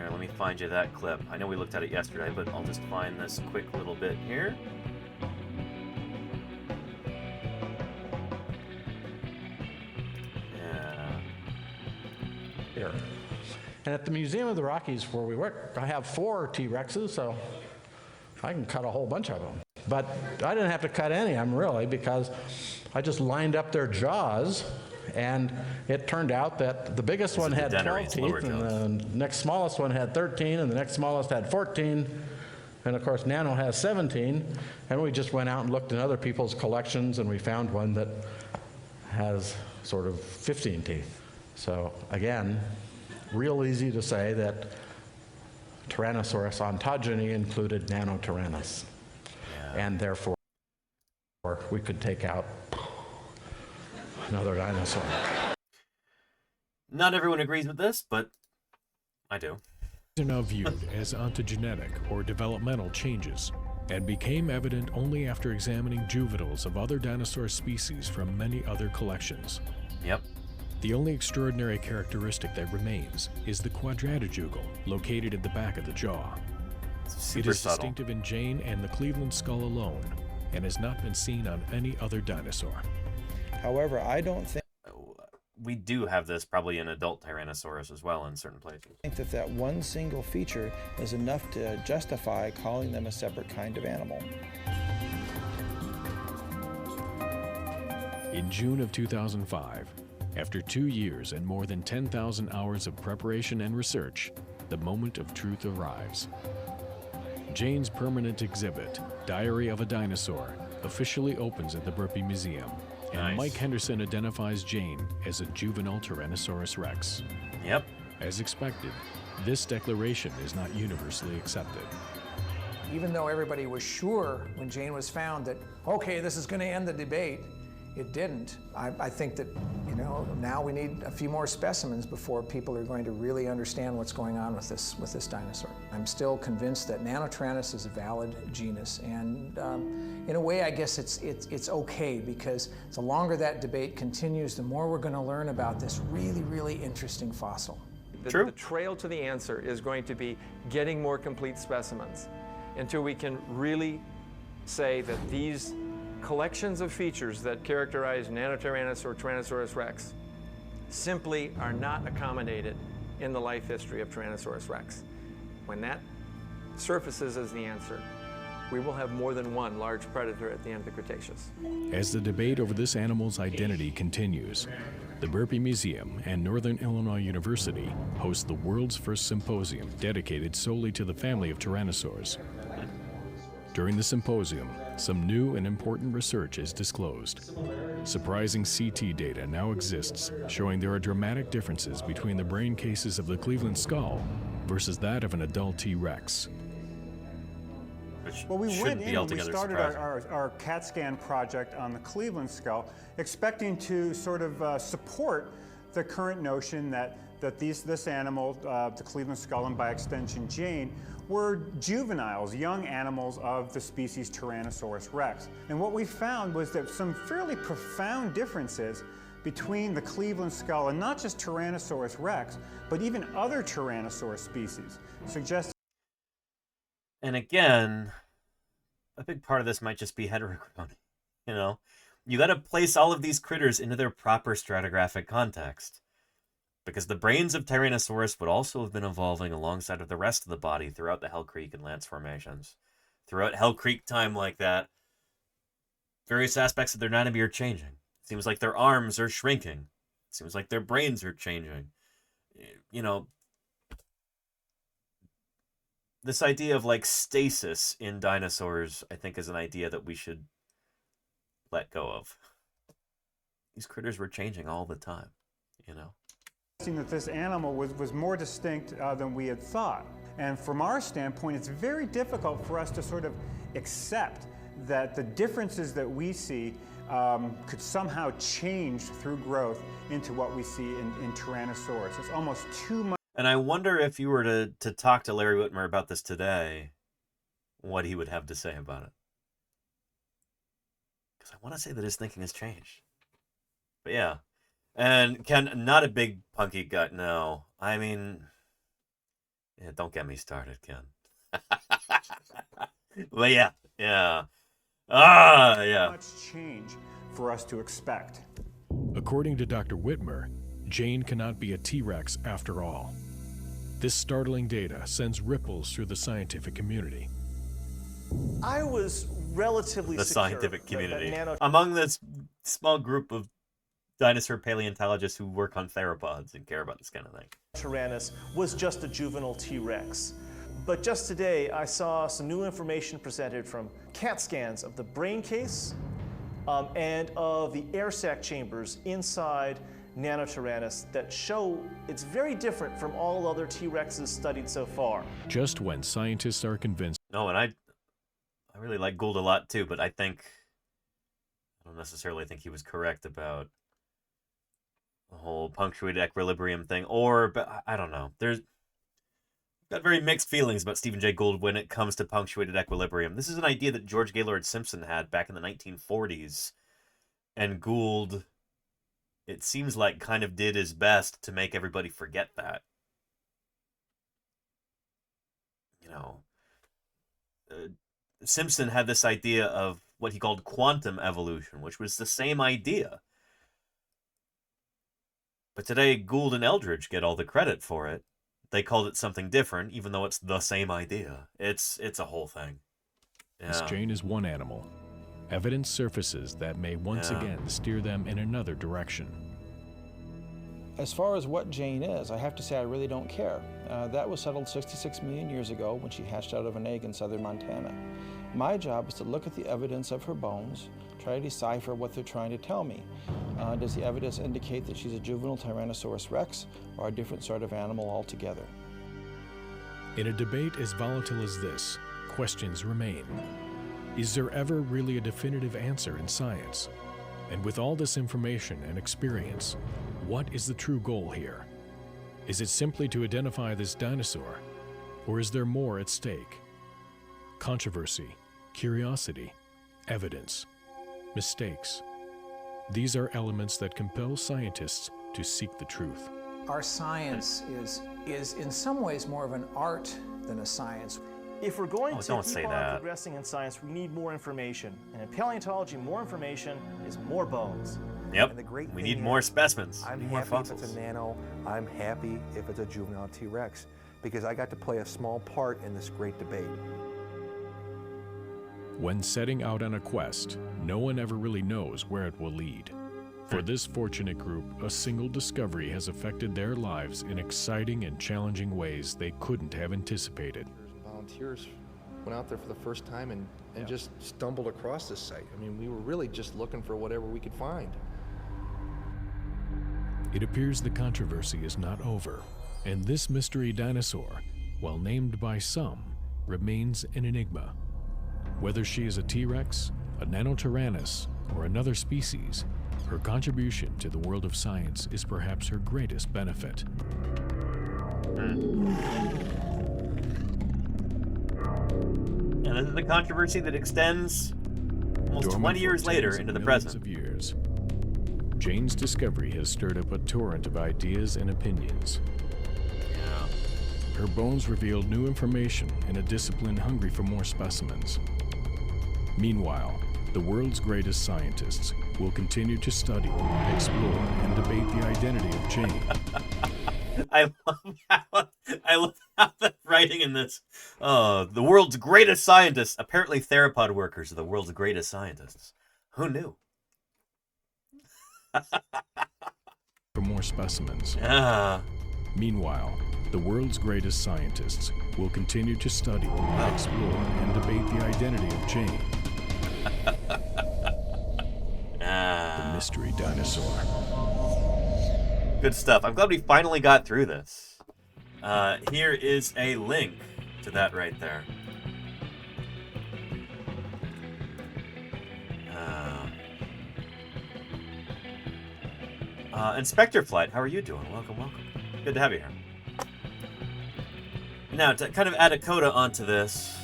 let me find you that clip. I know we looked at it yesterday, but I'll just find this quick little bit here. Here. And at the Museum of the Rockies where we work, I have 4 T-Rexes, so I can cut a whole bunch of them. But I didn't have to cut any of them, really, because I just lined up their jaws, and it turned out that the biggest one had 12 teeth, and the next smallest one had 13, and the next smallest had 14, and of course Nano has 17, and we just went out and looked in other people's collections, and we found one that has sort of 15 teeth. So again, real easy to say that Tyrannosaurus ontogeny included Nanotyrannus. and therefore we could take out another dinosaur. Not everyone agrees with this, but I do. These are now viewed as ontogenetic or developmental changes, and became evident only after examining juveniles of other dinosaur species from many other collections. Yep. The only extraordinary characteristic that remains is the quadradijugal, located at the back of the jaw. It is subtle. distinctive in Jane and the Cleveland skull alone, and has not been seen on any other dinosaur. However, I don't think We do have this probably in adult Tyrannosaurus as well in certain places. that one single feature is enough to justify calling them a separate kind of animal. In June of 2005, after 2 years and more than 10,000 hours of preparation and research, the moment of truth arrives. Jane's permanent exhibit, Diary of a Dinosaur, officially opens at the Burpee Museum, and Nice. Mike Henderson identifies Jane as a juvenile Tyrannosaurus rex. Yep. As expected, this declaration is not universally accepted. Even though everybody was sure when Jane was found that, okay, this is going to end the debate, it didn't. I think that, now we need a few more specimens before people are going to really understand what's going on with this dinosaur. I'm still convinced that Nanotyrannus is a valid genus, and in a way, I guess it's okay, because the longer that debate continues, the more we're going to learn about this really, really interesting fossil. The trail to the answer is going to be getting more complete specimens until we can really say that these collections of features that characterize Nanotyrannus or Tyrannosaurus rex simply are not accommodated in the life history of Tyrannosaurus rex. When that surfaces as the answer, we will have more than one large predator at the end of the Cretaceous. As the debate over this animal's identity continues, the Burpee Museum and Northern Illinois University host the world's first symposium dedicated solely to the family of tyrannosaurs. During the symposium, some new and important research is disclosed. Surprising CT data now exists showing there are dramatic differences between the brain cases of the Cleveland skull versus that of an adult T-Rex. Well, we went in and we started our CAT scan project on the Cleveland skull, expecting to sort of support the current notion that this animal, the Cleveland skull, and by extension Jane, were juveniles, young animals of the species Tyrannosaurus rex. And what we found was that some fairly profound differences between the Cleveland skull and not just Tyrannosaurus rex, but even other Tyrannosaurus species, suggest. And again, a big part of this might just be heterochrony. You got to place all of these critters into their proper stratigraphic context, because the brains of Tyrannosaurus would also have been evolving alongside of the rest of the body throughout the Hell Creek and Lance formations. Throughout Hell Creek time like that, various aspects of their anatomy are changing. It seems like their arms are shrinking. It seems like their brains are changing. This idea of stasis in dinosaurs, I think, is an idea that we should let go of. These critters were changing all the time, That this animal was more distinct than we had thought. And from our standpoint, it's very difficult for us to sort of accept that the differences that we see could somehow change through growth into what we see in Tyrannosaurus. It's almost too much. And I wonder if you were to talk to Larry Whitmer about this today, what he would have to say about it. Because I want to say that his thinking has changed. But yeah. And Ken, not a big punky gut, no. I mean, don't get me started, Ken. But yeah. Yeah. Much change for us to expect. According to Dr. Whitmer, Jane cannot be a T-Rex after all. This startling data sends ripples through the scientific community. I was relatively The secure scientific that community. nano- Among this small group of dinosaur paleontologists who work on theropods and care about this kind of thing. Tyrannus was just a juvenile T-Rex. But just today, I saw some new information presented from CAT scans of the brain case and of the air sac chambers inside Nanotyrannus that show it's very different from all other T-Rexes studied so far. Just when scientists are convinced. No, and I really like Gould a lot too, but I don't necessarily think he was correct about the whole punctuated equilibrium thing, but I don't know. I've got very mixed feelings about Stephen Jay Gould when it comes to punctuated equilibrium. This is an idea that George Gaylord Simpson had back in the 1940s, and Gould, it seems like, kind of did his best to make everybody forget that. Simpson had this idea of what he called quantum evolution, which was the same idea. But today, Gould and Eldridge get all the credit for it. They called it something different, even though it's the same idea. It's a whole thing. This Jane is one animal. Evidence surfaces that may once again steer them in another direction. As far as what Jane is, I have to say I really don't care. That was settled 66 million years ago when she hatched out of an egg in southern Montana. My job is to look at the evidence of her bones, try to decipher what they're trying to tell me. Does the evidence indicate that she's a juvenile Tyrannosaurus rex or a different sort of animal altogether? In a debate as volatile as this, questions remain. Is there ever really a definitive answer in science? And with all this information and experience, what is the true goal here? Is it simply to identify this dinosaur, or is there more at stake? Controversy, curiosity, evidence, mistakes. These are elements that compel scientists to seek the truth. Our science is in some ways more of an art than a science. If we're going to don't keep say on that. progressing in science, we need more information. And in paleontology, more information is more bones. Yep. And the great We thing need more is, specimens. I'm We need more happy if fossils. it's a nano. I'm happy if it's a juvenile T-Rex, because I got to play a small part in this great debate. When setting out on a quest, no one ever really knows where it will lead. For this fortunate group, a single discovery has affected their lives in exciting and challenging ways they couldn't have anticipated. Volunteers went out there for the first time and just stumbled across this site. I mean, we were really just looking for whatever we could find. It appears the controversy is not over, and this mystery dinosaur, while named by some, remains an enigma. Whether she is a T-Rex, a Nanotyrannus, or another species, her contribution to the world of science is perhaps her greatest benefit. And this is a controversy that extends almost Dormant 20 years for later tens of into the millions present. of years, Jane's discovery has stirred up a torrent of ideas and opinions. Her bones revealed new information in a discipline hungry for more specimens. Meanwhile, the world's greatest scientists will continue to study, explore, and debate the identity of Jane. I love how the writing in this. The world's greatest scientists. Apparently, theropod workers are the world's greatest scientists. Who knew? For more specimens. Ah. Meanwhile, the world's greatest scientists will continue to study, explore, and debate the identity of Jane. The mystery dinosaur. Good stuff. I'm glad we finally got through this. Here is a link to that right there. Inspector Flight, how are you doing? Welcome, welcome. Good to have you here. Now, to kind of add a coda onto this,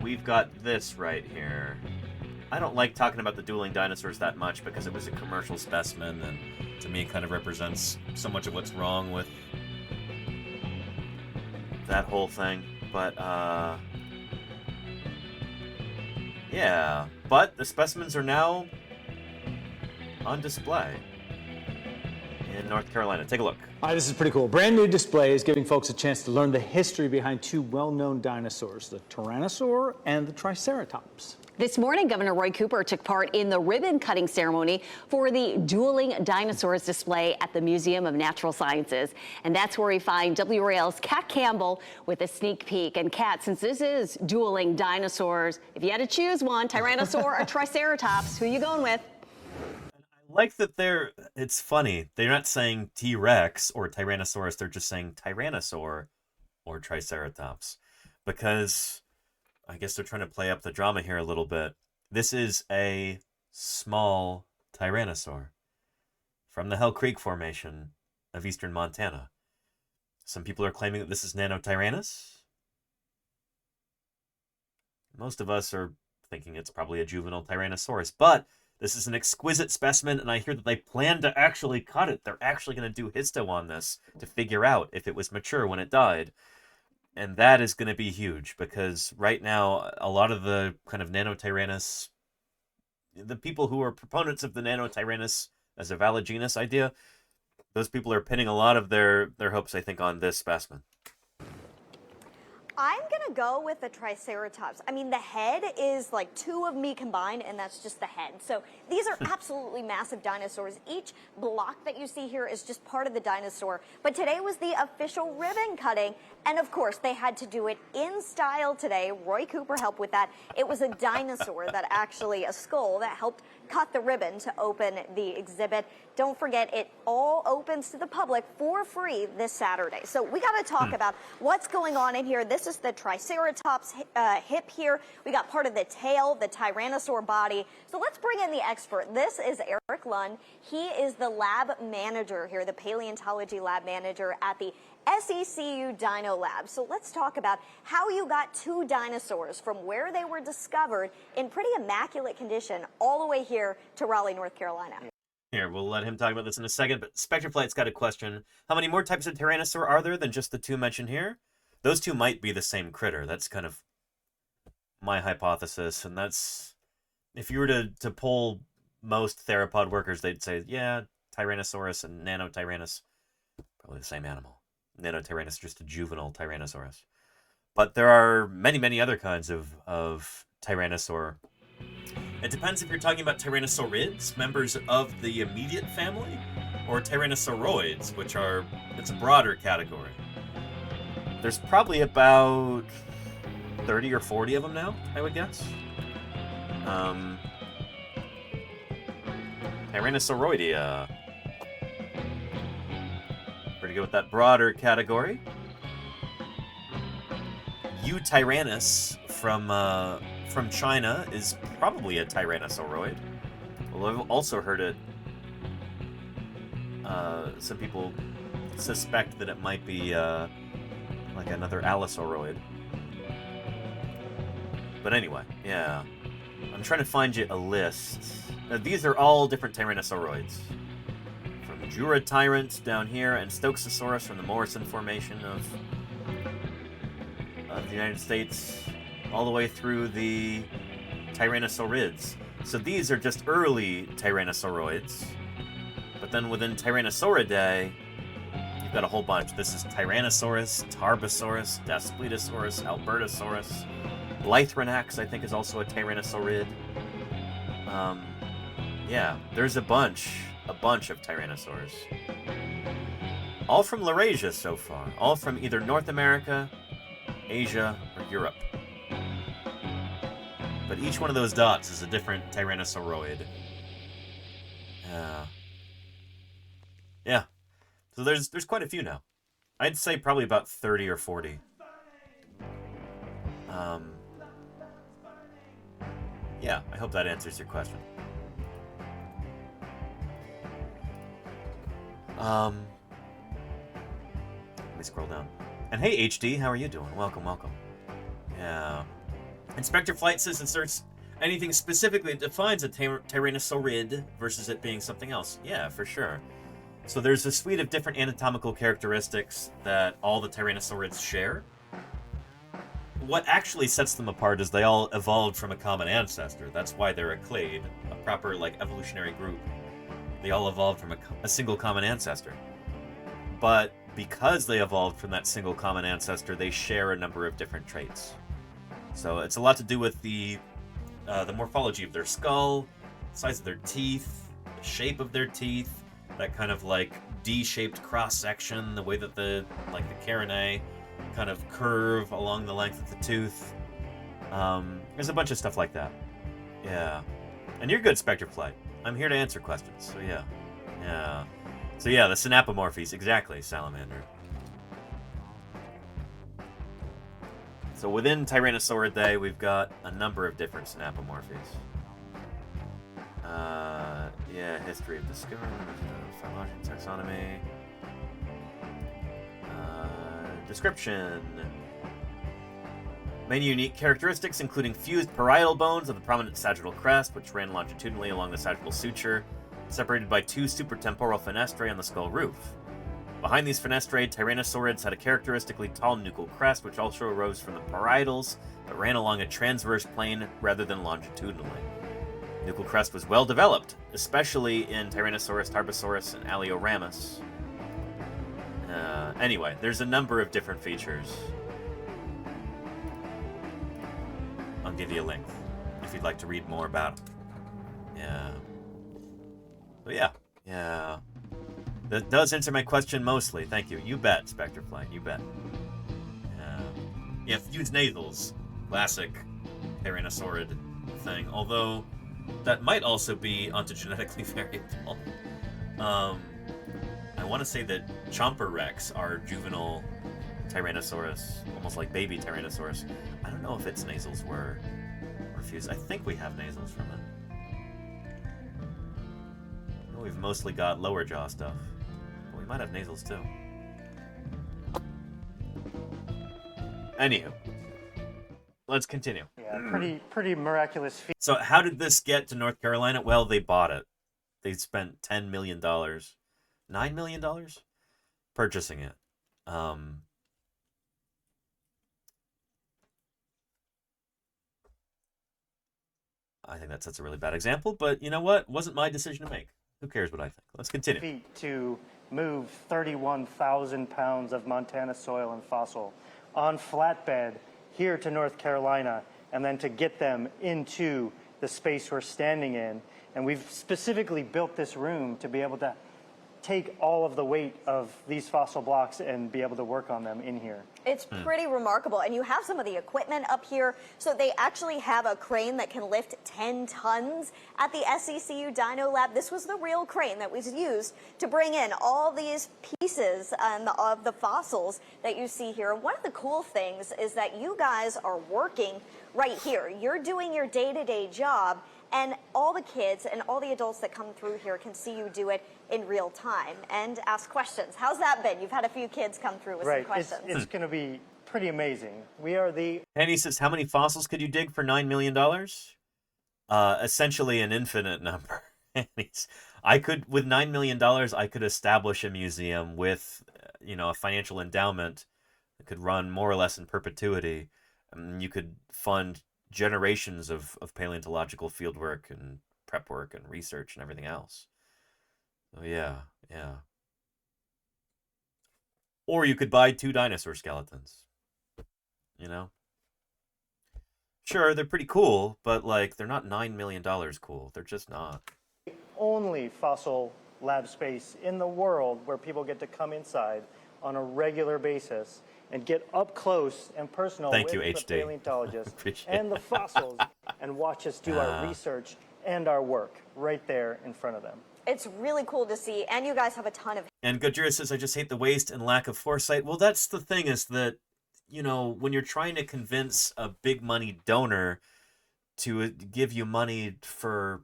we've got this right here. I don't like talking about the dueling dinosaurs that much because it was a commercial specimen, and to me it kind of represents so much of what's wrong with that whole thing. But, yeah. But the specimens are now on display in North Carolina. Take a look. All right, this is pretty cool. Brand new display is giving folks a chance to learn the history behind two well-known dinosaurs, the Tyrannosaur and the Triceratops. This morning, Governor Roy Cooper took part in the ribbon-cutting ceremony for the Dueling Dinosaurs display at the Museum of Natural Sciences. And that's where we find WRAL's Kat Campbell with a sneak peek. And Kat, since this is Dueling Dinosaurs, if you had to choose one, Tyrannosaur or Triceratops, who are you going with? I like that it's funny. They're not saying T-Rex or Tyrannosaurus, they're just saying Tyrannosaur or Triceratops. Because I guess they're trying to play up the drama here a little bit. This is a small tyrannosaur from the Hell Creek Formation of eastern Montana. Some people are claiming that this is Nanotyrannus. Most of us are thinking it's probably a juvenile Tyrannosaurus, but this is an exquisite specimen, and I hear that they plan to actually cut it. They're actually going to do histo on this to figure out if it was mature when it died. And that is going to be huge, because right now, a lot of the kind of Nanotyrannus, the people who are proponents of the Nanotyrannus as a valid genus idea, those people are pinning a lot of their hopes, I think, on this specimen. I'm going to go with the Triceratops. I mean, the head is like two of me combined, and that's just the head. So these are absolutely massive dinosaurs. Each block that you see here is just part of the dinosaur. But today was the official ribbon cutting. And of course, they had to do it in style today. Roy Cooper helped with that. It was a dinosaur that actually, a skull, that helped cut the ribbon to open the exhibit. Don't forget, it all opens to the public for free this Saturday. So we got to talk about what's going on in here. This is the Triceratops hip here. We got part of the tail, the Tyrannosaur body. So let's bring in the expert. This is Eric Lund. He is the lab manager here, the paleontology lab manager at the SECU Dino Lab. So let's talk about how you got two dinosaurs from where they were discovered in pretty immaculate condition all the way here to Raleigh, North Carolina. Here, we'll let him talk about this in a second, but Spectraflight's got a question. How many more types of Tyrannosaur are there than just the two mentioned here? Those two might be the same critter. That's kind of my hypothesis, and that's... If you were to poll most theropod workers, they'd say, yeah, Tyrannosaurus and Nanotyrannus, probably the same animal. Nanotyrannus is just a juvenile Tyrannosaurus. But there are many, many other kinds of Tyrannosaur. It depends if you're talking about Tyrannosaurids, members of the immediate family, or Tyrannosauroids, which are, it's a broader category. There's probably about 30 or 40 of them now, I would guess. Tyrannosauroidea. Pretty good with that broader category. Eutyrannus from China is probably a Tyrannosauroid. Well, I've also heard it. Some people suspect that it might be like another Allosauroid. But anyway, yeah. I'm trying to find you a list. These are all different Tyrannosauroids. From Jura Tyrant down here, and Stokesasaurus from the Morrison Formation of the United States, all the way through the Tyrannosaurids. So these are just early Tyrannosauroids. But then within Tyrannosauridae, you've got a whole bunch. This is Tyrannosaurus, Tarbosaurus, Daspletosaurus, Albertosaurus. Blythranax, I think, is also a Tyrannosaurid. Yeah, there's a bunch of Tyrannosaurs. All from Laurasia so far. All from either North America, Asia, or Europe. But each one of those dots is a different Tyrannosauroid. Yeah. So there's quite a few now. I'd say probably about 30 or 40. Yeah, I hope that answers your question. Let me scroll down. And hey, HD, how are you doing? Welcome, welcome. Yeah. Inspector Flight says inserts anything specifically that defines a Tyrannosaurid versus it being something else. Yeah, for sure. So there's a suite of different anatomical characteristics that all the Tyrannosaurids share. What actually sets them apart is they all evolved from a common ancestor. That's why they're a clade, a proper evolutionary group. They all evolved from a single common ancestor. But because they evolved from that single common ancestor, they share a number of different traits. So it's a lot to do with the the morphology of their skull, size of their teeth, the shape of their teeth, that kind of like D-shaped cross-section, the way that the carinae kind of curve along the length of the tooth. There's a bunch of stuff like that. Yeah. And you're good, Spectreflight. I'm here to answer questions, so yeah. Yeah. So yeah, the synapomorphies, exactly, Salamander. So within Tyrannosauridae, we've got a number of different synapomorphies. Yeah, history of discovery, phylogeny, taxonomy. Description. Many unique characteristics, including fused parietal bones of the prominent sagittal crest, which ran longitudinally along the sagittal suture, separated by two supratemporal fenestrae on the skull roof. Behind these fenestrae, Tyrannosaurids had a characteristically tall nuchal crest, which also arose from the parietals, but ran along a transverse plane rather than longitudinally. Nuchal crest was well developed, especially in Tyrannosaurus, Tarbosaurus, and Alioramus. Anyway, there's a number of different features. I'll give you a link if you'd like to read more about them. Yeah. But yeah. Yeah. That does answer my question mostly. Thank you. You bet, Spectreflight. You bet. Yeah, fused nasals. Classic Tyrannosaurid thing. Although, that might also be ontogenetically variable. I want to say that Chomper Rex are juvenile Tyrannosaurus, almost like baby Tyrannosaurus. I don't know if its nasals were fused. I think we have nasals from it. We've mostly got lower jaw stuff. But we might have nasals too. Anywho, let's continue. Yeah, pretty miraculous feat. So how did this get to North Carolina? Well, they bought it. They spent $10 million. $9 million? Purchasing it. I think that sets a really bad example, but you know what? It wasn't my decision to make. Who cares what I think? Let's continue. Feat to move 31,000 pounds of Montana soil and fossil on flatbed here to North Carolina, and then to get them into the space we're standing in. And we've specifically built this room to be able to take all of the weight of these fossil blocks and be able to work on them in here. It's pretty remarkable. And you have some of the equipment up here. So they actually have a crane that can lift 10 tons at the SCCU Dino Lab. This was the real crane that was used to bring in all these pieces of the fossils that you see here. One of the cool things is that you guys are working right here. You're doing your day-to-day job, and all the kids and all the adults that come through here can see you do it in real time and ask questions. How's that been? You've had a few kids come through with some questions. It's going to be pretty amazing. We are the... Penny says, how many fossils could you dig for $9 million? Essentially an infinite number. I could, with $9 million, I could establish a museum with, a financial endowment that could run more or less in perpetuity. You could fund generations of paleontological fieldwork and prep work and research and everything else. So yeah. Or you could buy 2 dinosaur skeletons. Sure, they're pretty cool, but they're not $9 million cool. They're just not. Only fossil lab space in the world where people get to come inside on a regular basis and get up close and personal with the paleontologists and the fossils and watch us do our research and our work right there in front of them. It's really cool to see, and you guys have a ton of... And Gojira says, I just hate the waste and lack of foresight. Well, that's the thing, is that, when you're trying to convince a big money donor to give you money for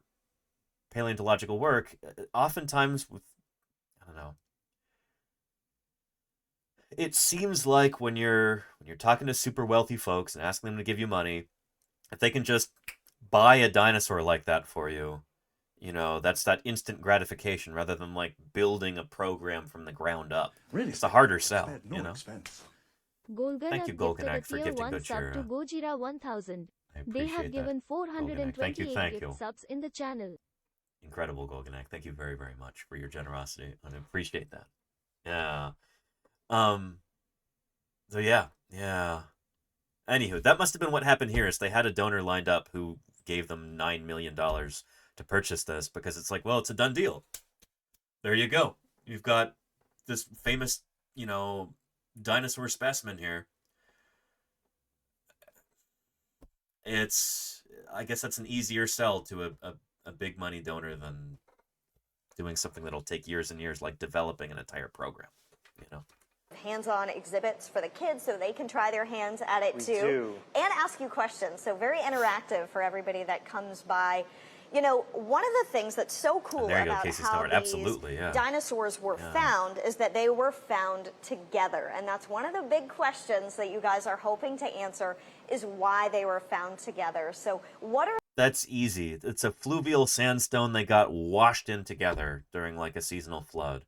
paleontological work, oftentimes with, it seems like when you're talking to super wealthy folks and asking them to give you money, if they can just buy a dinosaur like that for you, that's that instant gratification rather than building a program from the ground up. Really, it's a harder sell. Expense. Thank you, Golganak, for gifting Gojira. To Gojira 1000. They have given 428 gift subs in the channel. Incredible, Golganak. Thank you very, very much for your generosity. I appreciate that. Yeah. So yeah. Anywho, that must have been what happened here, is they had a donor lined up who gave them $9 million to purchase this, because it's like, well, it's a done deal. There you go. You've got this famous, you know, dinosaur specimen here. I guess that's an easier sell to a big money donor than doing something that'll take years and years, like developing an entire program, you know. Hands-on exhibits for the kids so they can try their hands at it We too. do. And ask you questions. So very interactive for everybody that comes by. You know, one of the things that's so cool There you go, about Casey how Stewart. these Absolutely, yeah. dinosaurs were Yeah. found is that they were found together. And that's one of the big questions that you guys are hoping to answer, is why they were found together. So what are... That's easy. It's a fluvial sandstone they got washed in together during like a seasonal flood.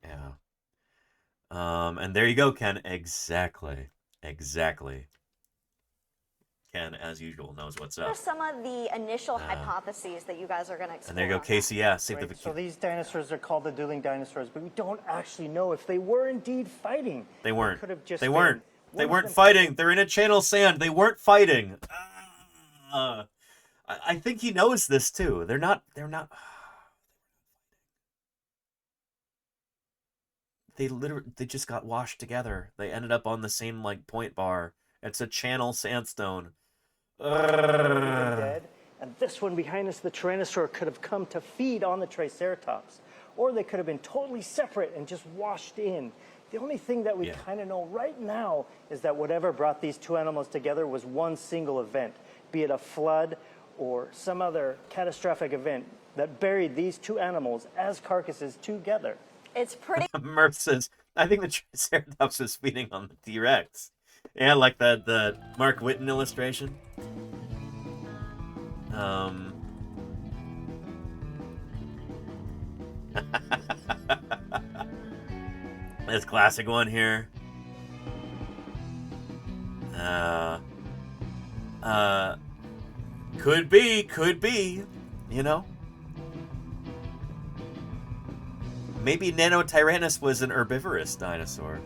Yeah. And there you go, Ken. Exactly. Ken, as usual, knows what's What are up. some of the initial hypotheses that you guys are going to explore? And there you go, Casey. Yeah, save the Right, so these dinosaurs are called the dueling dinosaurs, but we don't actually know if they were indeed fighting. They weren't. could have just They been weren't. one They of weren't them- fighting. They're in a channel sand. They weren't fighting. I think he knows this too. They're not. They just got washed together. They ended up on the same like point bar. It's a channel sandstone. Dead. And this one behind us, the Tyrannosaur, could have come to feed on the Triceratops. Or they could have been totally separate and just washed in. The only thing that we kind of know right now is that whatever brought these two animals together was one single event, be it a flood or some other catastrophic event that buried these two animals as carcasses together. It's pretty... Murph says, I think the Triceratops was feeding on the T-Rex. Yeah, like the Mark Whitten illustration. This classic one here. Could be, you know. Maybe Nanotyrannus was an herbivorous dinosaur,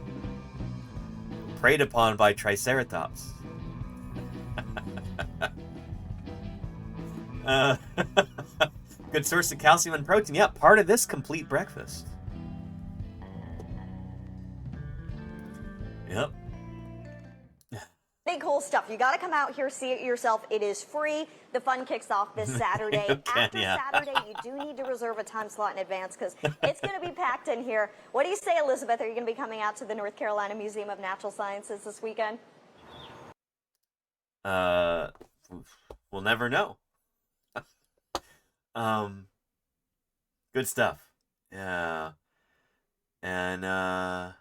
preyed upon by Triceratops. Good source of calcium and protein. Yeah, part of this complete breakfast. Yep. Pretty cool stuff. You got to come out here, see it yourself. It is free. The fun kicks off this Saturday. After Saturday, you do need to reserve a time slot in advance because it's going to be packed in here. What do you say, Elizabeth? Are you going to be coming out to the North Carolina Museum of Natural Sciences this weekend? We'll never know. Good stuff. Yeah. And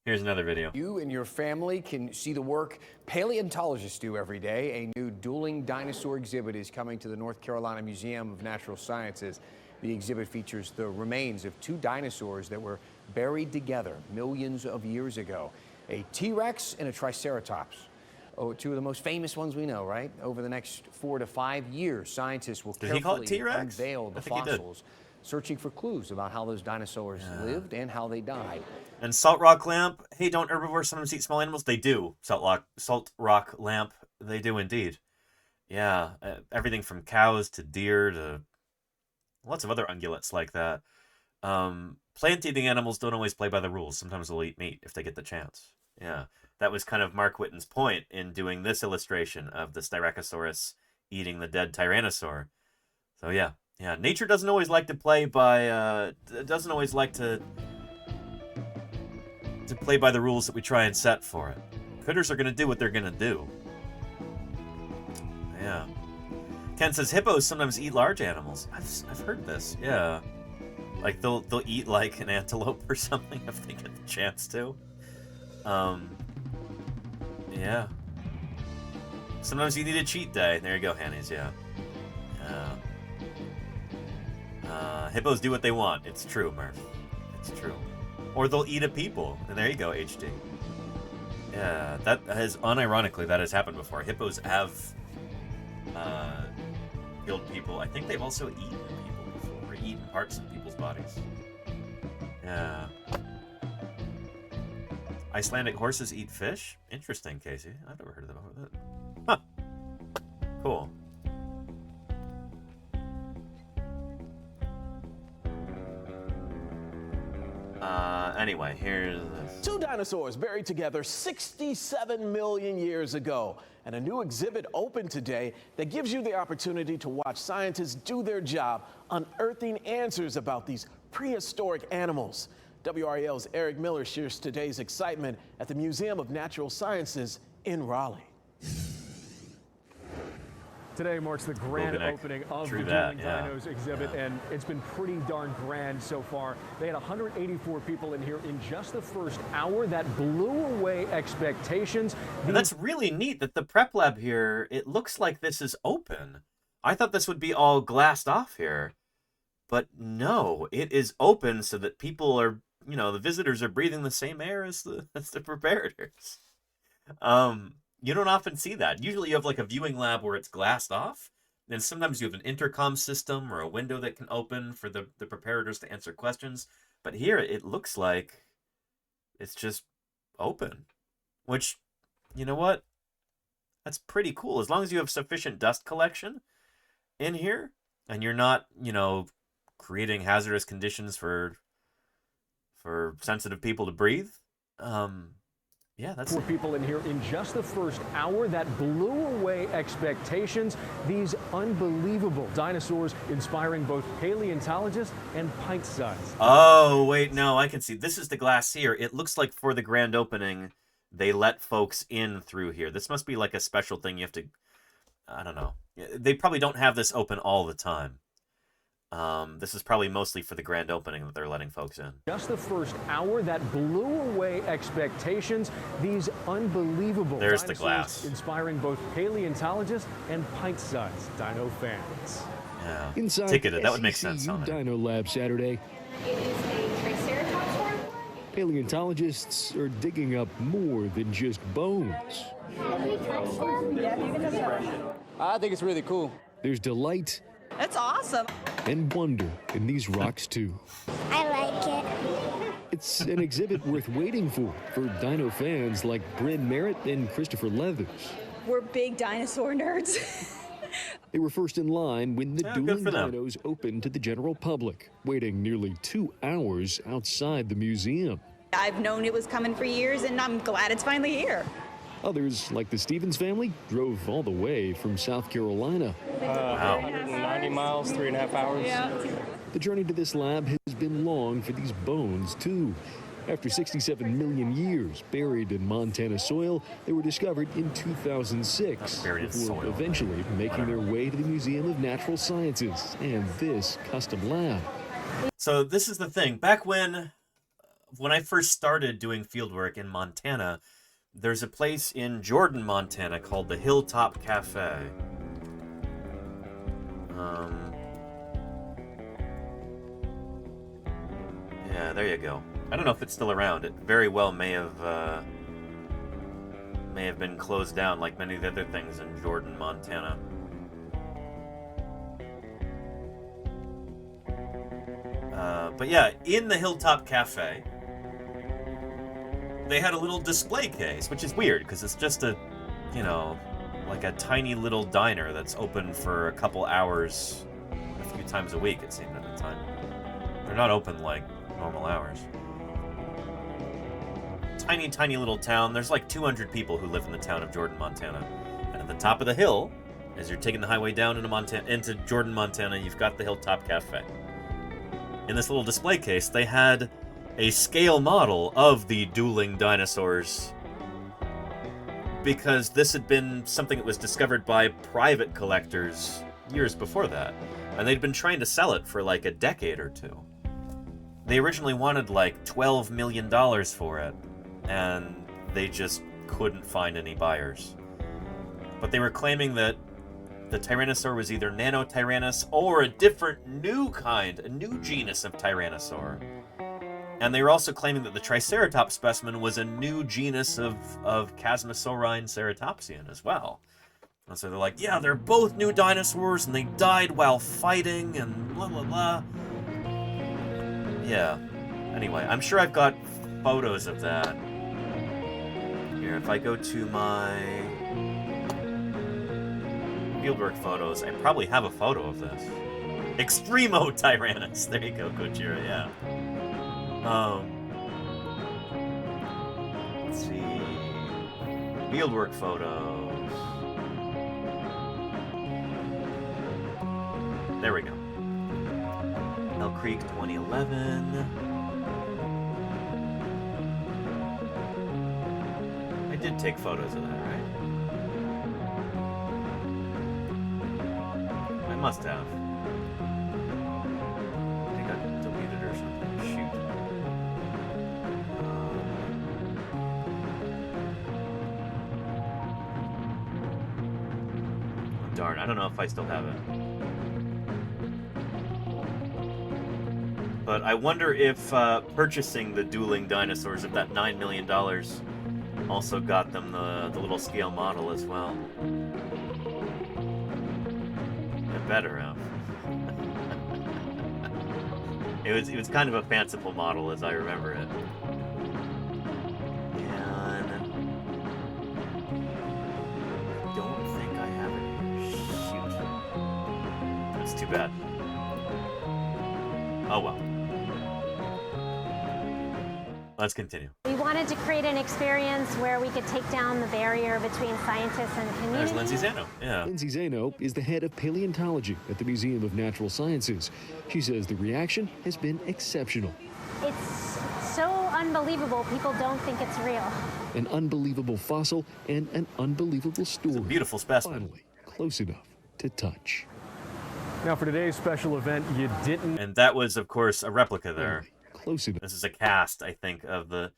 here's another video. You and your family can see the work paleontologists do every day. A new dueling dinosaur exhibit is coming to the North Carolina Museum of Natural Sciences. The exhibit features the remains of two dinosaurs that were buried together millions of years ago. A T-Rex and a Triceratops. Oh, two of the most famous ones we know, right? Over the next 4 to 5 years, scientists will Did he call it carefully T-Rex? unveil the I think he did. fossils, searching for clues about how those dinosaurs lived and how they died. And Salt Rock Lamp. Hey, don't herbivores sometimes eat small animals? They do. Salt Rock Lamp. They do indeed. Yeah. Everything from cows to deer to lots of other ungulates like that. Plant-eating animals don't always play by the rules. Sometimes they'll eat meat if they get the chance. Yeah. That was kind of Mark Whitten's point in doing this illustration of the Styracosaurus eating the dead Tyrannosaur. So yeah. Yeah. Nature doesn't always like to play by, doesn't always like to play by the rules that we try and set for it. Critters are going to do what they're going to do. Yeah. Ken says hippos sometimes eat large animals. I've heard this. Yeah. Like they'll eat like an antelope or something if they get the chance to. Yeah. Sometimes you need a cheat day. There you go, Hannies. Yeah. Hippos do what they want. It's true, Murph. It's true. Or they'll eat a people. And there you go, HD. Yeah, that has, unironically, that has happened before. Hippos have killed people. I think they've also eaten people before, or eaten parts of people's bodies. Yeah. Icelandic horses eat fish? Interesting, Casey. I've never heard of that. Huh. Cool. Anyway, here's this. Two dinosaurs buried together 67 million years ago. And a new exhibit opened today that gives you the opportunity to watch scientists do their job unearthing answers about these prehistoric animals. WRAL's Eric Miller shares today's excitement at the Museum of Natural Sciences in Raleigh. Today marks the grand opening of the Dueling Dinos exhibit, and it's been pretty darn grand so far. They had 184 people in here in just the first hour. That blew away expectations. And that's really neat that the prep lab here, it looks like this is open. I thought this would be all glassed off here. But no, it is open so that people are, you know, the visitors are breathing the same air as the preparators. You don't often see that. Usually you have like a viewing lab where it's glassed off. And sometimes you have an intercom system or a window that can open for the preparators to answer questions. But here it looks like it's just open. Which, you know what? That's pretty cool. As long as you have sufficient dust collection in here and you're not, you know, creating hazardous conditions for sensitive people to breathe. Yeah, that's 4 people in here in just the first hour. That blew away expectations. These unbelievable dinosaurs inspiring both paleontologists and pint-sized. Oh, wait, no, I can see. This is the glass here. It looks like for the grand opening, they let folks in through here. This must be like a special thing you have to, I don't know. They probably don't have this open all the time. This is probably mostly for the grand opening that they're letting folks in. Just the first hour, that blew away expectations. These unbelievable There's the glass. Inspiring both paleontologists and pint-sized dino fans. Yeah. Inside Ticketed. the That would make sense. SCU Dino Lab Saturday, It is a Triceratops horn. paleontologists are digging up more than just bones. Have we touched them? Yeah, you can touch them. I think it's really cool. There's delight That's awesome. and wonder in these rocks too. I like it. It's an exhibit worth waiting for dino fans like Bryn Merritt and Christopher Leathers. We're big dinosaur nerds. They were first in line when the good Dueling for them. Dinos opened to the general public, waiting nearly 2 hours outside the museum. I've known it was coming for years, and I'm glad it's finally here. Others, like the Stevens family, drove all the way from South Carolina. 190 miles, 3.5 hours. Yeah. The journey to this lab has been long for these bones, too. After 67 million years buried in Montana soil, they were discovered in 2006, Buried in before soil. eventually making their way to the Museum of Natural Sciences and this custom lab. So this is the thing. Back when I first started doing fieldwork in Montana, there's a place in Jordan, Montana called the Hilltop Cafe. Yeah, there you go. I don't know if it's still around. It very well may have been closed down like many of the other things in Jordan, Montana. But yeah, in the Hilltop Cafe, they had a little display case, which is weird because it's just a, you know, like a tiny little diner that's open for a couple hours a few times a week, it seemed at the time. They're not open like normal hours. Tiny, tiny little town. There's like 200 people who live in the town of Jordan, Montana. And at the top of the hill, as you're taking the highway down into Jordan, Montana, you've got the Hilltop Cafe. In this little display case, they had a scale model of the dueling dinosaurs because this had been something that was discovered by private collectors years before that. And they'd been trying to sell it for like a decade or two. They originally wanted like $12 million for it, and they just couldn't find any buyers. But they were claiming that the Tyrannosaur was either Nanotyrannus or a different new kind, a new genus of Tyrannosaur. And they were also claiming that the Triceratops specimen was a new genus of Chasmosaurine ceratopsian as well. And so they're like, yeah, they're both new dinosaurs, and they died while fighting, and blah, blah, blah. Yeah. Anyway, I'm sure I've got photos of that. here. If I go to my fieldwork photos, I probably have a photo of this. Extremo Tyrannus. There you go, Kojira, yeah. Let's see. Fieldwork photos. There we go. Hell Creek 2011. I did take photos of that, right? I must have. I think I deleted or something. Shoot. Oh, darn, I don't know if I still have it. But I wonder if purchasing the dueling dinosaurs at that $9 million also got them the little scale model as well. It better have. It was kind of a fanciful model as I remember it. And I don't think I have it here. Shoot. That's too bad. Oh well. Let's continue. We wanted to create an experience where we could take down the barrier between scientists and the community. There's Lindsay Zano. Yeah. Lindsay Zano is the head of paleontology at the Museum of Natural Sciences. She says the reaction has been exceptional. It's so unbelievable. People don't think it's real. An unbelievable fossil and an unbelievable story. It's a beautiful specimen. Finally, close enough to touch. Now for today's special event, you didn't... And that was, of course, a replica there. Close enough. This is a cast, I think, of the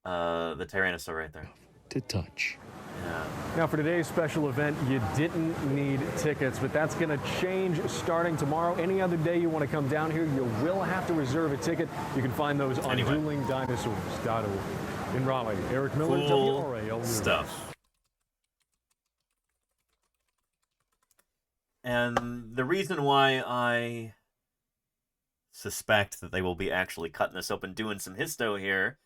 Tyrannosaur right there. To touch. Yeah. Now for today's special event, you didn't need tickets, but that's going to change starting tomorrow. Any other day you want to come down here, you will have to reserve a ticket. You can find those on duelingdinosaurs.org. In Raleigh, Eric Miller, Cool WRAL News. stuff. And the reason why I suspect that they will be actually cutting this open, doing some histo here,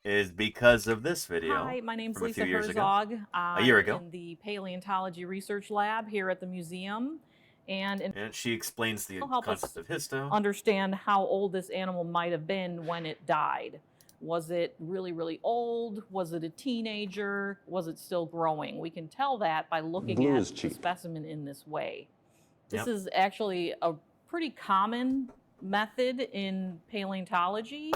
is because of this video. Hi, my name's from a Lisa few years ago. Herzog. A year ago. In the Paleontology Research Lab here at the museum. And she explains the it'll help us concept of histo. understand how old this animal might have been when it died. Was it really, really old? Was it a teenager? Was it still growing? We can tell that by looking at the specimen in this way. This is actually a pretty common method in paleontology.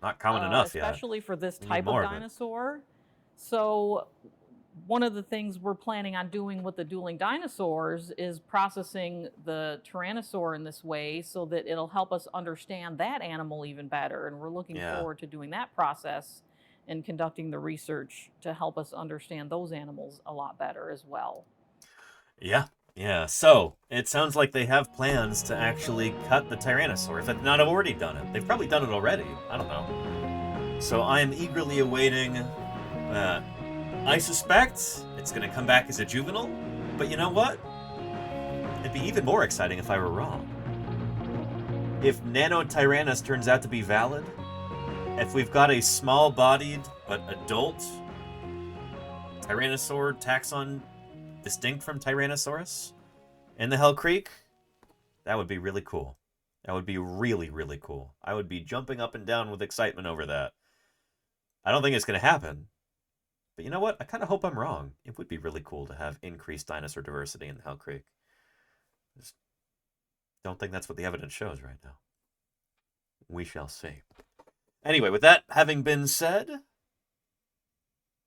Not common enough yet. Especially for this We need type more of of it. dinosaur. So one of the things we're planning on doing with the dueling dinosaurs is processing the Tyrannosaur in this way so that it'll help us understand that animal even better. And we're looking forward to doing that process and conducting the research to help us understand those animals a lot better as well. Yeah. Yeah, so it sounds like they have plans to actually cut the Tyrannosaur, if they've not already done it. They've probably done it already. I don't know. So I am eagerly awaiting that. I suspect it's going to come back as a juvenile, but you know what? It'd be even more exciting if I were wrong. If Nanotyrannus turns out to be valid, if we've got a small-bodied but adult Tyrannosaur taxon distinct from Tyrannosaurus in the Hell Creek, that would be really cool. That would be really, really cool. I would be jumping up and down with excitement over that. I don't think it's going to happen. But you know what? I kind of hope I'm wrong. It would be really cool to have increased dinosaur diversity in the Hell Creek. Just don't think that's what the evidence shows right now. We shall see. Anyway, with that having been said,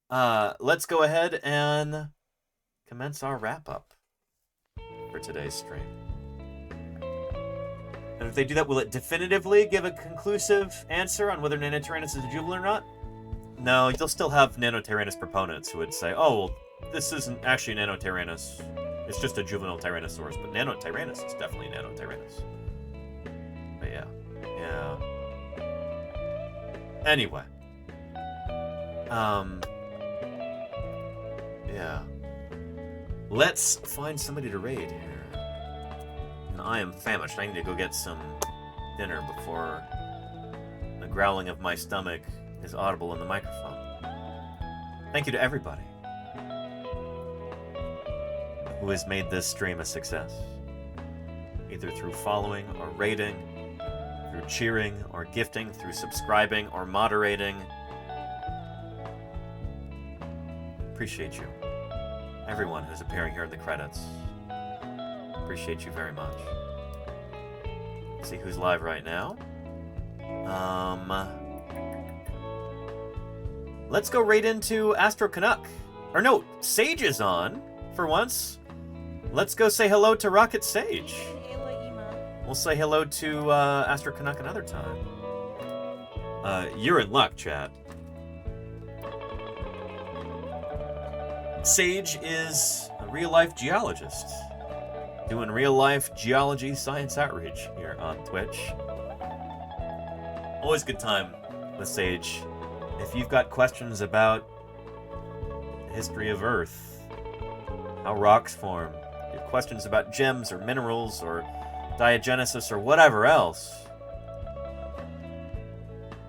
let's go ahead and commence our wrap-up for today's stream. And if they do that, will it definitively give a conclusive answer on whether Nanotyrannus is a juvenile or not? No, you'll still have Nanotyrannus proponents who would say, oh, well, this isn't actually Nanotyrannus. It's just a juvenile Tyrannosaurus, but Nanotyrannus is definitely Nanotyrannus. But yeah. Yeah. Anyway. Yeah. Let's find somebody to raid here. And I am famished. I need to go get some dinner before the growling of my stomach is audible in the microphone. Thank you to everybody who has made this stream a success, either through following or rating, through cheering or gifting, through subscribing or moderating. Appreciate you. Everyone who's appearing here in the credits. Appreciate you very much. Let's see who's live right now. Let's go right into Astro Canuck. Or no, Sage is on for once. Let's go say hello to Rocket Sage. We'll say hello to Astro Canuck another time. You're in luck, chat. Sage is a real-life geologist doing real-life geology science outreach here on Twitch. Always a good time with Sage. If you've got questions about the history of Earth, how rocks form, you have questions about gems or minerals or diagenesis or whatever else,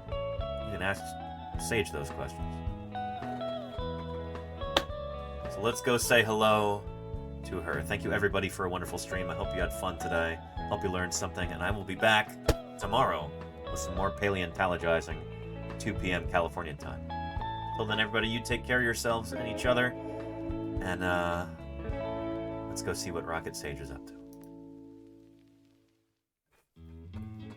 you can ask Sage those questions. So let's go say hello to her. Thank you everybody for a wonderful stream. I hope you had fun today. Hope you learned something, and I will be back tomorrow with some more paleontologizing, 2 p.m. California time. Till then, everybody, you take care of yourselves and each other, and let's go see what Rocket Sage is up to.